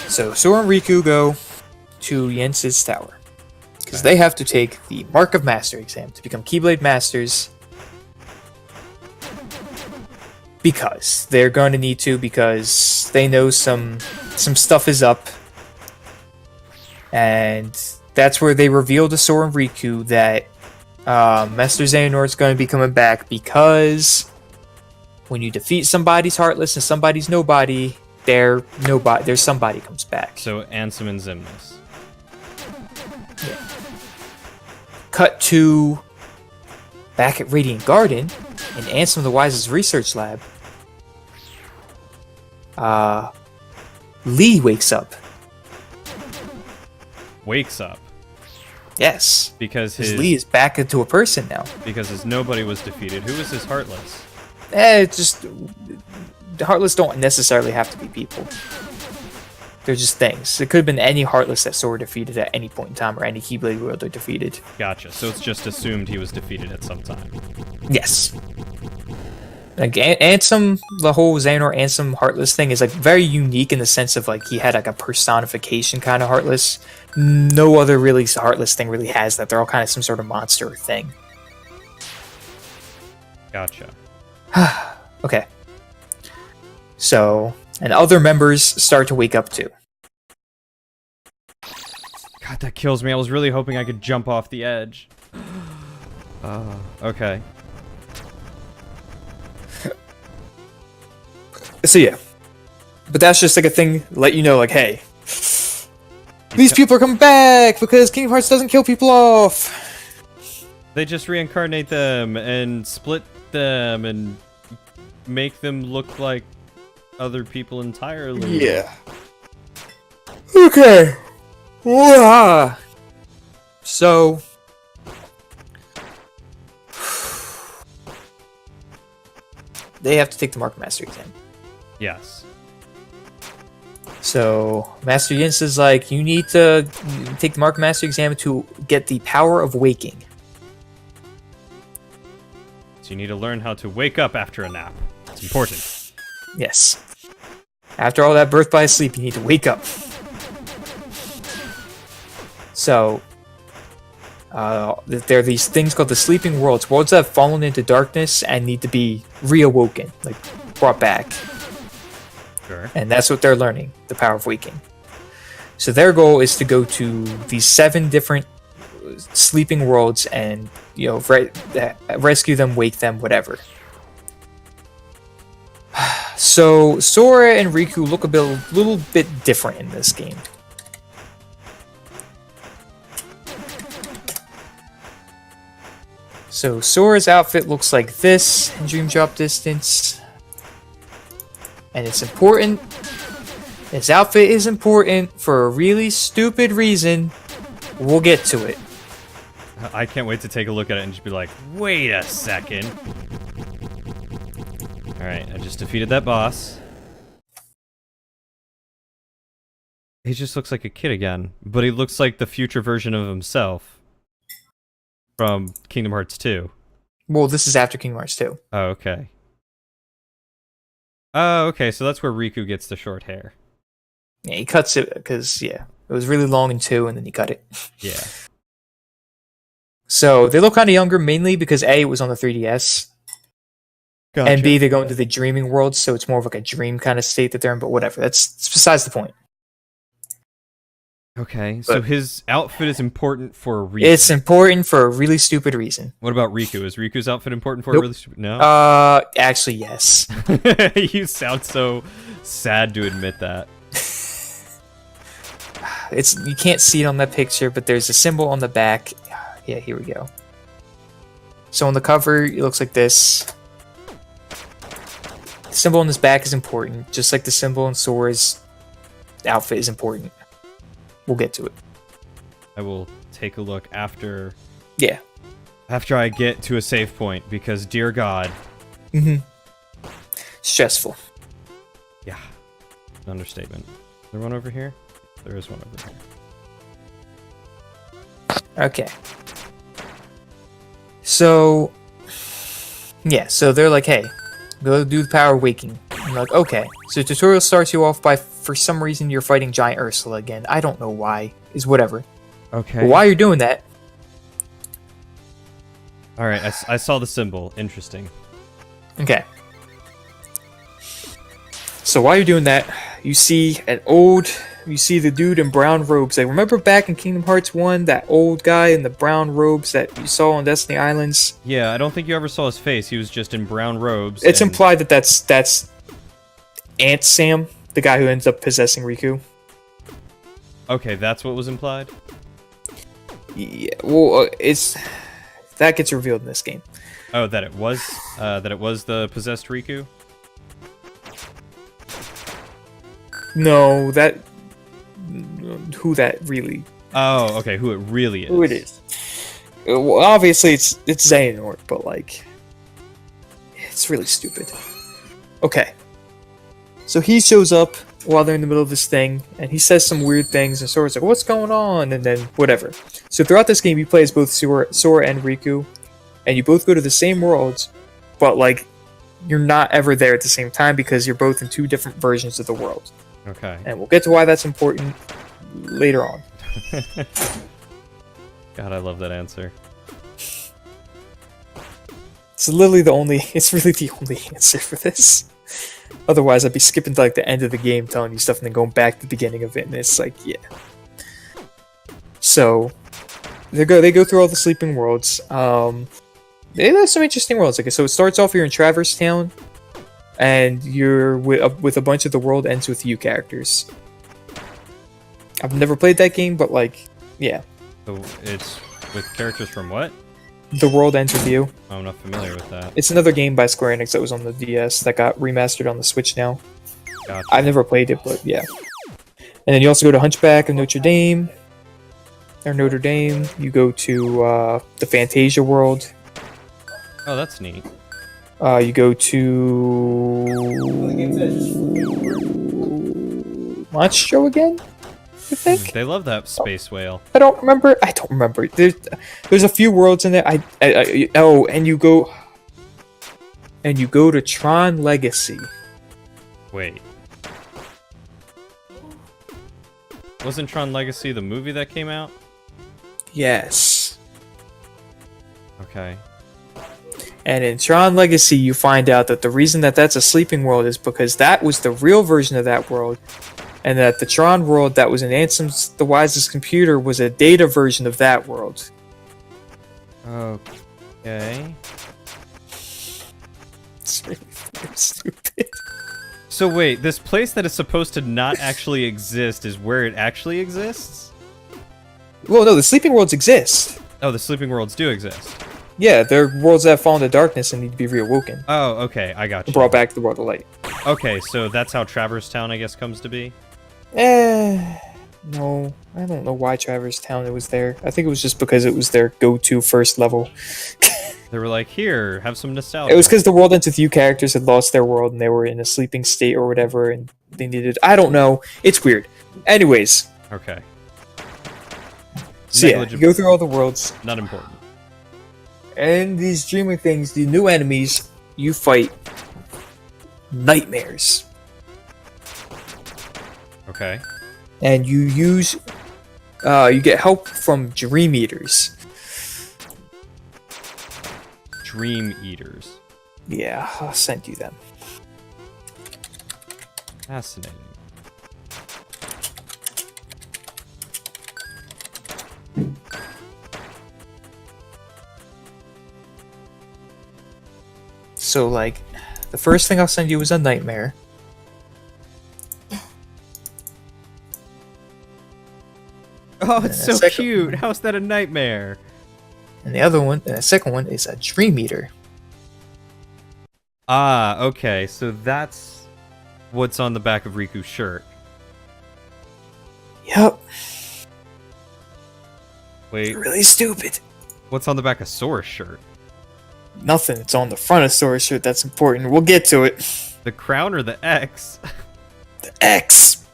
So, Sora and Riku go to Yens's tower. Because they have to take the Mark of Master exam to become Keyblade Masters. Because they're going to need to, because they know some stuff is up. And that's where they reveal to Sora and Riku that Master Xehanort is going to be coming back, because when you defeat somebody's Heartless and somebody's Nobody, their somebody comes back. So, Ansem and Xemnas. Cut to back at Radiant Garden in Ansem the Wise's research lab. Lee wakes up. Wakes up. Yes. Because Because his Lee is back into a person now. because his nobody was defeated. Who was his Heartless? It's just the Heartless don't necessarily have to be people. They're just things. It could have been any Heartless that Sora defeated at any point in time, or any Keyblade wielder defeated. Gotcha. So it's just assumed he was defeated at some time. Yes. Like Ansem, the whole Xehanort Ansem Heartless thing is like very unique in the sense of like he had like a personification kind of Heartless. No other really Heartless thing really has that. They're all kind of some sort of monster thing. Gotcha. Okay. So, and other members start to wake up too. God, that kills me. I was really hoping I could jump off the edge. Okay. So yeah. But that's just like a thing to let you know, like, hey, these people are coming back because Kingdom Hearts doesn't kill people off. They just reincarnate them and split them and make them look like other people entirely. Yeah. Okay. Wah. So they have to take the Mark Master exam. Yes. So Master Yin says, like, you need to take the Mark Master exam to get the power of waking. So you need to learn how to wake up after a nap. It's important. Yes. After all that birth by sleep, you need to wake up. So, there are these things called the sleeping worlds. Worlds that have fallen into darkness and need to be reawoken, like brought back. Sure. And that's what they're learning, the power of waking. So their goal is to go to these 7 different sleeping worlds and, you know, rescue them, wake them, whatever. So Sora and Riku look a little bit different in this game. So Sora's outfit looks like this in Dream Drop Distance. And it's important. His outfit is important for a really stupid reason. We'll get to it. I can't wait to take a look at it and just be like, wait a second. Alright, I just defeated that boss. He just looks like a kid again, but he looks like the future version of himself from Kingdom Hearts 2. Well, this is after Kingdom Hearts 2. Oh, okay. Oh, okay, so that's where Riku gets the short hair. Yeah, he cuts it because, yeah, it was really long in 2 and then he cut it. Yeah. So they look kind of younger mainly because A, it was on the 3DS. Gotcha. And B, they go into the dreaming world, so it's more of like a dream kind of state that they're in, but whatever. It's besides the point. Okay, so But- his outfit is important for a reason. It's important for a really stupid reason. What about Riku? Is Riku's outfit important for a Nope. really stupid... No? Actually, yes. You sound so sad to admit that. You can't see it on that picture, but there's a symbol on the back. Yeah, here we go. So on the cover, it looks like this. The symbol on his back is important, just like the symbol on Sora's outfit is important. We'll get to it. I will take a look after Yeah. I get to a save point, because dear God, Stressful. yeah, understatement. Is there one over here? There is one over here. Okay. So, yeah, so they're like, hey, go do the power of waking. I'm like, okay. So tutorial starts you off by, for some reason, you're fighting Giant Ursula again. I don't know why. Is whatever. Okay. But while you're doing that, All right, I saw the symbol. Interesting. okay. So while you're doing that, you see the dude in brown robes. Like, remember back in Kingdom Hearts 1, that old guy in the brown robes that you saw on Destiny Islands? Yeah, I don't think you ever saw his face. He was just in brown robes. It's and- implied that that's Aunt Sam, the guy who ends up possessing Riku. Okay, that's what was implied? Yeah, well, that gets revealed in this game. Oh, that it was the possessed Riku? No, who that really? Oh, okay, who it really is. Who it is? Well, obviously it's Xehanort, but like, it's really stupid. Okay, so he shows up while they're in the middle of this thing, and he says some weird things, and Sora's like, "What's going on?" And then whatever. So throughout this game, you play as both Sora and Riku, and you both go to the same worlds, but like, you're not ever there at the same time because you're both in 2 different versions of the world. Okay. And we'll get to why that's important later on. God, I love that answer. It's really the only answer for this. Otherwise, I'd be skipping to like the end of the game, telling you stuff, and then going back to the beginning of it, and it's like, yeah. So they go through all the sleeping worlds. There's some interesting worlds. Okay, so it starts off here in Traverse Town, and you're with a bunch of the world ends with you characters. I've never played that game, but like, yeah, So it's with characters from what? the world ends with you. I'm not familiar with that. It's another game by Square Enix that was on the DS that got remastered on the Switch now. Gotcha. I've never played it, but yeah. And then you also go to Hunchback of Notre Dame. or Notre Dame. You go to the Fantasia World. Oh, that's neat. You go to Launch Show again. I think. They love that space whale. I don't remember. There's a few worlds in there. And you go to Tron Legacy. Wait. Wasn't Tron Legacy the movie that came out? Yes. Okay. And in Tron Legacy, you find out that the reason that that's a sleeping world is because that was the real version of that world, and that the Tron world that was in Ansem's The Wisest Computer was a data version of that world. Okay. It's really stupid. So wait, this place that is supposed to not actually exist is where it actually exists? Well, no, the sleeping worlds exist. Oh, the sleeping worlds do exist. Yeah, they're worlds that fall into darkness and need to be reawoken. Oh, okay, I got you. Brought back to the world of light. Okay, so that's how Traverse Town, I guess, comes to be? No, I don't know why Traverse Town it was there. I think it was just because it was their go-to first level. They were like, here, have some nostalgia. It was because the World Ends With You characters had lost their world and they were in a sleeping state or whatever, and they needed... I don't know. It's weird. Anyways, Okay, so yeah, you Negligible. go through all the worlds, not important. and these dreaming things, the new enemies, you fight nightmares. Okay. And you use... you get help from Dream Eaters. Dream Eaters. Yeah, I'll send you them. Fascinating. So, like, the first thing I'll send you is a nightmare. Oh, it's so second- cute. How's that a nightmare? And the second one is a Dream Eater. Ah, okay. So that's what's on the back of Riku's shirt. Yep, Wait, really stupid. what's on the back of Sora's shirt? Nothing. It's on the front of Sora's shirt that's important. We'll get to it. The crown or the X? The X.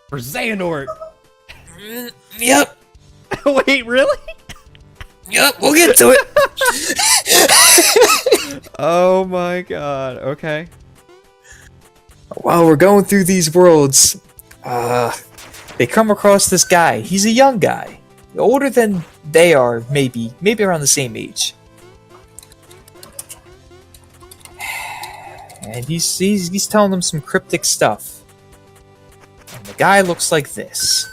For Xehanort! Yep. Wait, really? Yep. We'll get to it. Oh my god. Okay. While we're going through these worlds, they come across this guy. He's a young guy, older than they are, maybe around the same age. And he's telling them some cryptic stuff. And the guy looks like this.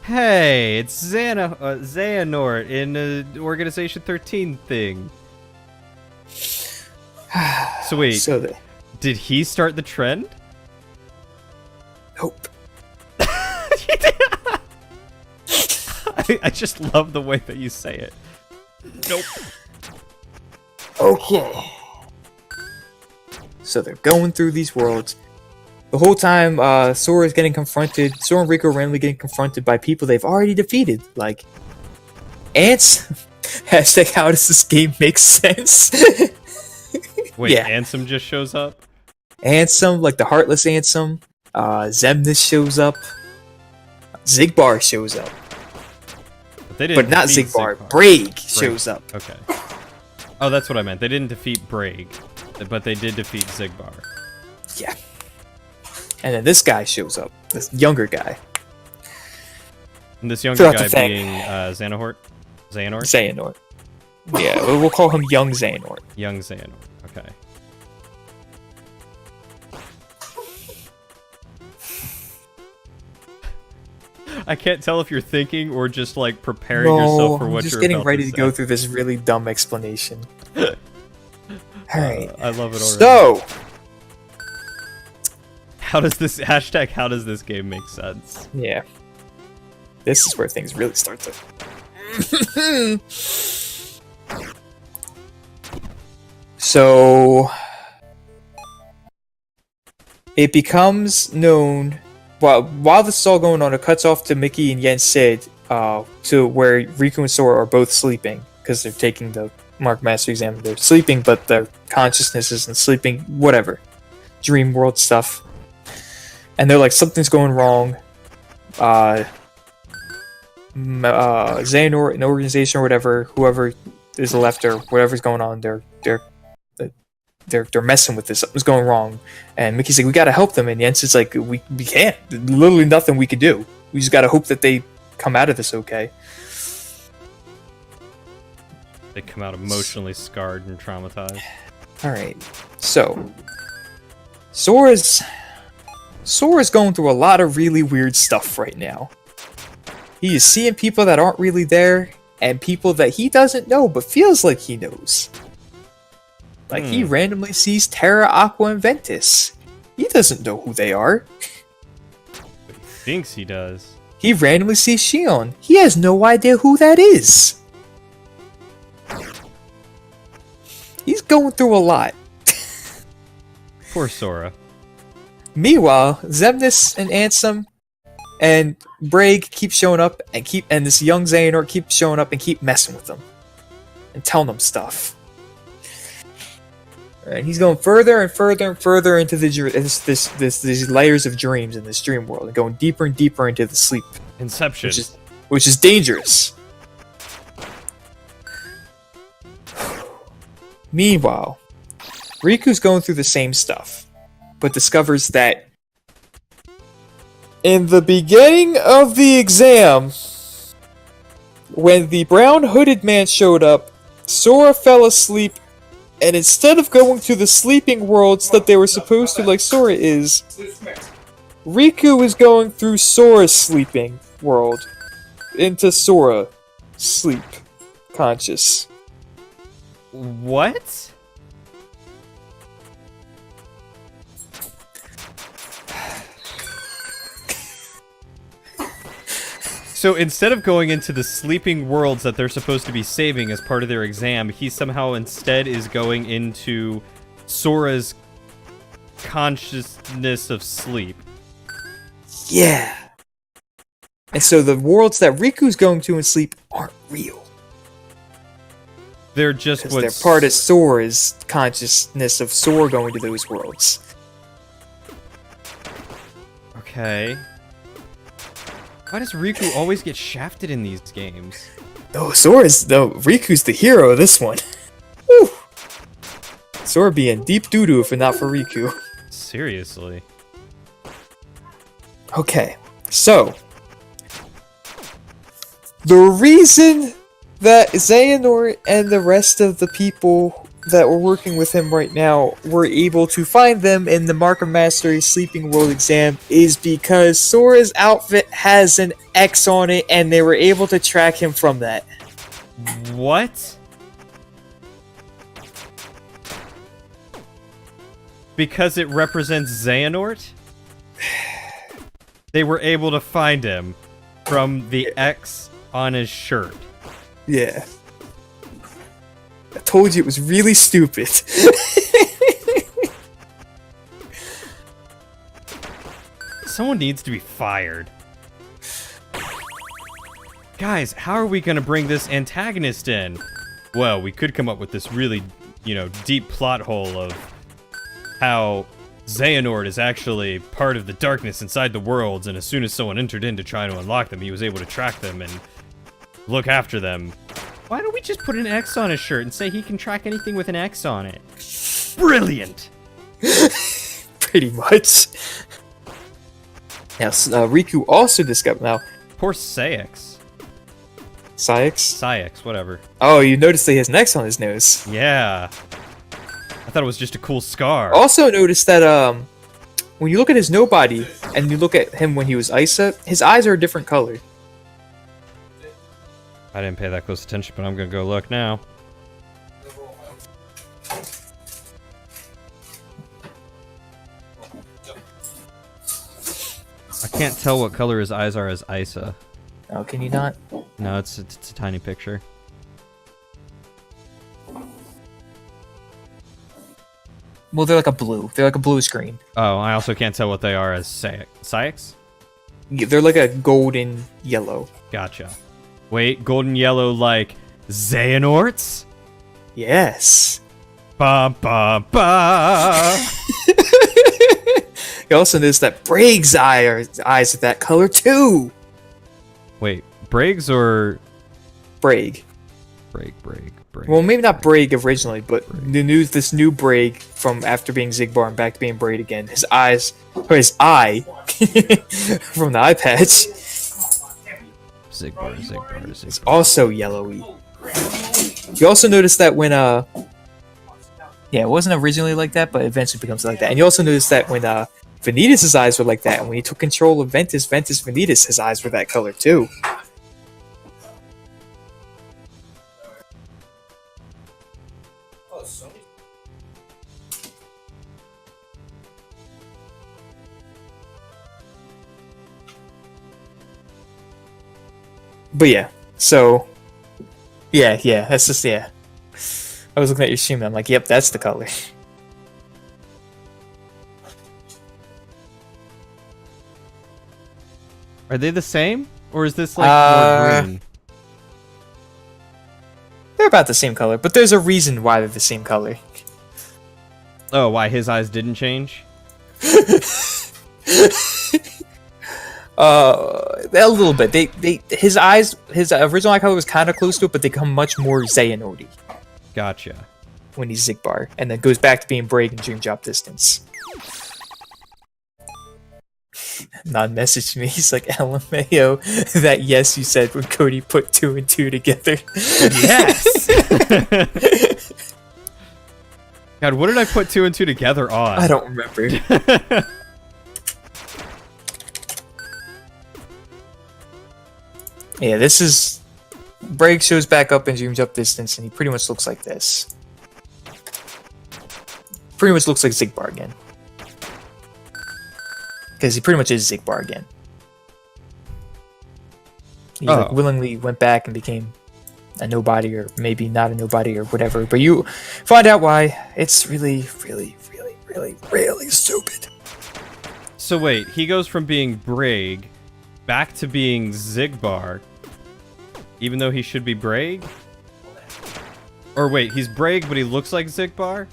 Hey, it's Xehanort in Organization 13 thing. So wait, So the did he start the trend? nope. I just love the way that you say it. Nope. Okay. So they're going through these worlds. The whole time, Sora and Riku are randomly getting confronted by people they've already defeated, like ants. Hashtag how does this game make sense? Wait, Yeah. Ansem just shows up? Ansem, like the Heartless Ansem. Xemnas shows up. Zigbar shows up. But they didn't But not defeat Zigbar. Braig shows up. Okay. Oh, that's what I meant. They didn't defeat Braig, but they did defeat Zigbar. Yeah. And then this guy shows up. This younger guy. And this younger Forgot guy to thank- being Xehanort? Xehanort? Xehanort. Yeah, we'll call him Young Xehanort. Young Xehanort. Okay. I can't tell if you're thinking or just like preparing yourself for I'm what just you're getting about ready to to go say. through this really dumb explanation. Alright. I love it already. So, How does this hashtag? How does this game make sense? yeah. This is where things really start to... So... it becomes known while this is all going on. It cuts off to Mickey and Yen Sid, to where Riku and Sora are both sleeping because they're taking the Mark Master exam. They're sleeping, but their consciousness isn't sleeping. Whatever, dream world stuff. And they're like, something's going wrong. Xehanort, an organization or whatever, whoever is left or whatever's going on, they're messing with this. Something's going wrong. And Mickey's like, we gotta help them. And Jensen's like, we can't. There's literally nothing we could do. We just gotta hope that they come out of this okay. They come out emotionally scarred and traumatized. Alright. So Sora's going through a lot of really weird stuff right now. He is seeing people that aren't really there, and people that he doesn't know but feels like he knows. Like, he randomly sees Terra, Aqua, and Ventus. He doesn't know who they are. But he thinks he does. He randomly sees Shion. He has no idea who that is. He's going through a lot. Poor Sora. Meanwhile, Xemnas and Ansem and Braig keep showing up and this young Xehanort keeps showing up and keep messing with them and telling them stuff. And he's going further and further and further into these layers of dreams in this dream world, and going deeper and deeper into the sleep, Inception. which is dangerous. Meanwhile, Riku's going through the same stuff, but discovers that in the beginning of the exam, when the brown hooded man showed up, Sora fell asleep, and instead of going to the sleeping worlds that they were supposed to, like Sora is, Riku is going through Sora's sleeping world into Sora sleep conscious. What? So instead of going into the sleeping worlds that they're supposed to be saving as part of their exam, he somehow instead is going into Sora's consciousness of sleep. Yeah. And so the worlds that Riku's going to in sleep aren't real. They're just Because they're part of Sora's consciousness of Sora going to those worlds. Okay. Why does Riku always get shafted in these games? No, Riku's the hero of this one. Woo! Sora be in deep doo-doo if not for Riku. Seriously. Okay, so the reason that Xehanort and the rest of the people that were working with him right now were able to find them in the Mark of Mastery Sleeping World exam is because Sora's outfit has an X on it, and they were able to track him from that. What? Because it represents Xehanort? They were able to find him from the X on his shirt. Yeah. I told you it was really stupid. Someone needs to be fired. Guys, how are we gonna bring this antagonist in? Well, we could come up with this really, deep plot hole of how Xehanort is actually part of the darkness inside the worlds, and as soon as someone entered in to try to unlock them, he was able to track them and look after them. Why don't we just put an X on his shirt and say he can track anything with an X on it? Brilliant! Pretty much. Now, Riku also discovered... Now, Poor Saix. Saix? Whatever. Oh, you noticed that he has an X on his nose. Yeah. I thought it was just a cool scar. Also noticed that, when you look at his nobody, and you look at him when he was Isa, his eyes are a different color. I didn't pay that close attention, but I'm gonna go look now. I can't tell what color his eyes are as Isa. Oh, can you not? No, it's a tiny picture. Well, they're like a blue. They're like a blue screen. Oh, I also can't tell what they are as Saiyx? Yeah, they're like a golden yellow. Gotcha. Wait, golden yellow like Xehanorts? Yes. Ba ba ba. You also notice that Braig's eyes are that color too. Wait, Briggs or Braig. Braig. Well, maybe not Braig originally, but this new Braig from after being Zigbar and back to being Braid again. His eyes, or his eye, from the eye patch, Zigbar. also yellowy. You also notice that when yeah, it wasn't originally like that, but eventually becomes like that. And you also notice that when Vanitas' eyes were like that, and when he took control of Ventus Vanitas, his eyes were that color too. But yeah, so yeah, that's just I was looking at your stream and I'm like, yep, that's the color. Are they the same? Or is this like more green? They're about the same color, but there's a reason why they're the same color. Oh, why his eyes didn't change? A little bit. His eyes, his original eye color was kind of close to it, but they become much more Xehanort Gotcha. when he's Zigbar, and then goes back to being Braig and Dream Drop Distance. Non-message me. He's like, LMAO, that yes you said when Cody put 2 and 2 together. Yes. God, what did I put 2 and 2 together on? I don't remember. Yeah, this is... Braig shows back up in Dream Drop Distance, and he pretty much looks like this. Pretty much looks like Zigbar again. Because he pretty much is Zigbar again. He like, willingly went back and became a nobody, or maybe not a nobody, or whatever. But you find out why. It's really, really, really, really, really stupid. So wait, he goes from being Braig back to being Zigbar, even though he should be Braig? Or wait, he's Braig, but he looks like Zigbar?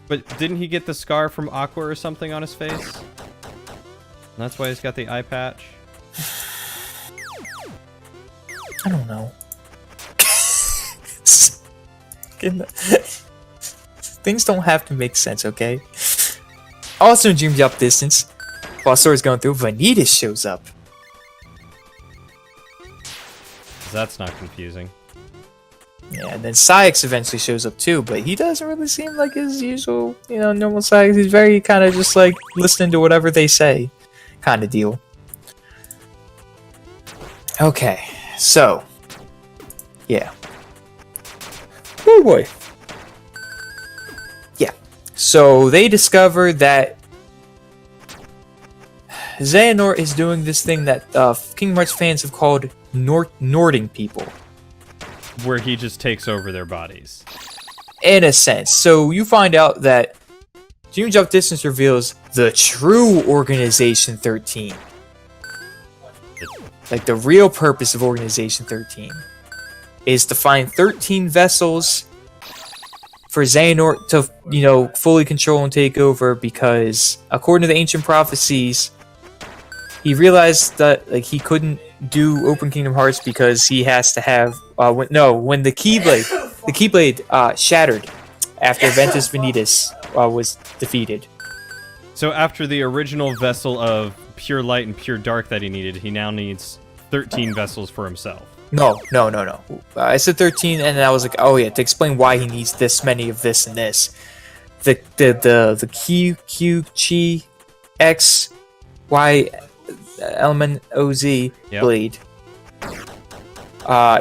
But didn't he get the scar from Aqua or something on his face? And that's why he's got the eye patch? I don't know. Things don't have to make sense, okay? Also in Dream Drop Distance, while Sora's going through, Vanitas shows up. That's not confusing. Yeah, and then Saiyx eventually shows up too, but he doesn't really seem like his usual, normal Saiyx. He's very kind of just like listening to whatever they say kind of deal. Okay, so, yeah. Oh boy. Yeah, so they discover that Xehanort is doing this thing that Kingdom Hearts fans have called Nording people. Where he just takes over their bodies. In a sense. So you find out that Dream Drop Distance reveals the true Organization 13. Like the real purpose of Organization 13 is to find 13 vessels for Xehanort to, fully control and take over, because according to the ancient prophecies, he realized that he couldn't do Open Kingdom Hearts because he has to have when the Keyblade shattered after Ventus Vanitas was defeated. So after the original vessel of pure light and pure dark that he needed, he now needs 13 vessels for himself. No. I said 13, and I was like, oh yeah, to explain why he needs this many of this and this. The Q Chi X Y Element OZ blade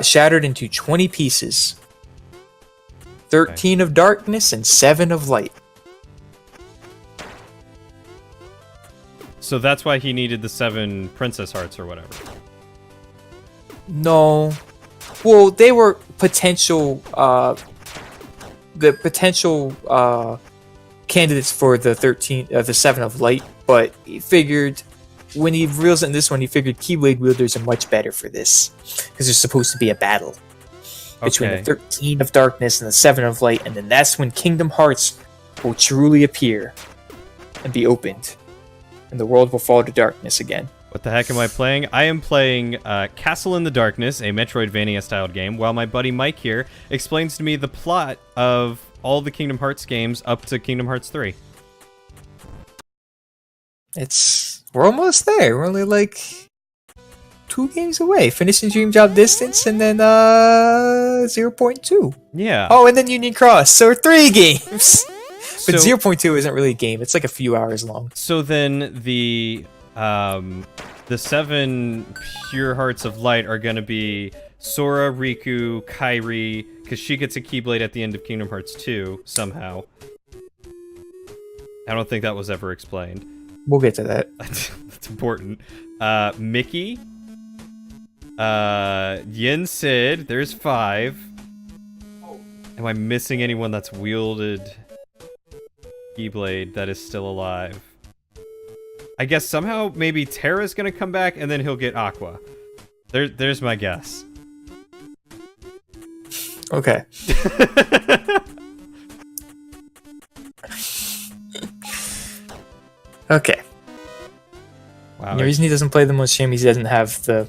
shattered into 20 pieces. 13 of darkness and 7 of light. So that's why he needed the 7 princess hearts or whatever. No. Well, they were potential candidates for the the Seven of Light, but he figured when he reels it in this one, he figured Keyblade wielders are much better for this because there's supposed to be a battle between Okay. the 13 of Darkness and the 7 of Light, and then that's when Kingdom Hearts will truly appear and be opened, and the world will fall to darkness again. What the heck am I playing? I am playing Castle in the Darkness, a Metroidvania-styled game, while my buddy Mike here explains to me the plot of all the Kingdom Hearts games up to Kingdom Hearts 3. We're almost there. We're only like 2 games away. Finishing Dream Job Distance and then 0.2. Yeah. Oh, and then Union Cross. So 3 games. But So- 0.2 isn't really a game. It's like a few hours long. So then the 7 pure hearts of light are going to be Sora, Riku, Kairi, because she gets a Keyblade at the end of Kingdom Hearts 2 somehow. I don't think that was ever explained. We'll get to that. That's important. Mickey, Yin Sid. There's 5. Am I missing anyone that's wielded Keyblade that is still alive? I guess somehow maybe Terra's gonna come back and then he'll get Aqua. There's my guess. Okay. Okay. Wow. The reason he doesn't play them with shame is he doesn't have the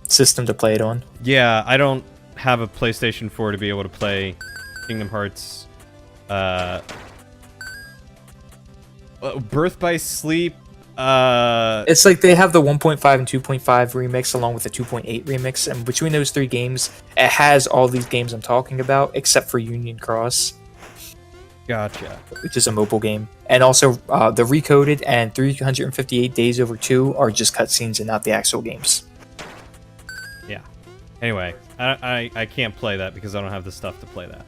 system to play it on. Yeah, I don't have a PlayStation 4 to be able to play Kingdom Hearts. Birth by Sleep. It's like they have the 1.5 and 2.5 remix along with the 2.8 remix, and between those 3 games, it has all these games I'm talking about except for Union Cross, Gotcha. which is a mobile game. And also, the Recoded and 358 Days Over 2 are just cutscenes and not the actual games. Yeah. Anyway, I can't play that because I don't have the stuff to play that.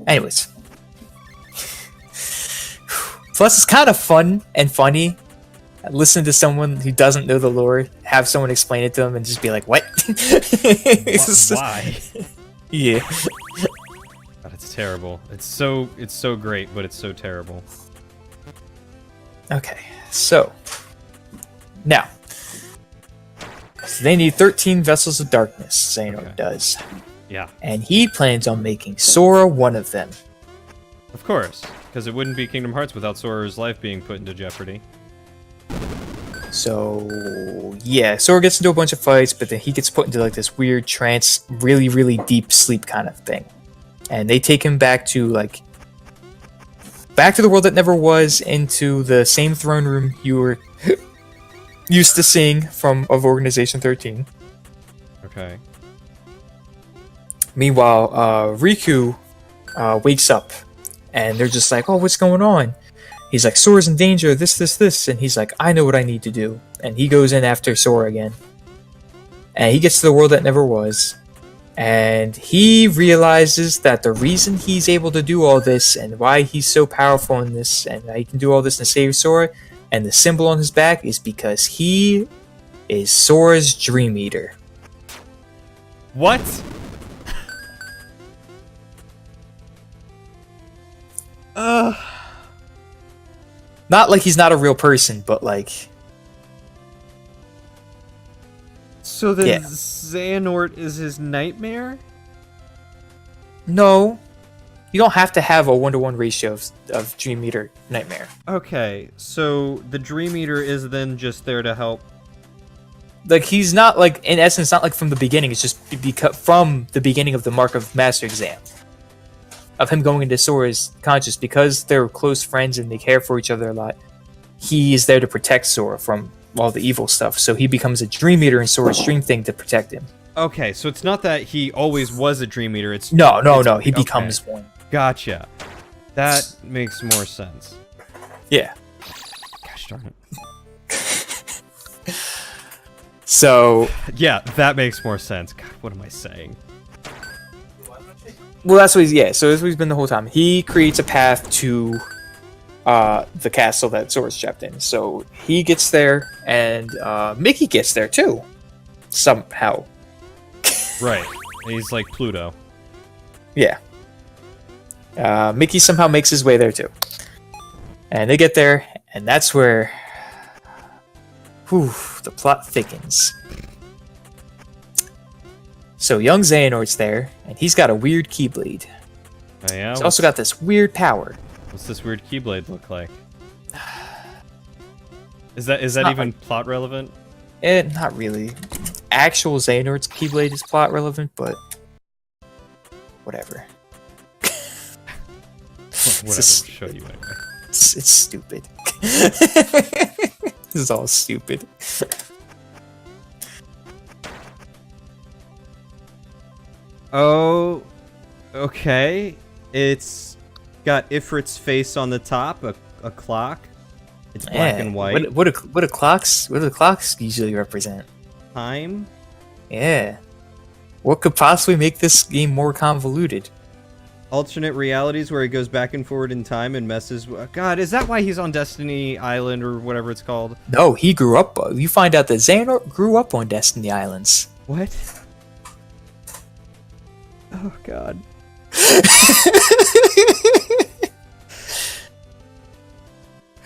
Anyways. Plus, it's kind of fun and funny. Listen to someone who doesn't know the lore, have someone explain it to them, and just be like, "What?" It's just- Why? Yeah. God, it's terrible. It's so great, but it's so terrible. Okay, so now they need 13 vessels of darkness. Xehanort Okay. does, Yeah, and he plans on making Sora one of them. of course, because it wouldn't be Kingdom Hearts without Sora's life being put into jeopardy. So yeah, Sora gets into a bunch of fights, but then he gets put into like this weird trance, really, really deep sleep kind of thing. And they take him back to the world that never was, into the same throne room you were used to seeing of Organization 13. Okay. Meanwhile, Riku wakes up, and they're just like, "Oh, what's going on?" He's like, "Sora's in danger, this," and he's like, "I know what I need to do." And he goes in after Sora again. And he gets to the world that never was. And he realizes that the reason he's able to do all this, and why he's so powerful in this, and that he can do all this and save Sora, and the symbol on his back is because he is Sora's Dream Eater. What? Not like he's not a real person, but like, So then Yeah. Xehanort is his nightmare? no, you don't have to have a 1-to-1 ratio of Dream Eater Nightmare. Okay, so the Dream Eater is then just there to help. Like, he's not like, in essence, not like from the beginning. It's just from the beginning of the Mark of Master exam, of him going into Sora's conscious, because they're close friends and they care for each other a lot. He is there to protect Sora from all the evil stuff, so he becomes a Dream Eater in Sora's dream thing to protect him. Okay, so it's not that he always was a Dream Eater. It's No, it's- he okay. becomes one. Gotcha. That makes more sense. Yeah. Gosh darn it. So, Yeah, that makes more sense. God, what am I saying? well, that's what so that's what he's been the whole time. He creates a path to the castle that Sora's trapped in. So he gets there, and Mickey gets there too, somehow. Right. He's like Pluto. Yeah. Mickey somehow makes his way there too. And they get there, and that's where the plot thickens. So young Xehanort's there, and he's got a weird Keyblade. Oh, yeah? He's also got this weird power. What's this weird Keyblade look like? Is that not even plot relevant? Not really. Actual Xehanort's Keyblade is plot relevant, but whatever. Whatever, I'll show you anyway. It's stupid. This is all stupid. Oh, okay. It's got Ifrit's face on the top, a clock. It's black and white. What do the clocks usually represent? Time. Yeah. What could possibly make this game more convoluted? Alternate realities where he goes back and forward in time and messes with... God, is that why he's on Destiny Island or whatever it's called? No, he grew up. You find out that Xehanort grew up on Destiny Islands. What? Oh, God.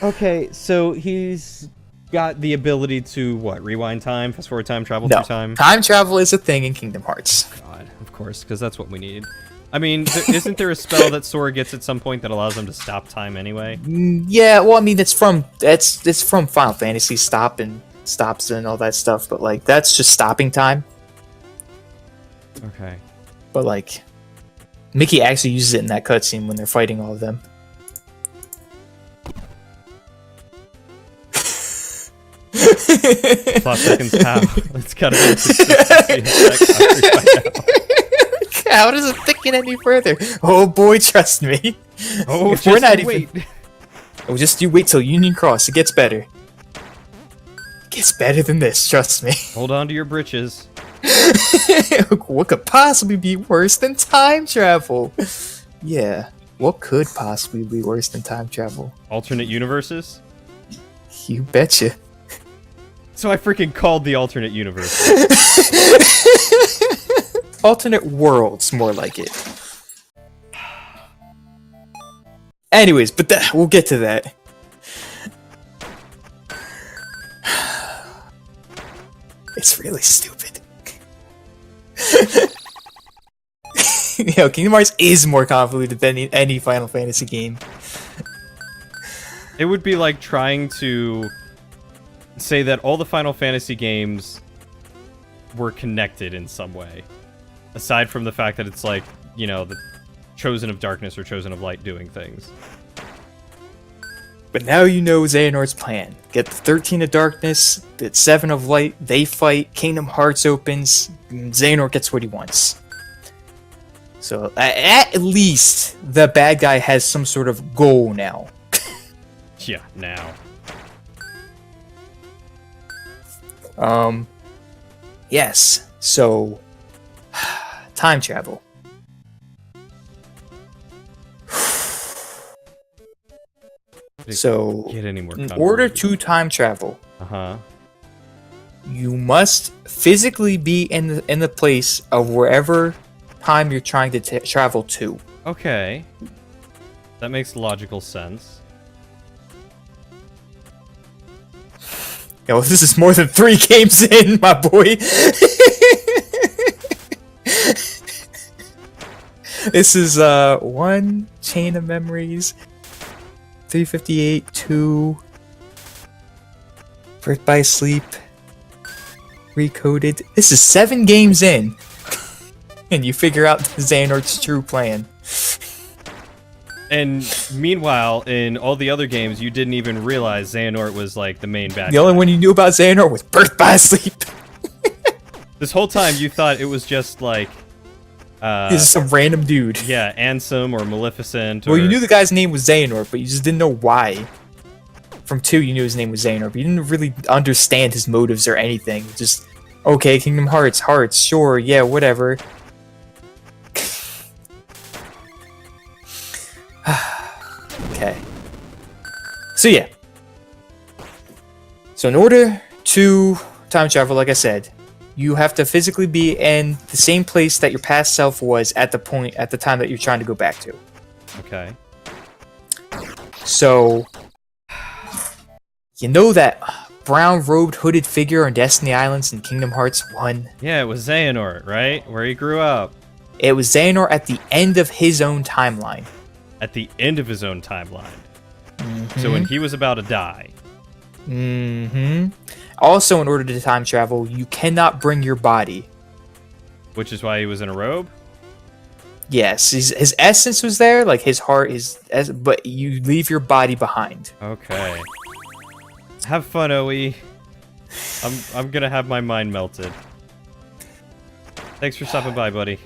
Okay, so he's got the ability to, what, rewind time, fast forward time, travel No, through time? time travel is a thing in Kingdom Hearts. God, of course, because that's what we need. I mean, isn't there a spell that Sora gets at some point that allows him to stop time anyway? Yeah, well, I mean, it's from Final Fantasy stops and all that stuff, but like that's just stopping time. Okay. But like, Mickey actually uses it in that cutscene when they're fighting all of them. Plot seconds how? It's gotta be consistency. How does it thicken any further? Oh boy, trust me. Oh, If we're not wait. Oh, just you wait till Union Cross. It gets better. It gets better than this, trust me. Hold on to your britches. What could possibly be worse than time travel? Yeah, what could possibly be worse than time travel? Alternate universes? You betcha. So I freaking called the alternate universe. Alternate worlds, more like it. Anyways, but we'll get to that. It's really stupid. Kingdom Hearts is more convoluted than any Final Fantasy game. It would be like trying to say that all the Final Fantasy games were connected in some way. Aside from the fact that it's like, you know, the Chosen of Darkness or Chosen of Light doing things. But now you know Xehanort's plan. Get the 13 of Darkness, the 7 of Light, they fight, Kingdom Hearts opens, and Xehanort gets what he wants. So, at least, the bad guy has some sort of goal now. Yeah, now. Yes, so... time travel. So, Get any more in order convoluted. to time travel, Uh-huh. you must physically be in the place of wherever time you're trying to travel to. Okay. That makes logical sense. Yo, this is more than 3 games in, my boy. This is 1 Chain of Memories, 358, 2 Birth by Sleep, Recoded. This is 7 games in, and you figure out Xehanort's true plan. And meanwhile, in all the other games, you didn't even realize Xehanort was like the main bad The guy. only one you knew about Xehanort was Birth by Sleep. This whole time you thought it was just like He's just some random dude. yeah, Ansem or Maleficent or Well, you knew the guy's name was Xehanort, but you just didn't know why. From 2, you knew his name was Xehanort, but you didn't really understand his motives or anything. Just, okay, Kingdom Hearts, sure, yeah, whatever. Okay. So yeah. So in order to time travel, like I said, you have to physically be in the same place that your past self was at the time that you're trying to go back to. Okay. So, you know that brown-robed hooded figure on Destiny Islands in Kingdom Hearts 1? Yeah, it was Xehanort, right? Where he grew up. It was Xehanort at the end of his own timeline. At the end of his own timeline. So when he was about to die. Mm-hmm. Also, in order to time travel, you cannot bring your body. Which is why he was in a robe? Yes, his essence was there, like his heart, but you leave your body behind. Okay. Have fun, OE. I'm gonna have my mind melted. Thanks for stopping by, buddy.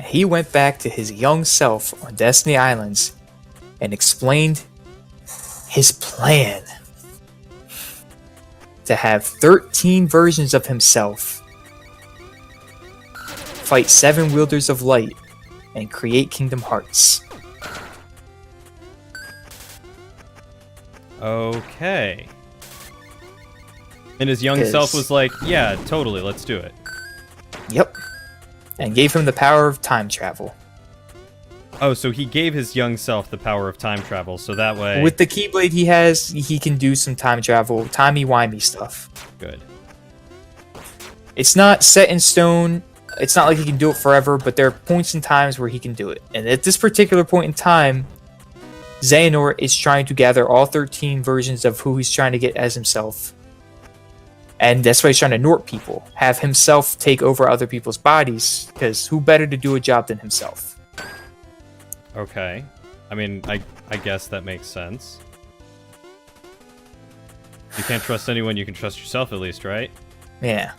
He went back to his young self on Destiny Islands and explained his plan to have 13 versions of himself fight 7 wielders of light and create Kingdom Hearts. Okay. And his young self was like, yeah, totally, let's do it. Yep. And gave him the power of time travel. Oh, so he gave his young self the power of time travel, so that way... With the Keyblade he has, he can do some time travel, timey-wimey stuff. Good. It's not set in stone. It's not like he can do it forever, but there are points and times where he can do it. And at this particular point in time, Xehanort is trying to gather all 13 versions of who he's trying to get as himself. And that's why he's trying to Nort people. Have himself take over other people's bodies, because who better to do a job than himself? Okay. I mean, I guess that makes sense. You can't trust anyone, you can trust yourself at least, right? Yeah.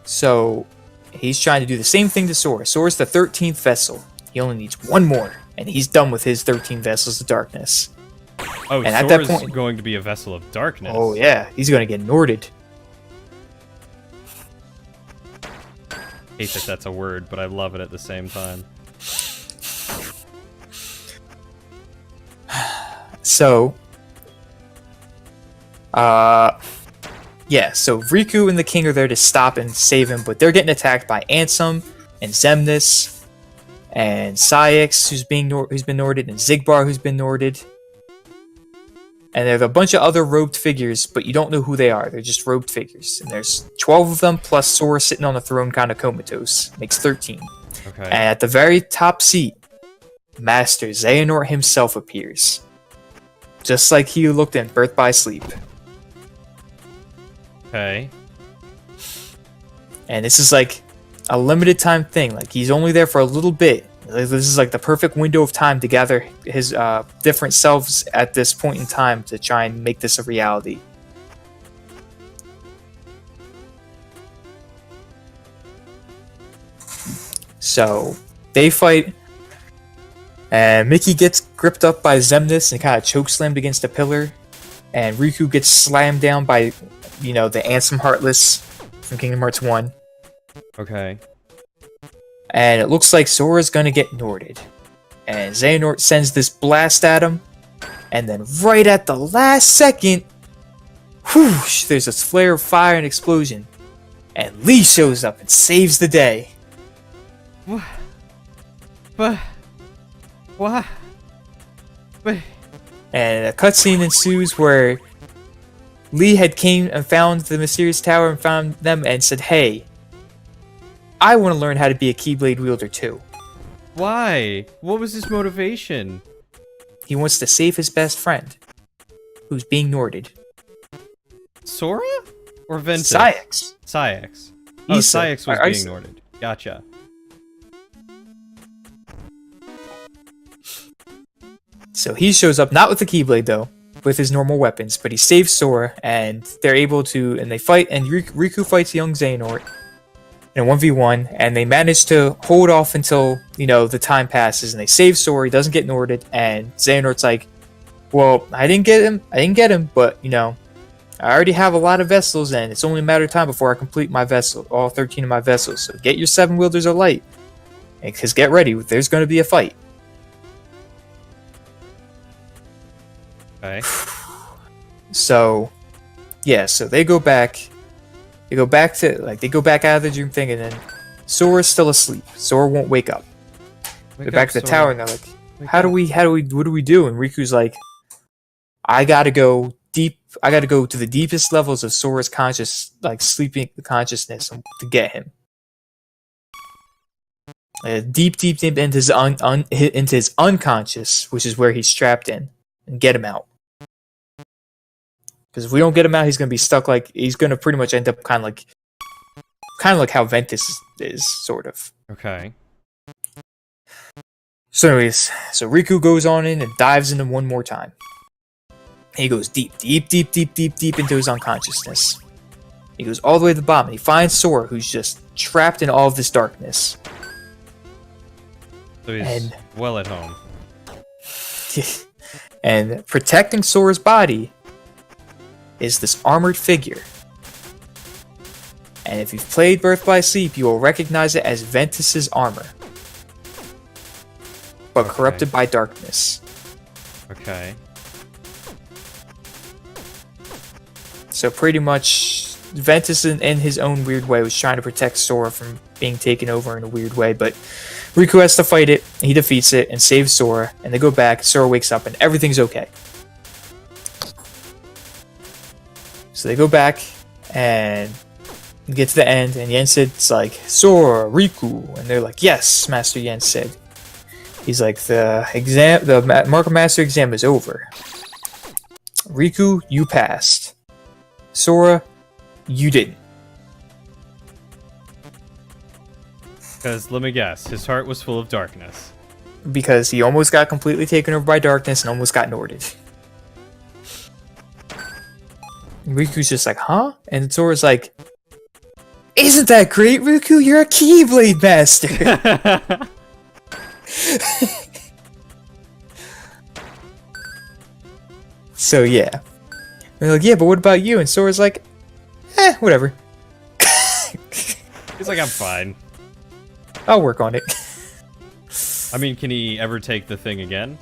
So, he's trying to do the same thing to Sora. Sora's the 13th vessel. He only needs one more, and he's done with his 13 vessels of darkness. Oh, and at Sora's that point, going to be a vessel of darkness. Oh yeah, he's gonna get Norted. Hate that that's a word, but I love it at the same time. So, yeah, so Riku and the King are there to stop and save him, but they're getting attacked by Ansem and Xemnas and Syx, who's been Norded, and Xigbar, who's been Norded. And there's a bunch of other robed figures, but you don't know who they are. They're just robed figures. And there's 12 of them, plus Sora sitting on the throne kind of comatose. Makes 13. Okay. And at the very top seat, Master Xehanort himself appears. Just like he looked in Birth by Sleep. Okay. And this is like a limited time thing. Like, he's only there for a little bit. This is like the perfect window of time to gather his different selves at this point in time to try and make this a reality. So, they fight, and Mickey gets gripped up by Xemnas and kind of chokeslammed against a pillar, and Riku gets slammed down by, the Ansem Heartless from Kingdom Hearts 1. Okay. And it looks like Sora's gonna get Norded. And Xehanort sends this blast at him, and then right at the last second, whoosh, there's a flare of fire and explosion. And Lee shows up and saves the day. What? What? What? Wait. And a cutscene ensues where Lee had came and found the mysterious tower and found them and said, "Hey, I want to learn how to be a Keyblade wielder too." Why? What was his motivation? He wants to save his best friend, who's being Norded. Sora? Or Ventus? Syx. Syx. Oh, Issa. Syx was Or being Issa. Norded. Gotcha. So he shows up, not with the Keyblade though, with his normal weapons, but he saves Sora, and they're able to, and they fight, and Riku fights young Xehanort in a 1v1, and they manage to hold off until, the time passes, and they save Sora, he doesn't get Norded, and Xehanort's like, well, I didn't get him, but, I already have a lot of vessels, and it's only a matter of time before I complete my vessel, all 13 of my vessels, so get your 7 wielders of light, because get ready, there's going to be a fight. Okay. So, yeah, so they go back. They go back out of the dream thing, and then Sora's still asleep. Sora won't wake up. They're back to the tower, and they're like, what do we do? And Riku's like, I gotta go deep. I gotta go to the deepest levels of Sora's sleeping consciousness to get him. Deep into his unconscious, which is where he's trapped in, and get him out. Because if we don't get him out, he's gonna be stuck. He's gonna pretty much end up kind of like how Ventus is, sort of. Okay. So anyways, Riku goes on in and dives into one more time. He goes deep into his unconsciousness. He goes all the way to the bottom, and he finds Sora, who's just trapped in all of this darkness. So he's well at home. And protecting Sora's body is this armored figure. And if you've played Birth by Sleep, you will recognize it as Ventus's armor. But corrupted by darkness. Okay. So pretty much, Ventus in his own weird way was trying to protect Sora from being taken over in a weird way, but Riku has to fight it, he defeats it, and saves Sora, and they go back, Sora wakes up, and everything's okay. So they go back, and get to the end, and Yen Sid's like, Sora, Riku, and they're like, yes, Master Yen Sid. He's like, the Mark of Master exam is over. Riku, you passed. Sora, you didn't. Because, let me guess, his heart was full of darkness. Because he almost got completely taken over by darkness and almost got Norded. Riku's just like, huh? And Sora's like, isn't that great, Riku? You're a Keyblade Master! So yeah. And they're like, yeah, but what about you? And Sora's like, whatever. He's like, I'm fine. I'll work on it. I mean, can he ever take the thing again?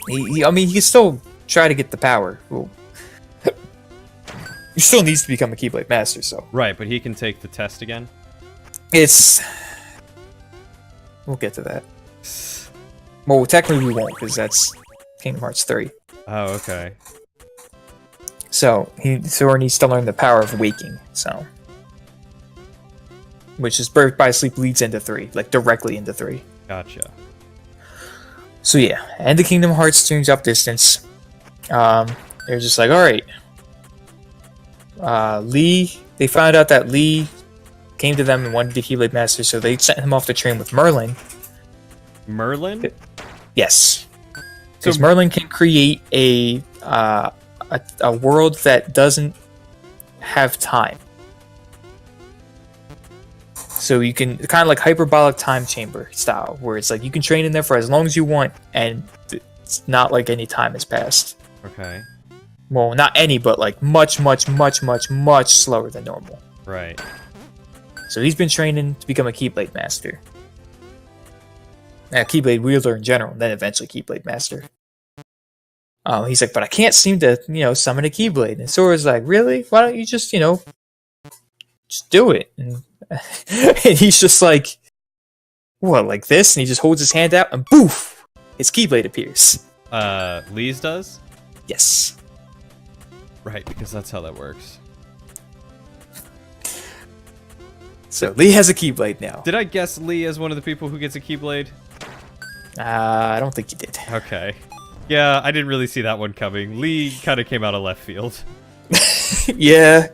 He can still try to get the power. Well, he still needs to become a Keyblade Master, so. Right, but he can take the test again? We'll get to that. Well, technically we won't, because that's Kingdom Hearts 3. Oh, okay. So, Sora needs to learn the power of waking, so. Which is Birth by Sleep leads into 3, like directly into 3. Gotcha. So yeah, and the Kingdom Hearts tunes up distance. They're just like, alright. They found out that Lee came to them and wanted to be Keyblade Master, so they sent him off to train with Merlin. Merlin? Yes. Because Merlin can create a world that doesn't have time. So you can, kind of like hyperbolic time chamber style, where it's like you can train in there for as long as you want, and it's not like any time has passed. Okay. Well, not any, but like much slower than normal. Right. So he's been training to become a Keyblade Master. Keyblade wielder in general, and then eventually Keyblade Master. He's like, but I can't seem to, summon a Keyblade. And Sora's like, really? Why don't you just, just do it? And, and he's just like, what, like this? And he just holds his hand out, and boof! His Keyblade appears. Lee's does? Yes. Right, because that's how that works. So Lee has a Keyblade now. Did I guess Lee as one of the people who gets a Keyblade? I don't think you did. Okay. Yeah, I didn't really see that one coming. Lee kind of came out of left field. Yeah.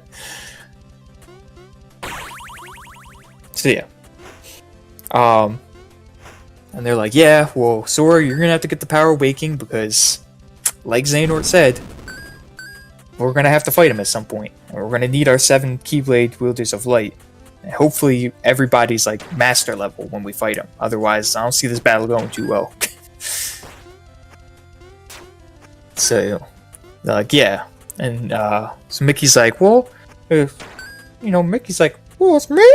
So yeah. And they're like, yeah, well, Sora, you're gonna have to get the power of waking because, like Xehanort said, we're gonna have to fight him at some point. And we're gonna need our 7 Keyblade wielders of light. And hopefully everybody's like master level when we fight him. Otherwise, I don't see this battle going too well. So, they're like, yeah. And so Mickey's like, well, Mickey's like, well, it's me,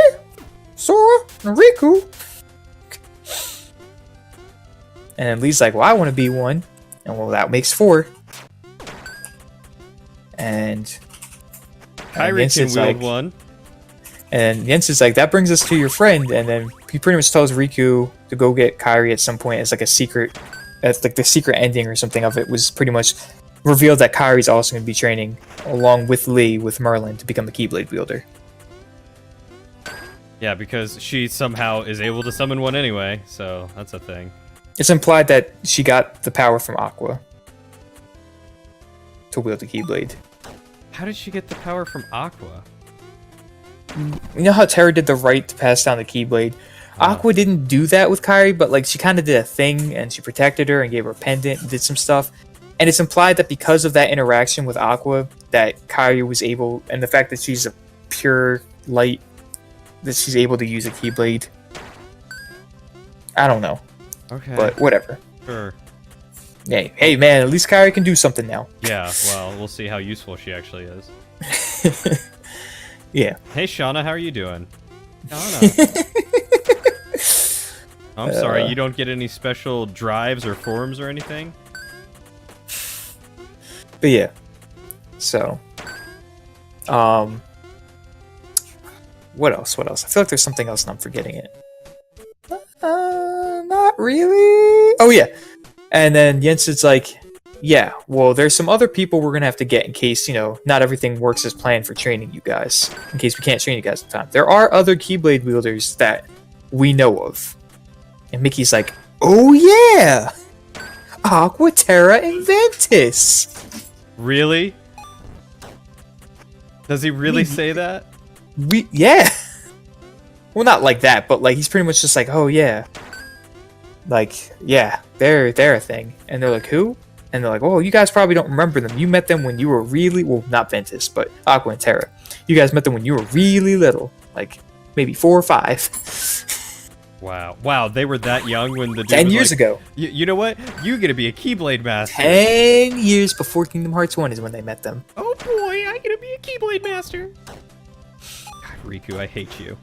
Sora, and Riku. And Lee's like, well, I want to be one. And well, that makes 4. And Kairi can Yensid's wield like- one. And Yensid's like, that brings us to your friend, and then he pretty much tells Riku to go get Kairi at some point as like a secret. That's like the secret ending or something of it was pretty much revealed that Kairi's also going to be training along with Lee with Merlin to become a Keyblade wielder. Yeah, because she somehow is able to summon one anyway, so that's a thing. It's implied that she got the power from Aqua to wield the Keyblade. How did she get the power from Aqua? You know how Terra did the right to pass down the Keyblade? Aqua didn't do that with Kairi, but like she kind of did a thing and she protected her and gave her a pendant and did some stuff. And it's implied that because of that interaction with Aqua, that Kairi was able, and the fact that she's a pure light, that she's able to use a Keyblade. I don't know, Okay. but whatever. Sure. Hey man, at least Kairi can do something now. Yeah, well, we'll see how useful she actually is. Yeah. Hey, Shauna, how are you doing? Shauna. I'm sorry, you don't get any special drives or forms or anything? But yeah. So. What else? What else? I feel like there's something else and I'm forgetting it. Not really. Oh yeah. And then Yensid's like, yeah, well, there's some other people we're gonna have to get in case, you know, not everything works as planned for training you guys. In case we can't train you guys in time. There are other Keyblade wielders that we know of. And Mickey's like, oh yeah! Aqua, Terra, and Ventus! Really? Does he really say that? Yeah! Well, not like that, but like he's pretty much just like, oh yeah. Like, yeah, they're a thing. And they're like, who? And they're like, oh, you guys probably don't remember them. You met them when you were really, well, not Ventus, but Aqua and Terra. You guys met them when you were really little. Like, maybe 4 or 5. Wow. Wow, they were that young when the dude 10 was years like, ago. You know what? You're gonna be a Keyblade Master. 10 years before Kingdom Hearts 1 is when they met them. Oh boy, I'm gonna be a Keyblade Master. God, Riku, I hate you.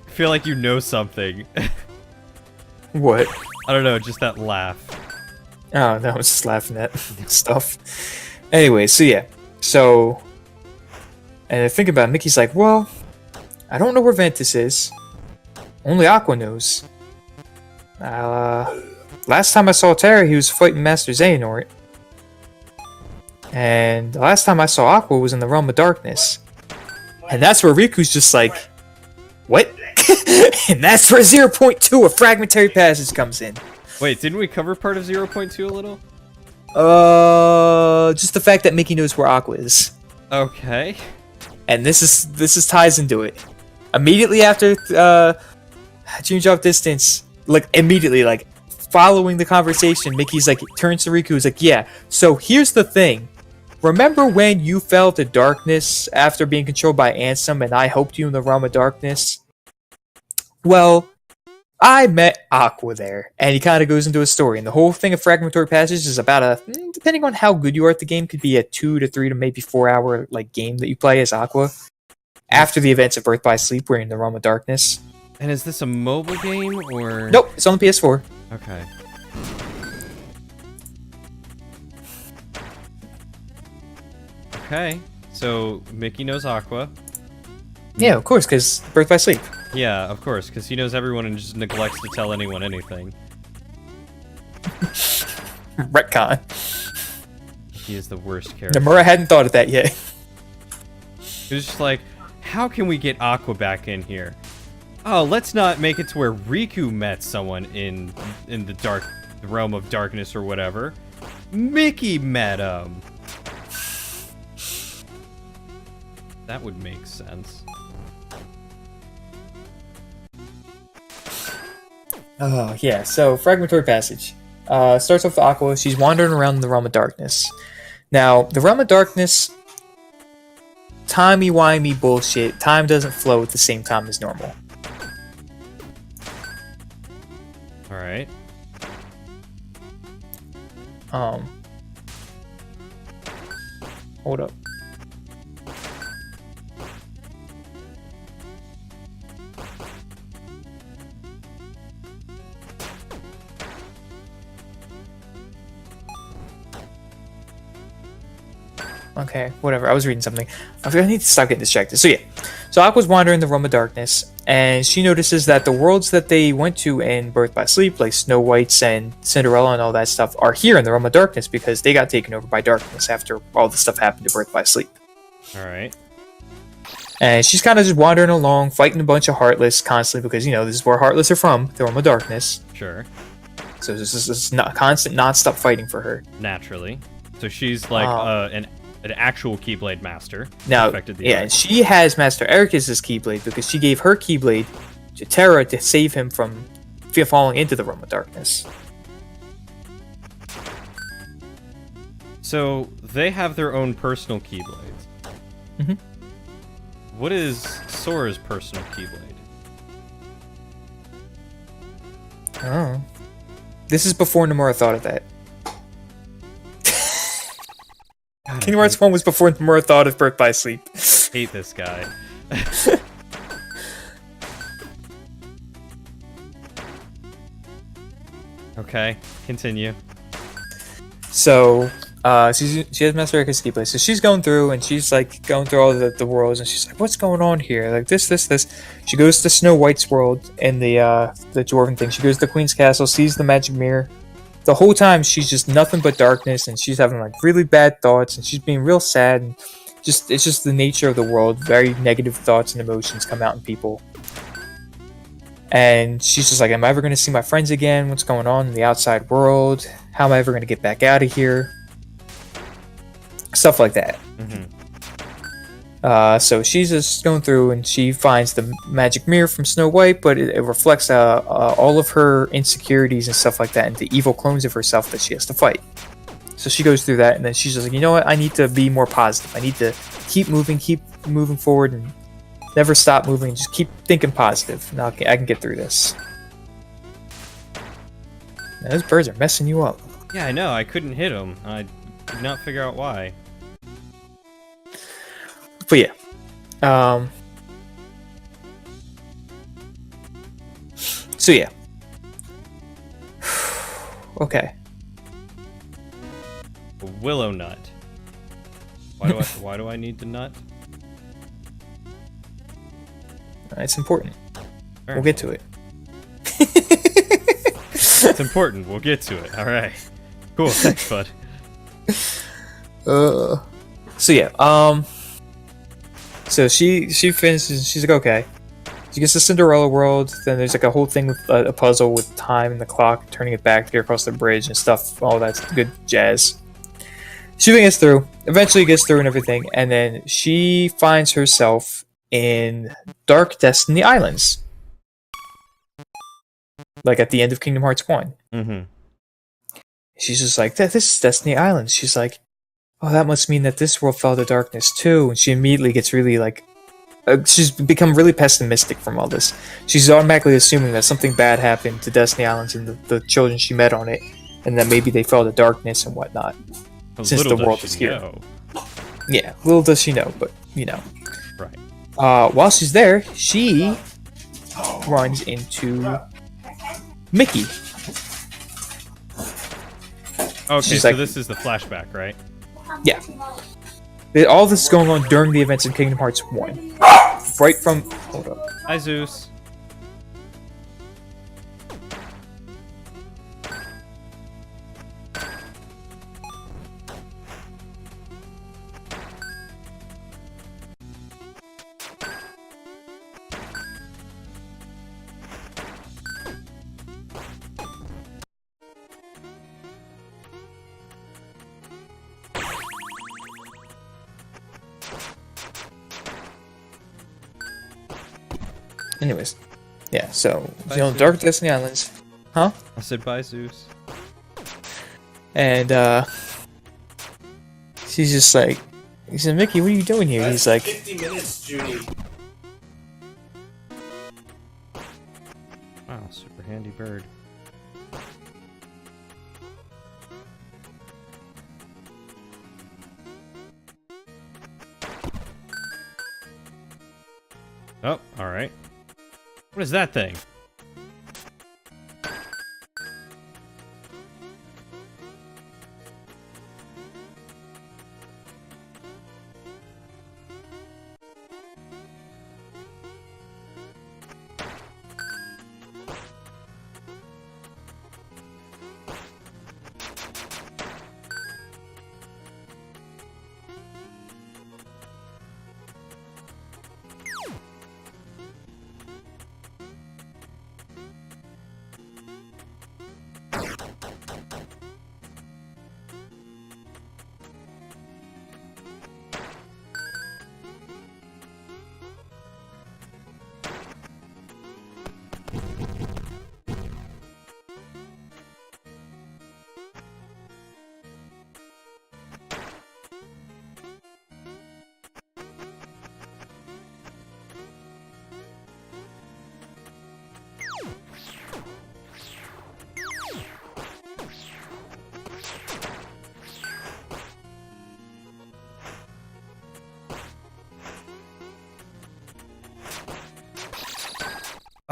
I feel like you know something. What? I don't know, just that laugh. Oh, no, I was just laughing at stuff. Anyway, so yeah. So, and I think about it, Mickey's like, well, I don't know where Ventus is. Only Aqua knows. Last time I saw Terra, he was fighting Master Xehanort. And the last time I saw Aqua was in the Realm of Darkness. And that's where Riku's just like, what? And that's where 0.2, a fragmentary passage, comes in. Wait, didn't we cover part of 0.2 a little? Just the fact that Mickey knows where Aqua is. Okay. And this is ties into it. Immediately after Dream Drop Distance, like immediately, like following the conversation, Mickey's like turns to Riku, is like, yeah, so here's the thing. Remember when you fell to darkness after being controlled by Ansem and I helped you in the Realm of Darkness? Well, I met Aqua there, and he kind of goes into a story, and the whole thing of Fragmentary Passage is about a, depending on how good you are at the game, could be a 2 to 3 to maybe 4 hour like game that you play as Aqua after the events of Birth by Sleep, where you're in the Realm of Darkness. And is this a mobile game or? Nope, it's on the PS4. Okay. Okay. So Mickey knows Aqua. Yeah, of course, because Birth by Sleep. Yeah, of course, because he knows everyone and just neglects to tell anyone anything. Retcon. He is the worst character. Nomura hadn't thought of that yet. It was just like, how can we get Aqua back in here? Oh, let's not make it to where Riku met someone in the realm of darkness or whatever. Mickey met him. That would make sense. Oh, yeah, so Fragmentary Passage. Starts off with Aqua. She's wandering around the Realm of Darkness. Now, the Realm of Darkness, timey-wimey bullshit. Time doesn't flow at the same time as normal. Alright. Hold up. Okay, whatever. I was reading something. I need to stop getting distracted. So yeah, so Aqua's wandering the realm of darkness, and she notices that the worlds that they went to in Birth by Sleep, like Snow White's and Cinderella and all that stuff, are here in the realm of darkness because they got taken over by darkness after all the stuff happened to Birth by Sleep. All right. And she's kind of just wandering along, fighting a bunch of Heartless constantly because, you know, this is where Heartless are from, the realm of darkness. Sure. So this is not constant, non-stop fighting for her. Naturally. So she's like an actual Keyblade master. Now, Affected the yeah, art. and she has Master Ericus's Keyblade because she gave her Keyblade to Terra to save him from falling into the realm of darkness. So they have their own personal Keyblades. Mhm. What is Sora's personal Keyblade? Oh. This is before Nomura thought of that. Kingdom Hearts 1 was before Nomura thought of Birth by Sleep. Hate this guy. Okay, continue. So, she has Master Ericus Keyblade. So she's going through and she's like going through all the worlds and she's like, what's going on here? Like this. She goes to Snow White's world and the dwarven thing. She goes to Queen's Castle, sees the magic mirror. The whole time she's just nothing but darkness and she's having like really bad thoughts and she's being real sad and it's just the nature of the world. Very negative thoughts and emotions come out in people. And she's just like, am I ever going to see my friends again? What's going on in the outside world? How am I ever going to get back out of here? Stuff like that. Mm-hmm. So she's just going through and she finds the magic mirror from Snow White, but it reflects all of her insecurities and stuff like that into evil clones of herself that she has to fight. So she goes through that and then she's just like, you know what? I need to be more positive. I need to keep moving forward and never stop moving and just keep thinking positive. And I can get through this. Man, those birds are messing you up. Yeah, I know. I couldn't hit him. I could not figure out why. But yeah. So yeah. Okay. A willow nut. Why do I need the nut? It's important. Fair We'll get to it. It's important. We'll get to it. All right. Cool. Thanks, bud. So yeah. So she finishes. She's like, okay. She gets to Cinderella world. Then there's like a whole thing with a puzzle with time and the clock, turning it back to get across the bridge and stuff. All that's good jazz. She gets through. Eventually gets through and everything, and then she finds herself in Dark Destiny Islands. Like at the end of Kingdom Hearts 1. Mm-hmm. She's just like, this is Destiny Islands. She's like, oh, that must mean that this world fell to darkness too. And she immediately gets really like, she's become really pessimistic from all this. She's automatically assuming that something bad happened to Destiny Islands and the children she met on it, and that maybe they fell to darkness and whatnot. Since the world is here. Know. Yeah, little does she know, but you know. Right. While she's there, she runs into Mickey. Okay, She's so like- this is the flashback, right? Yeah. All this is going on during the events in Kingdom Hearts 1. Right from... Hold up. Hi, Zeus. Anyways. Yeah, so, you know, Dark Destiny Islands. Huh? I said bye, Zeus. And, she's just like... He said, Mickey, what are you doing here? He's like... 50 minutes, Judy. Wow, super handy bird. Oh, alright. What is that thing?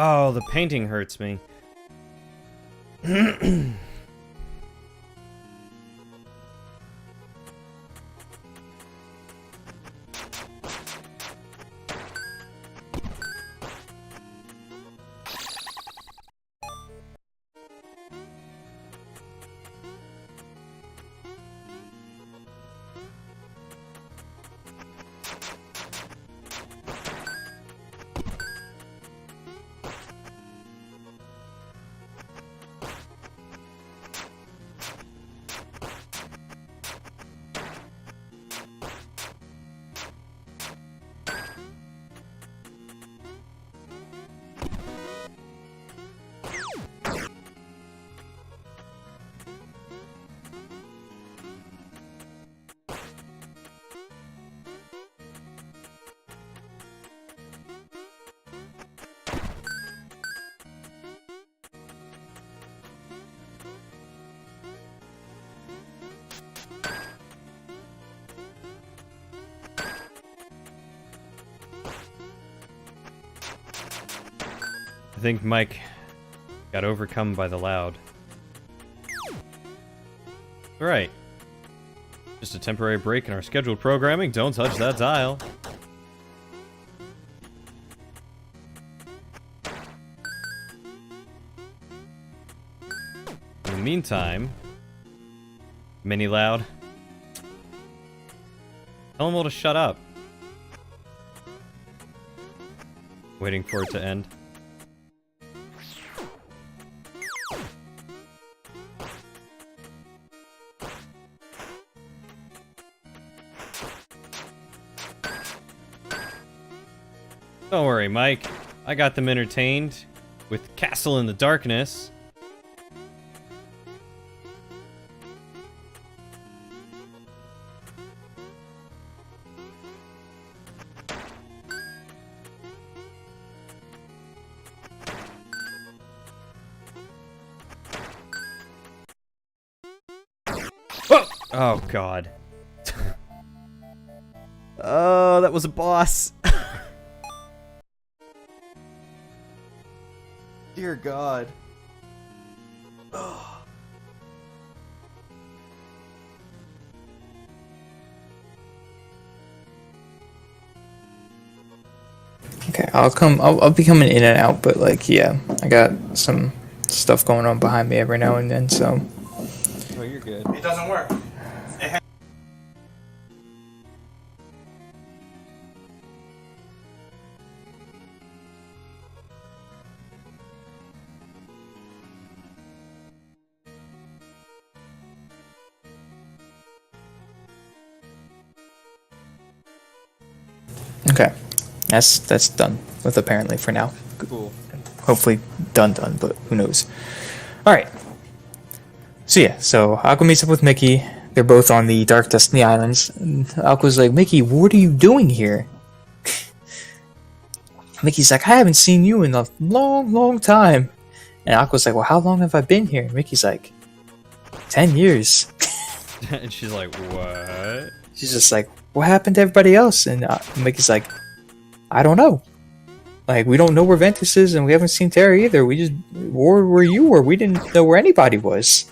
Oh, the painting hurts me. I think Mike got overcome by the loud. Right. Just a temporary break in our scheduled programming. Don't touch that dial. In the meantime, Mini Loud, tell him all to shut up. Waiting for it to end. Don't worry, Mike. I got them entertained with Castle in the Darkness. Oh, God. Oh, that was a boss. Dear God. Okay, I'll be coming in and out, but like, yeah, I got some stuff going on behind me every now and then, so. Oh, you're good. It doesn't work. Okay, that's done with apparently for now. Cool. Hopefully done, but who knows. Alright. So yeah, so Aqua meets up with Mickey. They're both on the Dark Destiny Islands. And Aqua's like, Mickey, what are you doing here? Mickey's like, I haven't seen you in a long time. And Aqua's like, well, how long have I been here? And Mickey's like, 10 years. And she's like, what? She's just like, what happened to everybody else? And Mickey's like, I don't know. Like, we don't know where Ventus is, and we haven't seen Terra either. We just, where you were, we didn't know where anybody was.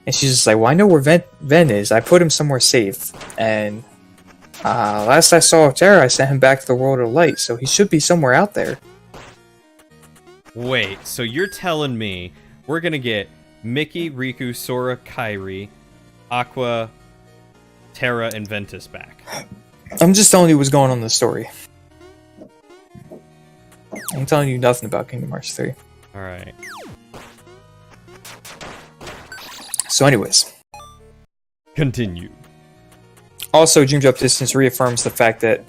And she's just like, well, I know where Ven is. I put him somewhere safe. And last I saw Terra, I sent him back to the world of light, so he should be somewhere out there. Wait, so you're telling me we're gonna get Mickey, Riku, Sora, Kairi, Aqua, Terra, and Ventus back? I'm just telling you what's going on in the story. I'm telling you nothing about Kingdom Hearts 3. Alright. So anyways. Continue. Also, Dream Drop Distance reaffirms the fact that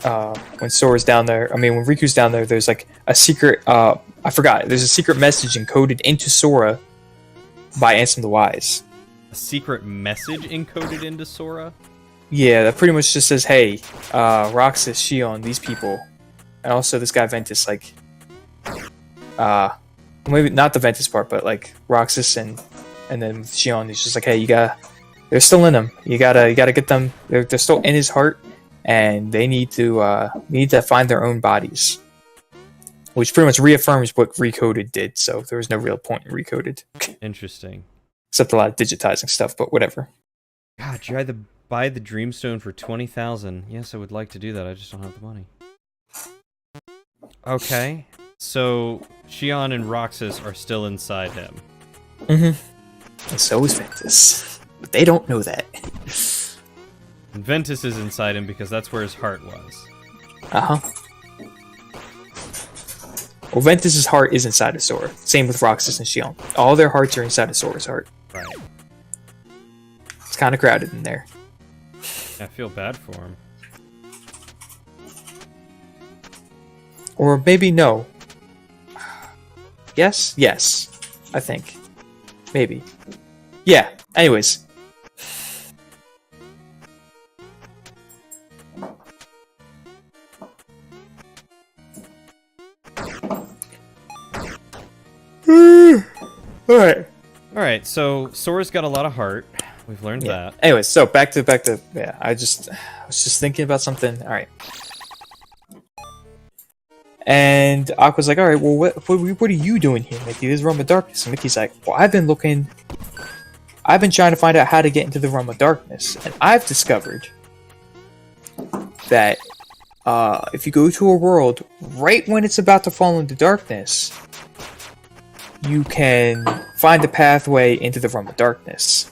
when Sora's down there, when Riku's down there, there's like a secret, I forgot, there's a secret message encoded into Sora by Ansem the Wise. A secret message encoded into Sora? Yeah, that pretty much just says, hey, Roxas, Shion, these people, and also this guy Ventus, like, maybe not the Ventus part, but like Roxas and then Shion, he's just like, hey, they're still in him. You gotta get them. They're still in his heart, and they need to find their own bodies. which pretty much reaffirms what Recoded did. So there was no real point in Recoded, Interesting. except a lot of digitizing stuff. But whatever. God, you had to buy the Dreamstone for 20,000. Yes, I would like to do that. I just don't have the money. Okay, so Xion and Roxas are still inside him. Mm-hmm. And so is Ventus, but they don't know that. And Ventus is inside him because that's where his heart was. Uh-huh. Well, Ventus's heart is inside of Sora. Same with Roxas and Xion. All their hearts are inside of Sora's heart. Right. It's kind of crowded in there. I feel bad for him. Or maybe no. Yes? Yes. I think. Maybe. Yeah. Anyways. Alright. Alright, so Sora's got a lot of heart. We've learned that. Anyways, so back to yeah, I was just thinking about something. Alright. And Aqua's like, alright, well what are you doing here, Mickey? This is Realm of Darkness. And Mickey's like, well, I've been trying to find out how to get into the Realm of Darkness, and I've discovered that if you go to a world right when it's about to fall into darkness, you can find a pathway into the Realm of Darkness.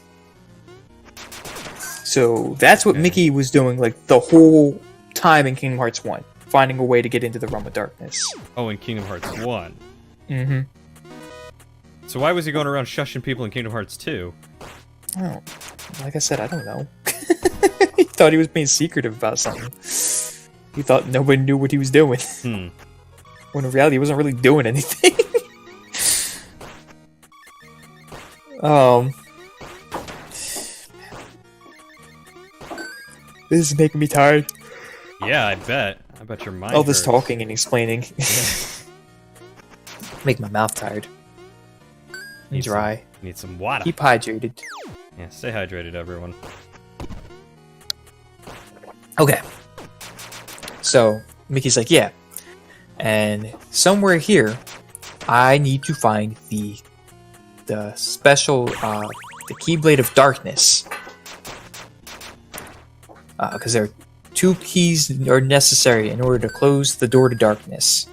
So that's what Mickey was doing like the whole time in Kingdom Hearts 1, finding a way to get into the Realm of Darkness. Oh, in Kingdom Hearts 1. Mm-hmm. So why was he going around shushing people in Kingdom Hearts 2? Oh, like I said, I don't know. He thought he was being secretive about something. He thought nobody knew what he was doing. When in reality, he wasn't really doing anything. This is making me tired. Yeah, I bet. I bet your mind All this hurts. talking and explaining. Make my mouth tired. And Need dry. Need some water. Keep hydrated. Yeah, stay hydrated, everyone. Okay. So, Mickey's like, yeah. And somewhere here, I need to find the special, the Keyblade of Darkness. Because there are 2 keys are necessary in order to close the door to darkness.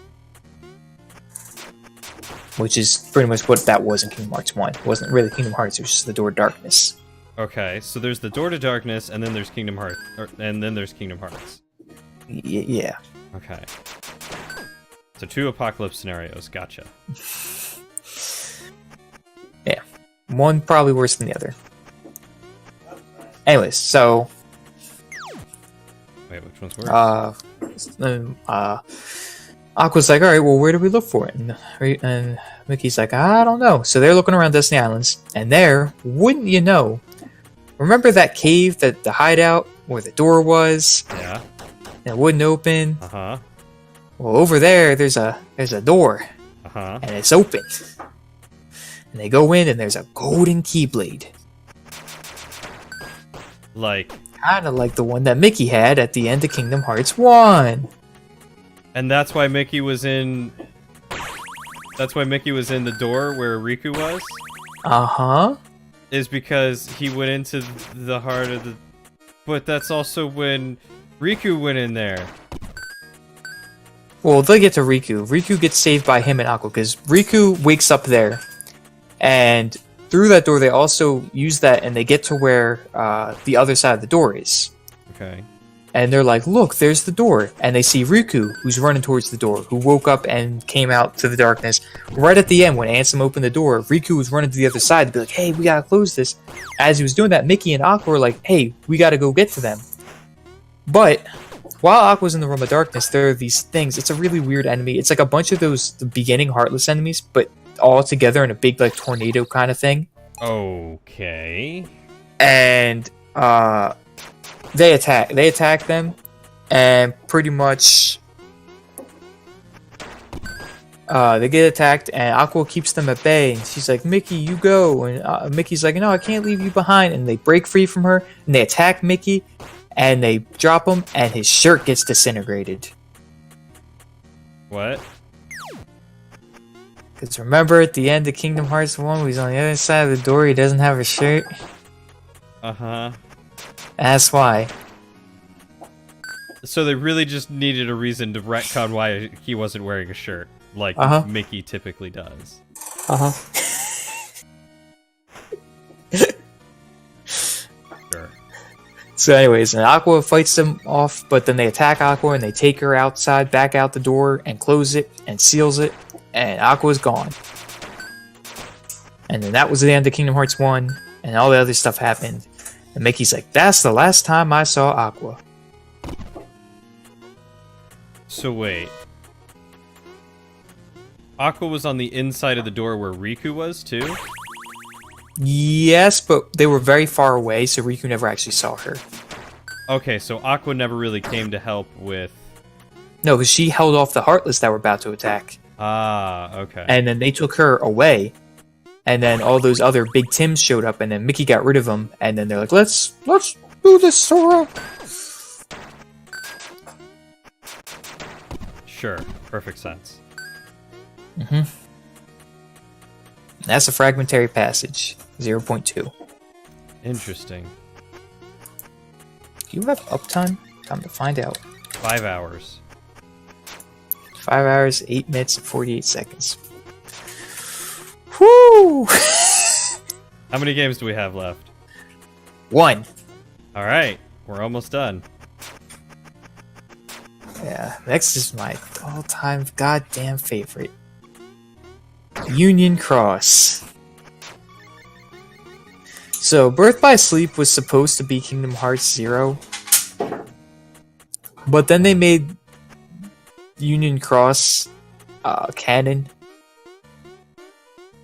Which is pretty much what that was in Kingdom Hearts 1. It wasn't really Kingdom Hearts, it was just the door to darkness. Okay, so there's the Door to Darkness, and then there's Kingdom Hearts, and then there's Kingdom Hearts. Yeah. Okay. So 2 apocalypse scenarios. Gotcha. Yeah. One probably worse than the other. Anyways, so Wait, which one's worse? Aqua's like, alright, well, where do we look for it? And Mickey's like, I don't know. So they're looking around Destiny Islands, and there, wouldn't you know, remember that cave, that the hideout where the door was? Yeah. And it wouldn't open? Uh-huh. Well, over there, there's a door, Uh-huh. and it's open. And they go in, and there's a golden Keyblade. Like, Kind of like the one that Mickey had at the end of Kingdom Hearts 1. and that's why Mickey was in... That's why Mickey was in the door where Riku was? Uh-huh. Is because he went into the heart of the... But that's also when Riku went in there. Well, they'll get to Riku. Riku gets saved by him and Aqua, because Riku wakes up there. And through that door, they also use that, and they get to where the other side of the door is. Okay. And they're like, look, there's the door. And they see Riku, who's running towards the door, who woke up and came out to the darkness. Right at the end, when Ansem opened the door, Riku was running to the other side to be like, hey, we gotta close this. As he was doing that, Mickey and Aqua were like, hey, we gotta go get to them. But while Aqua's in the Realm of Darkness, there are these things. It's a really weird enemy. It's like a bunch of the beginning Heartless enemies, but all together in a big, like, tornado kind of thing. Okay. And they attack them, and pretty much they get attacked, and Aqua keeps them at bay, and she's like, Mickey, you go. And Mickey's like, no, I can't leave you behind. And they break free from her, and they attack Mickey, and they drop him, and his shirt gets disintegrated. What? Because remember at the end of Kingdom Hearts 1, he's on the other side of the door, he doesn't have a shirt? Uh-huh. That's why. So they really just needed a reason to retcon why he wasn't wearing a shirt, like Mickey typically does. Sure. So anyways, and Aqua fights them off, but then they attack Aqua and they take her outside, back out the door, and close it, and seals it, and Aqua's gone. And then that was the end of Kingdom Hearts 1, and all the other stuff happened. And Mickey's like, that's the last time I saw Aqua. So wait. Aqua was on the inside of the door where Riku was, too? Yes, but they were very far away, so Riku never actually saw her. Okay, so Aqua never really came to help with... No, because she held off the Heartless that were about to attack. Ah, okay. And then they took her away. And then all those other Big Tims showed up, and then Mickey got rid of them. And then they're like, let's do this, Sora. Sure, perfect sense. That's a fragmentary passage, 0.2. Interesting. Do you have uptime? Time to find out. 5 hours. 5 hours, 8 minutes, and 48 seconds. Whoo! How many games do we have left? 1. Alright, we're almost done. Yeah, next is my all-time goddamn favorite. Union Cross. So, Birth by Sleep was supposed to be Kingdom Hearts 0. But then they made Union Cross canon.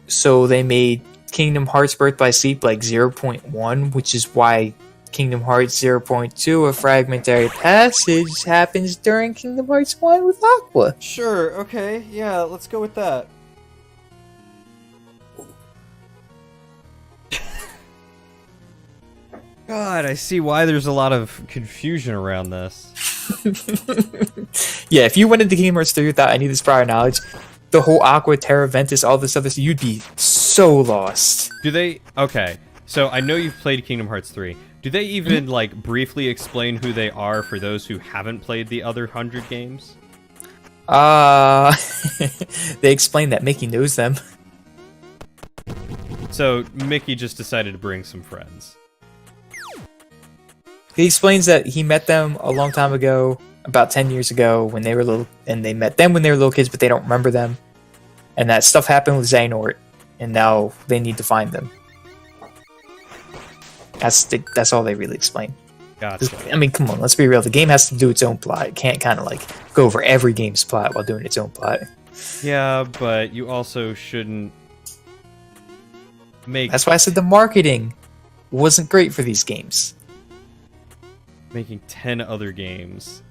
So they made Kingdom Hearts Birth by Sleep like 0.1, which is why Kingdom Hearts 0.2, a fragmentary passage, happens during Kingdom Hearts 1 with Aqua. Sure, okay, yeah, let's go with that. God, I see why there's a lot of confusion around this. Yeah, if you went into Kingdom Hearts 3 without any of this prior knowledge, the whole Aqua, Terra Ventus, all this other stuff, you'd be so lost. Do they... Okay, so I know you've played Kingdom Hearts 3. Do they even, like, briefly explain who they are for those who haven't played the other 100 games? They explain that Mickey knows them. So, Mickey just decided to bring some friends. He explains that he met them a long time ago, about 10 years ago, when they were little, and they met them when they were little kids, but they don't remember them. And that stuff happened with Xehanort, and now they need to find them. That's all they really explain. Gotcha. I mean, come on, let's be real. The game has to do its own plot. It can't kind of like go over every game's plot while doing its own plot. Yeah, but you also shouldn't make... That's why I said the marketing wasn't great for these games. Making 10 other games.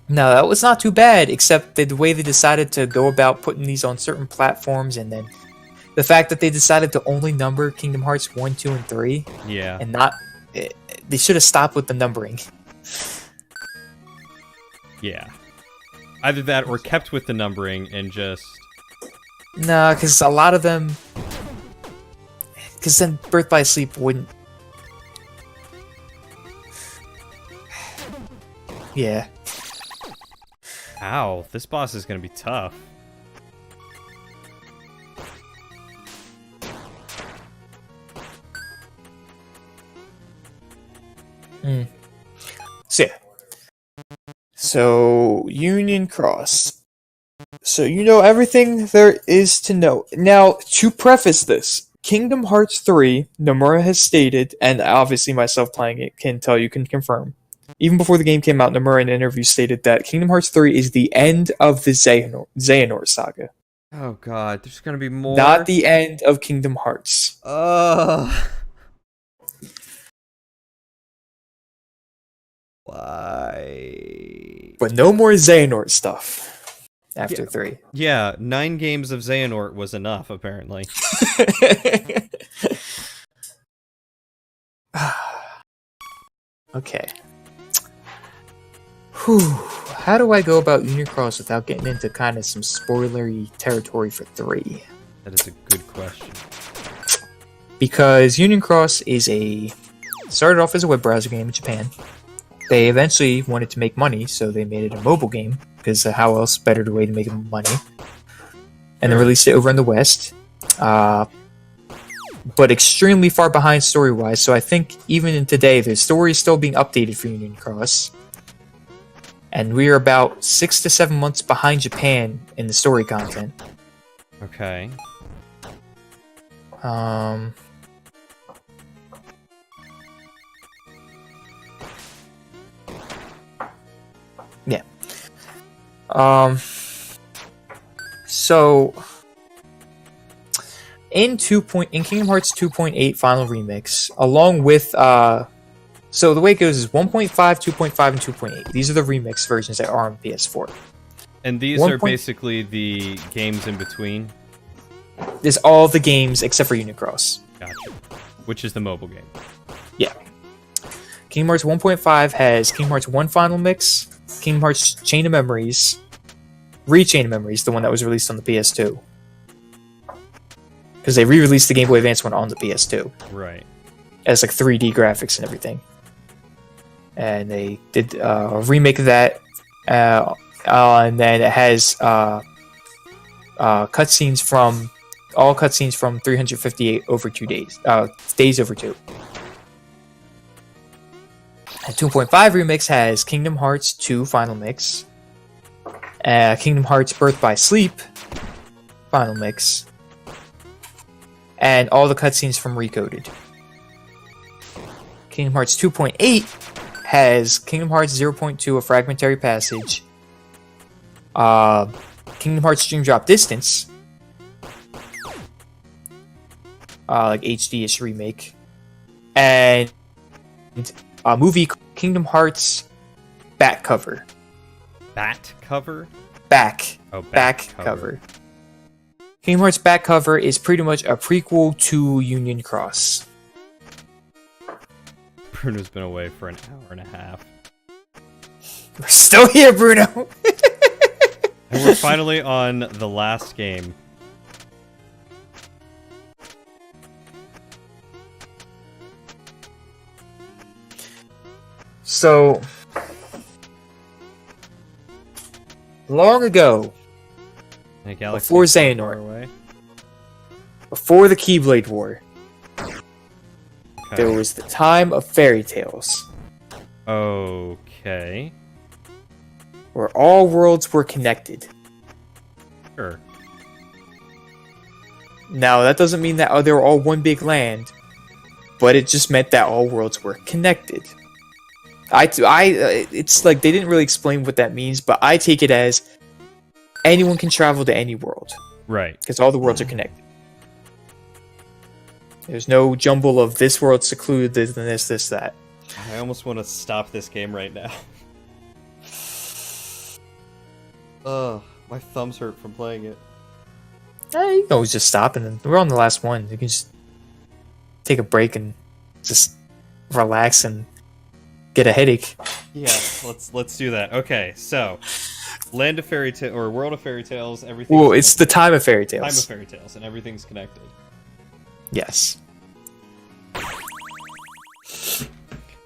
No, that was not too bad, except the way they decided to go about putting these on certain platforms, and then the fact that they decided to only number Kingdom Hearts 1, 2, and 3, Yeah. and not... They should have stopped with the numbering. Yeah. Either that or kept with the numbering and just... No, because a lot of them... Because then Birth by Sleep wouldn't... Yeah. Ow, this boss is gonna be tough. So yeah. So Union Cross. So you know everything there is to know. Now, to preface this, Kingdom Hearts 3, Nomura has stated, and obviously myself playing it can tell you, can confirm. Even before the game came out, Nomura in an interview stated that Kingdom Hearts 3 is the end of the Xehanort saga. Oh god, there's gonna be more. Not the end of Kingdom Hearts. Why? But no more Xehanort stuff after 3. Yeah, 9 games of Xehanort was enough, apparently. Okay. Whew. how do I go about Union Cross without getting into kind of some spoilery territory for 3? That is a good question. Because Union Cross started off as a web browser game in Japan. They eventually wanted to make money, so they made it a mobile game, because how else better the way to make money? And they released it over in the West. But extremely far behind story-wise, so I think even in today, the story is still being updated for Union Cross. And we are about 6 to 7 months behind Japan in the story content. Okay. Yeah. So in Kingdom Hearts 2.8 Final Remix, along with so the way it goes is 1.5, 2.5, and 2.8. These are the remix versions that are on PS4. And these are basically the games in between? There's all the games except for Union Cross. Gotcha. Which is the mobile game. Yeah. Kingdom Hearts 1.5 has Kingdom Hearts 1 Final Mix, Kingdom Hearts Chain of Memories, Re-Chain of Memories, the one that was released on the PS2. Because they re-released the Game Boy Advance one on the PS2. Right. As like 3D graphics and everything. And they did a remake of that. And then it has cutscenes from 358 over 2 days. Days over 2. And 2.5 Remix has Kingdom Hearts 2 Final Mix, Kingdom Hearts Birth by Sleep Final Mix, and all the cutscenes from Recoded. Kingdom Hearts 2.8 has Kingdom Hearts 0.2 A Fragmentary Passage, Kingdom Hearts Dream Drop Distance, like HD-ish remake, and a movie Kingdom Hearts back cover. Bat cover? Back. Oh, back cover. Kingdom Hearts back cover is pretty much a prequel to Union Cross. Bruno's been away for an hour and a half. We're still here, Bruno! And we're finally on the last game. So, long ago, A galaxy before far Xehanort, away. before the Keyblade War, Okay. there was the time of fairy tales, Okay. where all worlds were connected. Sure. Now, that doesn't mean that they were all one big land, but it just meant that all worlds were connected. It's like they didn't really explain what that means, but I take it as anyone can travel to any world Right. because all the worlds are connected. There's no jumble of this world secluded, this, that. I almost want to stop this game right now. Ugh, my thumbs hurt from playing it. You can always just stop, and then we're on the last one. You can just take a break and just relax and get a headache. Yeah, let's do that. Okay, so Land of Fairy Tale or World of Fairy Tales, everything. Well, it's the time of fairy tales. Time of Fairy Tales, and everything's connected. Yes.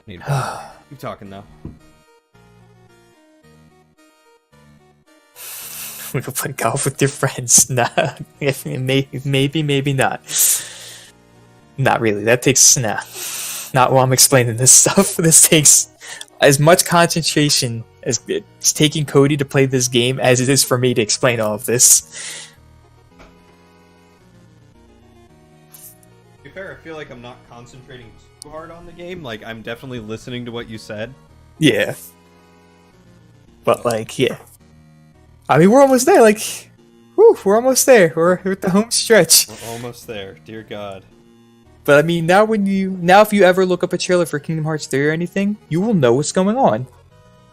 Need to keep talking though. We go play golf with your friends. Nah, maybe not. Not really. That takes not while I'm explaining this stuff. This takes as much concentration as it's taking Cody to play this game as it is for me to explain all of this. To be fair, I feel like I'm not concentrating too hard on the game. Like I'm definitely listening to what you said. Yeah. But like, yeah. I mean, we're almost there. Like, whew, we're almost there. We're at the home stretch. We're almost there. Dear God. But I mean, now if you ever look up a trailer for Kingdom Hearts 3 or anything, you will know what's going on.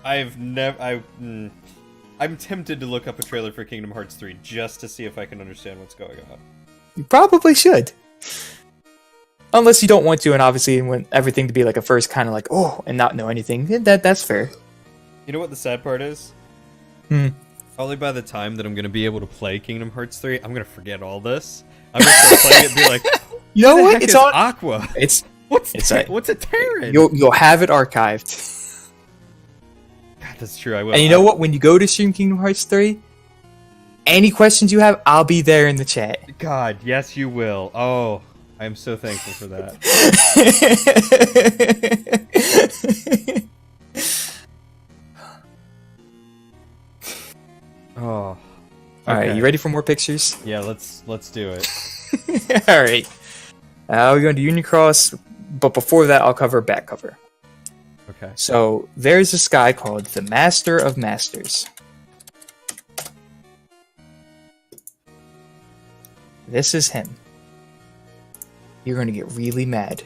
I'm tempted to look up a trailer for Kingdom Hearts 3 just to see if I can understand what's going on. You probably should. Unless you don't want to, and obviously you want everything to be like a first kind of like, oh, and not know anything. That's fair. You know what the sad part is? Probably by the time that I'm gonna be able to play Kingdom Hearts 3, I'm gonna forget all this. I'm gonna start playing it and be like, You know "What the what? heck It's is on. Aqua? It's What's a- what's a Terran?" you'll have it archived. God, that's true. I will. And you know what? When you go to stream Kingdom Hearts 3, any questions you have, I'll be there in the chat. God, yes, you will. Oh, I am so thankful for that. Oh. All right, Okay. you ready for more pictures? Yeah, let's do it. All right. We're going to Unicross, but before that, I'll cover back cover. Okay. So there's this guy called the Master of Masters. This is him. You're going to get really mad.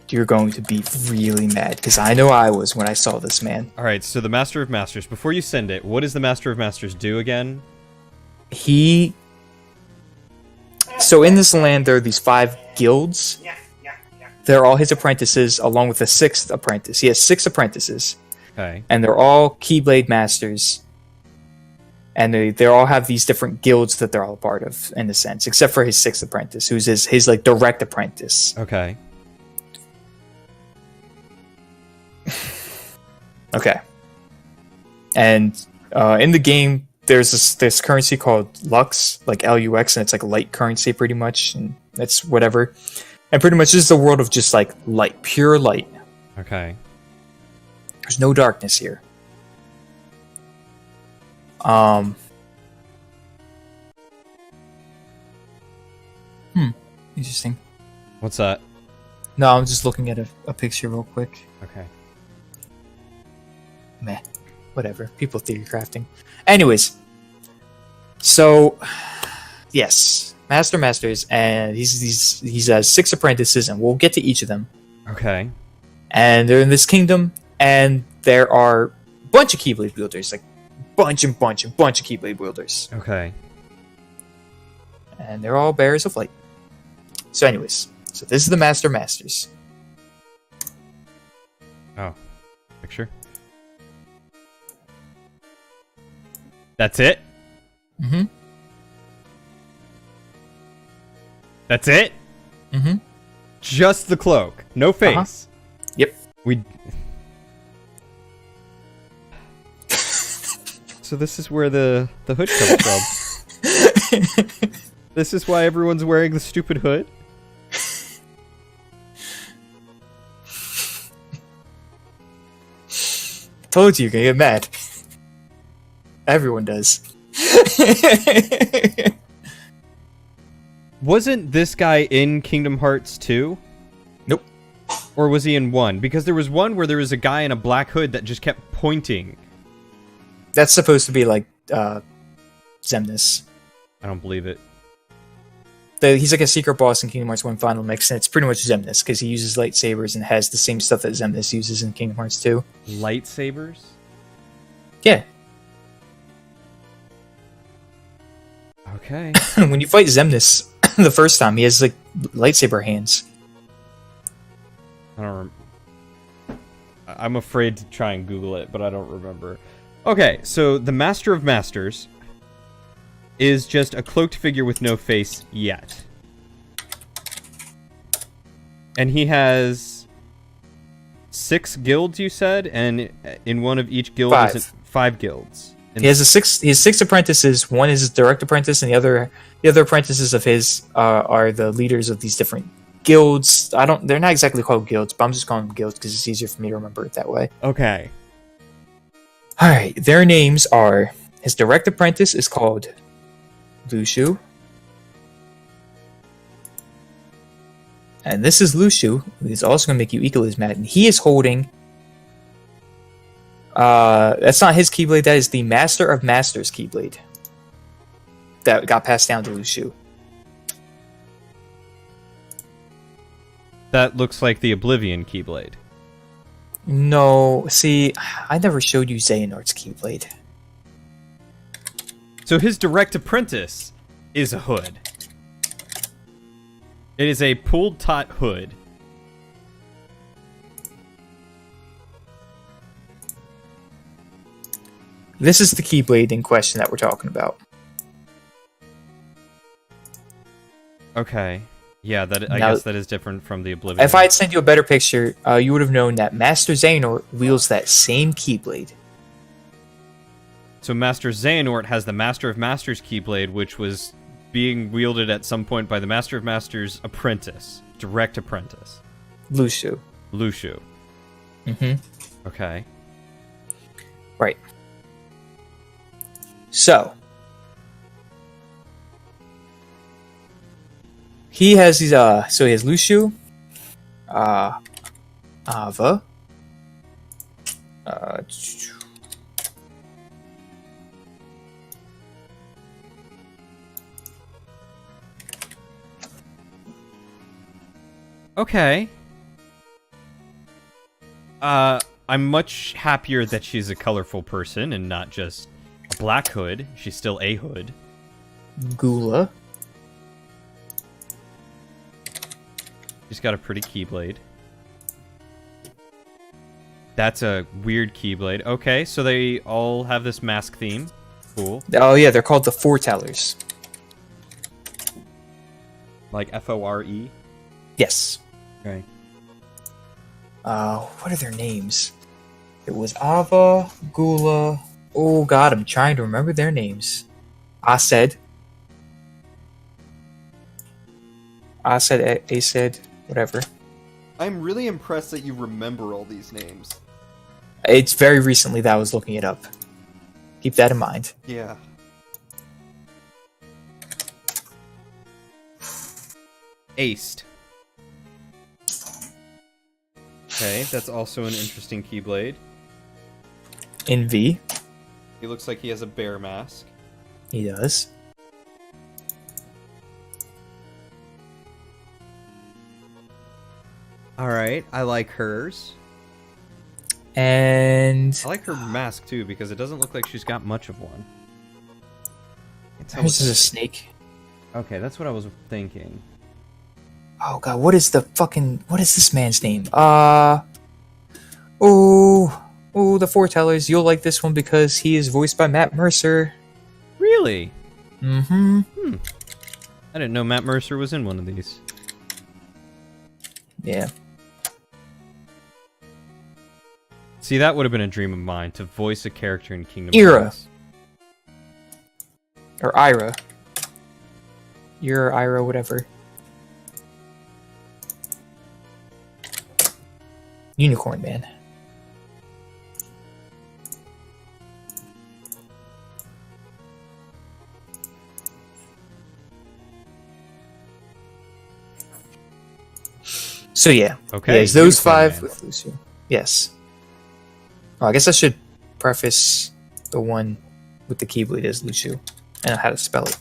You're going to be really mad, because I know I was when I saw this man. All right. So the Master of Masters. Before you send it, what does the Master of Masters do again? So in this land, there are these 5 guilds. They're all his apprentices, along with a 6th apprentice. He has 6 apprentices, Okay. and they're all Keyblade masters. And they all have these different guilds that they're all a part of, in a sense, except for his 6th apprentice, who's his like direct apprentice. Okay. Okay. And in the game, there's this currency called Lux, like Lux, and it's like light currency pretty much, and that's whatever. And pretty much this is the world of just like light, pure light. Okay. There's no darkness here. Interesting. What's that? No, I'm just looking at a picture real quick. Okay. Meh. Whatever. People theory crafting. Anyways. So, yes. Masters, and he has 6 apprentices, and we'll get to each of them. Okay. And they're in this kingdom, and there are a bunch of Keyblade wielders, like bunch of Keyblade wielders. Okay. And they're all bearers of light. So anyways, so this is the Masters. Oh. Picture. That's it? Mm-hmm. That's it? Mm-hmm. Just the cloak. No face. Yep. We. So this is where the hood comes from. This is why everyone's wearing the stupid hood? Told you, you're gonna get mad. Everyone does. Wasn't this guy in Kingdom Hearts 2? Nope. Or was he in 1? Because there was one where there was a guy in a black hood that just kept pointing. That's supposed to be like Xemnas. I don't believe it. He's like a secret boss in Kingdom Hearts 1 Final Mix, and it's pretty much Xemnas, because he uses lightsabers and has the same stuff that Xemnas uses in Kingdom Hearts 2. Lightsabers? Yeah. Okay. When you fight Xemnas the first time, he has like lightsaber hands. I don't I'm afraid to try and Google it, but I don't remember. Okay, so the Master of Masters is just a cloaked figure with no face yet. And he has 6 guilds, you said, and in one of each guild is 5 guilds. And He has he has 6 apprentices. One is his direct apprentice, and the other apprentices of his are the leaders of these different guilds. They're not exactly called guilds, but I'm just calling them guilds because it's easier for me to remember it that way. Okay. All right, their names are, his direct apprentice is called Lushu. And this is Lushu, who is also going to make you equally as mad. And he is holding... that's not his Keyblade, that is the Master of Masters Keyblade. That got passed down to Lushu. That looks like the Oblivion Keyblade. No, see, I never showed you Xehanort's Keyblade. So his direct apprentice is a hood. It is a pulled taut hood. This is the Keyblade in question that we're talking about. Okay. Yeah, that I Now- guess that is different from the Oblivion. If I had sent you a better picture, you would have known that Master Xehanort wields that same Keyblade. So Master Xehanort has the Master of Masters Keyblade, which was being wielded at some point by the Master of Masters apprentice, direct apprentice, Lushu. Lushu. Mm-hmm. Okay. Right. So he has these. So he has Lushu, Ava. Okay. I'm much happier that she's a colorful person and not just a black hood. She's still a hood. Gula. She's got a pretty Keyblade. That's a weird Keyblade. Okay, so they all have this mask theme. Cool. Oh yeah, they're called the Foretellers. Like F-O-R-E? Yes. Okay. What are their names? It was Ava, Gula. Oh god, I'm trying to remember their names. Aced, whatever. I'm really impressed that you remember all these names. It's very recently that I was looking it up. Keep that in mind. Yeah. Aced. Okay, that's also an interesting Keyblade. In V, He looks like he has a bear mask. he does. Alright, I like hers. And I like her mask too because it doesn't look like she's got much of one. hers is a snake. Okay, that's what I was thinking. Oh god, what is this man's name? The Foretellers. You'll like this one because he is voiced by Matt Mercer. Really? Mm-hmm. I didn't know Matt Mercer was in one of these. Yeah. See, that would have been a dream of mine, to voice a character in Kingdom Ira. Hearts. Or Ira. Ira, whatever. Unicorn Man. So yeah. Okay, Yes, those Unicorn five Man. with Lucio. Yes. Oh, I guess I should preface the one with the Keyblade as Lucio. I know how to spell it.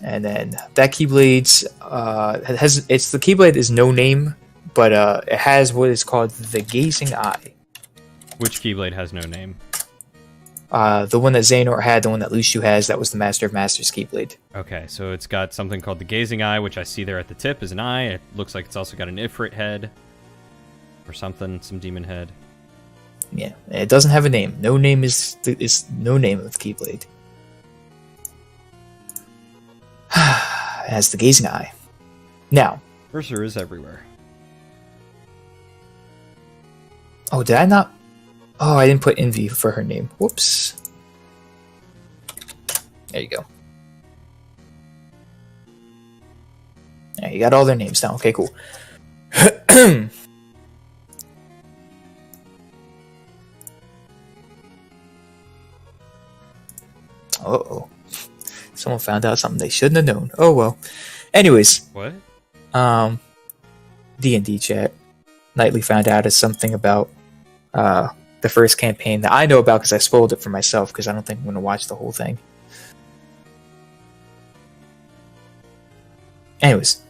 And then that Keyblade's the Keyblade is no name, but it has what is called the Gazing Eye. Which Keyblade has no name? The one that Xehanort had, the one that Lucio has, that was the Master of Masters Keyblade. Okay, so it's got something called the Gazing Eye, which I see there at the tip is an eye. It looks like it's also got an Ifrit head. Or something, some demon head. Yeah, it doesn't have a name. No name is no name of the Keyblade. It has the Gazing Eye. Now, Mercer is everywhere. oh, did I not? Oh, I didn't put Envy for her name. Whoops. There you go. Yeah, you got all their names down. Okay, cool. Uh-oh. Someone found out something they shouldn't have known. Oh well. Anyways, What? D&D chat. Nightly found out is something about the first campaign that I know about because I spoiled it for myself because I don't think I'm going to watch the whole thing. Anyways.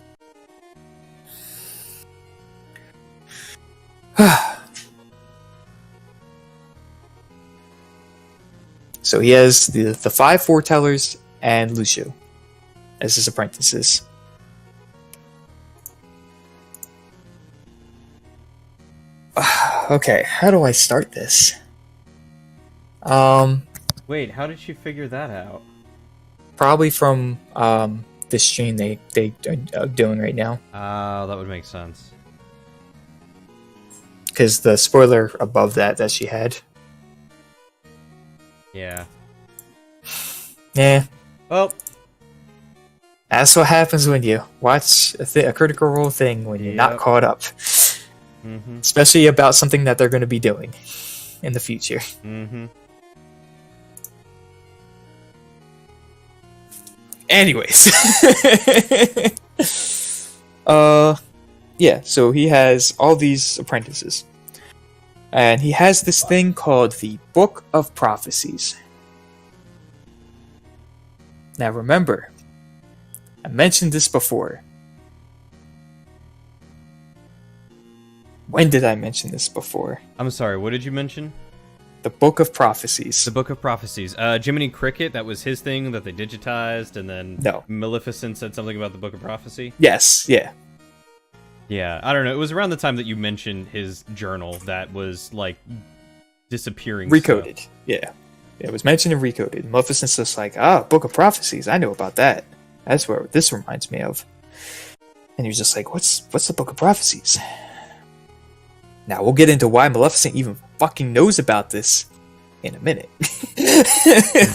So he has the five foretellers and Lucio as his apprentices. Okay, how do I start this? Wait, how did she figure that out? Probably from the stream they are doing right now, That would make sense. because the spoiler above that she had. Yeah. Yeah, Well, that's what happens when you watch a Critical Role thing when you're not Yep. caught up, mm-hmm, especially about something that they're going to be doing in the future. mm-hmm. Anyways, yeah. So he has all these apprentices, and he has this thing called the Book of Prophecies. Now remember, I mentioned this before. When did I mention this before? I'm sorry, what did you mention? The Book of Prophecies. The Book of Prophecies. Jiminy Cricket, that was his thing that they digitized, and then No. Maleficent said something about the Book of Prophecy. Yes, yeah. Yeah, I don't know. It was around the time that you mentioned his journal that was, like, disappearing. Recoded. stuff. Yeah. It was mentioned and recoded. Maleficent's just like, Book of Prophecies, I know about that. That's where this reminds me of. And he was just like, what's the Book of Prophecies? Now we'll get into why Maleficent even fucking knows about this in a minute.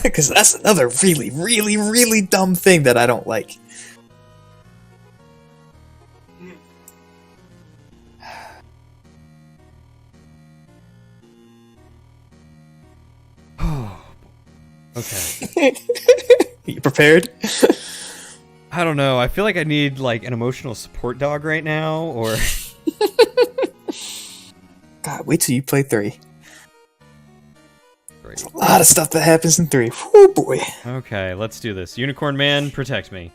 Because that's another really, really, really dumb thing that I don't like. Okay. You prepared? I don't know. I feel like I need, like, an emotional support dog right now, or... God, wait till you play 3. Great. A lot of stuff that happens in 3. Oh boy. Okay, let's do this. Unicorn Man, protect me.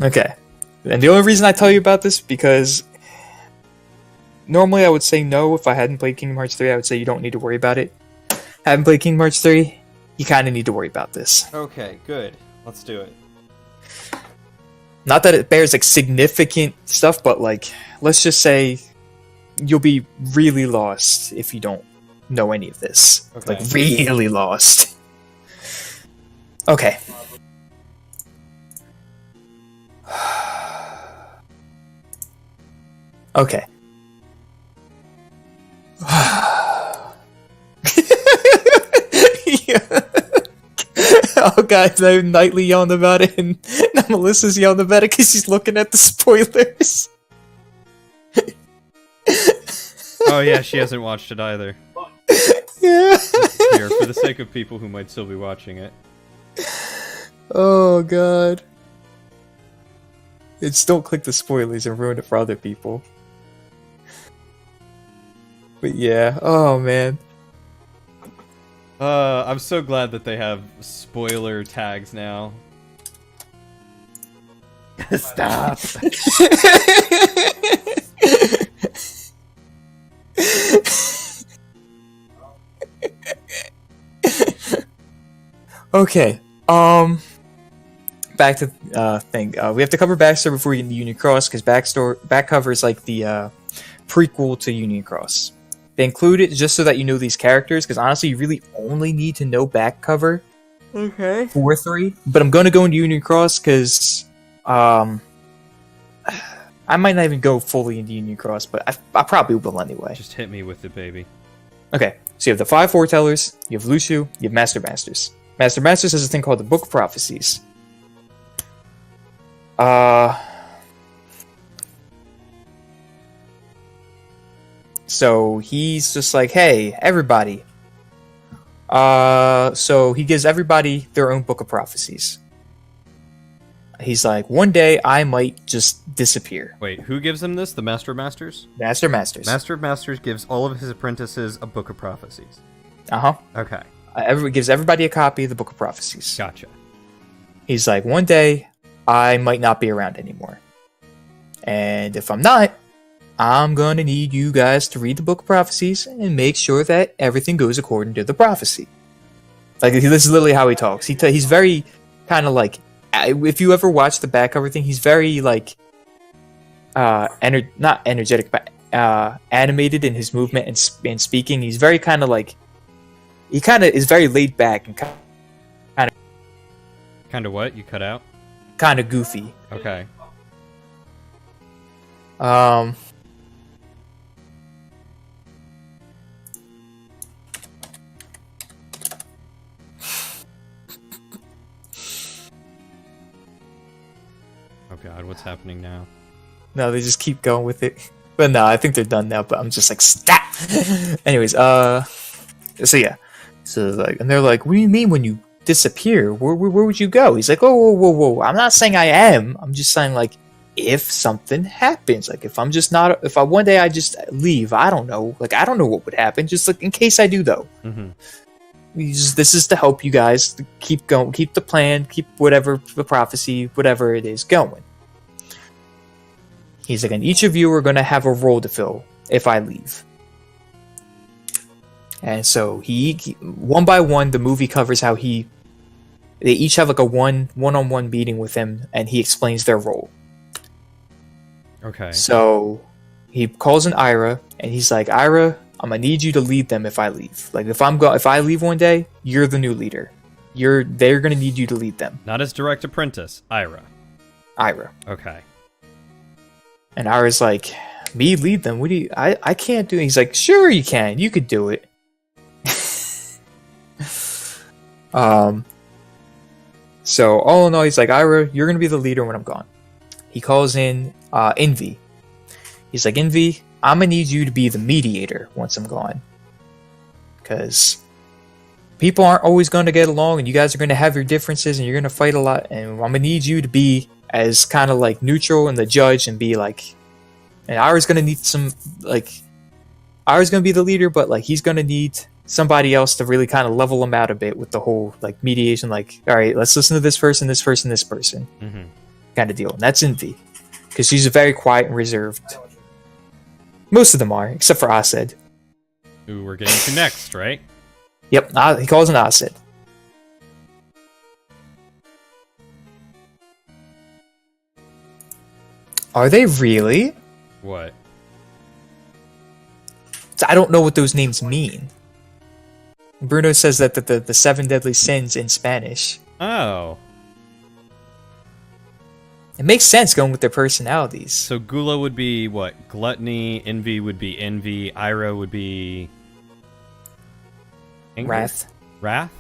Okay. And the only reason I tell you about this because normally I would say no if I hadn't played Kingdom Hearts 3. I would say you don't need to worry about it. Haven't played Kingdom Hearts 3, you kind of need to worry about this. Okay, good. Let's do it. Not that it bears like significant stuff, but like let's just say you'll be really lost if you don't know any of this. Okay. Like really lost. Okay. Okay. Yeah. Oh god, now Nightly yelling about it, and now Melissa's yelling about it because she's looking at the spoilers. Oh yeah, she hasn't watched it either. Yeah. Here, for the sake of people who might still be watching it. Oh god. It's don't click the spoilers and ruin it for other people. But yeah, oh man. I'm so glad that they have spoiler tags now. Stop. Okay, back to thing. We have to cover Backstory before we get into Union Cross, because back cover is like the prequel to Union Cross. They include it just so that you know these characters, because honestly, you really only need to know back cover. Okay. For 3. But I'm going to go into Union Cross, because I might not even go fully into Union Cross, but I probably will anyway. Just hit me with it, baby. Okay, so you have the 5 foretellers, you have Lucio, you have Master Masters. Master Masters has a thing called the Book of Prophecies. So he's just like, hey, everybody. So he gives everybody their own Book of Prophecies. He's like, one day I might just disappear. Wait, who gives him this? The Master of Masters? Master Masters. Master of Masters gives all of his apprentices a Book of Prophecies. Uh-huh. Okay, Gives everybody a copy of the Book of Prophecies. gotcha. He's like, one day I might not be around anymore. And if I'm not, I'm gonna need you guys to read the Book of Prophecies and make sure that everything goes according to the prophecy. Like, this is literally how he talks. He's very kind of like, if you ever watch the back cover thing, he's very like, not energetic, but animated in his movement and speaking. He's very kind of like, he kind of is very laid back and Kind of what? You cut out? kind of goofy. Okay. Um, Oh god, what's happening now? no, they just keep going with it. But no, I think they're done now. But I'm just like, stop. Anyways, so yeah, so like, and they're like, what do you mean when you disappear? Where would you go? He's like, oh, whoa. I'm not saying I am. I'm just saying like, if something happens, like if I'm just not, if I one day I just leave, I don't know. Like I don't know what would happen. Just like in case I do though. Mm-hmm. This is to help you guys to keep going, keep the plan, keep whatever the prophecy, whatever it is going. He's like, and each of you are going to have a role to fill if I leave. And so he one by one, the movie covers how they each have like a one-on-one meeting with him, and he explains their role. Okay. So he calls in Ira, and he's like, Ira, I'm gonna need you to lead them if I leave. Like if I leave one day, you're the new leader. They're gonna need you to lead them. Not as direct apprentice, Ira. Ira. Okay. And Ira's like, me lead them? What do you I can't do it. He's like, sure you can, you could do it. So all in all, he's like, Ira, you're gonna be the leader when I'm gone. He calls in Envy. He's like, Envy, I'm gonna need you to be the mediator once I'm gone. Because people aren't always gonna get along, and you guys are gonna have your differences, and you're gonna fight a lot, and I'm gonna need you to be as kind of like neutral and the judge, and be like, and Ira's gonna need some, like, Ira's gonna be the leader, but like he's gonna need somebody else to really kind of level him out a bit with the whole like mediation, like, all right, let's listen to this person, this person, this person, kind of deal. And that's Envy, because she's very quiet and reserved. Most of them are, except for Ased. Who we're getting to next, right? Yep, he calls an Ased. Are they really? What? I don't know what those names mean. Bruno says that the seven deadly sins in Spanish. Oh. It makes sense going with their personalities. So Gula would be what? Gluttony. Envy would be envy. Ira would be anger? Wrath. Wrath.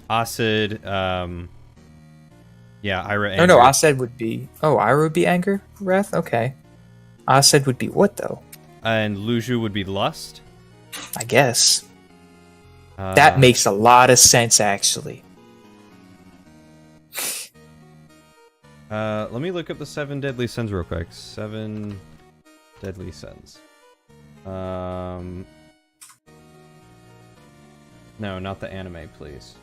Acid. Yeah, Ira. No, Anger. no, Ased would be... Oh, Ira would be anger? Wrath? Okay. Ased would be what, though? And Luju would be lust. I guess. That makes a lot of sense, actually. Let me look up the 7 deadly sins real quick. 7 deadly sins. No, not the anime, please.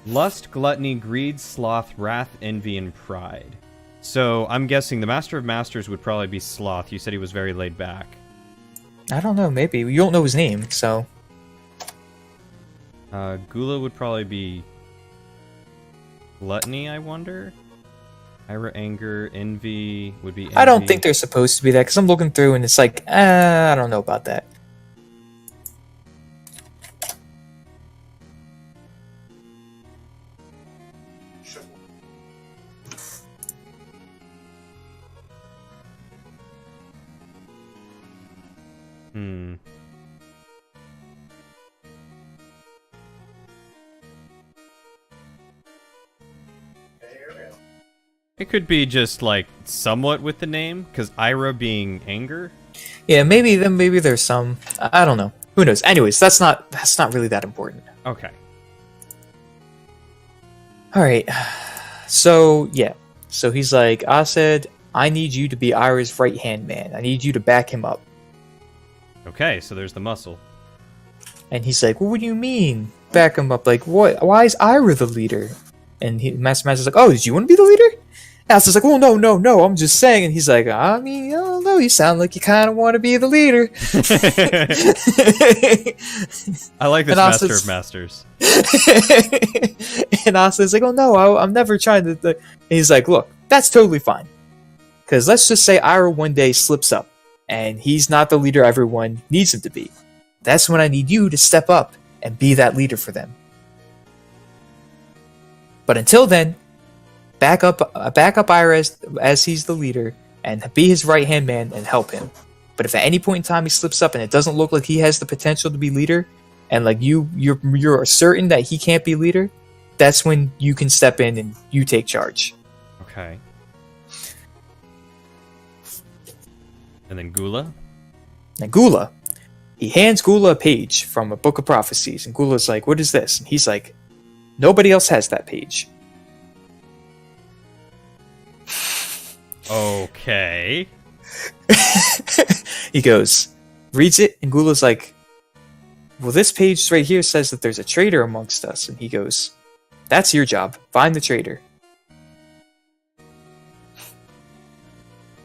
Lust, gluttony, greed, sloth, wrath, envy, and pride. So I'm guessing the Master of Masters would probably be sloth. You said he was very laid back. I don't know, maybe. You don't know his name, so... Gula would probably be gluttony, I wonder? Ira, anger, envy would be envy. I don't think they're supposed to be that, because I'm looking through and it's like, I don't know about that. It could be just like somewhat with the name, because Ira being anger. Yeah, maybe there's some... I don't know. Who knows? Anyways, that's not really that important. Okay. Alright. So, yeah. So he's like, Ased, I need you to be Ira's right-hand man. I need you to back him up. Okay, so there's the muscle. And he's like, well, what do you mean? Back him up. Like, what? Why is Ira the leader? And Master's like, oh, did you want to be the leader? And Asta's like, oh, no, I'm just saying. And he's like, I mean, I don't know, you sound like you kind of want to be the leader. I like this Master of Masters. And Asta's like, oh, no, I'm never trying to... And he's like, look, that's totally fine. Because let's just say Ira one day slips up. and he's not the leader everyone needs him to be. That's when I need you to step up and be that leader for them. But until then, back up Ira as he's the leader and be his right-hand man and help him. But if at any point in time he slips up and it doesn't look like he has the potential to be leader, and like you're certain that he can't be leader, that's when you can step in and you take charge. Okay. And then Gula? And Gula, he hands Gula a page from a book of prophecies, and Gula's like, "What is this?" And he's like, "Nobody else has that page." Okay. He goes, reads it, and Gula's like, "Well, this page right here says that there's a traitor amongst us." And he goes, "That's your job. Find the traitor."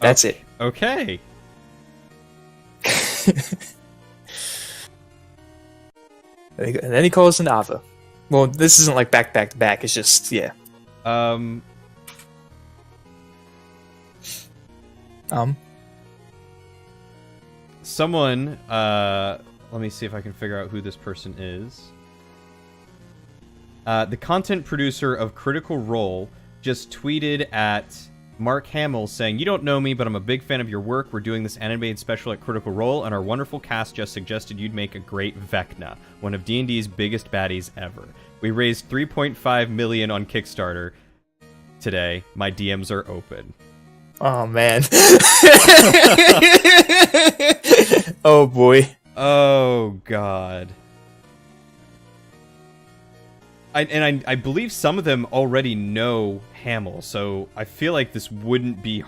That's it. Okay. And then he calls in Ava. Well, this isn't like back to back. It's just, yeah. Um, Someone, let me see if I can figure out who this person is. The content producer of Critical Role just tweeted at Mark Hamill saying, "You don't know me, but I'm a big fan of your work. We're doing this animated special at Critical Role, and our wonderful cast just suggested you'd make a great Vecna, one of D&D's biggest baddies ever. We raised $3.5 million on Kickstarter today. My DMs are open." Oh, man. Oh, boy. Oh, God. I believe some of them already know Hamill, so I feel like this wouldn't be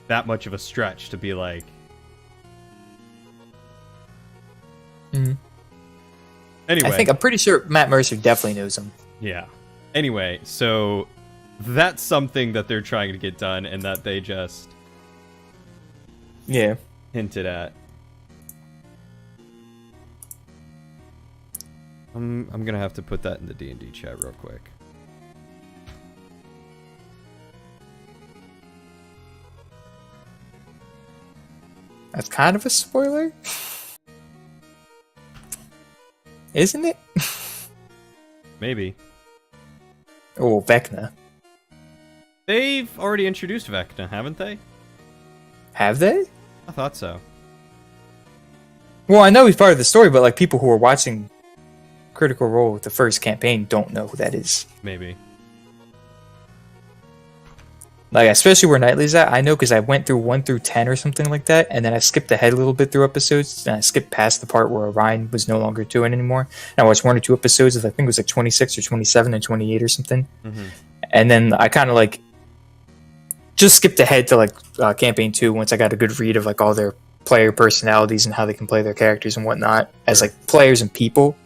that much of a stretch to be like... Mhm. Anyway. I'm pretty sure Matt Mercer definitely knows him. Yeah. Anyway, so that's something that they're trying to get done and that they just Yeah. hinted at. I'm gonna have to put that in the D&D chat real quick. That's kind of a spoiler. Isn't it? Maybe. Oh, Vecna. They've already introduced Vecna, haven't they? Have they? I thought so. Well, I know he's part of the story, but like people who are watching Critical Role with the first campaign don't know who that is. Maybe. Like, especially where Knightley's at, I know because I went through 1 through 10 or something like that, and then I skipped ahead a little bit through episodes, and I skipped past the part where Orion was no longer doing anymore. And I watched 1 or 2 episodes of, I think it was like 26 or 27 and 28 or something. Mm-hmm. And then I kind of like just skipped ahead to like campaign 2 once I got a good read of like all their player personalities and how they can play their characters and whatnot as like players and people.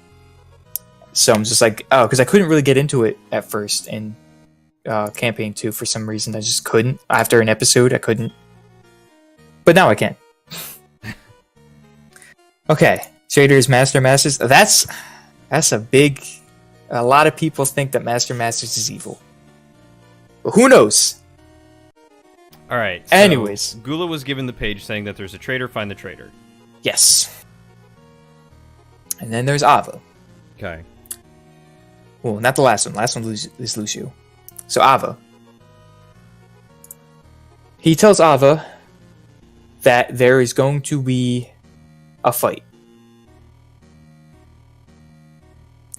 So I'm just like, oh, because I couldn't really get into it at first in campaign 2 for some reason. I just couldn't. After an episode, I couldn't. But now I can. Okay, Traders, Master Masters. That's a big. A lot of people think that Master Masters is evil. But who knows? All right. So Anyways. Gula was given the page saying that there's a traitor, find the traitor. Yes. And then there's Ava. Okay. Well, not the last one. Last one is Lucio. So Ava. He tells Ava that there is going to be a fight.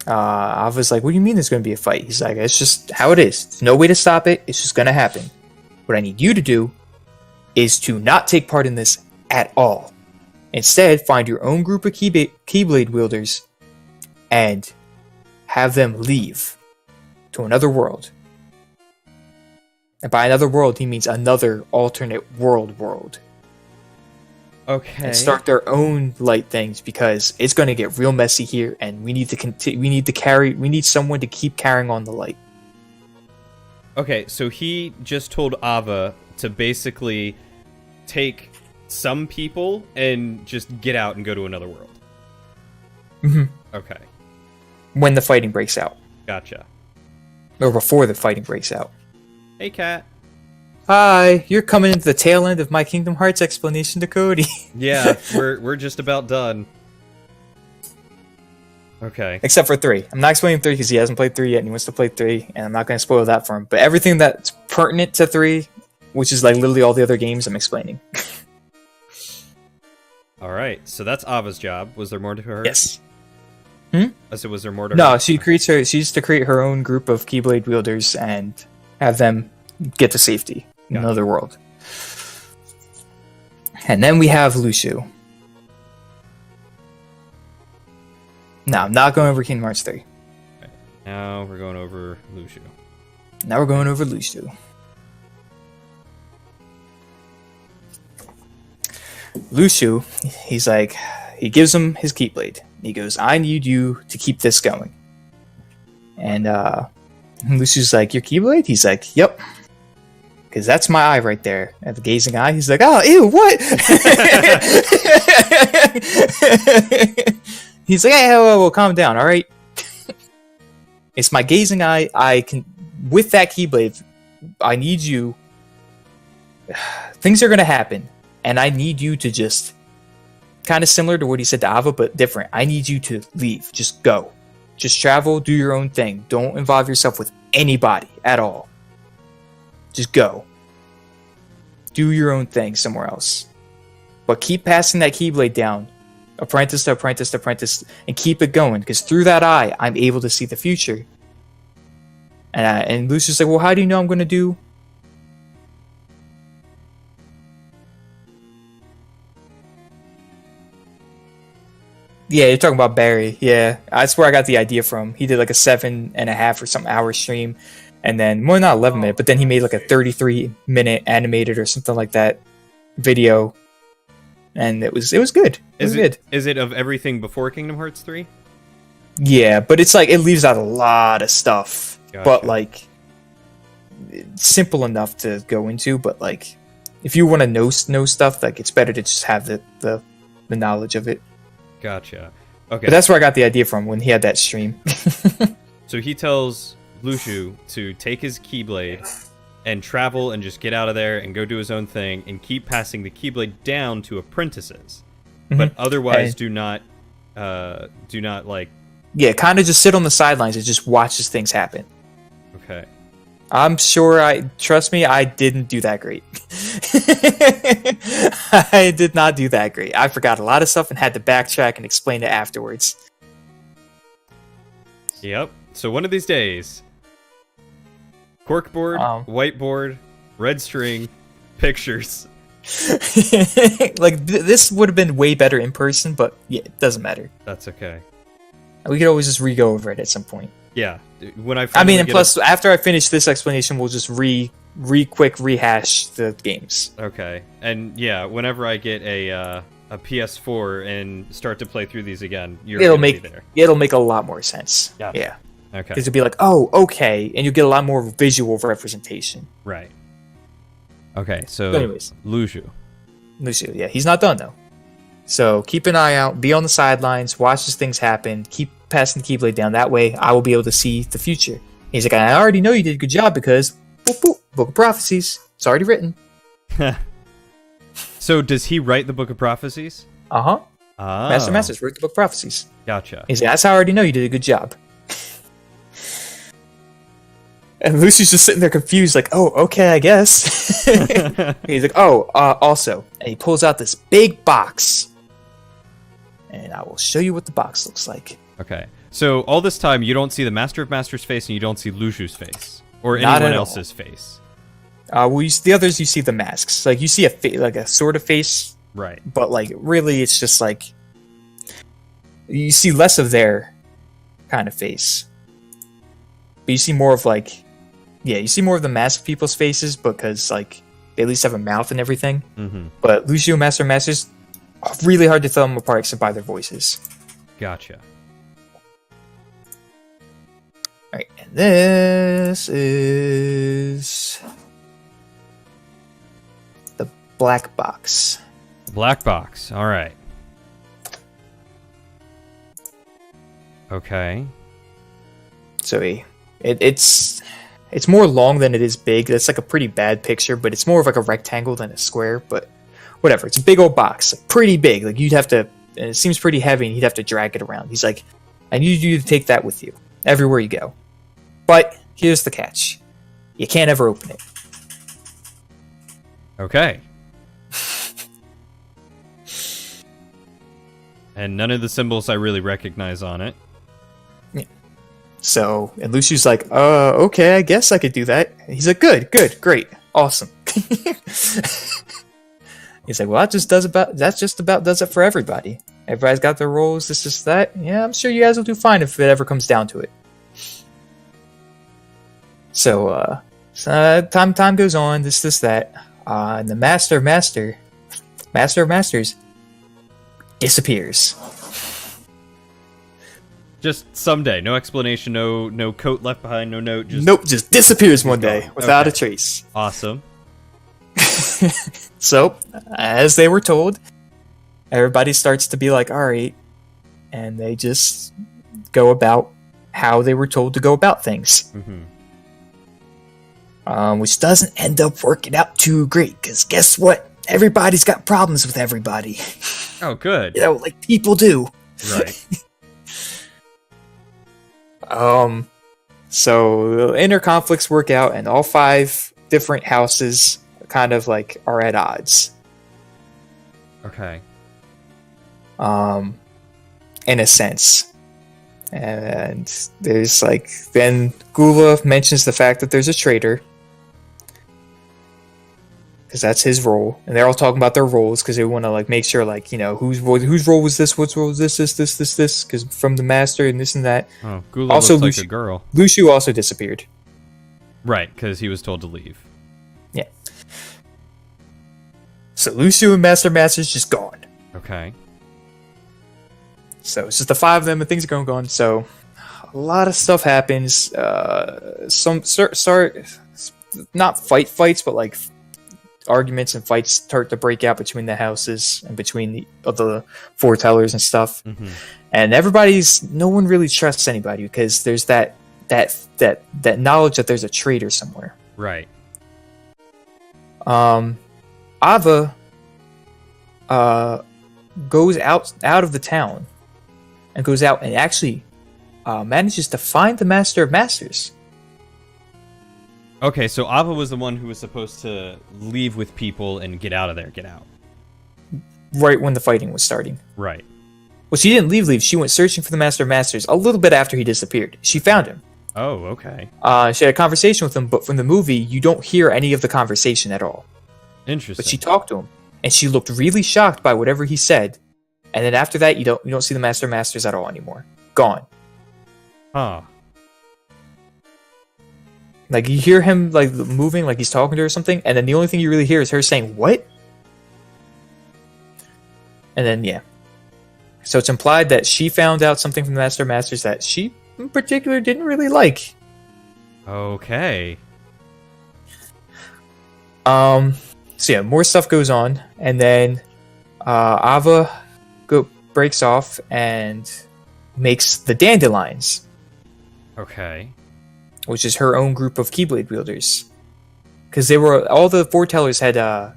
Ava's like, "What do you mean there's going to be a fight?" He's like, "It's just how it is. There's no way to stop it. It's just going to happen. What I need you to do is to not take part in this at all. Instead, find your own group of Keyblade wielders and have them leave to another world." And by another world, he means another alternate world. Okay. And start their own light things because it's going to get real messy here, and we need to we need someone to keep carrying on the light. Okay, so he just told Ava to basically take some people and just get out and go to another world. Mm-hmm. Okay, When the fighting breaks out, gotcha. or before the fighting breaks out. Hey, Cat. Hi, you're coming into the tail end of my Kingdom Hearts explanation to Cody. Yeah, we're just about done. Okay. Except for 3. I'm not explaining 3 because he hasn't played 3 yet and he wants to play 3, and I'm not going to spoil that for him. But everything that's pertinent to 3, which is like literally all the other games, I'm explaining. All right. So that's Ava's job. Was there more to her? Yes. I said, was there more to her? No, she used to create her own group of Keyblade wielders and have them get to safety in Gotcha. another world. And then we have Lushu. No, I'm not going over Kingdom Hearts 3. Now we're going over Lushu. Now we're going over Lushu. Lushu, he's like, he gives him his Keyblade. He goes, I need you to keep this going. And Lushu's like, your Keyblade? He's like, yep. Because that's my eye right there. At the gazing eye, he's like, oh, ew, what? He's like, hey, well, calm down, all right? It's my gazing eye. I can, with that Keyblade, I need you. Things are going to happen. And I need you to just, kind of similar to what he said to Ava, but different. I need you to leave. Just go. Just travel, do your own thing. Don't involve yourself with anybody at all. Just go. Do your own thing somewhere else. But keep passing that Keyblade down. Apprentice to apprentice to apprentice. And keep it going. Because through that eye, I'm able to see the future. And Lucius like, well, how do you know I'm going to do? Yeah, you're talking about Barry. Yeah, that's where I got the idea from. He did like a 7.5 or something hour stream, and then well, not 11 minute, but then he made like a 33-minute animated or something like that video, and it was good. It was good. Is it of everything before Kingdom Hearts 3? Yeah, but it's like it leaves out a lot of stuff, Gotcha. but like it's simple enough to go into. But like, if you want to know stuff, like it's better to just have the knowledge of it. Gotcha. Okay. But that's where I got the idea from when he had that stream. So he tells Lushu to take his Keyblade and travel and just get out of there and go do his own thing and keep passing the Keyblade down to apprentices, but otherwise do not like. Yeah, kind of just sit on the sidelines and just watch as things happen. Okay. I'm sure trust me, I didn't do that great. I did not do that great. I forgot a lot of stuff and had to backtrack and explain it afterwards. Yep. So one of these days, corkboard, whiteboard, red string, pictures. Like this would have been way better in person, but yeah, it doesn't matter. That's okay. We could always just re-go over it at some point. Yeah. When I I mean, finally and get plus, after I finish this explanation, we'll just quick rehash the games. Okay. And yeah, whenever I get a PS4 and start to play through these again, It'll be there. make a lot more sense. Gotcha. Yeah. Okay. Because it'll be like, oh, okay, and you'll get a lot more visual representation. Right. Okay, so But anyways. Lushu. Lucio, yeah, he's not done though. So keep an eye out, be on the sidelines, watch as things happen, keep passing the Keyblade down. That way, I will be able to see the future. He's like, I already know you did a good job because, boop, boop, Book of Prophecies, it's already written. So does he write the Book of Prophecies? Uh-huh. Ah. Master Masters wrote the Book of Prophecies. Gotcha. He's like, that's how I already know you did a good job. And Lucy's just sitting there confused, like, oh, okay, I guess. He's like, oh, also. And he pulls out this big box. And I will show you what the box looks like. Okay. So all this time, you don't see the Master of Masters' face, and you don't see Lushu's face, or Not anyone at else's face. Well, the others, you see the masks. Like, you see like a sort of face, Right. but, like, really, it's just, like, you see less of their kind of face. But you see more of, like, yeah, you see more of the masked people's faces because, like, they at least have a mouth and everything. Mm-hmm. But Lucio and Master Masters, really hard to tell them apart except by their voices. Gotcha. Alright, and this is the black box. Black box. All right. Okay. So it's It's more long than it is big. That's like a pretty bad picture, but it's more of like a rectangle than a square. But whatever. It's a big old box, like, pretty big. Like you'd have to. And it seems pretty heavy, and he'd have to drag it around. He's like, I need you to take that with you everywhere you go. But here's the catch: you can't ever open it. Okay. And none of the symbols I really recognize on it. So, and Luciu's like, okay, I guess I could do that. And he's like, good, great, awesome. He's like, well, that just about does it for everybody. Everybody's got their roles, this is that. Yeah, I'm sure you guys will do fine if it ever comes down to it. So, time goes on, this, that. And the Master of Masters disappears. Just someday, no explanation, no coat left behind, no note. Just disappears one day without a trace. Awesome. So, as they were told, everybody starts to be like, alright, and they just go about how they were told to go about things. Which doesn't end up working out too great, because guess what? Everybody's got problems with everybody. Oh, good. You know, like people do. Right. So the inner conflicts work out, and all 5 different houses kind of like are at odds. Okay. In a sense. And there's like, then Gula mentions the fact that there's a traitor. Because that's his role. And they're all talking about their roles because they want to like make sure, like, you know, whose role was this, what's role was this, because from the master and this and that. Oh, Gula also, looks like a girl. Luciu also disappeared. Right, because he was told to leave. Yeah. So Luciu and Master's just gone. Okay. So it's just the 5 of them, and things are going. So a lot of stuff happens. Some start not fights, but like arguments and fights start to break out between the houses and between the foretellers and stuff. And no one really trusts anybody because there's that knowledge that there's a traitor somewhere. Right. Ava goes out of the town and goes out and actually manages to find the Master of Masters. Okay, so Ava was the one who was supposed to leave with people and get out of there, get out. Right when the fighting was starting. Right. Well, she didn't leave. She went searching for the Master of Masters a little bit after he disappeared. She found him. Oh, okay. She had a conversation with him, but from the movie, you don't hear any of the conversation at all. Interesting. But she talked to him, and she looked really shocked by whatever he said. And then after that, you don't see the Master of Masters at all anymore. Gone. Huh. Like, you hear him, like, moving, like he's talking to her or something, and then the only thing you really hear is her saying, "What?" And then, yeah. So it's implied that she found out something from the Master of Masters that she, in particular, didn't really like. Okay. So yeah, more stuff goes on, and then Ava breaks off and makes the Dandelions, Okay. which is her own group of Keyblade wielders. Because all the foretellers had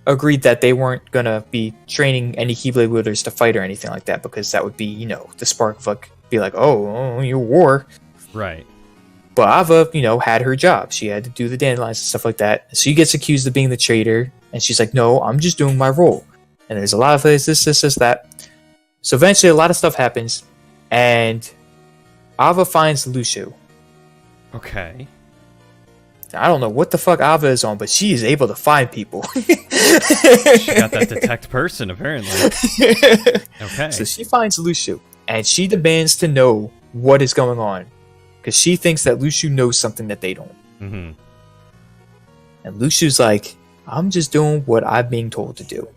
agreed that they weren't gonna be training any Keyblade wielders to fight or anything like that, because that would be, you know, the spark of like, be like, oh, you war. Right. But Ava, you know, had her job. She had to do the Dandelions and stuff like that. So she gets accused of being the traitor, and she's like, no, I'm just doing my role. And there's a lot of this, that. So eventually a lot of stuff happens, and Ava finds Luciu. Okay. I don't know what the fuck Ava is on, but she is able to find people. She got that detect person, apparently. Okay. So she finds Luciu, and she demands to know what is going on, because she thinks that Luciu knows something that they don't. Mm-hmm. And Luciu's like, I'm just doing what I'm being told to do.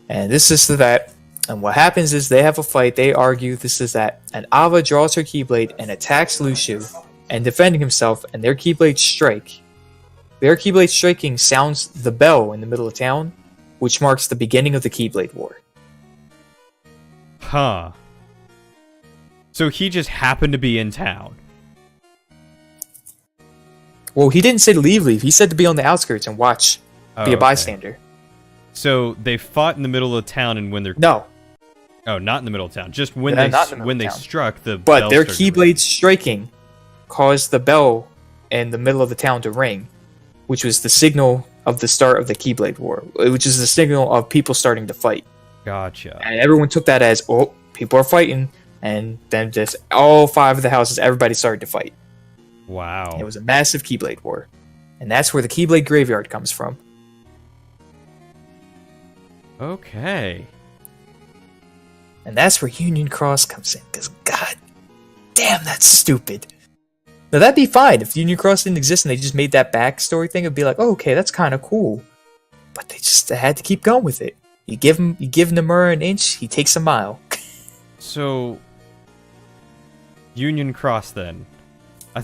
And this is that. And what happens is they have a fight, they argue, this is that. And Ava draws her Keyblade and attacks Luciu, and defending himself, and their Keyblades strike. Their Keyblade striking sounds the bell in the middle of town, which marks the beginning of the Keyblade War. Huh. So he just happened to be in town. Well, he didn't say to leave. He said to be on the outskirts and watch, Oh, be a okay. bystander. So they fought in the middle of town, and when they're No, oh, not in the middle of town, just when They're they not in the middle when of they town. struck the but bell their started to ring. keyblade striking caused the bell in the middle of the town to ring, which was the signal of the start of the Keyblade War, which is the signal of people starting to fight. Gotcha. And everyone took that as, oh, people are fighting. And then just all 5 of the houses, everybody started to fight. Wow. It was a massive Keyblade War. And that's where the Keyblade Graveyard comes from. Okay. And that's where Union Cross comes in. Because, god damn, that's stupid. Now, that'd be fine. If Union Cross didn't exist and they just made that backstory thing, it'd be like, oh, okay, that's kind of cool. But they had to keep going with it. You give Nomura an inch, he takes a mile. So, Union Cross then. I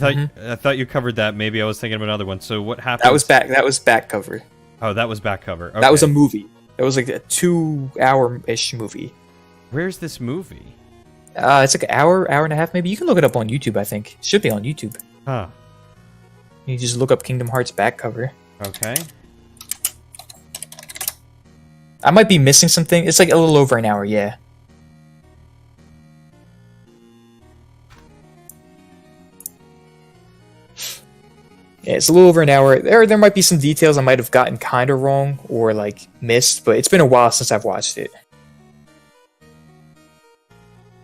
thought you covered that. Maybe I was thinking of another one. So what happened? That was back cover. Oh, that was back cover. Okay. That was a movie. It was like a 2-hour-ish movie. Where's this movie? It's like an hour and a half maybe. You can look it up on YouTube, I think. It should be on YouTube. Huh. You just look up Kingdom Hearts back cover. Okay. I might be missing something. It's like a little over an hour, yeah. Yeah, it's a little over an hour. There might be some details I might have gotten kind of wrong or like missed, but it's been a while since I've watched it.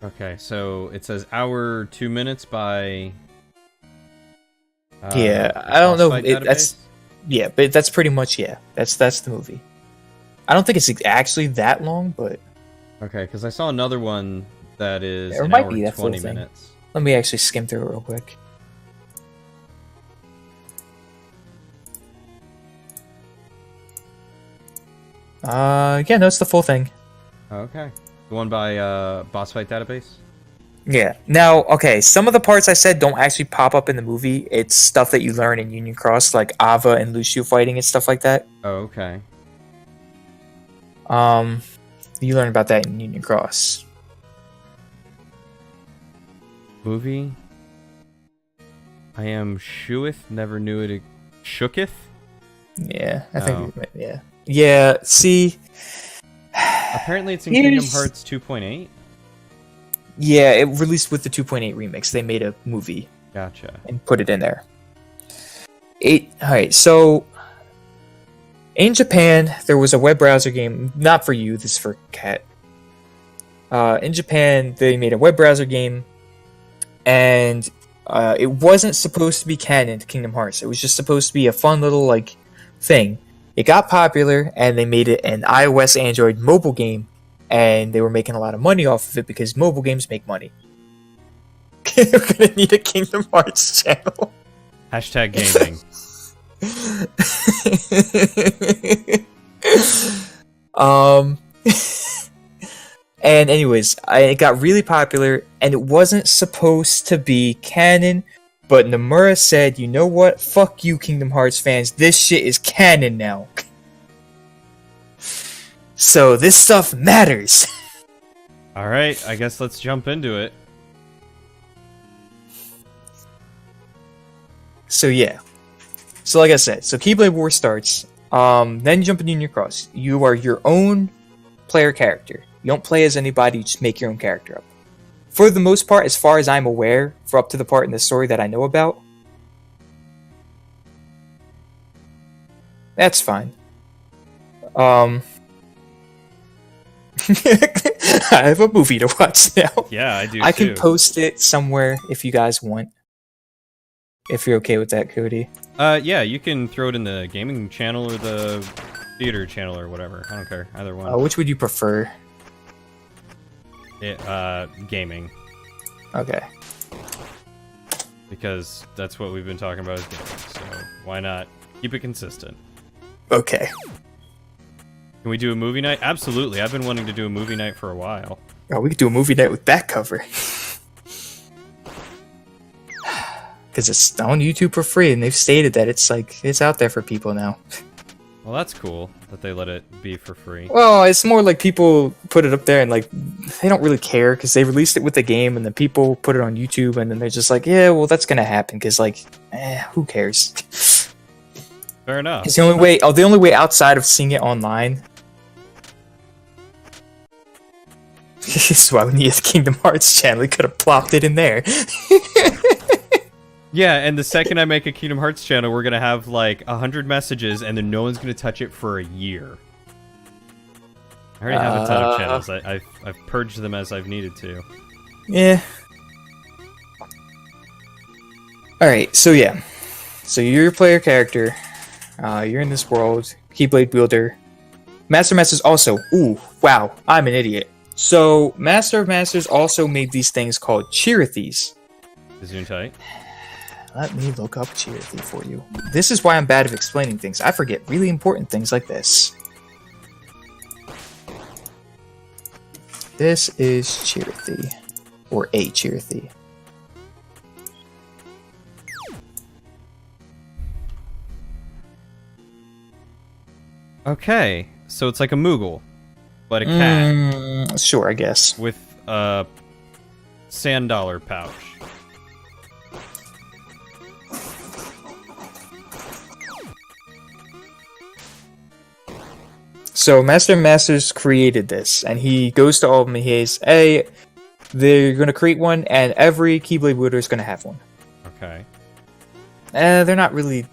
Okay, so it says hour 2 minutes by. Yeah, the I don't know. Crossfight That's database? but that's pretty much That's the movie. I don't think it's actually that long, but Okay, because I saw another one that is There an might hour be and that full 20 thing. minutes. let me actually skim through it real quick. Yeah, no, it's the full thing. Okay. The one by Boss Fight Database? Yeah. Now, okay, some of the parts I said don't actually pop up in the movie. It's stuff that you learn in Union Cross, like Ava and Lucio fighting and stuff like that. Oh, okay. You learn about that in Union Cross. Movie? I am Shuith, never knew it. Shooketh? Yeah, I Oh. think. Yeah. Yeah. See. Apparently it's in Here's- Kingdom Hearts 2.8? Yeah, it released with the 2.8 remix. They made a movie Gotcha. and put it in there. Alright, so in Japan, there was a web browser game, not for you, this is for Kat. In Japan, they made a web browser game, and it wasn't supposed to be canon to Kingdom Hearts. It was just supposed to be a fun little, like, thing. It got popular, and they made it an iOS Android mobile game, and they were making a lot of money off of it because mobile games make money. We're gonna need a Kingdom Hearts channel. Hashtag gaming. And anyways, it got really popular, and it wasn't supposed to be canon, but Nomura said, you know what? Fuck you, Kingdom Hearts fans. This shit is canon now. So this stuff matters. Alright, I guess let's jump into it. So yeah. So like I said, so Keyblade War starts. Then you jump into Union Cross. You are your own player character. You don't play as anybody, you just make your own character up. For the most part, as far as I'm aware, for up to the part in the story that I know about, that's fine. I have a movie to watch now. Yeah, I do I too. can post it somewhere if you guys want. If you're okay with that, Cody. Yeah, you can throw it in the gaming channel or the theater channel or whatever. I don't care. Either one. Which would you prefer? Gaming. Okay. Because that's what we've been talking about as gaming. So why not keep it consistent? Okay. Can we do a movie night? Absolutely. I've been wanting to do a movie night for a while. Oh, we could do a movie night with back cover. Because it's on YouTube for free, and they've stated that it's out there for people now. Well, that's cool that they let it be for free. Well, it's more like people put it up there and like they don't really care because they released it with the game, and then people put it on YouTube, and then they're just like, yeah, well, that's gonna happen because like, who cares? Fair enough. It's the only way. Oh, the only way outside of seeing it online. This is why we need a Kingdom Hearts channel. We could have plopped it in there. Yeah, and the second I make a Kingdom Hearts channel, we're gonna have like 100 messages, and then no one's gonna touch it for a year. I already have a ton of channels. I've purged them as I've needed to. Yeah. All right. So yeah. So you're your player character. You're in this world. Keyblade wielder. Master of Masters also. Ooh, wow. I'm an idiot. So Master of Masters also made these things called Chirithes. Zoom tight. Let me look up Chirithe for you. This is why I'm bad at explaining things. I forget really important things like this. This is Chirithe. Or a Chirithe. Okay, so it's like a Moogle, but a cat Sure, I guess. with a sand dollar pouch. So Master of Masters created this, and he goes to all of them and he says, hey, they're going to create one, and every Keyblade wielder is going to have one. Okay. They're not really...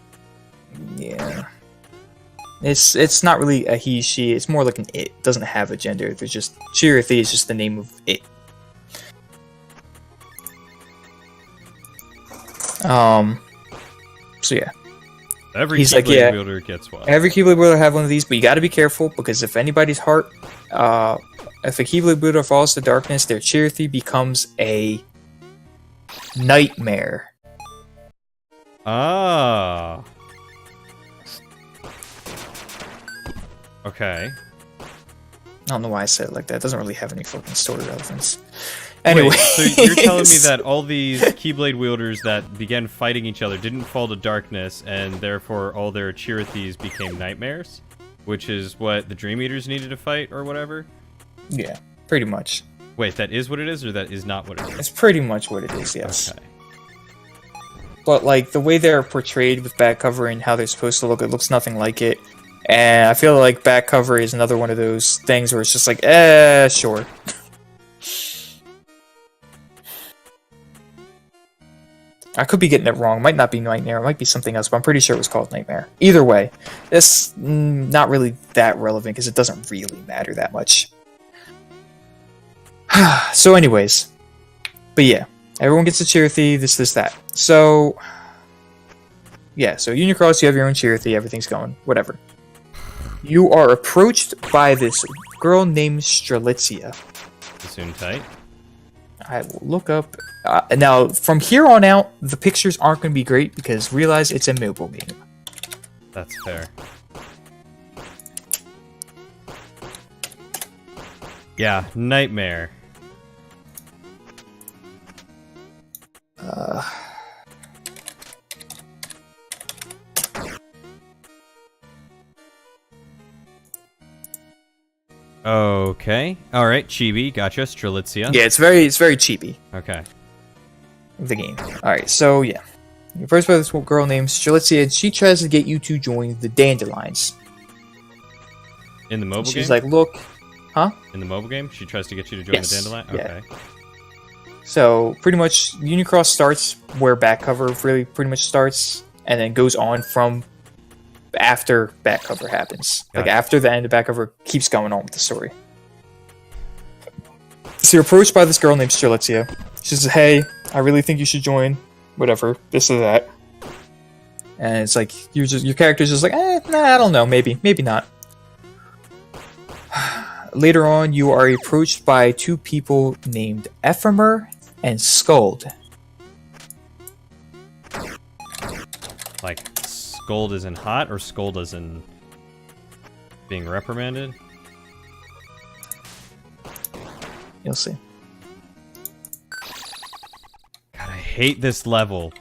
Yeah. It's not really a he, she, it's more like an it. It doesn't have a gender. There's just... Chirithe is just the name of it. So yeah. Every He's Keyblade like, yeah. wielder gets one. Every Keyblade wielder have one of these, but you got to be careful because if anybody's heart, if a Keyblade wielder falls to darkness, their Chirithe becomes a nightmare. Ah. Okay. I don't know why I said it like that. It doesn't really have any fucking story relevance. Anyway, Wait, so you're telling me that all these Keyblade wielders that began fighting each other didn't fall to darkness, and therefore all their Chirithes became nightmares? Which is what the Dream Eaters needed to fight, or whatever? Yeah, pretty much. Wait, that is what it is, or that is not what it is? It's pretty much what it is, yes. Okay. But like the way they're portrayed with back cover and how they're supposed to look, it looks nothing like it. And I feel like back cover is another one of those things where it's just like, sure. I could be getting it wrong. It might not be Nightmare. It might be something else, but I'm pretty sure it was called Nightmare. Either way, it's not really that relevant because it doesn't really matter that much. So anyways. But yeah. Everyone gets a Chirithe, this, that. So... Yeah, so Unicross, you have your own Chirithe, everything's going. Whatever. You are approached by this girl named Strelitzia. Soon tight. I will look up... now, from here on out, the pictures aren't going to be great because realize it's a mobile game. That's fair. Yeah, nightmare. Okay. All right, Chibi, gotcha. Strelitzia. Yeah, it's very chibi, Okay. the game. Alright, so yeah. You're first by this girl named Strelitzia, and she tries to get you to join the Dandelions. In the mobile game? She's like, look... Huh? In the mobile game, she tries to get you to join Yes, the Dandelion? yeah. Okay. So, pretty much, Unicross starts where back cover really pretty much starts, and then goes on from after back cover happens. Like, Gotcha. after the end of back cover, keeps going on with the story. So you're approached by this girl named Strelitzia. She says, hey, I really think you should join. Whatever, this or that. And it's like, your character's just like, nah, I don't know, maybe not. Later on, you are approached by two people named Ephemer and Skuld. Like, scold as in hot, or scold as in being reprimanded? You'll see. God, I hate this level.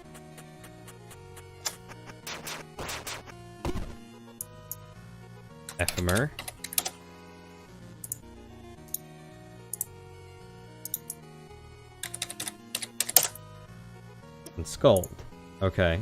Ephemer. And Skuld. Okay.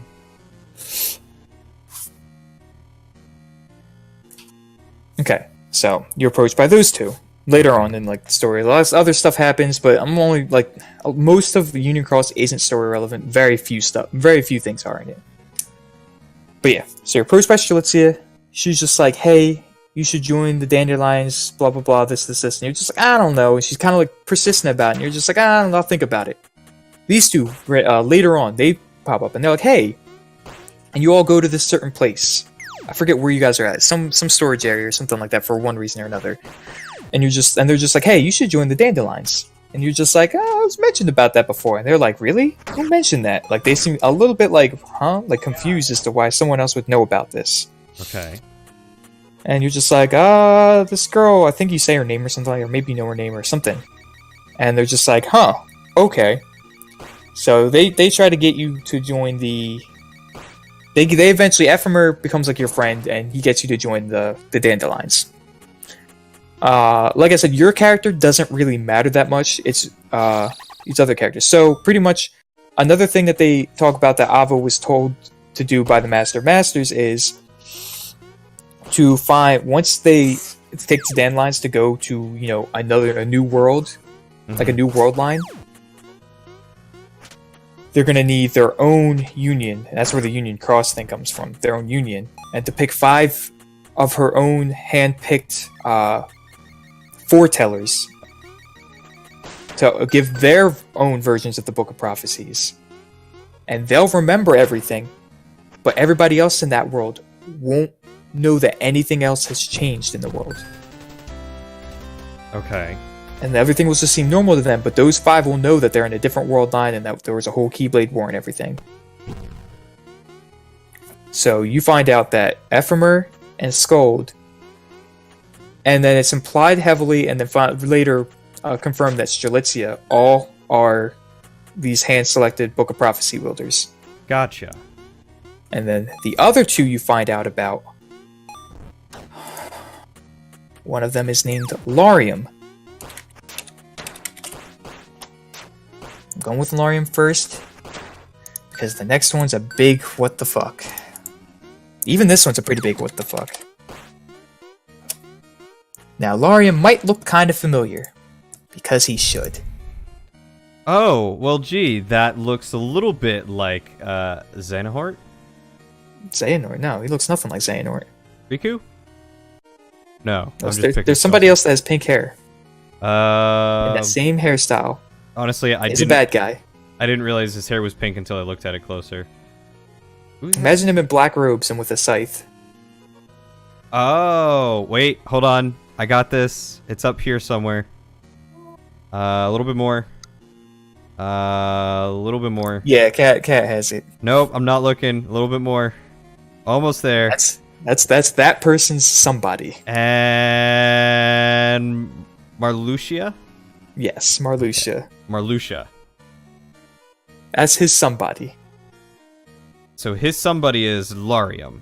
Okay, so you're approached by those two. Later on in like the story, a lot of other stuff happens, but I'm only like most of the Union Cross isn't story relevant. Very few things are in it. But yeah, so you're approached by Strelitzia. She's just like, "Hey, you should join the Dandelions." Blah blah blah. This. And you're just like, "I don't know." And she's kind of like persistent about it. And you're just like, "I don't know. I'll think about it." These two later on, they pop up and they're like, "Hey," and you all go to this certain place. I forget where you guys are at. Some storage area or something like that for one reason or another. And they're just like, "Hey, you should join the Dandelions." And you're just like, "Oh, I was mentioned about that before." And they're like, "Really? Who mentioned that?" Like they seem a little bit like, huh? Like confused as to why someone else would know about this. Okay. And you're just like, this girl, I think you say her name or something like, or maybe you know her name or something. And they're just like, huh, okay. So they try to get you to join the... They eventually, Ephemer becomes like your friend, and he gets you to join the Dandelions. Like I said, your character doesn't really matter that much. It's other characters. So pretty much, another thing that they talk about that Ava was told to do by the Master of Masters is to find, once they take the Dandelions to go to, you know, a new world, like a new world line, they're going to need their own union. And that's where the Union Cross thing comes from, their own union. And to pick 5 of her own hand-picked foretellers to give their own versions of the Book of Prophecies. And they'll remember everything, but everybody else in that world won't know that anything else has changed in the world. Okay. And everything will just seem normal to them, but those 5 will know that they're in a different world line and that there was a whole Keyblade War and everything. So you find out that Ephemer and Skuld, and then it's implied heavily and then later confirmed that Strelitzia all are these hand-selected Book of Prophecy wielders. Gotcha. And then the other 2 you find out about, one of them is named Larium. I'm going with Larium first, because the next one's a big what the fuck. Even this one's a pretty big what the fuck. Now, Larium might look kind of familiar, because he should. Oh, well, gee, that looks a little bit like Xehanort? Xehanort? No, he looks nothing like Xehanort. Riku? No. There's somebody else that has pink hair. And Uh, that same hairstyle. honestly, He's a bad guy. I didn't realize his hair was pink until I looked at it closer. Imagine him in black robes and with a scythe. Oh, wait, hold on. I got this. It's up here somewhere. A little bit more. A little bit more. Yeah, Cat has it. Nope, I'm not looking. A little bit more. Almost there. That's that person's somebody. And Marluxia? Yes, Marluxia. Marluxia. That's his somebody. So his somebody is Larium.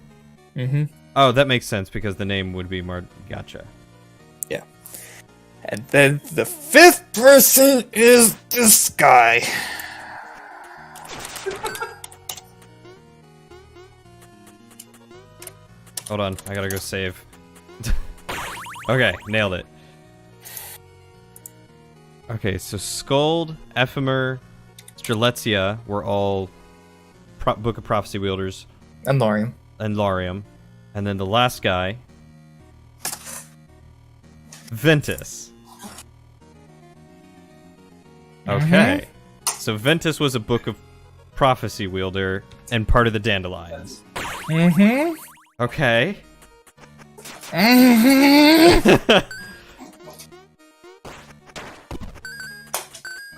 Mm-hmm. Oh, that makes sense because the name would be Gotcha. Yeah. And then the 5th person is this guy. Hold on, I gotta go save. Okay, nailed it. Okay, so Skuld, Ephemer, Strelitzia were all Book of Prophecy wielders. And Larium. And Larium. And then the last guy... Ventus. Okay. So Ventus was a Book of Prophecy wielder and part of the Dandelions. Mm-hmm. Okay. Mm-hmm.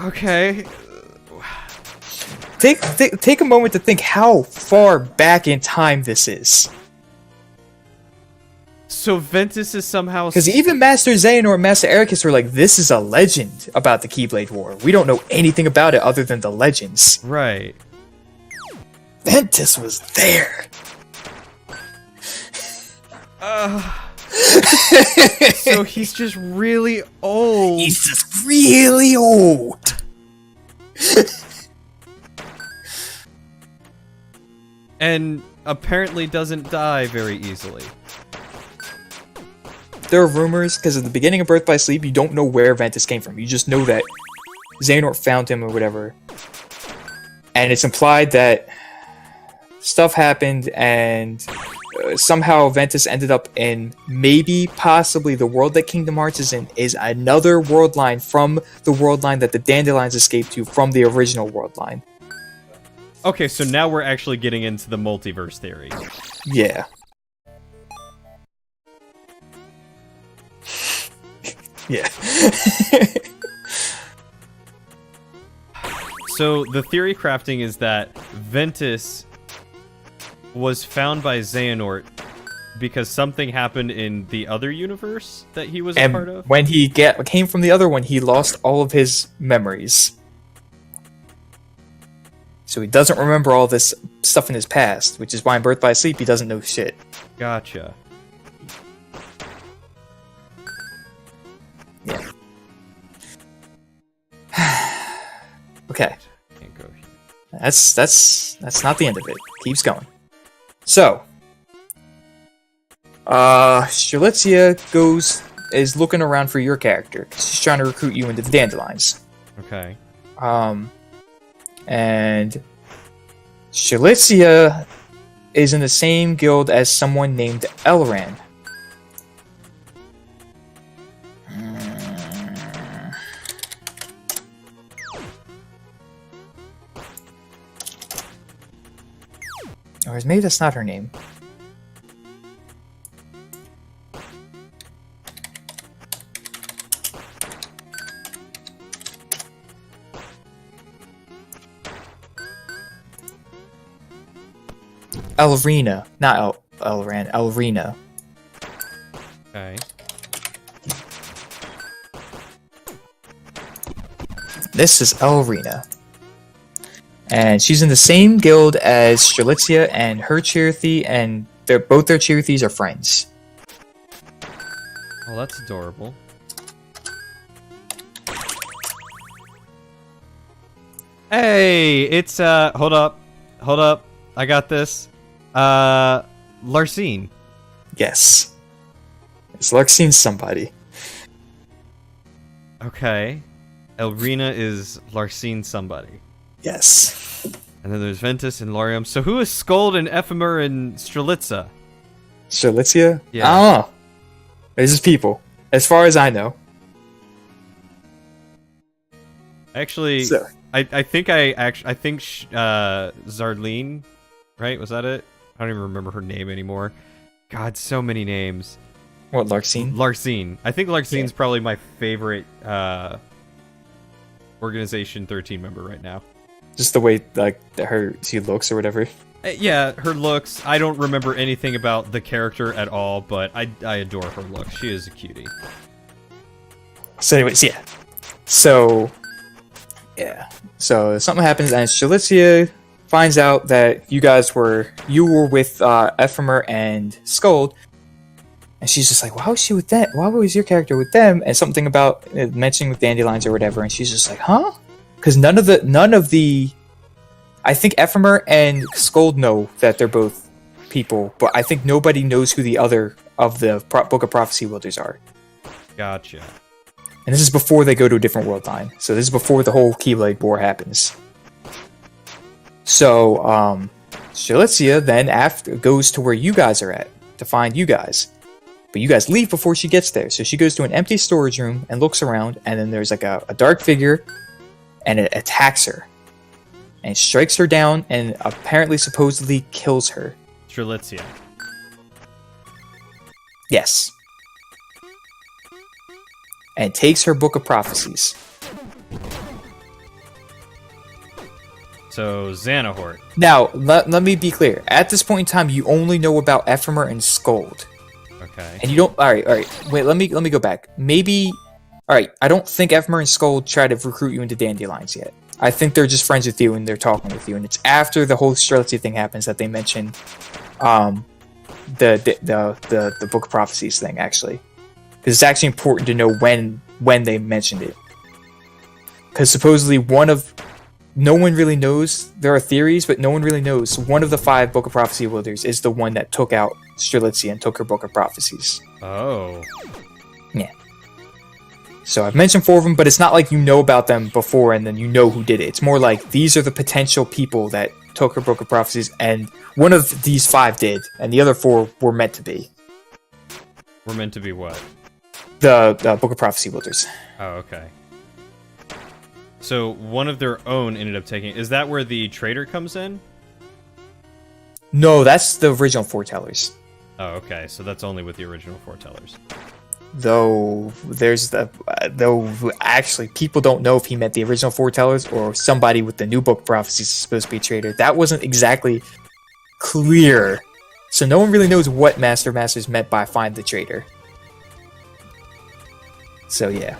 Okay. Take a moment to think how far back in time this is. So Ventus is somehow... Because even Master Xehanort and Master Ericus were like, this is a legend about the Keyblade War. We don't know anything about it other than the legends. Right. Ventus was there. So he's just really old. He's just really old. And apparently doesn't die very easily. There are rumors, because at the beginning of Birth by Sleep, you don't know where Ventus came from. You just know that Xehanort found him or whatever. And it's implied that stuff happened and somehow Ventus ended up in maybe, possibly, the world that Kingdom Hearts is in is another world line from the world line that the Dandelions escaped to from the original world line. Okay, so now we're actually getting into the multiverse theory. Yeah. Yeah. So the theory crafting is that Ventus was found by Xehanort because something happened in the other universe that he was a part And of. when he came from the other one, he lost all of his memories. So he doesn't remember all this stuff in his past, which is why in Birth by Sleep he doesn't know shit. Gotcha. Yeah. Okay. Can't go here. That's not the end of it. Keeps going. So, Strelitzia is looking around for your character 'cause she's trying to recruit you into the Dandelions. Okay. And Strelitzia is in the same guild as someone named Elran. Or maybe that's not her name. Elrina. Not Elran. Elrina. Okay. This is Elrina. And she's in the same guild as Strelitzia and her Chirithy, and both their Chirithys are friends. Well, that's adorable. Hey, it's hold up. I got this. Larcene. Yes. It's Larxene somebody. Okay. Elrina is Larcene somebody. Yes. And then there's Ventus and Larium. So who is Skuld and Ephemer and Strelitza? Strelitzia? Yeah. I don't know. This is people. As far as I know. Actually, So, I think Zardline, right? Was that it? I don't even remember her name anymore. God, so many names. what, Larxene? Larcene. I think Larcene's probably my favorite Organization 13 member right now. Just the way, like, she looks or whatever. Yeah, her looks. I don't remember anything about the character at all, but I adore her look. She is a cutie. So anyways, yeah. So, yeah. So something happens and Strelitzia finds out that you were with Ephemer and Skuld. And she's just like, why was she with them? Why was your character with them? And something about mentioning with Dandelions or whatever. And she's just like, huh? Because none of the I think Ephemer and Skuld know that they're both people, but I think nobody knows who the other of the Book of Prophecy wielders are. Gotcha. And this is before they go to a different world line. So this is before the whole Keyblade War happens. So, Strelitzia then goes to where you guys are at to find you guys. But you guys leave before she gets there. So she goes to an empty storage room and looks around, and then there's like a dark figure, and it attacks her. And strikes her down, and apparently supposedly kills her. Strelitzia. Yes. And takes her Book of Prophecies. So, Xanahort. Now, let me be clear. At this point in time, you only know about Ephemer and Skuld. Okay. And you don't... Alright. Wait, let me go back. Maybe... Alright, I don't think Ephemer and Skuld try to recruit you into Dandelions yet. I think they're just friends with you and they're talking with you. And it's after the whole Strelitzia thing happens that they mention the Book of Prophecies thing, actually. Because it's actually important to know when they mentioned it. Because supposedly one of no one really knows. There are theories, but no one really knows. One of the 5 Book of Prophecy wielders is the one that took out Strelitzia and took her Book of Prophecies. Oh. So I've mentioned 4 of them, but it's not like you know about them before and then you know who did it. It's more like these are the potential people that took her Book of Prophecies, and one of these 5 did, and the other 4 were meant to be. We're meant to be what? The Book of Prophecy wielders. Oh, okay. So one of their own ended up taking. Is that where the traitor comes in? No, that's the original foretellers. Oh, okay. So that's only with the original foretellers. Though there's though actually people don't know if he meant the original foretellers or somebody with the new Book of Prophecies is supposed to be a traitor. That wasn't exactly clear, so no one really knows what Masters meant by find the traitor. So yeah.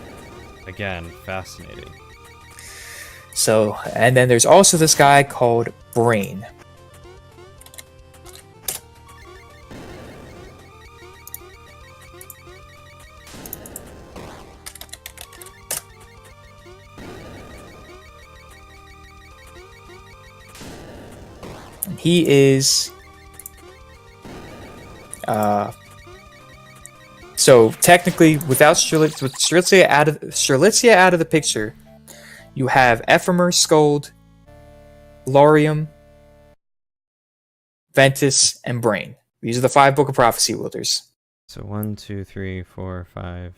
Again, fascinating. So, and then there's also this guy called Brain. And he is... So technically, without Strelitzia out of the picture, you have Ephemer, Scold, Lorium, Ventus, and Brain. These are the 5 Book of Prophecy wielders. So 1, 2, 3, 4, 5.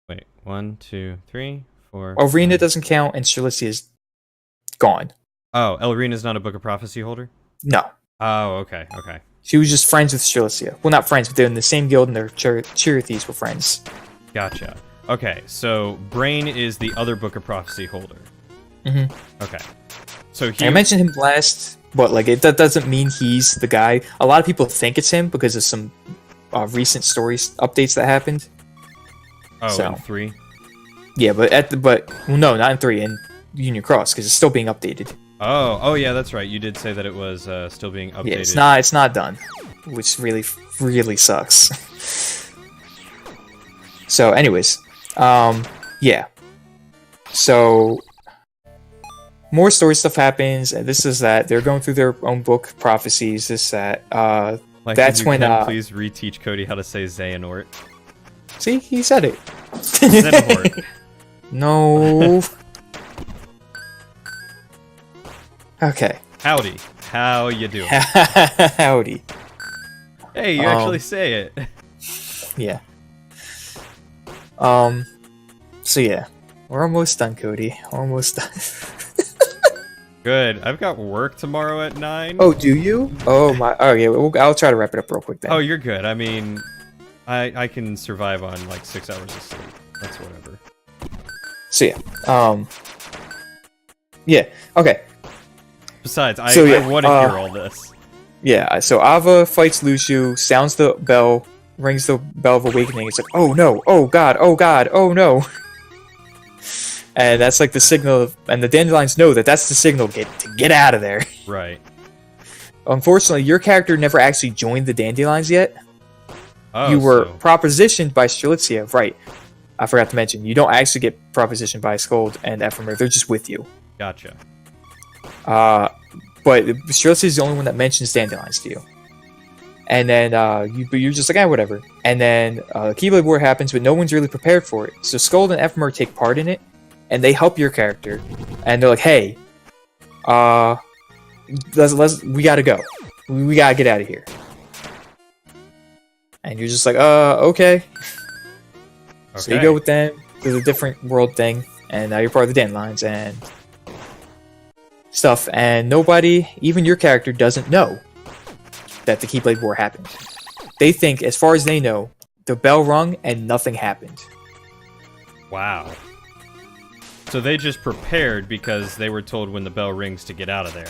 Wait, 1, 2, 3, 4. Arena 5. doesn't count, and Strelitzia is gone. Oh, Elrena's not a Book of Prophecy holder? No. Oh, okay, okay. She was just friends with Strelitzia. Well, not friends, but they're in the same guild, and their Chirithes were friends. Gotcha. Okay, so Brain is the other Book of Prophecy holder. Mm-hmm. Okay. So he... I mentioned him last, but like that doesn't mean he's the guy. A lot of people think it's him because of some recent stories updates that happened. Oh, so. in 3? Yeah, but well, no, not in 3, in Union Cross, because it's still being updated. Oh, yeah, that's right. You did say that it was still being updated. Yeah, it's not done, which really sucks. So, anyways, yeah. So, more story stuff happens, and this is that they're going through their own book prophecies. This that Like, that's you when can please reteach Cody how to say Xehanort. see, he said it. Xehanort. No. Okay. Howdy. How you doing? Howdy. Hey, you actually say it. Yeah. So yeah, we're almost done, Cody. Almost done. Good. I've got work tomorrow at 9. Oh, do you? Oh my. Oh yeah. I'll try to wrap it up real quick then. Oh, you're good. I mean, I can survive on like 6 hours of sleep. That's whatever. So yeah. Yeah. Okay. Besides, I want to hear all this. Yeah. So Ava fights Lucio, sounds the bell, rings the bell of awakening. It's like, oh no, oh god, oh god, oh no. And that's like the signal, and the Dandelions know that that's the signal to get out of there. Right. Unfortunately, your character never actually joined the Dandelions yet. Oh, You were so- propositioned by Strelitzia, right? I forgot to mention, you don't actually get propositioned by Scold and Ephemer. They're just with you. Gotcha. But Strelitzia is the only one that mentions Dandelions to you. And then you're just like, whatever. And then Keyblade War happens, but no one's really prepared for it. So Scold and Ephemer take part in it, and they help your character. And they're like, hey, we gotta go. We gotta get out of here. And you're just like, okay. So you go with them to the different world thing, and now you're part of the Dandelions and stuff. And nobody, even your character, doesn't know that the Keyblade War happened. They think, as far as they know, the bell rung and nothing happened. Wow. So they just prepared because they were told when the bell rings to get out of there.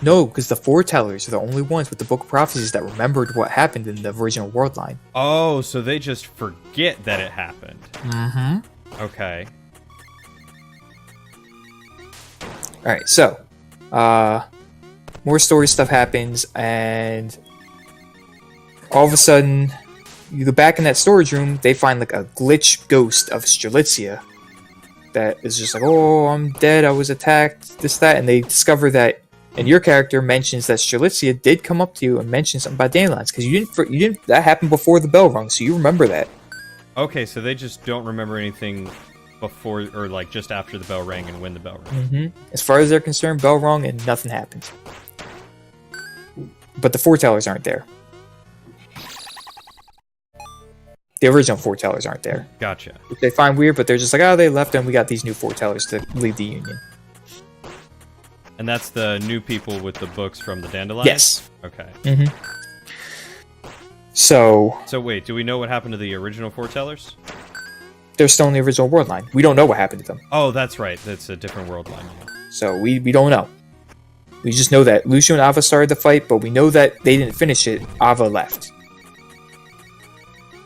No, because the foretellers are the only ones with the Book of Prophecies that remembered what happened in the original world line. Oh, so they just forget that it happened. Mm-hmm. Okay. Alright, so, more story stuff happens, and all of a sudden, you go back in that storage room, they find like a glitch ghost of Strelitzia that is just like, oh, I'm dead, I was attacked, this, that, and they discover that, and your character mentions that Strelitzia did come up to you and mention something about dandelions, because you didn't, that happened before the bell rung, so you remember that. Okay, so they just don't remember anything before, or like just after the bell rang and when the bell rang. As far as they're concerned, bell rung and nothing happened. But the foretellers aren't there. The original foretellers aren't there. Gotcha. Which they find weird, but they're just like, oh, they left and we got these new foretellers to lead the union. And that's the new people with the books from the dandelions? Yes. Okay. So wait, do we know what happened to the original foretellers? they're still in the original world line. We don't know what happened to them. Oh, that's right. That's a different world line. So we don't know. We just know that Lucio and Ava started the fight, but we know that they didn't finish it. Ava left.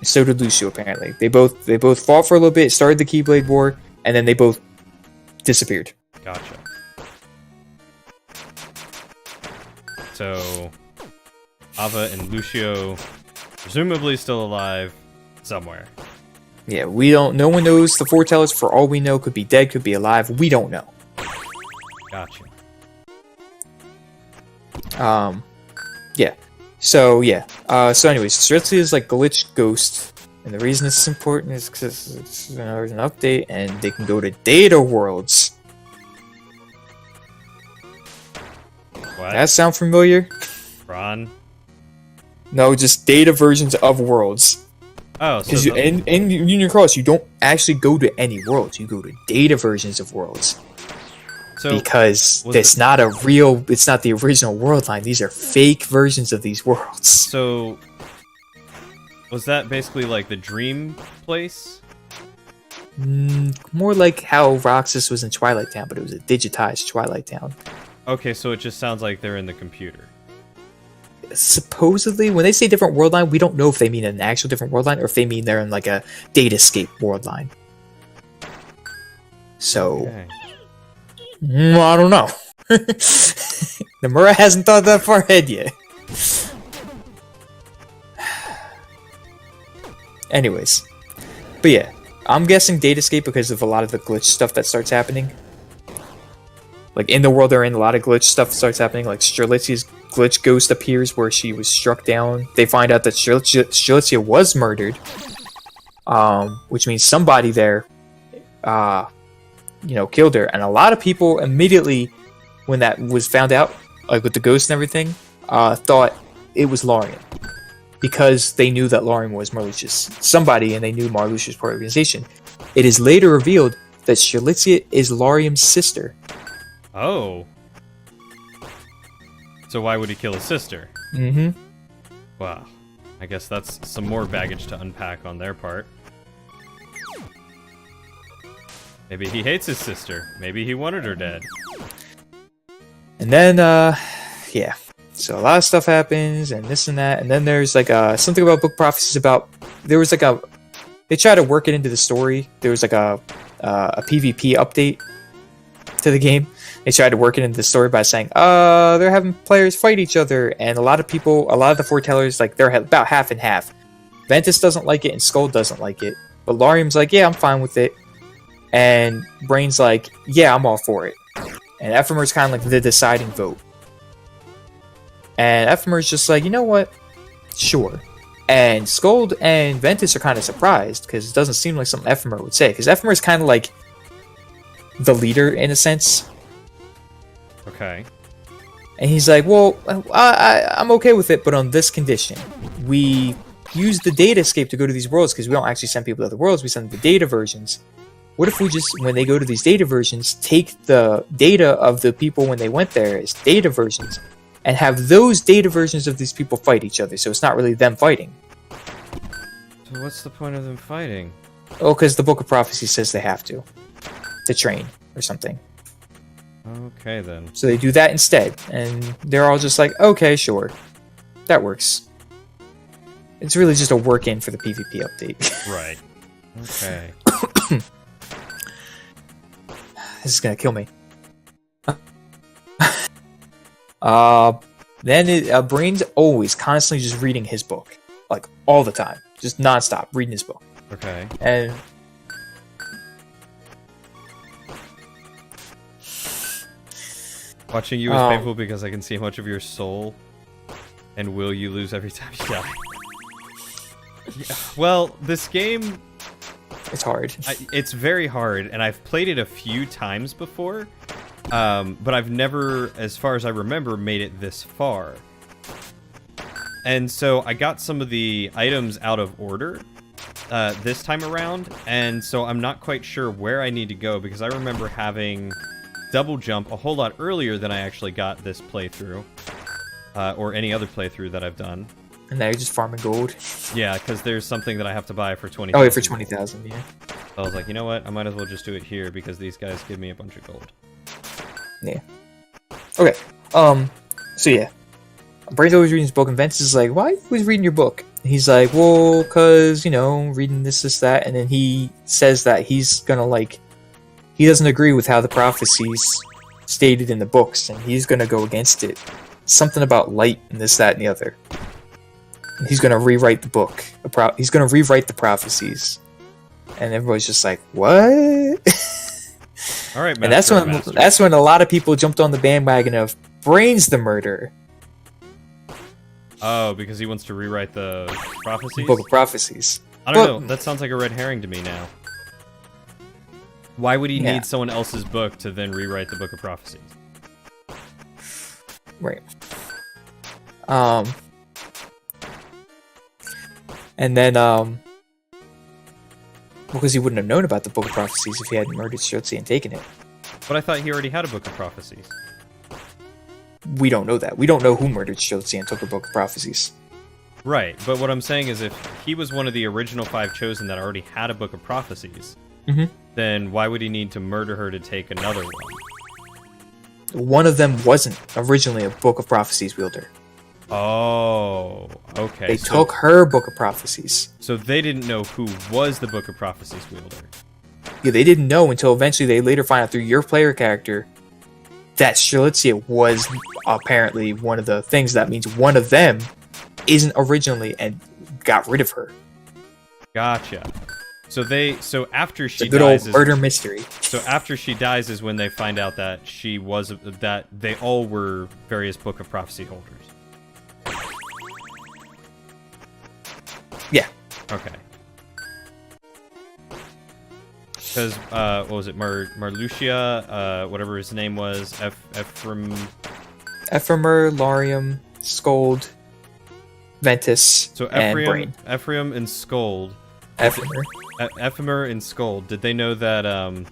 So did Lucio, apparently. They both fought for a little bit, started the Keyblade War, and then they both disappeared. Gotcha. So, Ava and Lucio, presumably still alive somewhere. Yeah, we don't. No one knows the foretellers. For all we know, could be dead, could be alive. We don't know. Gotcha. Yeah. So yeah. So anyways, Strelitzia is like glitch ghost, and the reason this is important is because there's an update, and they can go to data worlds. What? That sound familiar? Ron? No, just data versions of worlds. Oh, so Because in Union Cross, you don't actually go to any worlds. You go to data versions of worlds. Because it's not the original world line. These are fake versions of these worlds. So, was that basically like the dream place? More like how Roxas was in Twilight Town, but it was a digitized Twilight Town. Okay, so it just sounds like they're in the computer. Supposedly, when they say different world line, we don't know if they mean an actual different world line or if they mean they're in like a Datascape world line. So, Okay. I don't know. Nomura hasn't thought that far ahead yet. Anyways, but yeah, I'm guessing Datascape because of a lot of the glitch stuff that starts happening. Like in the world they're in, a lot of glitch stuff starts happening. Like Strelitzia's glitch ghost appears where she was struck down. They find out that Strelitzia was murdered, which means somebody there, killed her. And a lot of people immediately, when that was found out, like with the ghost and everything, thought it was Larian. Because they knew that Larian was Marluxia's somebody, and they knew Marluxia's part of the organization. It is later revealed that Strelitzia is Larian's sister. Oh. So why would he kill his sister? Mm-hmm. Wow. I guess that's some more baggage to unpack on their part. Maybe he hates his sister. Maybe he wanted her dead. And then, yeah. So a lot of stuff happens, and this and that, and then there's like something about book prophecies about, there was like they try to work it into the story. There was like a PvP update to the game. They tried to work it into the story by saying, they're having players fight each other, and a lot of the foretellers, like, they're about half and half. Ventus doesn't like it, and Skull doesn't like it. But Larium's like, yeah, I'm fine with it. And Brain's like, yeah, I'm all for it. And Ephemer's kind of like the deciding vote. And Ephemer's just like, you know what? Sure. And Scold and Ventus are kind of surprised, because it doesn't seem like something Ephemer would say. Because Ephemer's kind of like the leader, in a sense. Okay. And he's like, well, I'm okay with it, but on this condition. We use the Datascape to go to these worlds, because we don't actually send people to other worlds, we send the data versions. What if we just, when they go to these data versions, take the data of the people when they went there as data versions, and have those data versions of these people fight each other, so it's not really them fighting. So what's the point of them fighting? Oh, because the Book of Prophecy says they have to train, or something. Okay, then. So they do that instead, and they're all just like, okay, sure. That works. It's really just a work-in for the PvP update. Right. Okay. This is gonna kill me. Then Brain's always constantly just reading his book. Like, all the time. Just non-stop reading his book. Okay. And Watching you is painful because I can see how much of your soul and will you lose every time you die. Yeah, well, this game... It's hard. It's very hard, and I've played it a few times before, but I've never, as far as I remember, made it this far. And so I got some of the items out of order this time around, and so I'm not quite sure where I need to go, because I remember having double jump a whole lot earlier than I actually got this playthrough, or any other playthrough that I've done. And now you're just farming gold. Yeah, because there's something that I have to buy for 20,000. Oh, yeah, for 20,000, yeah. So I was like, you know what? I might as well just do it here because these guys give me a bunch of gold. Yeah. Okay. So yeah. Brain's always reading his book, and Vance is like, why are you always reading your book? And he's like, well, cause, you know, reading this, that, and then he says that he's gonna, like, he doesn't agree with how the prophecies stated in the books, and he's gonna go against it. Something about light and this, that, and the other. And he's gonna rewrite the book. He's gonna rewrite the prophecies. And everybody's just like, what? All right, and that's when a lot of people jumped on the bandwagon of Brain's the murderer. Oh, because he wants to rewrite the prophecies? Book of Prophecies. I don't know. That sounds like a red herring to me now. Why would he need someone else's book to then rewrite the Book of Prophecies? Right. And then, because he wouldn't have known about the Book of Prophecies if he hadn't murdered Streltsy and taken it. But I thought he already had a Book of Prophecies. We don't know that. We don't know who murdered Streltsy and took her Book of Prophecies. Right, but what I'm saying is if he was one of the original 5 chosen that already had a Book of Prophecies, then why would he need to murder her to take another one? One of them wasn't originally a Book of Prophecies wielder. Oh, okay. They took her Book of Prophecies. So they didn't know who was the Book of Prophecies wielder. Yeah, they didn't know until eventually they later find out through your player character that Strelitzia was apparently one of the things. That means one of them isn't originally and got rid of her. Gotcha. So after she dies, good old murder mystery. So after she dies is when they find out that she was that they all were various Book of Prophecy holders. Yeah. Okay. Because what was it, Marluxia, whatever his name was, Ephemer, Laurium, Scold, Ventus, so and Brain. Ephraim and Scold. Ephemer. And Scold. Did they know that?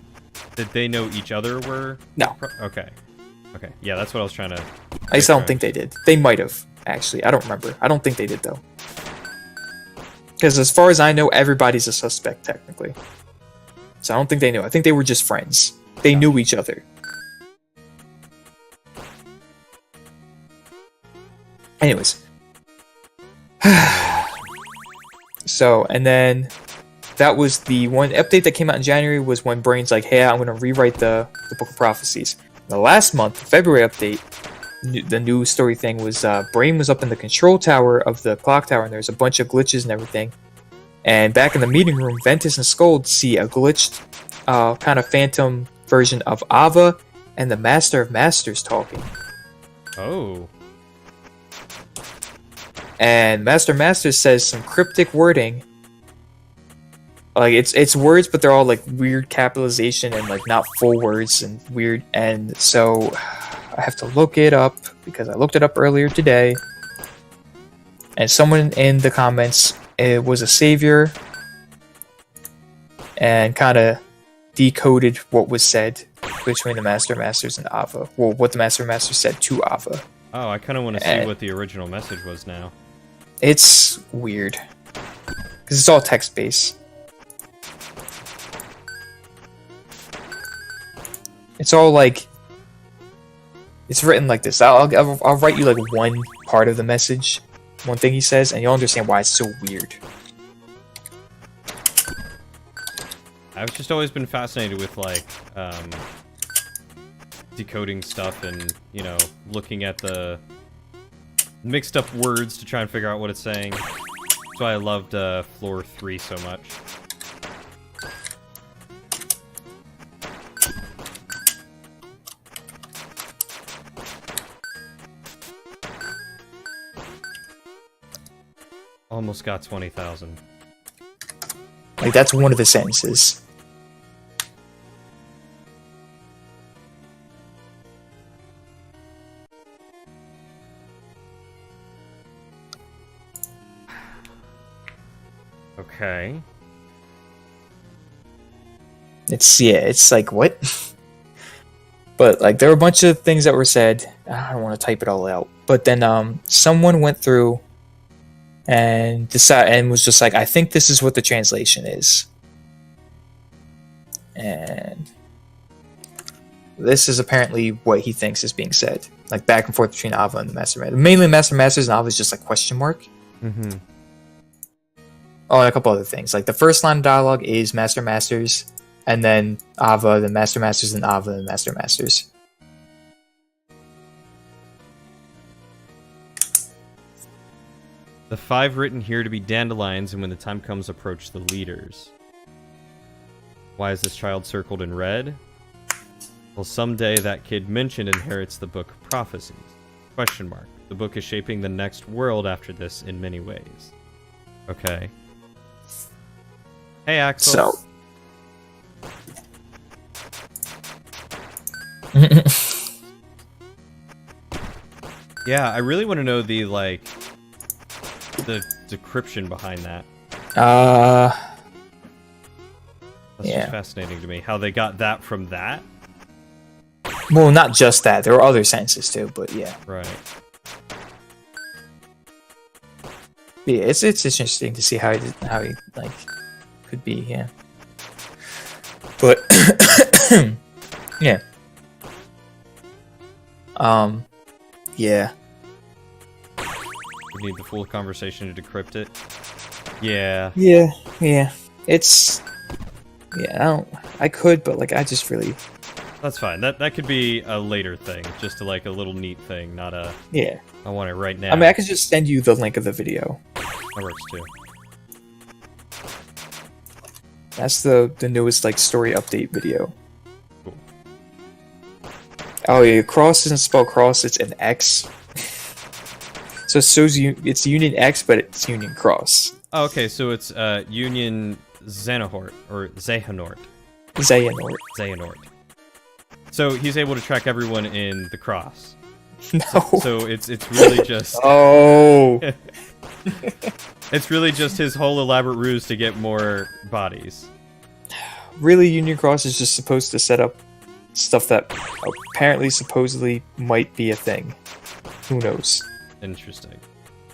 Did they know each other were? No. Okay. Okay. Yeah, that's what I was trying to. I just don't think they did. They might have actually. I don't remember. I don't think they did though. Because as far as I know, everybody's a suspect technically. So I don't think they knew. I think they were just friends. They knew each other. Anyways. So, and then that was the one update that came out in January was when Brain's like, hey, I'm going to rewrite the Book of Prophecies. The last month, the February update, the new story thing was Brain was up in the control tower of the clock tower and there's a bunch of glitches and everything. And back in the meeting room, Ventus and Scold see a glitched kind of phantom version of Ava and the Master of Masters talking. Oh. And Master of Masters says some cryptic wording. Like it's words, but they're all like weird capitalization and like not full words and weird. And so I have to look it up because I looked it up earlier today. And someone in the comments, it was a savior and kind of decoded what was said between the Master of Masters and Ava. Well, what the Master of Masters said to Ava. Oh, I kind of want to see what the original message was now. It's weird because it's all text-based. It's all like it's written like this. I'll write you like one part of the message, one thing he says, and you'll understand why it's so weird. I've just always been fascinated with like decoding stuff and, you know, looking at the mixed up words to try and figure out what it's saying. That's why I loved Floor 3 so much. Almost got 20,000. Like, that's one of the sentences. Okay. It's like, what? But, like, there were a bunch of things that were said. I don't want to type it all out. But then, someone went through and was just like, I think this is what the translation is. And this is apparently what he thinks is being said. Like, back and forth between Ava and the Master Master. Mainly Master Masters, and Ava is just like question mark. Mm-hmm. Oh, and a couple other things. Like, the first line of dialogue is Master Masters, and then Ava, then Master Masters, and Ava, and Master Masters. The 5 written here to be dandelions, and when the time comes, approach the leaders. Why is this child circled in red? Well, someday that kid mentioned inherits the book of prophecies. Question mark. The book is shaping the next world after this in many ways. Okay. Hey, Axel. So. Yeah, I really want to know the, like, the decryption behind that. That's Yeah. just fascinating to me. How they got that from that? Well, not just that. There were other sentences too, but yeah. Right. Yeah, it's interesting to see how he like could be, yeah. But yeah. Yeah. We need the full conversation to decrypt it. Yeah. Yeah. It's I could, but like I just really That's fine. That could be a later thing, just like a little neat thing, not a. yeah. I want it right now. I mean, I could just send you the link of the video. That works too. That's the newest like story update video. Cool. Oh yeah, cross isn't spelled cross; it's an X. So it's Union X, but it's Union Cross. Oh, okay, so it's Union Xehanort or Xehanort. Xehanort. So he's able to track everyone in the cross. No. So it's really just Oh. it's really just his whole elaborate ruse to get more bodies. Really, Union Cross is just supposed to set up stuff that apparently, supposedly, might be a thing. Who knows? Interesting.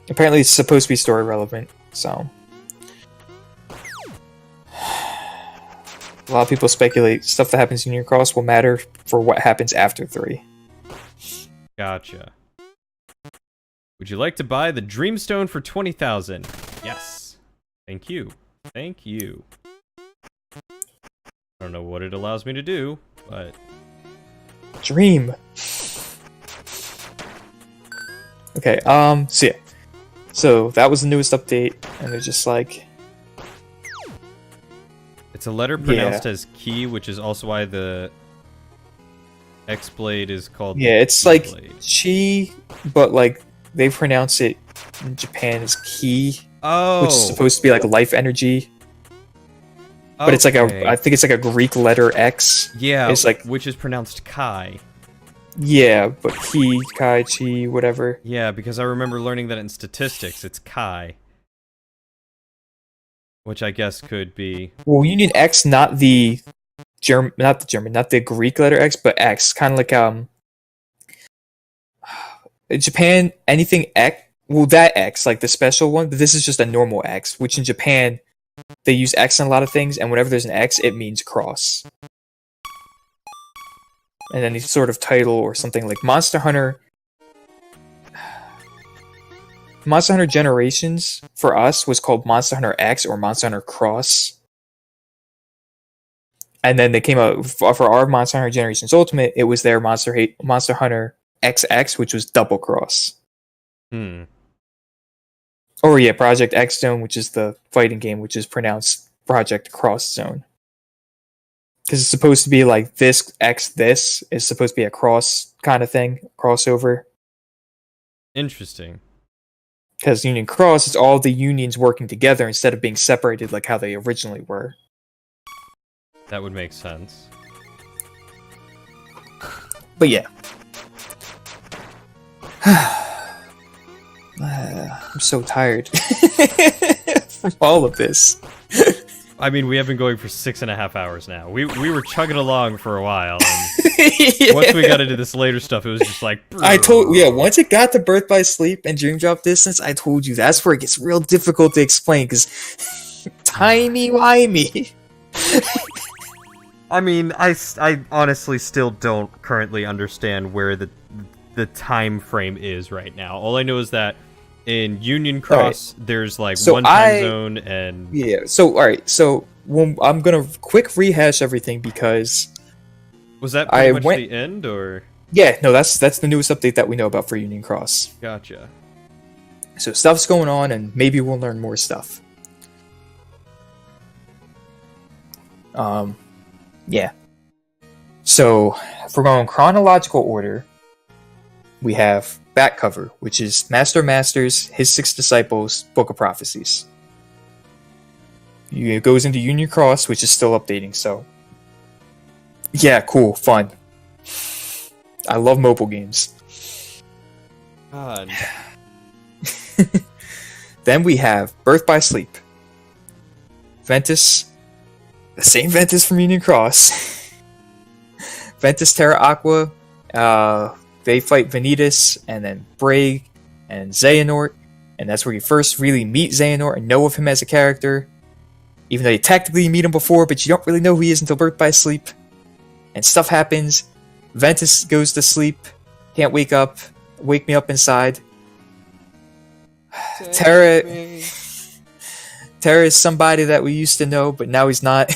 Apparently, it's supposed to be story relevant, so. A lot of people speculate stuff that happens in Union Cross will matter for what happens after 3. Gotcha. Would you like to buy the Dreamstone for 20,000? Yes. Thank you. Thank you. I don't know what it allows me to do, but Dream. Okay, so yeah. So that was the newest update, and they're just like... it's a letter pronounced as key, which is also why the X-Blade is called Yeah, it's Key like Blade. chi, but like they pronounce it in Japan as ki, Oh! which is supposed to be like life energy. But it's like okay. I think it's like a Greek letter X. Yeah, it's like- which is pronounced Kai. Yeah, but ki, kai, chi, whatever. Yeah, because I remember learning that in statistics, it's Kai. Which I guess could be... Well, Union X, not the Greek letter X, but X, kind of like in Japan, anything X, well, that X, like the special one, but this is just a normal X, which in Japan they use X in a lot of things, and whenever there's an X, it means cross. And any sort of title or something like Monster Hunter Generations for us was called Monster Hunter X or Monster Hunter Cross. And then they came out for our Monster Hunter Generations Ultimate, it was their Monster Hunter XX, which was Double Cross. Or yeah, Project X Zone, which is the fighting game, which is pronounced Project Cross Zone. Because it's supposed to be like this is supposed to be a cross kind of thing, crossover. Interesting. Because Union Cross is all the unions working together instead of being separated like how they originally were. That would make sense. But yeah. I'm so tired from all of this. I mean, we have been going for 6.5 hours now. We were chugging along for a while. And Yeah. once we got into this later stuff, it was just like... Once it got to Birth by Sleep and Dream Drop Distance, I told you that's where it gets real difficult to explain, because timey-wimey. I mean, I honestly still don't currently understand where the time frame is right now. All I know is that in Union Cross, there's like So one time zone and... Yeah, so, alright, so I'm gonna quick rehash everything because... Was that pretty I much went- the end, or...? Yeah, no, that's the newest update that we know about for Union Cross. Gotcha. So stuff's going on, and maybe we'll learn more stuff. Yeah. So, if we're going chronological order, we have back cover, which is Master of Masters, His Six Disciples, Book of Prophecies. It goes into Union Cross, which is still updating, so... Yeah, cool, fun. I love mobile games. God. Then we have Birth by Sleep. Ventus, the same Ventus from Union Cross. Ventus Terra Aqua, they fight Vanitas, and then Braig, and Xehanort, and that's where you first really meet Xehanort and know of him as a character. Even though you technically meet him before, but you don't really know who he is until Birth by Sleep. And stuff happens. Ventus goes to sleep, can't wake up, wake me up inside. Terra is somebody that we used to know, but now he's not.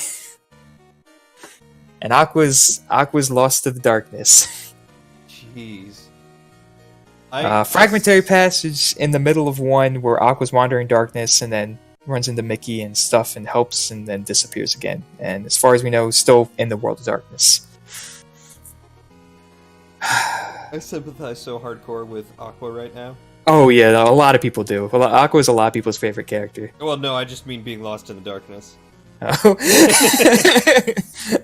And Aqua's lost to the darkness. Jeez. Fragmentary passage in the middle of one where Aqua's wandering darkness and then runs into Mickey and stuff and helps and then disappears again. And as far as we know, still in the world of darkness. I sympathize so hardcore with Aqua right now. Oh yeah, a lot of people do. Aqua is a lot of people's favorite character. Well, no, I just mean being lost in the darkness.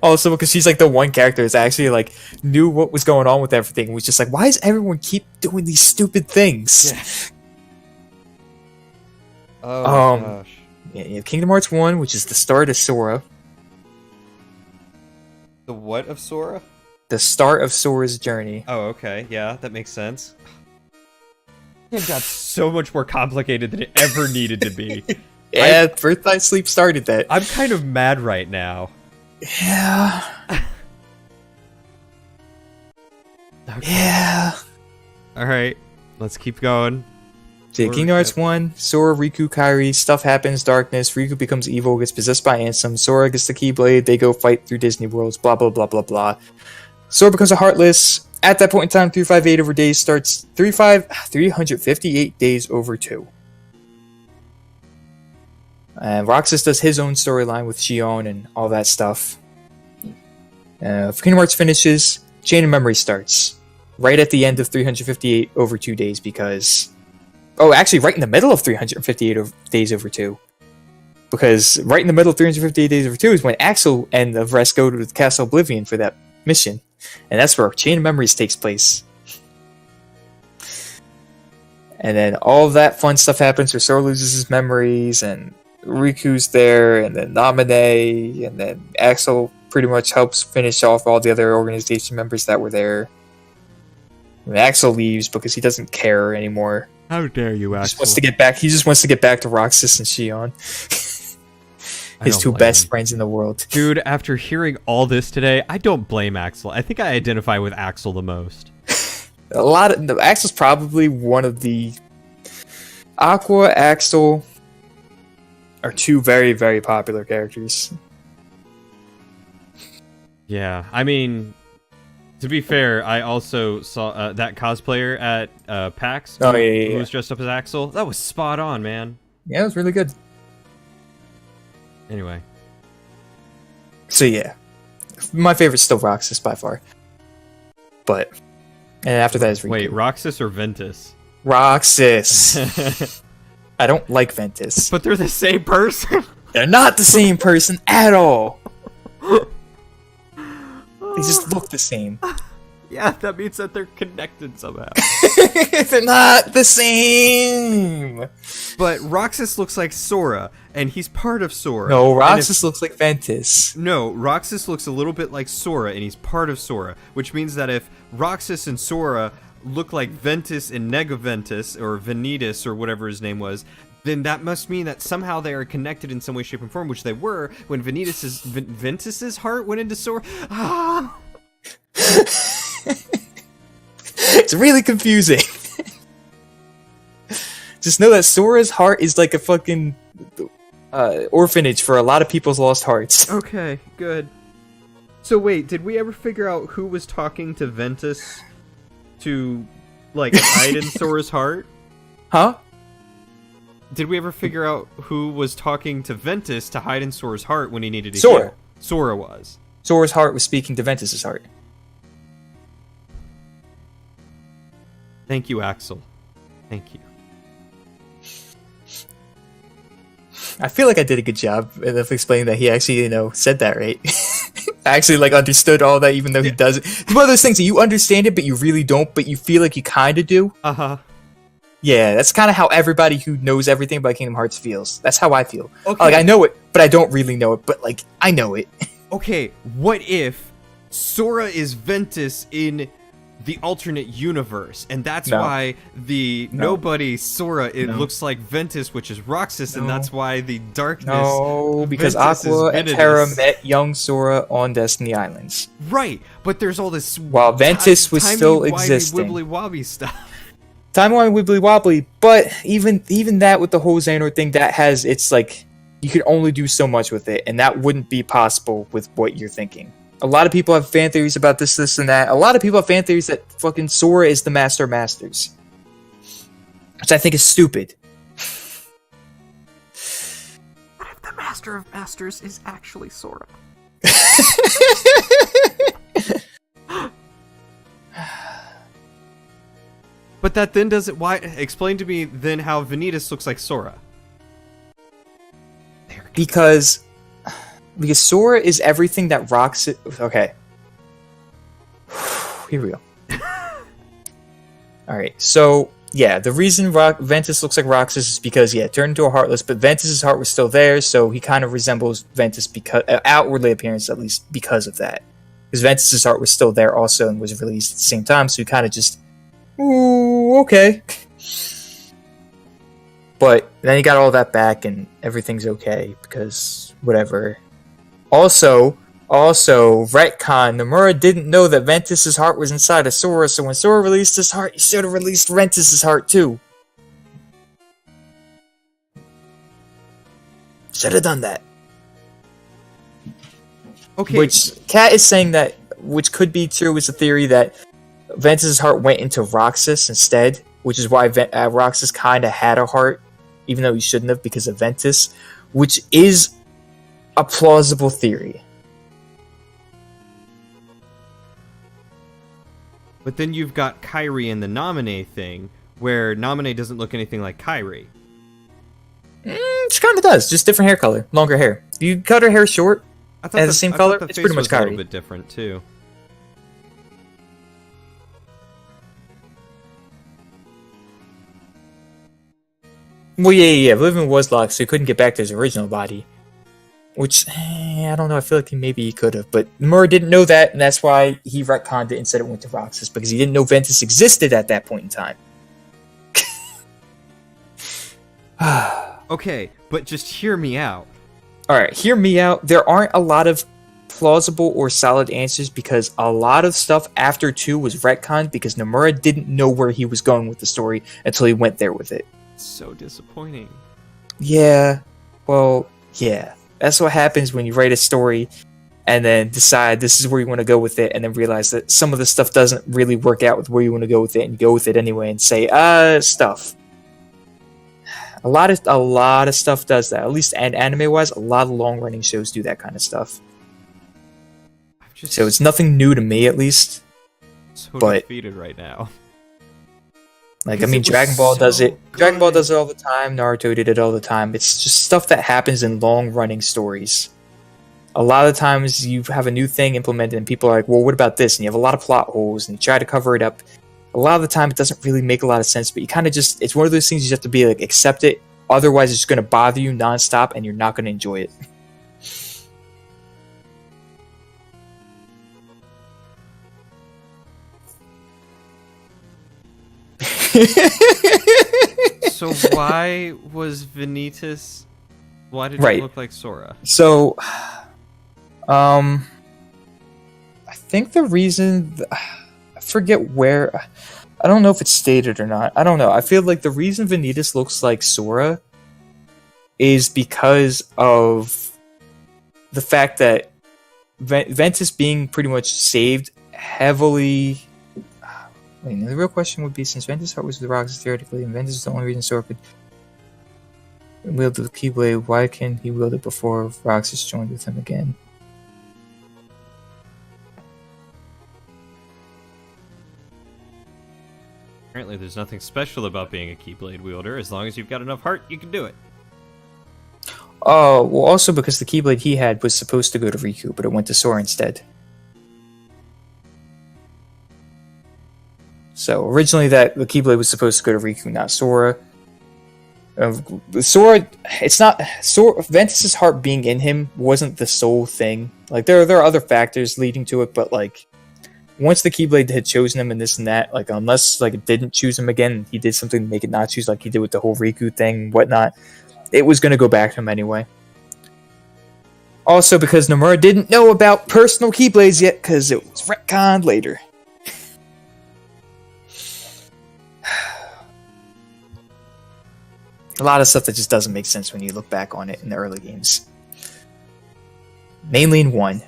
Also, because she's like the one character that's actually like knew what was going on with everything and was just like, why does everyone keep doing these stupid things? Yeah. Oh my gosh. Yeah, you have Kingdom Hearts 1, which is the start of Sora. The what of Sora? The start of Sora's journey. Oh, okay. Yeah, that makes sense. It got so much more complicated than it ever needed to be. Yeah, Birth by Sleep started that. I'm kind of mad right now. Yeah. Yeah. Alright, let's keep going. So, yeah, Kingdom Hearts 1, Sora, Riku, Kairi, stuff happens, darkness, Riku becomes evil, gets possessed by Ansem, Sora gets the Keyblade, they go fight through Disney Worlds, blah blah blah blah blah. Sora becomes a Heartless. At that point in time, 358 over days starts 358 days over 2. And Roxas does his own storyline with Xion and all that stuff. Kingdom Hearts finishes, Chain of Memory starts. Right at the end of 358 over 2 days because... Oh, actually, right in the middle of 358 days over 2. Because right in the middle of 358 days over 2 is when Axel and the rest go to the Castle Oblivion for that mission. And that's where Chain of Memories takes place. And then all of that fun stuff happens where Sora loses his memories, and Riku's there, and then Naminé, and then Axel pretty much helps finish off all the other organization members that were there. And Axel leaves because he doesn't care anymore. How dare you, He just wants to get back. He just wants to get back to Roxas and Xion. His two best friends in the world. Dude, after hearing all this today, I don't blame Axel. I think I identify with Axel the most. Axel's probably one of the... Aqua, Axel are two very, very popular characters. Yeah, I mean, to be fair, I also saw that cosplayer at PAX Oh, who was dressed up as Axel. That was spot on, man. Yeah, it was really good. Anyway. So yeah, my favorite's still Roxas by far. But, and after that is Riku. Wait, Roxas or Ventus? Roxas. I don't like Ventus. But they're the same person. They're not the same person at all. They just look the same. Yeah, that means that they're connected somehow. They're not the same. But Roxas looks like Sora, and he's part of Sora. No, And Roxas looks like Ventus. No, Roxas looks a little bit like Sora, and he's part of Sora, which means that if Roxas and Sora look like Ventus and Negaventus, or Vanitas, or whatever his name was, then that must mean that somehow they are connected in some way, shape, and form, which they were when Ventus's heart went into Sora. Ah! It's really confusing. Just know that Sora's heart is like a fucking orphanage for a lot of people's lost hearts. Okay, good. So wait, did we ever figure out who was talking to Ventus to, like, hide in Sora's heart? Huh? Did we ever figure out who was talking to Ventus to hide in Sora's heart when he needed to Sora. heal? Sora was. Sora's heart was speaking to Ventus's heart. Thank you, Axel. Thank you. I feel like I did a good job of explaining that he actually, said that right. I actually, understood all that, even though he doesn't. It's one of those things that you understand it, but you really don't, but you feel like you kind of do. Uh-huh. Yeah, that's kind of how everybody who knows everything about Kingdom Hearts feels. That's how I feel. Okay. Like, I know it, but I don't really know it, but, I know it. Okay, what if Sora is Ventus in the alternate universe, and that's No. why the No. nobody Sora No. looks like Ventus, which is Roxas, and No. that's why the darkness. No, because Ventus is Aqua and Vanitas. Terra met young Sora on Destiny Islands. Right, but there's all this While Ventus was still existing. wibbly wobbly stuff. Timeline wibbly wobbly, but even that with the whole Xehanort thing, that has, it's like, you can only do so much with it, and that wouldn't be possible with what you're thinking. A lot of people have fan theories about this, and that. A lot of people have fan theories that fucking Sora is the Master of Masters. Which I think is stupid. What if the Master of Masters is actually Sora? But that then doesn't. Why? Explain to me then how Vanitas looks like Sora. Because Sora is everything that Roxas... Okay. Here we go. Alright, so, yeah, the reason Ventus looks like Roxas is because, yeah, it turned into a Heartless, but Ventus's heart was still there, so he kind of resembles Ventus because... outwardly appearance, at least, because of that. Because Ventus's heart was still there also and was released at the same time, so he kind of just... Ooh, okay. But then he got all that back and everything's okay because whatever. Also, retcon, Nomura didn't know that Ventus's heart was inside of Sora, so when Sora released his heart, he should have released Ventus's heart too. Should have done that. Okay. Which Kat is saying that, which could be true, is a theory that Ventus's heart went into Roxas instead, which is why Roxas kind of had a heart, even though he shouldn't have because of Ventus, which is a plausible theory. But then you've got Kairi in the Naminé thing, where Naminé doesn't look anything like Kairi. She kind of does, just different hair color, longer hair. You cut her hair short, I thought and the same color, the it's face pretty much was a little Kairi. bit different too. Well, yeah. Living was locked, so he couldn't get back to his original body. Which, I don't know, I feel like maybe he could have, but Nomura didn't know that, and that's why he retconned it and said it went to Roxas, because he didn't know Ventus existed at that point in time. Okay, but just hear me out. Alright, hear me out. There aren't a lot of plausible or solid answers because a lot of stuff after 2 was retconned because Nomura didn't know where he was going with the story until he went there with it. So disappointing. Yeah, well, yeah. That's what happens when you write a story and then decide this is where you want to go with it and then realize that some of the stuff doesn't really work out with where you want to go with it and you go with it anyway and say, stuff. A lot of stuff does that. At least anime-wise, a lot of long-running shows do that kind of stuff. So it's nothing new to me, at least. So but- defeated right now. Like, I Because mean, it was Dragon Ball does so it. Dragon Ball good. does it all the time. Naruto did it all the time. It's just stuff that happens in long-running stories. A lot of times you have a new thing implemented and people are like, well, what about this? And you have a lot of plot holes and you try to cover it up. A lot of the time it doesn't really make a lot of sense, but you kind of just, it's one of those things you just have to be like, accept it. Otherwise it's going to bother you nonstop and you're not going to enjoy it. So why was Vanitas? Why did Right. it look like Sora? So, I think the reason, I forget where, I don't know if it's stated or not. I don't know. I feel like the reason Vanitas looks like Sora is because of the fact that Ventus being pretty much saved heavily. Wait, the real question would be, since Ventus' heart was with the rocks theoretically, and Ventus is the only reason Sora could wield the Keyblade, why can he wield it before Roxas joined with him again? Apparently, there's nothing special about being a Keyblade wielder. As long as you've got enough heart, you can do it. Oh, well, also because the Keyblade he had was supposed to go to Riku, but it went to Sora instead. So originally, the Keyblade was supposed to go to Riku, not Sora. Sora, it's not Sora. Ventus's heart being in him wasn't the sole thing. Like there are other factors leading to it, but like once the Keyblade had chosen him and this and that, like unless like it didn't choose him again, he did something to make it not choose, like he did with the whole Riku thing, and whatnot. It was going to go back to him anyway. Also, because Nomura didn't know about personal Keyblades yet, because it was retconned later. A lot of stuff that just doesn't make sense when you look back on it in the early games. Mainly in 1.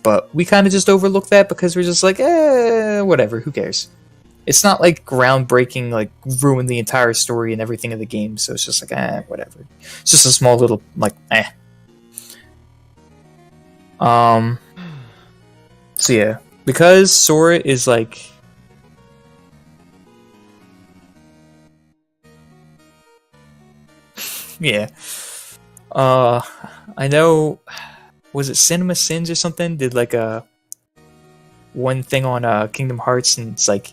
But we kind of just overlook that because we're just like, whatever, who cares? It's not like groundbreaking, like ruin the entire story and everything of the game, so it's just like, whatever. It's just a small little, like, So yeah, because Sora is like... Yeah. I know, was it Cinema Sins or something? Did like a one thing on Kingdom Hearts, and it's like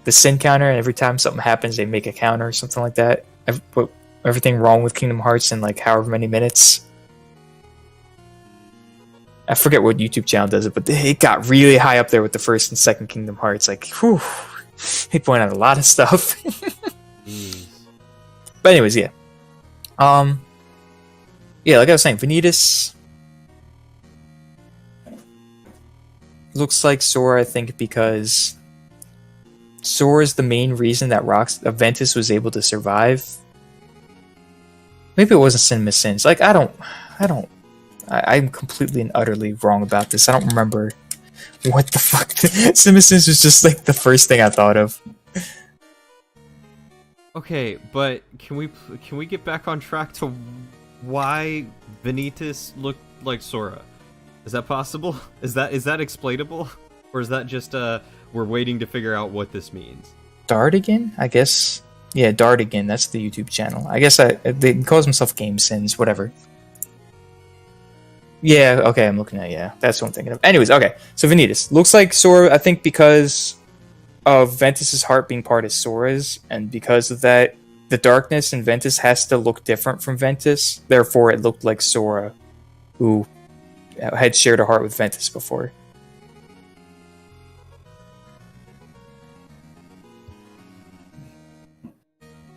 the sin counter, and every time something happens, they make a counter or something like that. Put everything wrong with Kingdom Hearts in like however many minutes. I forget what YouTube channel does it, but it got really high up there with the first and second Kingdom Hearts. Like, whew, they point out a lot of stuff. But anyways, yeah. Yeah, like I was saying, Vanitas looks like Sora, I think, because Sora is the main reason that Ventus was able to survive. Maybe it wasn't Cinema Sins. Like, I'm completely and utterly wrong about this. I don't remember what the fuck. Cinema Sins was just like the first thing I thought of. Okay, but can we get back on track to why Vanitas looked like Sora? Is that possible? Is that explainable? Or is that just we're waiting to figure out what this means? Dardigan? I guess. Yeah, Dardigan. That's the YouTube channel. I guess they calls himself Game Sins, whatever. Yeah, okay, I'm looking at, yeah. That's what I'm thinking of. Anyways, okay. So Vanitas. Looks like Sora, I think because of Ventus's heart being part of Sora's, and because of that, the darkness in Ventus has to look different from Ventus. Therefore, it looked like Sora, who had shared a heart with Ventus before.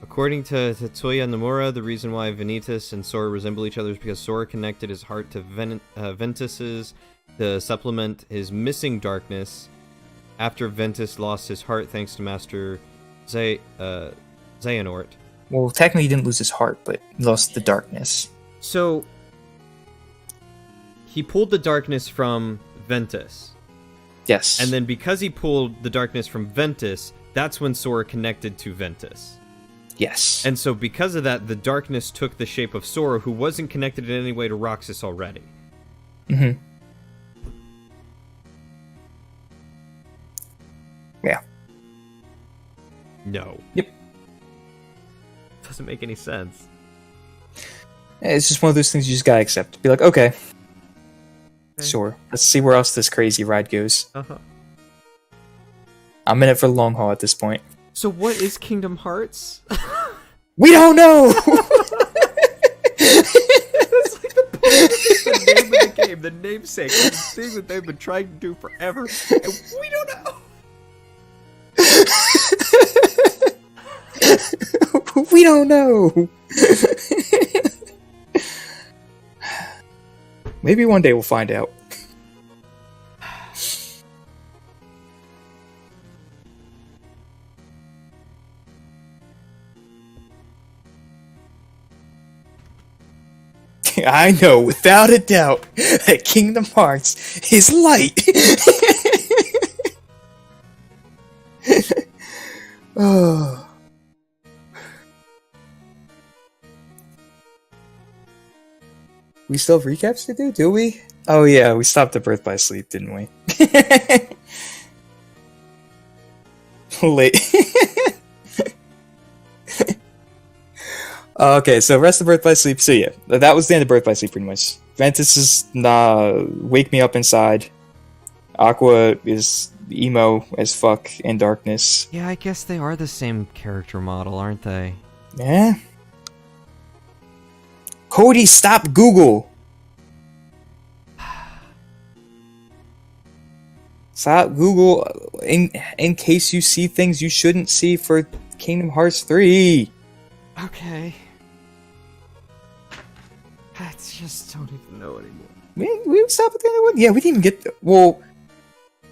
According to Tetsuya Nomura, the reason why Vanitas and Sora resemble each other is because Sora connected his heart to Ventus's to supplement his missing darkness after Ventus lost his heart thanks to Master Xehanort. Well, technically he didn't lose his heart, but he lost the darkness. So, he pulled the darkness from Ventus. Yes. And then because he pulled the darkness from Ventus, that's when Sora connected to Ventus. Yes. And so because of that, the darkness took the shape of Sora, who wasn't connected in any way to Roxas already. Mm-hmm. Yeah. No. Yep. Doesn't make any sense. It's just one of those things you just gotta accept. Be like, okay, sure. Let's see where else this crazy ride goes. Uh-huh. I'm in it for the long haul at this point. So what is Kingdom Hearts? We don't know! That's like the name of the game, the namesake, the thing that they've been trying to do forever, and we don't know. We don't know! Maybe one day we'll find out. I know, without a doubt, that Kingdom Hearts is light. Oh. We still have recaps to do we? Oh yeah, we stopped at Birth by Sleep, didn't we? Late. Okay, so rest of Birth by Sleep. So yeah, that was the end of Birth by Sleep pretty much. Ventus is wake me up inside. Aqua is emo as fuck in darkness. Yeah, I guess they are the same character model, aren't they? Yeah. Cody, stop Google. Stop Google in case you see things you shouldn't see for Kingdom Hearts 3. Okay. I just don't even know anymore. We stopped at the end of one? Yeah, we didn't even get... Well,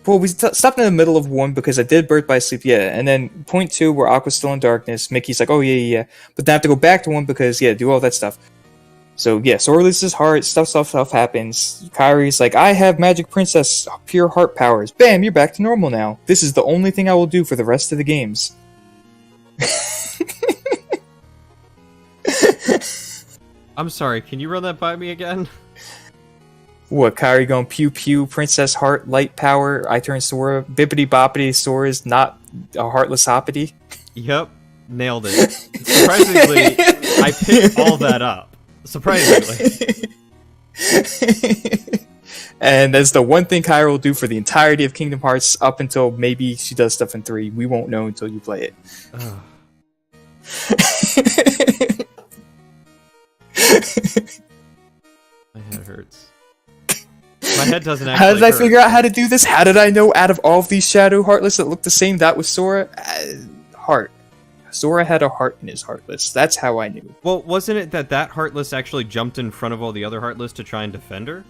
we stopped in the middle of one because I did Birth by Sleep, yeah. And then point 2 where Aqua's still in darkness. Mickey's like, oh, yeah. But then I have to go back to one because, yeah, do all that stuff. So, yeah, Sora loses his heart. Stuff happens. Kyrie's like, I have Magic Princess pure heart powers. Bam, you're back to normal now. This is the only thing I will do for the rest of the games. I'm sorry, can you run that by me again? What, Kyrie going pew pew, Princess Heart, light power, I turn Sora, bippity boppity, Sora's not a heartless hoppity? Yep, nailed it. Surprisingly, I picked all that up. Surprisingly. And that's the one thing Kyrie will do for the entirety of Kingdom Hearts up until maybe she does stuff in 3. We won't know until you play it. My head hurts. My head doesn't actually How did I hurt. figure out how to do this? How did I know out of all of these Shadow Heartless that look the same, that was Sora? Heart. Sora had a heart in his Heartless. That's how I knew. Well, wasn't it that Heartless actually jumped in front of all the other Heartless to try and defend her?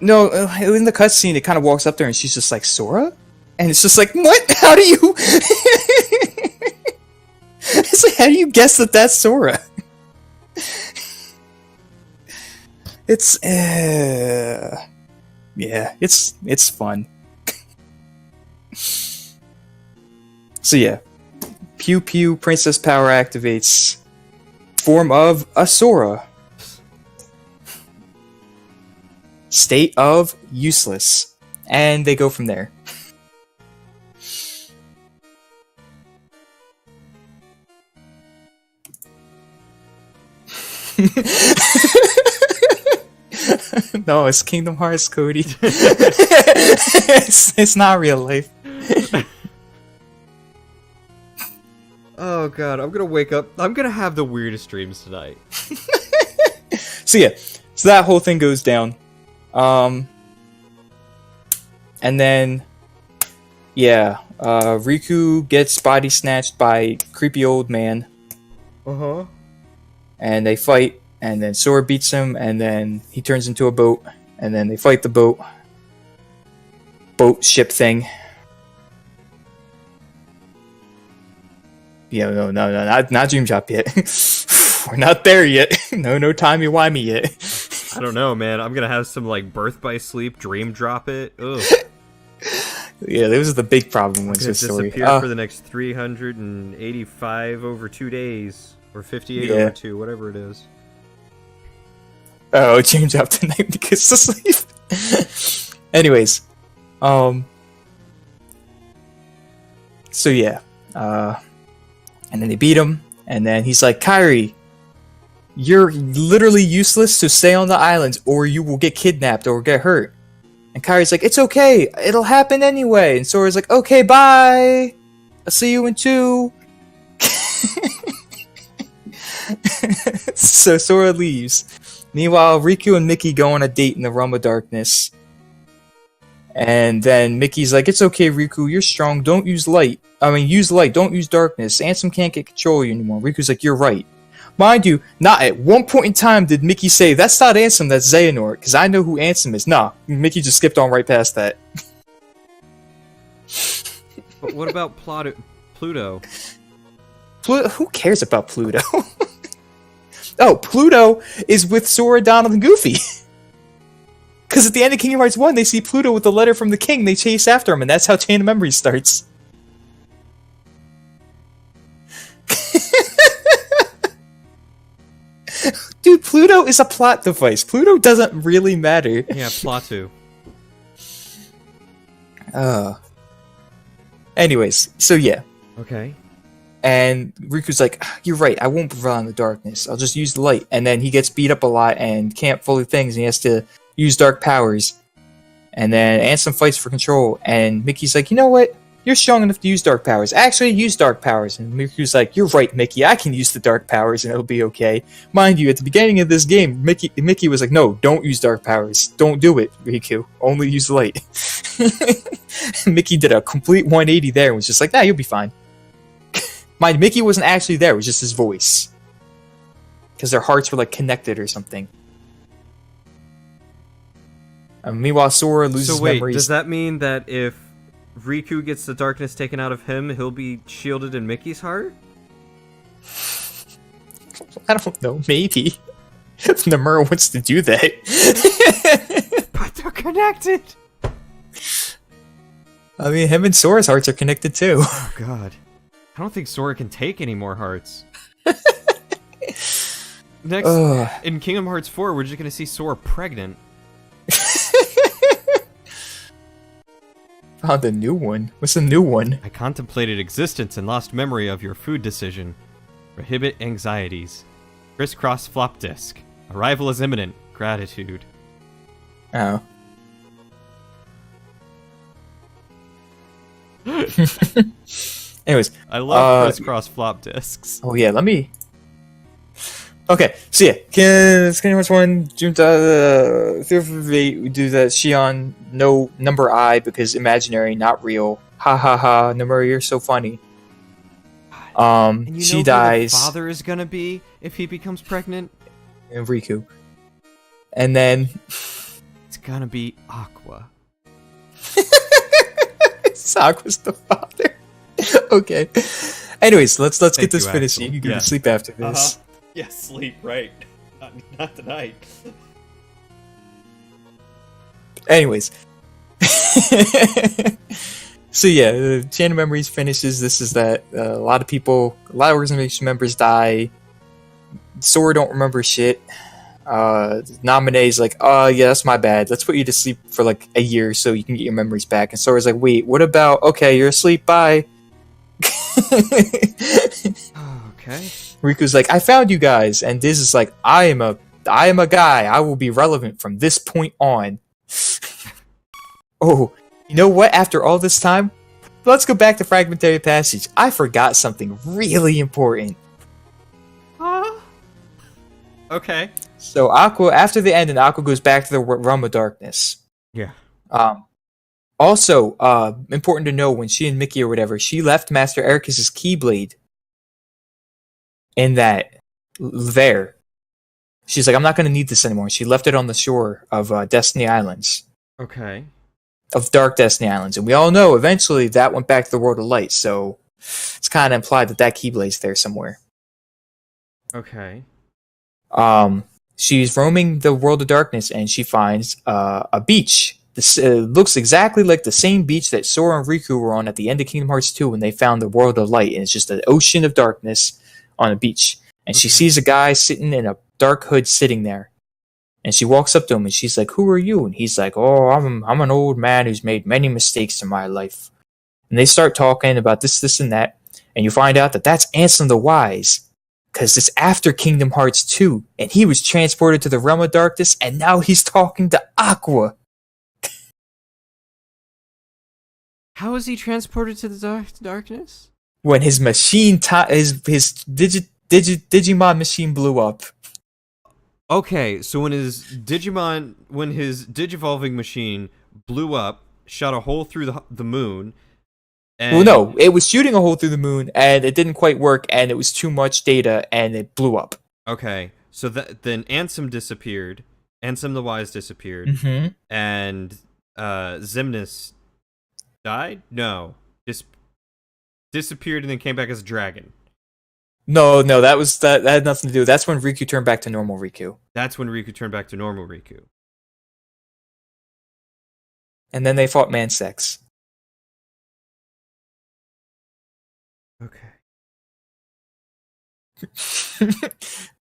No, in the cutscene, it kind of walks up there and she's just like, Sora? And it's just like, what? How do you... It's like, how do you guess that that's Sora? It's, yeah, it's fun. So yeah, pew pew, Princess Power activates. Form of a Sora. State of useless. And they go from there. No, it's Kingdom Hearts, Cody. it's not real life. Oh god, I'm gonna wake up. I'm gonna have the weirdest dreams tonight. So yeah, so that whole thing goes down. And then, yeah, Riku gets body snatched by creepy old man. Uh-huh. And they fight, and then Sora beats him, and then he turns into a boat, and then they fight the boat ship thing. Yeah, no, not Dream Drop yet. We're not there yet. No timey-wimey yet. I don't know, man. I'm gonna have some, like, Birth by Sleep, Dream Drop it. Ugh. Yeah, those are the big problem ones Gonna with story. disappear for the next 385 over 2 days. Or 58 over 2, whatever it is. Oh, Dream Drop tonight because of sleep. Anyways, so yeah, And then they beat him, and then he's like, Kairi, you're literally useless, so stay on the islands or you will get kidnapped or get hurt. And Kairi's like, it's okay, it'll happen anyway. And Sora's like, okay, bye. I'll see you in 2. So Sora leaves. Meanwhile, Riku and Mickey go on a date in the realm of darkness. And then Mickey's like, it's okay, Riku, you're strong, don't use light. Use light, don't use darkness. Ansem can't get control of you anymore. Riku's like, you're right. Mind you, not at one point in time did Mickey say, that's not Ansem, that's Xehanort, because I know who Ansem is. Nah, Mickey just skipped on right past that. But what about Pluto? Who cares about Pluto? Oh, Pluto is with Sora, Donald, and Goofy. Because at the end of Kingdom Hearts 1, they see Pluto with a letter from the king, they chase after him, and that's how Chain of Memories starts. Dude, Pluto is a plot device. Pluto doesn't really matter. Yeah, Plato. Anyways, so yeah. Okay. And Riku's like, you're right, I won't rely on the darkness. I'll just use the light. And then he gets beat up a lot and can't fully things, and he has to use dark powers. And then Ansem fights for control, and Mickey's like, you know what? You're strong enough to use dark powers. Actually, use dark powers. And Riku's like, you're right, Mickey. I can use the dark powers and it'll be okay. Mind you, at the beginning of this game, Mickey was like, no, don't use dark powers. Don't do it, Riku. Only use light. Mickey did a complete 180 there and was just like, nah, you'll be fine. Mind you, Mickey wasn't actually there. It was just his voice. Because their hearts were like connected or something. Meanwhile, Sora loses So wait, memories. does that mean that if Riku gets the darkness taken out of him, he'll be shielded in Mickey's heart? I don't know, maybe. Nomura wants to do that. But they're connected! I mean, him and Sora's hearts are connected too. Oh god. I don't think Sora can take any more hearts. Next, Ugh. in Kingdom Hearts 4, we're just gonna see Sora pregnant. Found a new one. What's the new one? I contemplated existence and lost memory of your food decision. Prohibit anxieties. Crisscross flop disk. Arrival is imminent. Gratitude. Oh. Anyways. I love crisscross flop disks. Oh yeah, let me... Okay, so yeah. Kingdom Hearts 1, June 3rd, we do the Shion, no number I, because imaginary, not real. Ha ha ha, Nomura, you're so funny. And you know she who dies. the father is gonna be if he becomes pregnant? And Riku. And then... It's gonna be Aqua. Aqua's the father. Okay. Anyways, let's get Thank this you, finished. Axel. You can go Yeah. to sleep after this. Yeah, sleep, right. Not tonight. Anyways. So yeah, Chain of Memories finishes. This is that a lot of organization members die. Sora don't remember shit. Namine's like, yeah, that's my bad. Let's put you to sleep for like a year so you can get your memories back. And Sora's like, wait, what about, okay, you're asleep, bye. Okay. Riku's like, I found you guys. And Diz is like, I am a guy. I will be relevant from this point on. Oh, you know what? After all this time, let's go back to Fragmentary Passage. I forgot something really important. Okay. So Aqua, after the end, and Aqua goes back to the realm of darkness. Yeah. Also, important to know, when she and Mickey or whatever, she left Master Ericus's Keyblade in that there. She's like, I'm not going to need this anymore. She left it on the shore of Destiny Islands. Okay. Of Dark Destiny Islands. And we all know, eventually, that went back to the World of Light. So, it's kind of implied that Keyblade's there somewhere. Okay. She's roaming the World of Darkness, and she finds a beach. This looks exactly like the same beach that Sora and Riku were on at the end of Kingdom Hearts 2 when they found the World of Light. And it's just an ocean of darkness on a beach. And she sees a guy sitting in a dark hood sitting there. And she walks up to him and she's like, who are you? And he's like, oh, I'm an old man who's made many mistakes in my life. And they start talking about this, and that. And you find out that that's Ansem the Wise, because it's after Kingdom Hearts 2, and he was transported to the Realm of Darkness, and now he's talking to Aqua. How is he transported to the darkness? When his machine, his Digimon machine blew up. Okay, so when his Digivolving machine blew up, shot a hole through the moon, and Well, no, it was shooting a hole through the moon, and it didn't quite work, and it was too much data, and it blew up. Okay, so then Ansem disappeared. Ansem the Wise disappeared, Mm-hmm. and Xemnas died. No, disappeared and then came back as a dragon. No, that had nothing to do. That's when Riku turned back to normal Riku. That's when Riku turned back to normal Riku. And then they fought Mansex. Okay.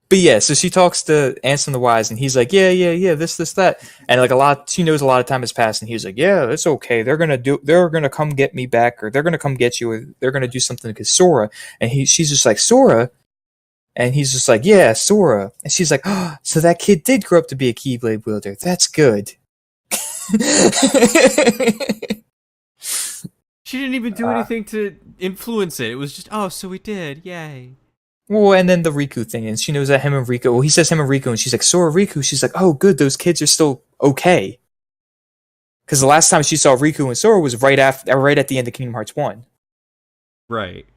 But yeah, so she talks to Ansem the Wise, and he's like, yeah, this, that, and like she knows a lot of time has passed, and he's like, yeah, it's okay. They're gonna come get me back, or they're gonna come get you, or they're gonna do something to Sora, and she's just like, Sora, and he's just like, yeah, Sora, and she's like, oh, so that kid did grow up to be a Keyblade wielder. That's good. She didn't even do anything to influence it. It was just, oh, so we did, yay. Well, and then the Riku thing, and she knows that him and Riku. Well, he says him and Riku, and she's like, Sora, Riku. She's like, oh, good, those kids are still okay. Because the last time she saw Riku and Sora was right at the end of Kingdom Hearts 1. Right.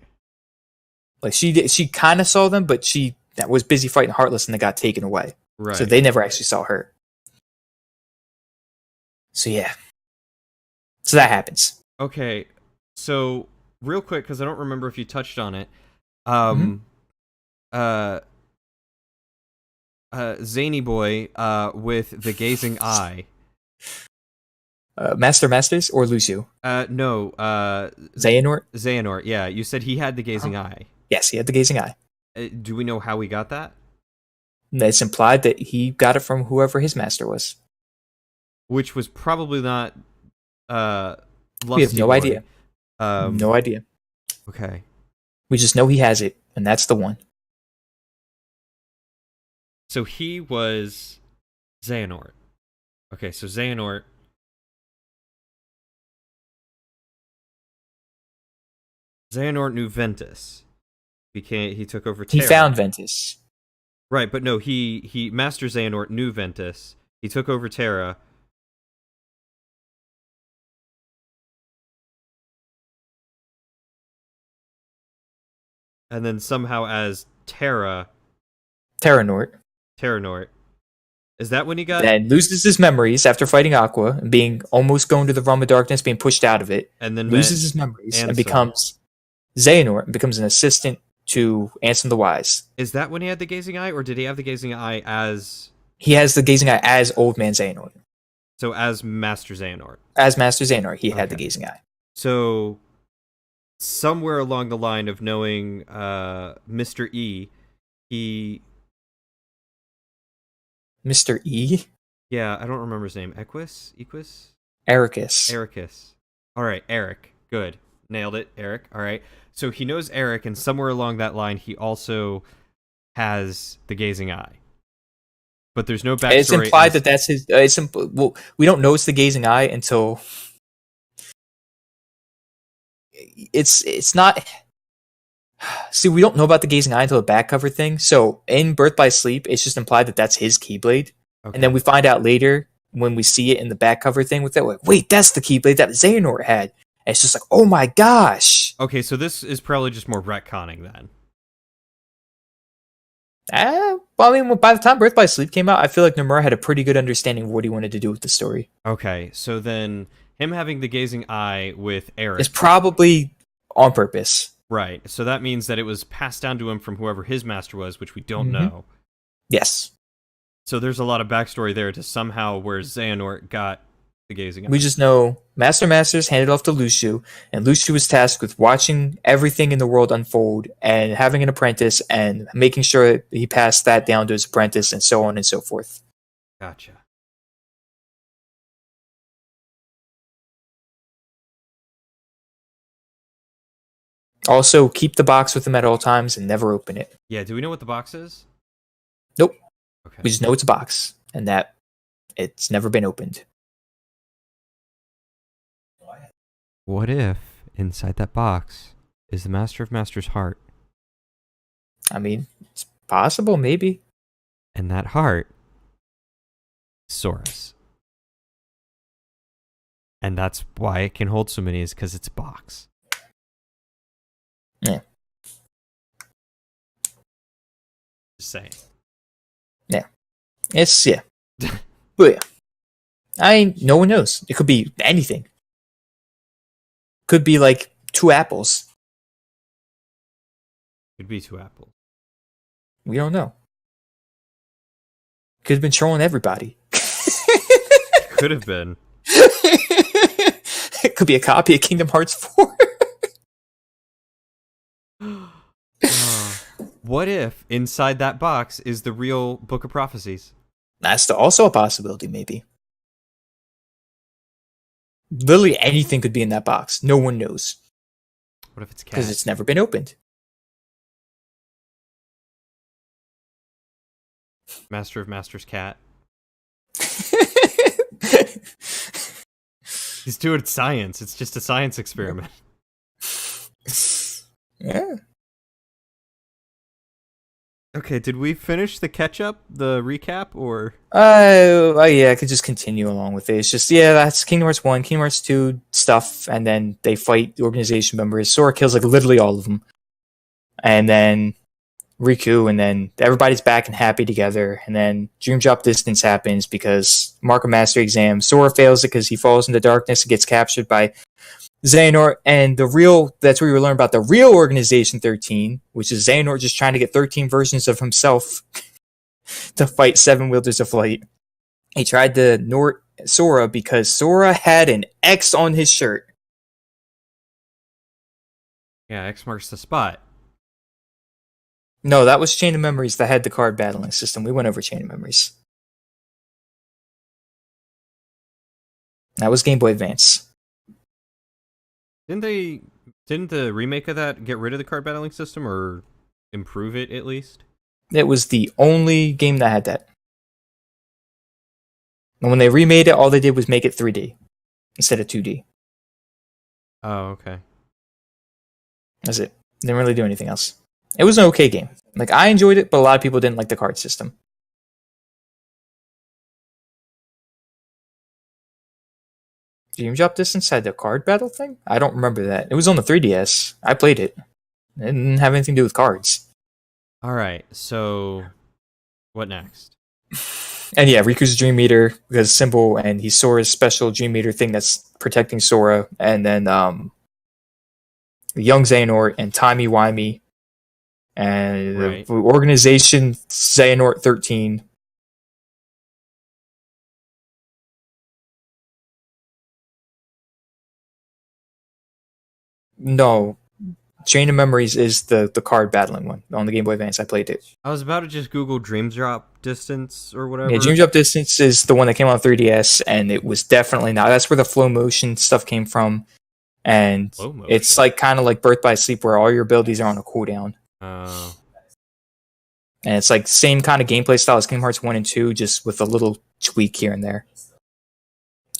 Like she kind of saw them, but she was busy fighting Heartless, and they got taken away. Right. So they never actually saw her. So yeah. So that happens. Okay, so real quick, because I don't remember if you touched on it. Zany Boy with the gazing eye. Masters or Lucio? No, Xehanort? Xehanort, yeah. You said he had the gazing eye. Yes, he had the gazing eye. Do we know how he got that? It's implied that he got it from whoever his master was. Which was probably not Lusty We have no Boy. idea. No idea. Okay. We just know he has it, and that's the one. So he was Xehanort. Okay, so Xehanort. Xehanort knew Ventus. He took over He Terra. found Ventus. Right, but no, he Master Xehanort knew Ventus. He took over Terra. And then somehow as Terranort. Terranort. Is that when he got... Then loses his memories after fighting Aqua and being almost going to the Realm of Darkness, being pushed out of it. And then Loses his memories and Ansem. becomes Xehanort and becomes an assistant to Ansem the Wise. Is that when he had the gazing eye, or did he have the gazing eye as... He has the gazing eye as Old Man Xehanort. So as Master Xehanort. As Master Xehanort, he had the Okay. gazing eye. So somewhere along the line of knowing Mr. E, he... Mr. E? Yeah, I don't remember his name. Equus? Ericus. Ericus. All right, Eric. Good. Nailed it, Eric. All right. So he knows Eric, and somewhere along that line, he also has the gazing eye. But there's no backstory. It's implied that that's his. Well, we don't know it's the gazing eye until it's not. See, we don't know about the gazing eye until the back cover thing. So in Birth by Sleep, it's just implied that that's his Keyblade, Okay. and then we find out later when we see it in the back cover thing with it. Like, wait, that's the Keyblade that Xehanort had. And it's just like, oh my gosh. Okay, so this is probably just more retconning then. Well, I mean, by the time Birth by Sleep came out, I feel like Nomura had a pretty good understanding of what he wanted to do with the story. Okay, so then him having the gazing eye with Eric. It's probably on purpose. Right, so that means that it was passed down to him from whoever his master was, which we don't Mhm. know. Yes. So there's a lot of backstory there to somehow where Xehanort got the gazing eye. We just know Masters handed off to Lucio, and Lucio was tasked with watching everything in the world unfold and having an apprentice and making sure that he passed that down to his apprentice and so on and so forth. Gotcha. Also, keep the box with them at all times and never open it. Yeah, do we know what the box is? Nope. Okay. We just know it's a box and that it's never been opened. What if inside that box is the Master of Master's heart? I mean, it's possible, maybe. And that heart is Sora's. And that's why it can hold so many, is because it's a box. Yeah. Just saying. It's, yeah. But yeah. No one knows. It could be anything. Could be like 2 apples. Could be 2 apples. We don't know. Could have been trolling everybody. Could have been. It could be a copy of Kingdom Hearts 4. What if inside that box is the real Book of Prophecies? That's also a possibility, maybe. Literally anything could be in that box. No one knows. What if it's cat? Because it's never been opened. Master of Master's cat. He's doing science. It's just a science experiment. Yeah. Okay, did we finish the catch-up, the recap, or? Yeah, I could just continue along with it. It's just, yeah, that's Kingdom Hearts 1, Kingdom Hearts 2 stuff, and then they fight the organization members. Sora kills, like, literally all of them. And then Riku, and then everybody's back and happy together. And then Dream Drop Distance happens because Mark of Mastery exam. Sora fails it because he falls into darkness and gets captured by Xehanort. And that's where we learn about the real Organization 13, which is Xehanort just trying to get 13 versions of himself to fight 7 Wielders of Light. He tried to Nort Sora because Sora had an X on his shirt. Yeah, X marks the spot. No, that was Chain of Memories that had the card battling system. We went over Chain of Memories. That was Game Boy Advance. Didn't the remake of that get rid of the card battling system or improve it at least? It was the only game that had that. And when they remade it, all they did was make it 3D instead of 2D. Oh, okay. That's it. They didn't really do anything else. It was an okay game. Like, I enjoyed it, but a lot of people didn't like the card system. Dream Drop Distance had the card battle thing? I don't remember that. It was on the 3DS. I played it. It didn't have anything to do with cards. Alright, so what next? And yeah, Riku's Dream Meter because symbol, and he's Sora's special Dream Meter thing that's protecting Sora. And then Young Xehanort and Timey Wimey and Right. the Organization Xehanort 13. No, Chain of Memories is the card battling one on the Game Boy Advance. I played it. I was about to just Google Dream Drop Distance or whatever. Yeah, Dream Drop Distance is the one that came on 3DS, and it was definitely not. That's where the flow motion stuff came from, and Flow motion. it's like kind of like Birth by Sleep, where all your abilities are on a cooldown, Oh. and it's like same kind of gameplay style as Kingdom Hearts 1 and 2, just with a little tweak here and there.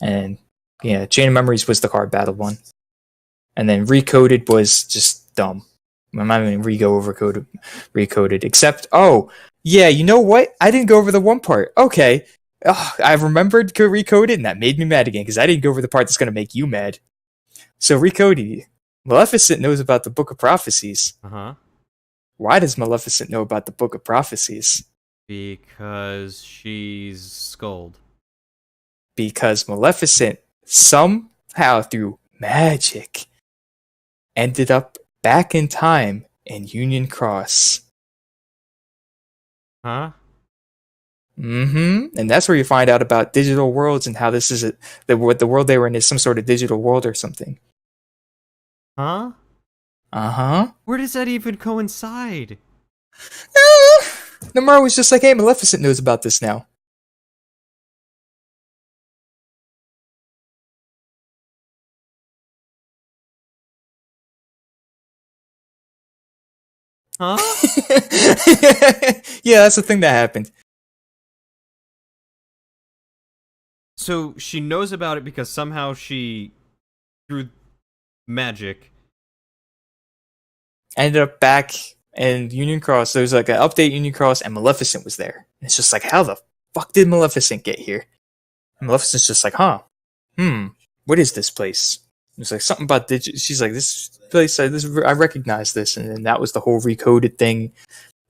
And yeah, Chain of Memories was the card battle one, and then Recoded was just dumb. I'm not even gonna go over Recoded, except, oh, yeah, you know what? I didn't go over the one part. Okay. I remembered Recoded, and that made me mad again, because I didn't go over the part that's going to make you mad. So, Recoded. Maleficent knows about the Book of Prophecies. Uh-huh. Why does Maleficent know about the Book of Prophecies? Because she's Scold. Because Maleficent, somehow through magic, ended up back in time in Union Cross. Huh? And that's where you find out about digital worlds and how this is what the world they were in is some sort of digital world or something. Huh? Uh-huh. Where does that even coincide? Nomura was just like, hey, Maleficent knows about this now. Huh? Yeah, that's the thing that happened. So she knows about it because somehow she, through magic, Ended up back in Union Cross. There was like an update Union Cross, and Maleficent was there. It's just like, how the fuck did Maleficent get here? And Maleficent's just like, what is this place? It's like something about she's like, this place, I recognize this, and then that was the whole recoded thing.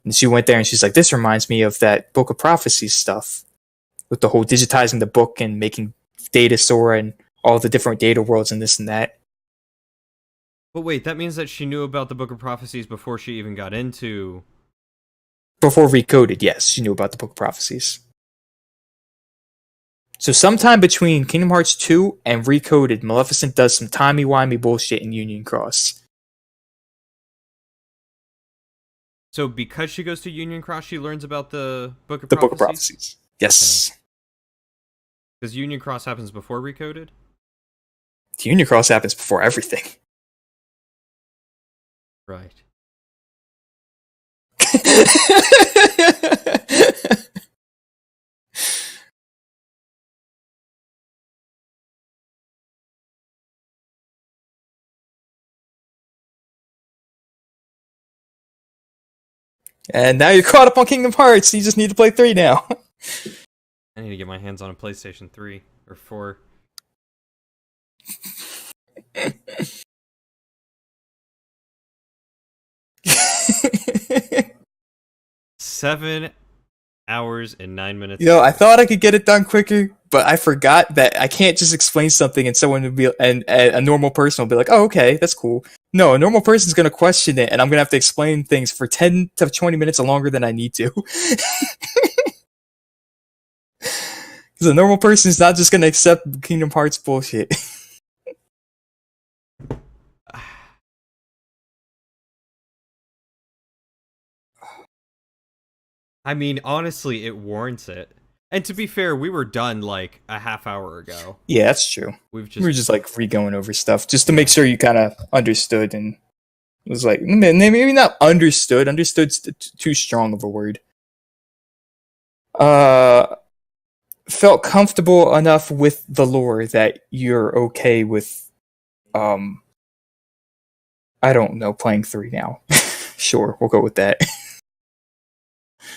And she went there, and she's like, this reminds me of that Book of Prophecies stuff, with the whole digitizing the book and making data store and all the different data worlds and this and that. But wait, that means that she knew about the Book of Prophecies before she even got into... Before Recoded, yes, she knew about the Book of Prophecies. So sometime between Kingdom Hearts 2 and Recoded, Maleficent does some timey-wimey bullshit in Union Cross. So because she goes to Union Cross, she learns about the Book of The Prophecies? Book of Prophecies. Yes. Because Union Cross happens before Recoded? The Union Cross happens before everything. Right. And now you're caught up on Kingdom Hearts. You just need to play 3 now. I need to get my hands on a PlayStation 3 or 4. Seven hours and 9 minutes. I thought I could get it done quicker, but I forgot that I can't just explain something and someone would be, and a normal person will be like, oh, okay, that's cool. No, a normal person's going to question it, and I'm going to have to explain things for 10 to 20 minutes longer than I need to. Because a normal person's not just going to accept Kingdom Hearts bullshit. I mean, honestly, it warrants it. And to be fair, we were done like a half hour ago. Yeah, that's true. We were just like re-going over stuff just to make sure you kind of understood, and it was like maybe not understood. Understood's too strong of a word. Felt comfortable enough with the lore that you're okay with. I don't know, playing 3 now. Sure, we'll go with that.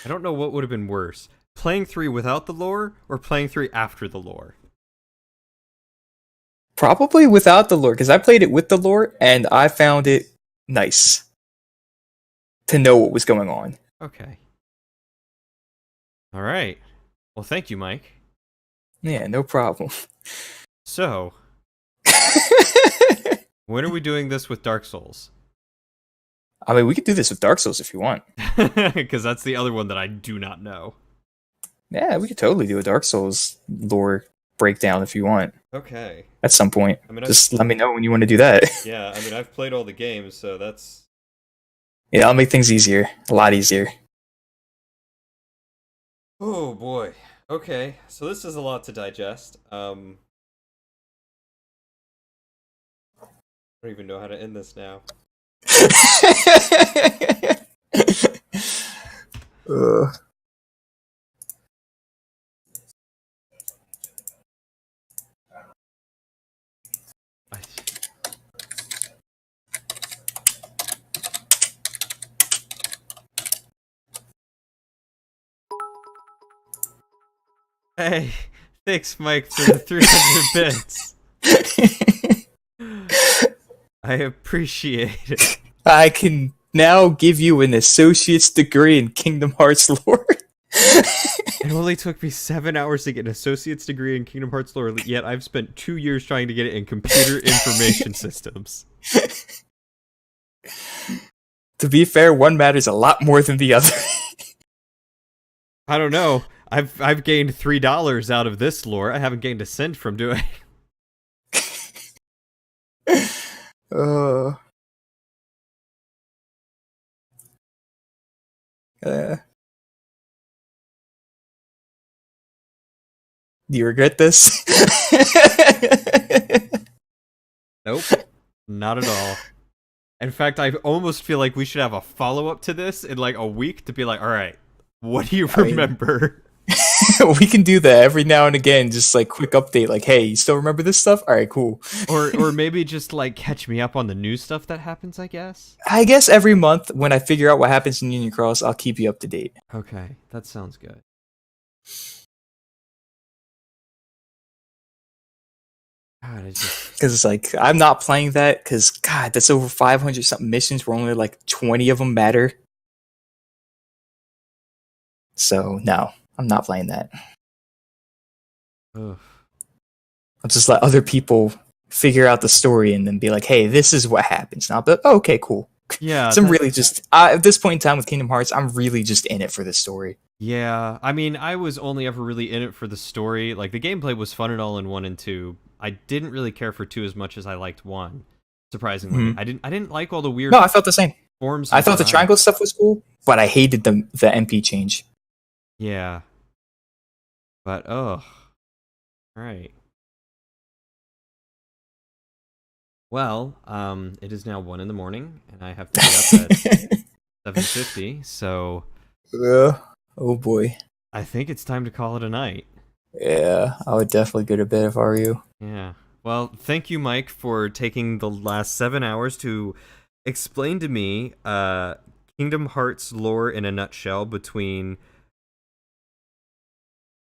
I don't know what would have been worse. Playing 3 without the lore, or playing 3 after the lore? Probably without the lore, because I played it with the lore, and I found it nice to know what was going on. Okay. Alright. Well, thank you, Mike. Yeah, no problem. So, when are we doing this with Dark Souls? I mean, we could do this with Dark Souls if you want. Because that's the other one that I do not know. Yeah, we could totally do a Dark Souls lore breakdown if you want. Okay. At some point. I mean, just let me know when you want to do that. Yeah, I mean, I've played all the games, so that's... Yeah, I'll make things easier. A lot easier. Oh, boy. Okay, so this is a lot to digest. I don't even know how to end this now. Hey, thanks, Mike, for the 300 bits. I appreciate it. I can now give you an associate's degree in Kingdom Hearts lore. It only took me 7 hours to get an associate's degree in Kingdom Hearts lore, yet I've spent 2 years trying to get it in computer information systems. To be fair, one matters a lot more than the other. I don't know. I've gained $3 out of this lore. I haven't gained a cent from doing. Do you regret this? Nope. Not at all. In fact, I almost feel like we should have a follow-up to this in like a week to be like, all right, what do you I mean- remember? We can do that every now and again, just like quick update, like, hey, you still remember this stuff? All right, cool. or maybe just like catch me up on the new stuff that happens, I guess. I guess every month when I figure out what happens in Union Cross, I'll keep you up to date. Okay, that sounds good. God, I just Because it's like, I'm not playing that because, God, that's over 500 something missions where only like 20 of them matter. So, no, I'm not playing that. ugh. I'll just let other people figure out the story and then be like, hey, this is what happens. And I'll be like, oh, okay, cool. Yeah, So I'm that- really just, at this point in time with Kingdom Hearts, I'm really just in it for the story. yeah. I mean, I was only ever really in it for the story. Like the gameplay was fun and all in 1 and 2. I didn't really care for 2 as much as I liked 1. Surprisingly, Mhm. I didn't like all the weird No, I felt the same. forms. I and thought the design. triangle stuff was cool, but I hated the MP change. Yeah. But ugh. Alright. Well, it is now 1 in the morning, and I have to be up at 7:50, so Oh boy. I think it's time to call it a night. Yeah, I would definitely go to bed if I were you. Yeah. Well, thank you, Mike, for taking the last 7 hours to explain to me Kingdom Hearts lore in a nutshell between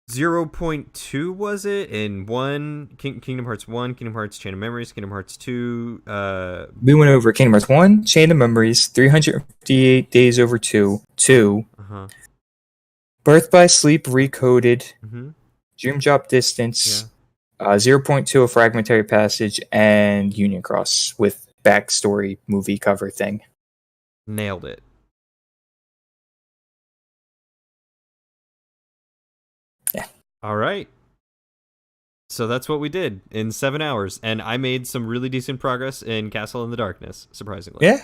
0.2 was it in 1 Kingdom Hearts 1, Kingdom Hearts Chain of Memories, Kingdom Hearts 2, We went over Kingdom Hearts 1, Chain of Memories, 358 Days Over 2, 2, uh-huh. Birth by Sleep Recoded, Mhm. Dream Drop Distance, 0.2 A Fragmentary Passage, and Union Cross with backstory movie cover thing. Nailed it. Yeah. All right. So that's what we did in 7 hours, and I made some really decent progress in Castle in the Darkness, surprisingly. Yeah.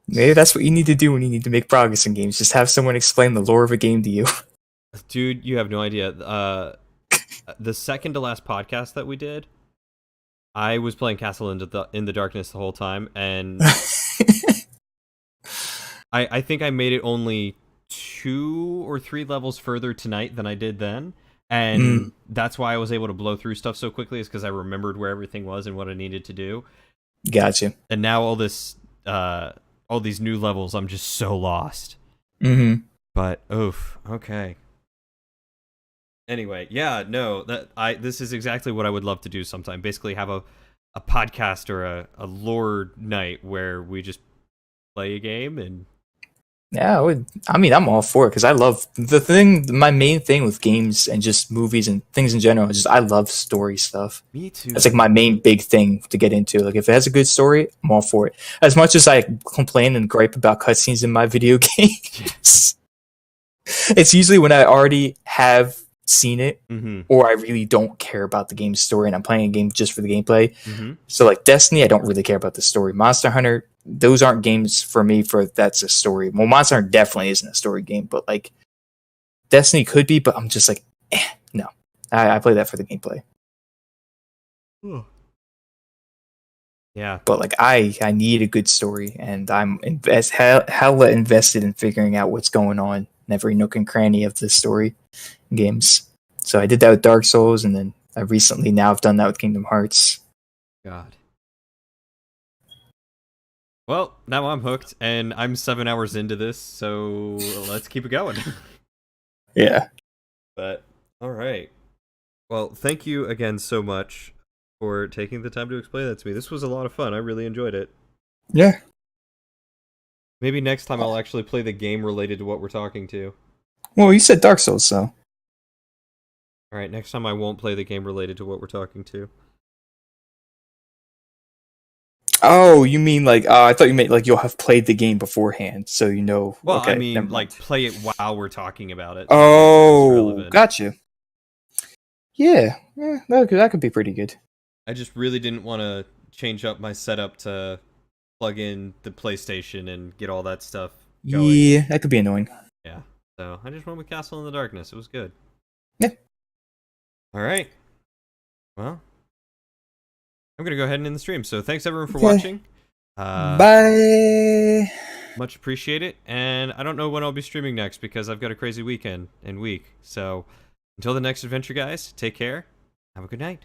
Maybe that's what you need to do when you need to make progress in games. Just have someone explain the lore of a game to you. Dude, you have no idea. The second to last podcast that we did, I was playing Castle in the Darkness the whole time, and I think I made it only 2 or 3 levels further tonight than I did then, and that's why I was able to blow through stuff so quickly, is because I remembered where everything was and what I needed to do. Gotcha. And now all these new levels, I'm just so lost. Mm-hmm. But oof, okay. Anyway, yeah, no, this is exactly what I would love to do sometime. Basically, have a podcast or a lore night where we just play a game and. Yeah, I'm all for it because I love my main thing with games and just movies and things in general is just I love story stuff. Me too. That's like my main big thing to get into. Like if it has a good story, I'm all for it. As much as I complain and gripe about cutscenes in my video games, it's usually when I already have seen it Mm-hmm. or I really don't care about the game's story and I'm playing a game just for the gameplay. Mm-hmm. So like Destiny, I don't really care about the story. Monster Hunter, those aren't games for me for that's a story. Well, Monster Hunter definitely isn't a story game, but like Destiny could be, but I'm just like, no. I play that for the gameplay. Yeah. But like I need a good story and I'm hella invested in figuring out what's going on in every nook and cranny of the story games. So I did that with Dark Souls and then I recently now have done that with Kingdom Hearts. God. Well, now I'm hooked, and I'm 7 hours into this, so let's keep it going. Yeah. But, alright. Well, thank you again so much for taking the time to explain that to me. This was a lot of fun. I really enjoyed it. Yeah. Maybe next time I'll actually play the game related to what we're talking to. Well, you said Dark Souls, so. Alright, next time I won't play the game related to what we're talking to. Oh, you mean like I thought you meant like you'll have played the game beforehand, so you know. Well, okay, I mean, never mind. like, play it while we're talking about it. Oh, It's relevant. gotcha. Yeah, that could be pretty good. I just really didn't want to change up my setup to plug in the PlayStation and get all that stuff going. Yeah, that could be annoying. Yeah. So I just went with Castle in the Darkness. It was good. Yeah. All right. Well, I'm gonna go ahead and end the stream. So thanks everyone for Okay. watching. Bye. Much appreciate it. And I don't know when I'll be streaming next because I've got a crazy weekend and week. So until the next adventure, guys, take care. Have a good night.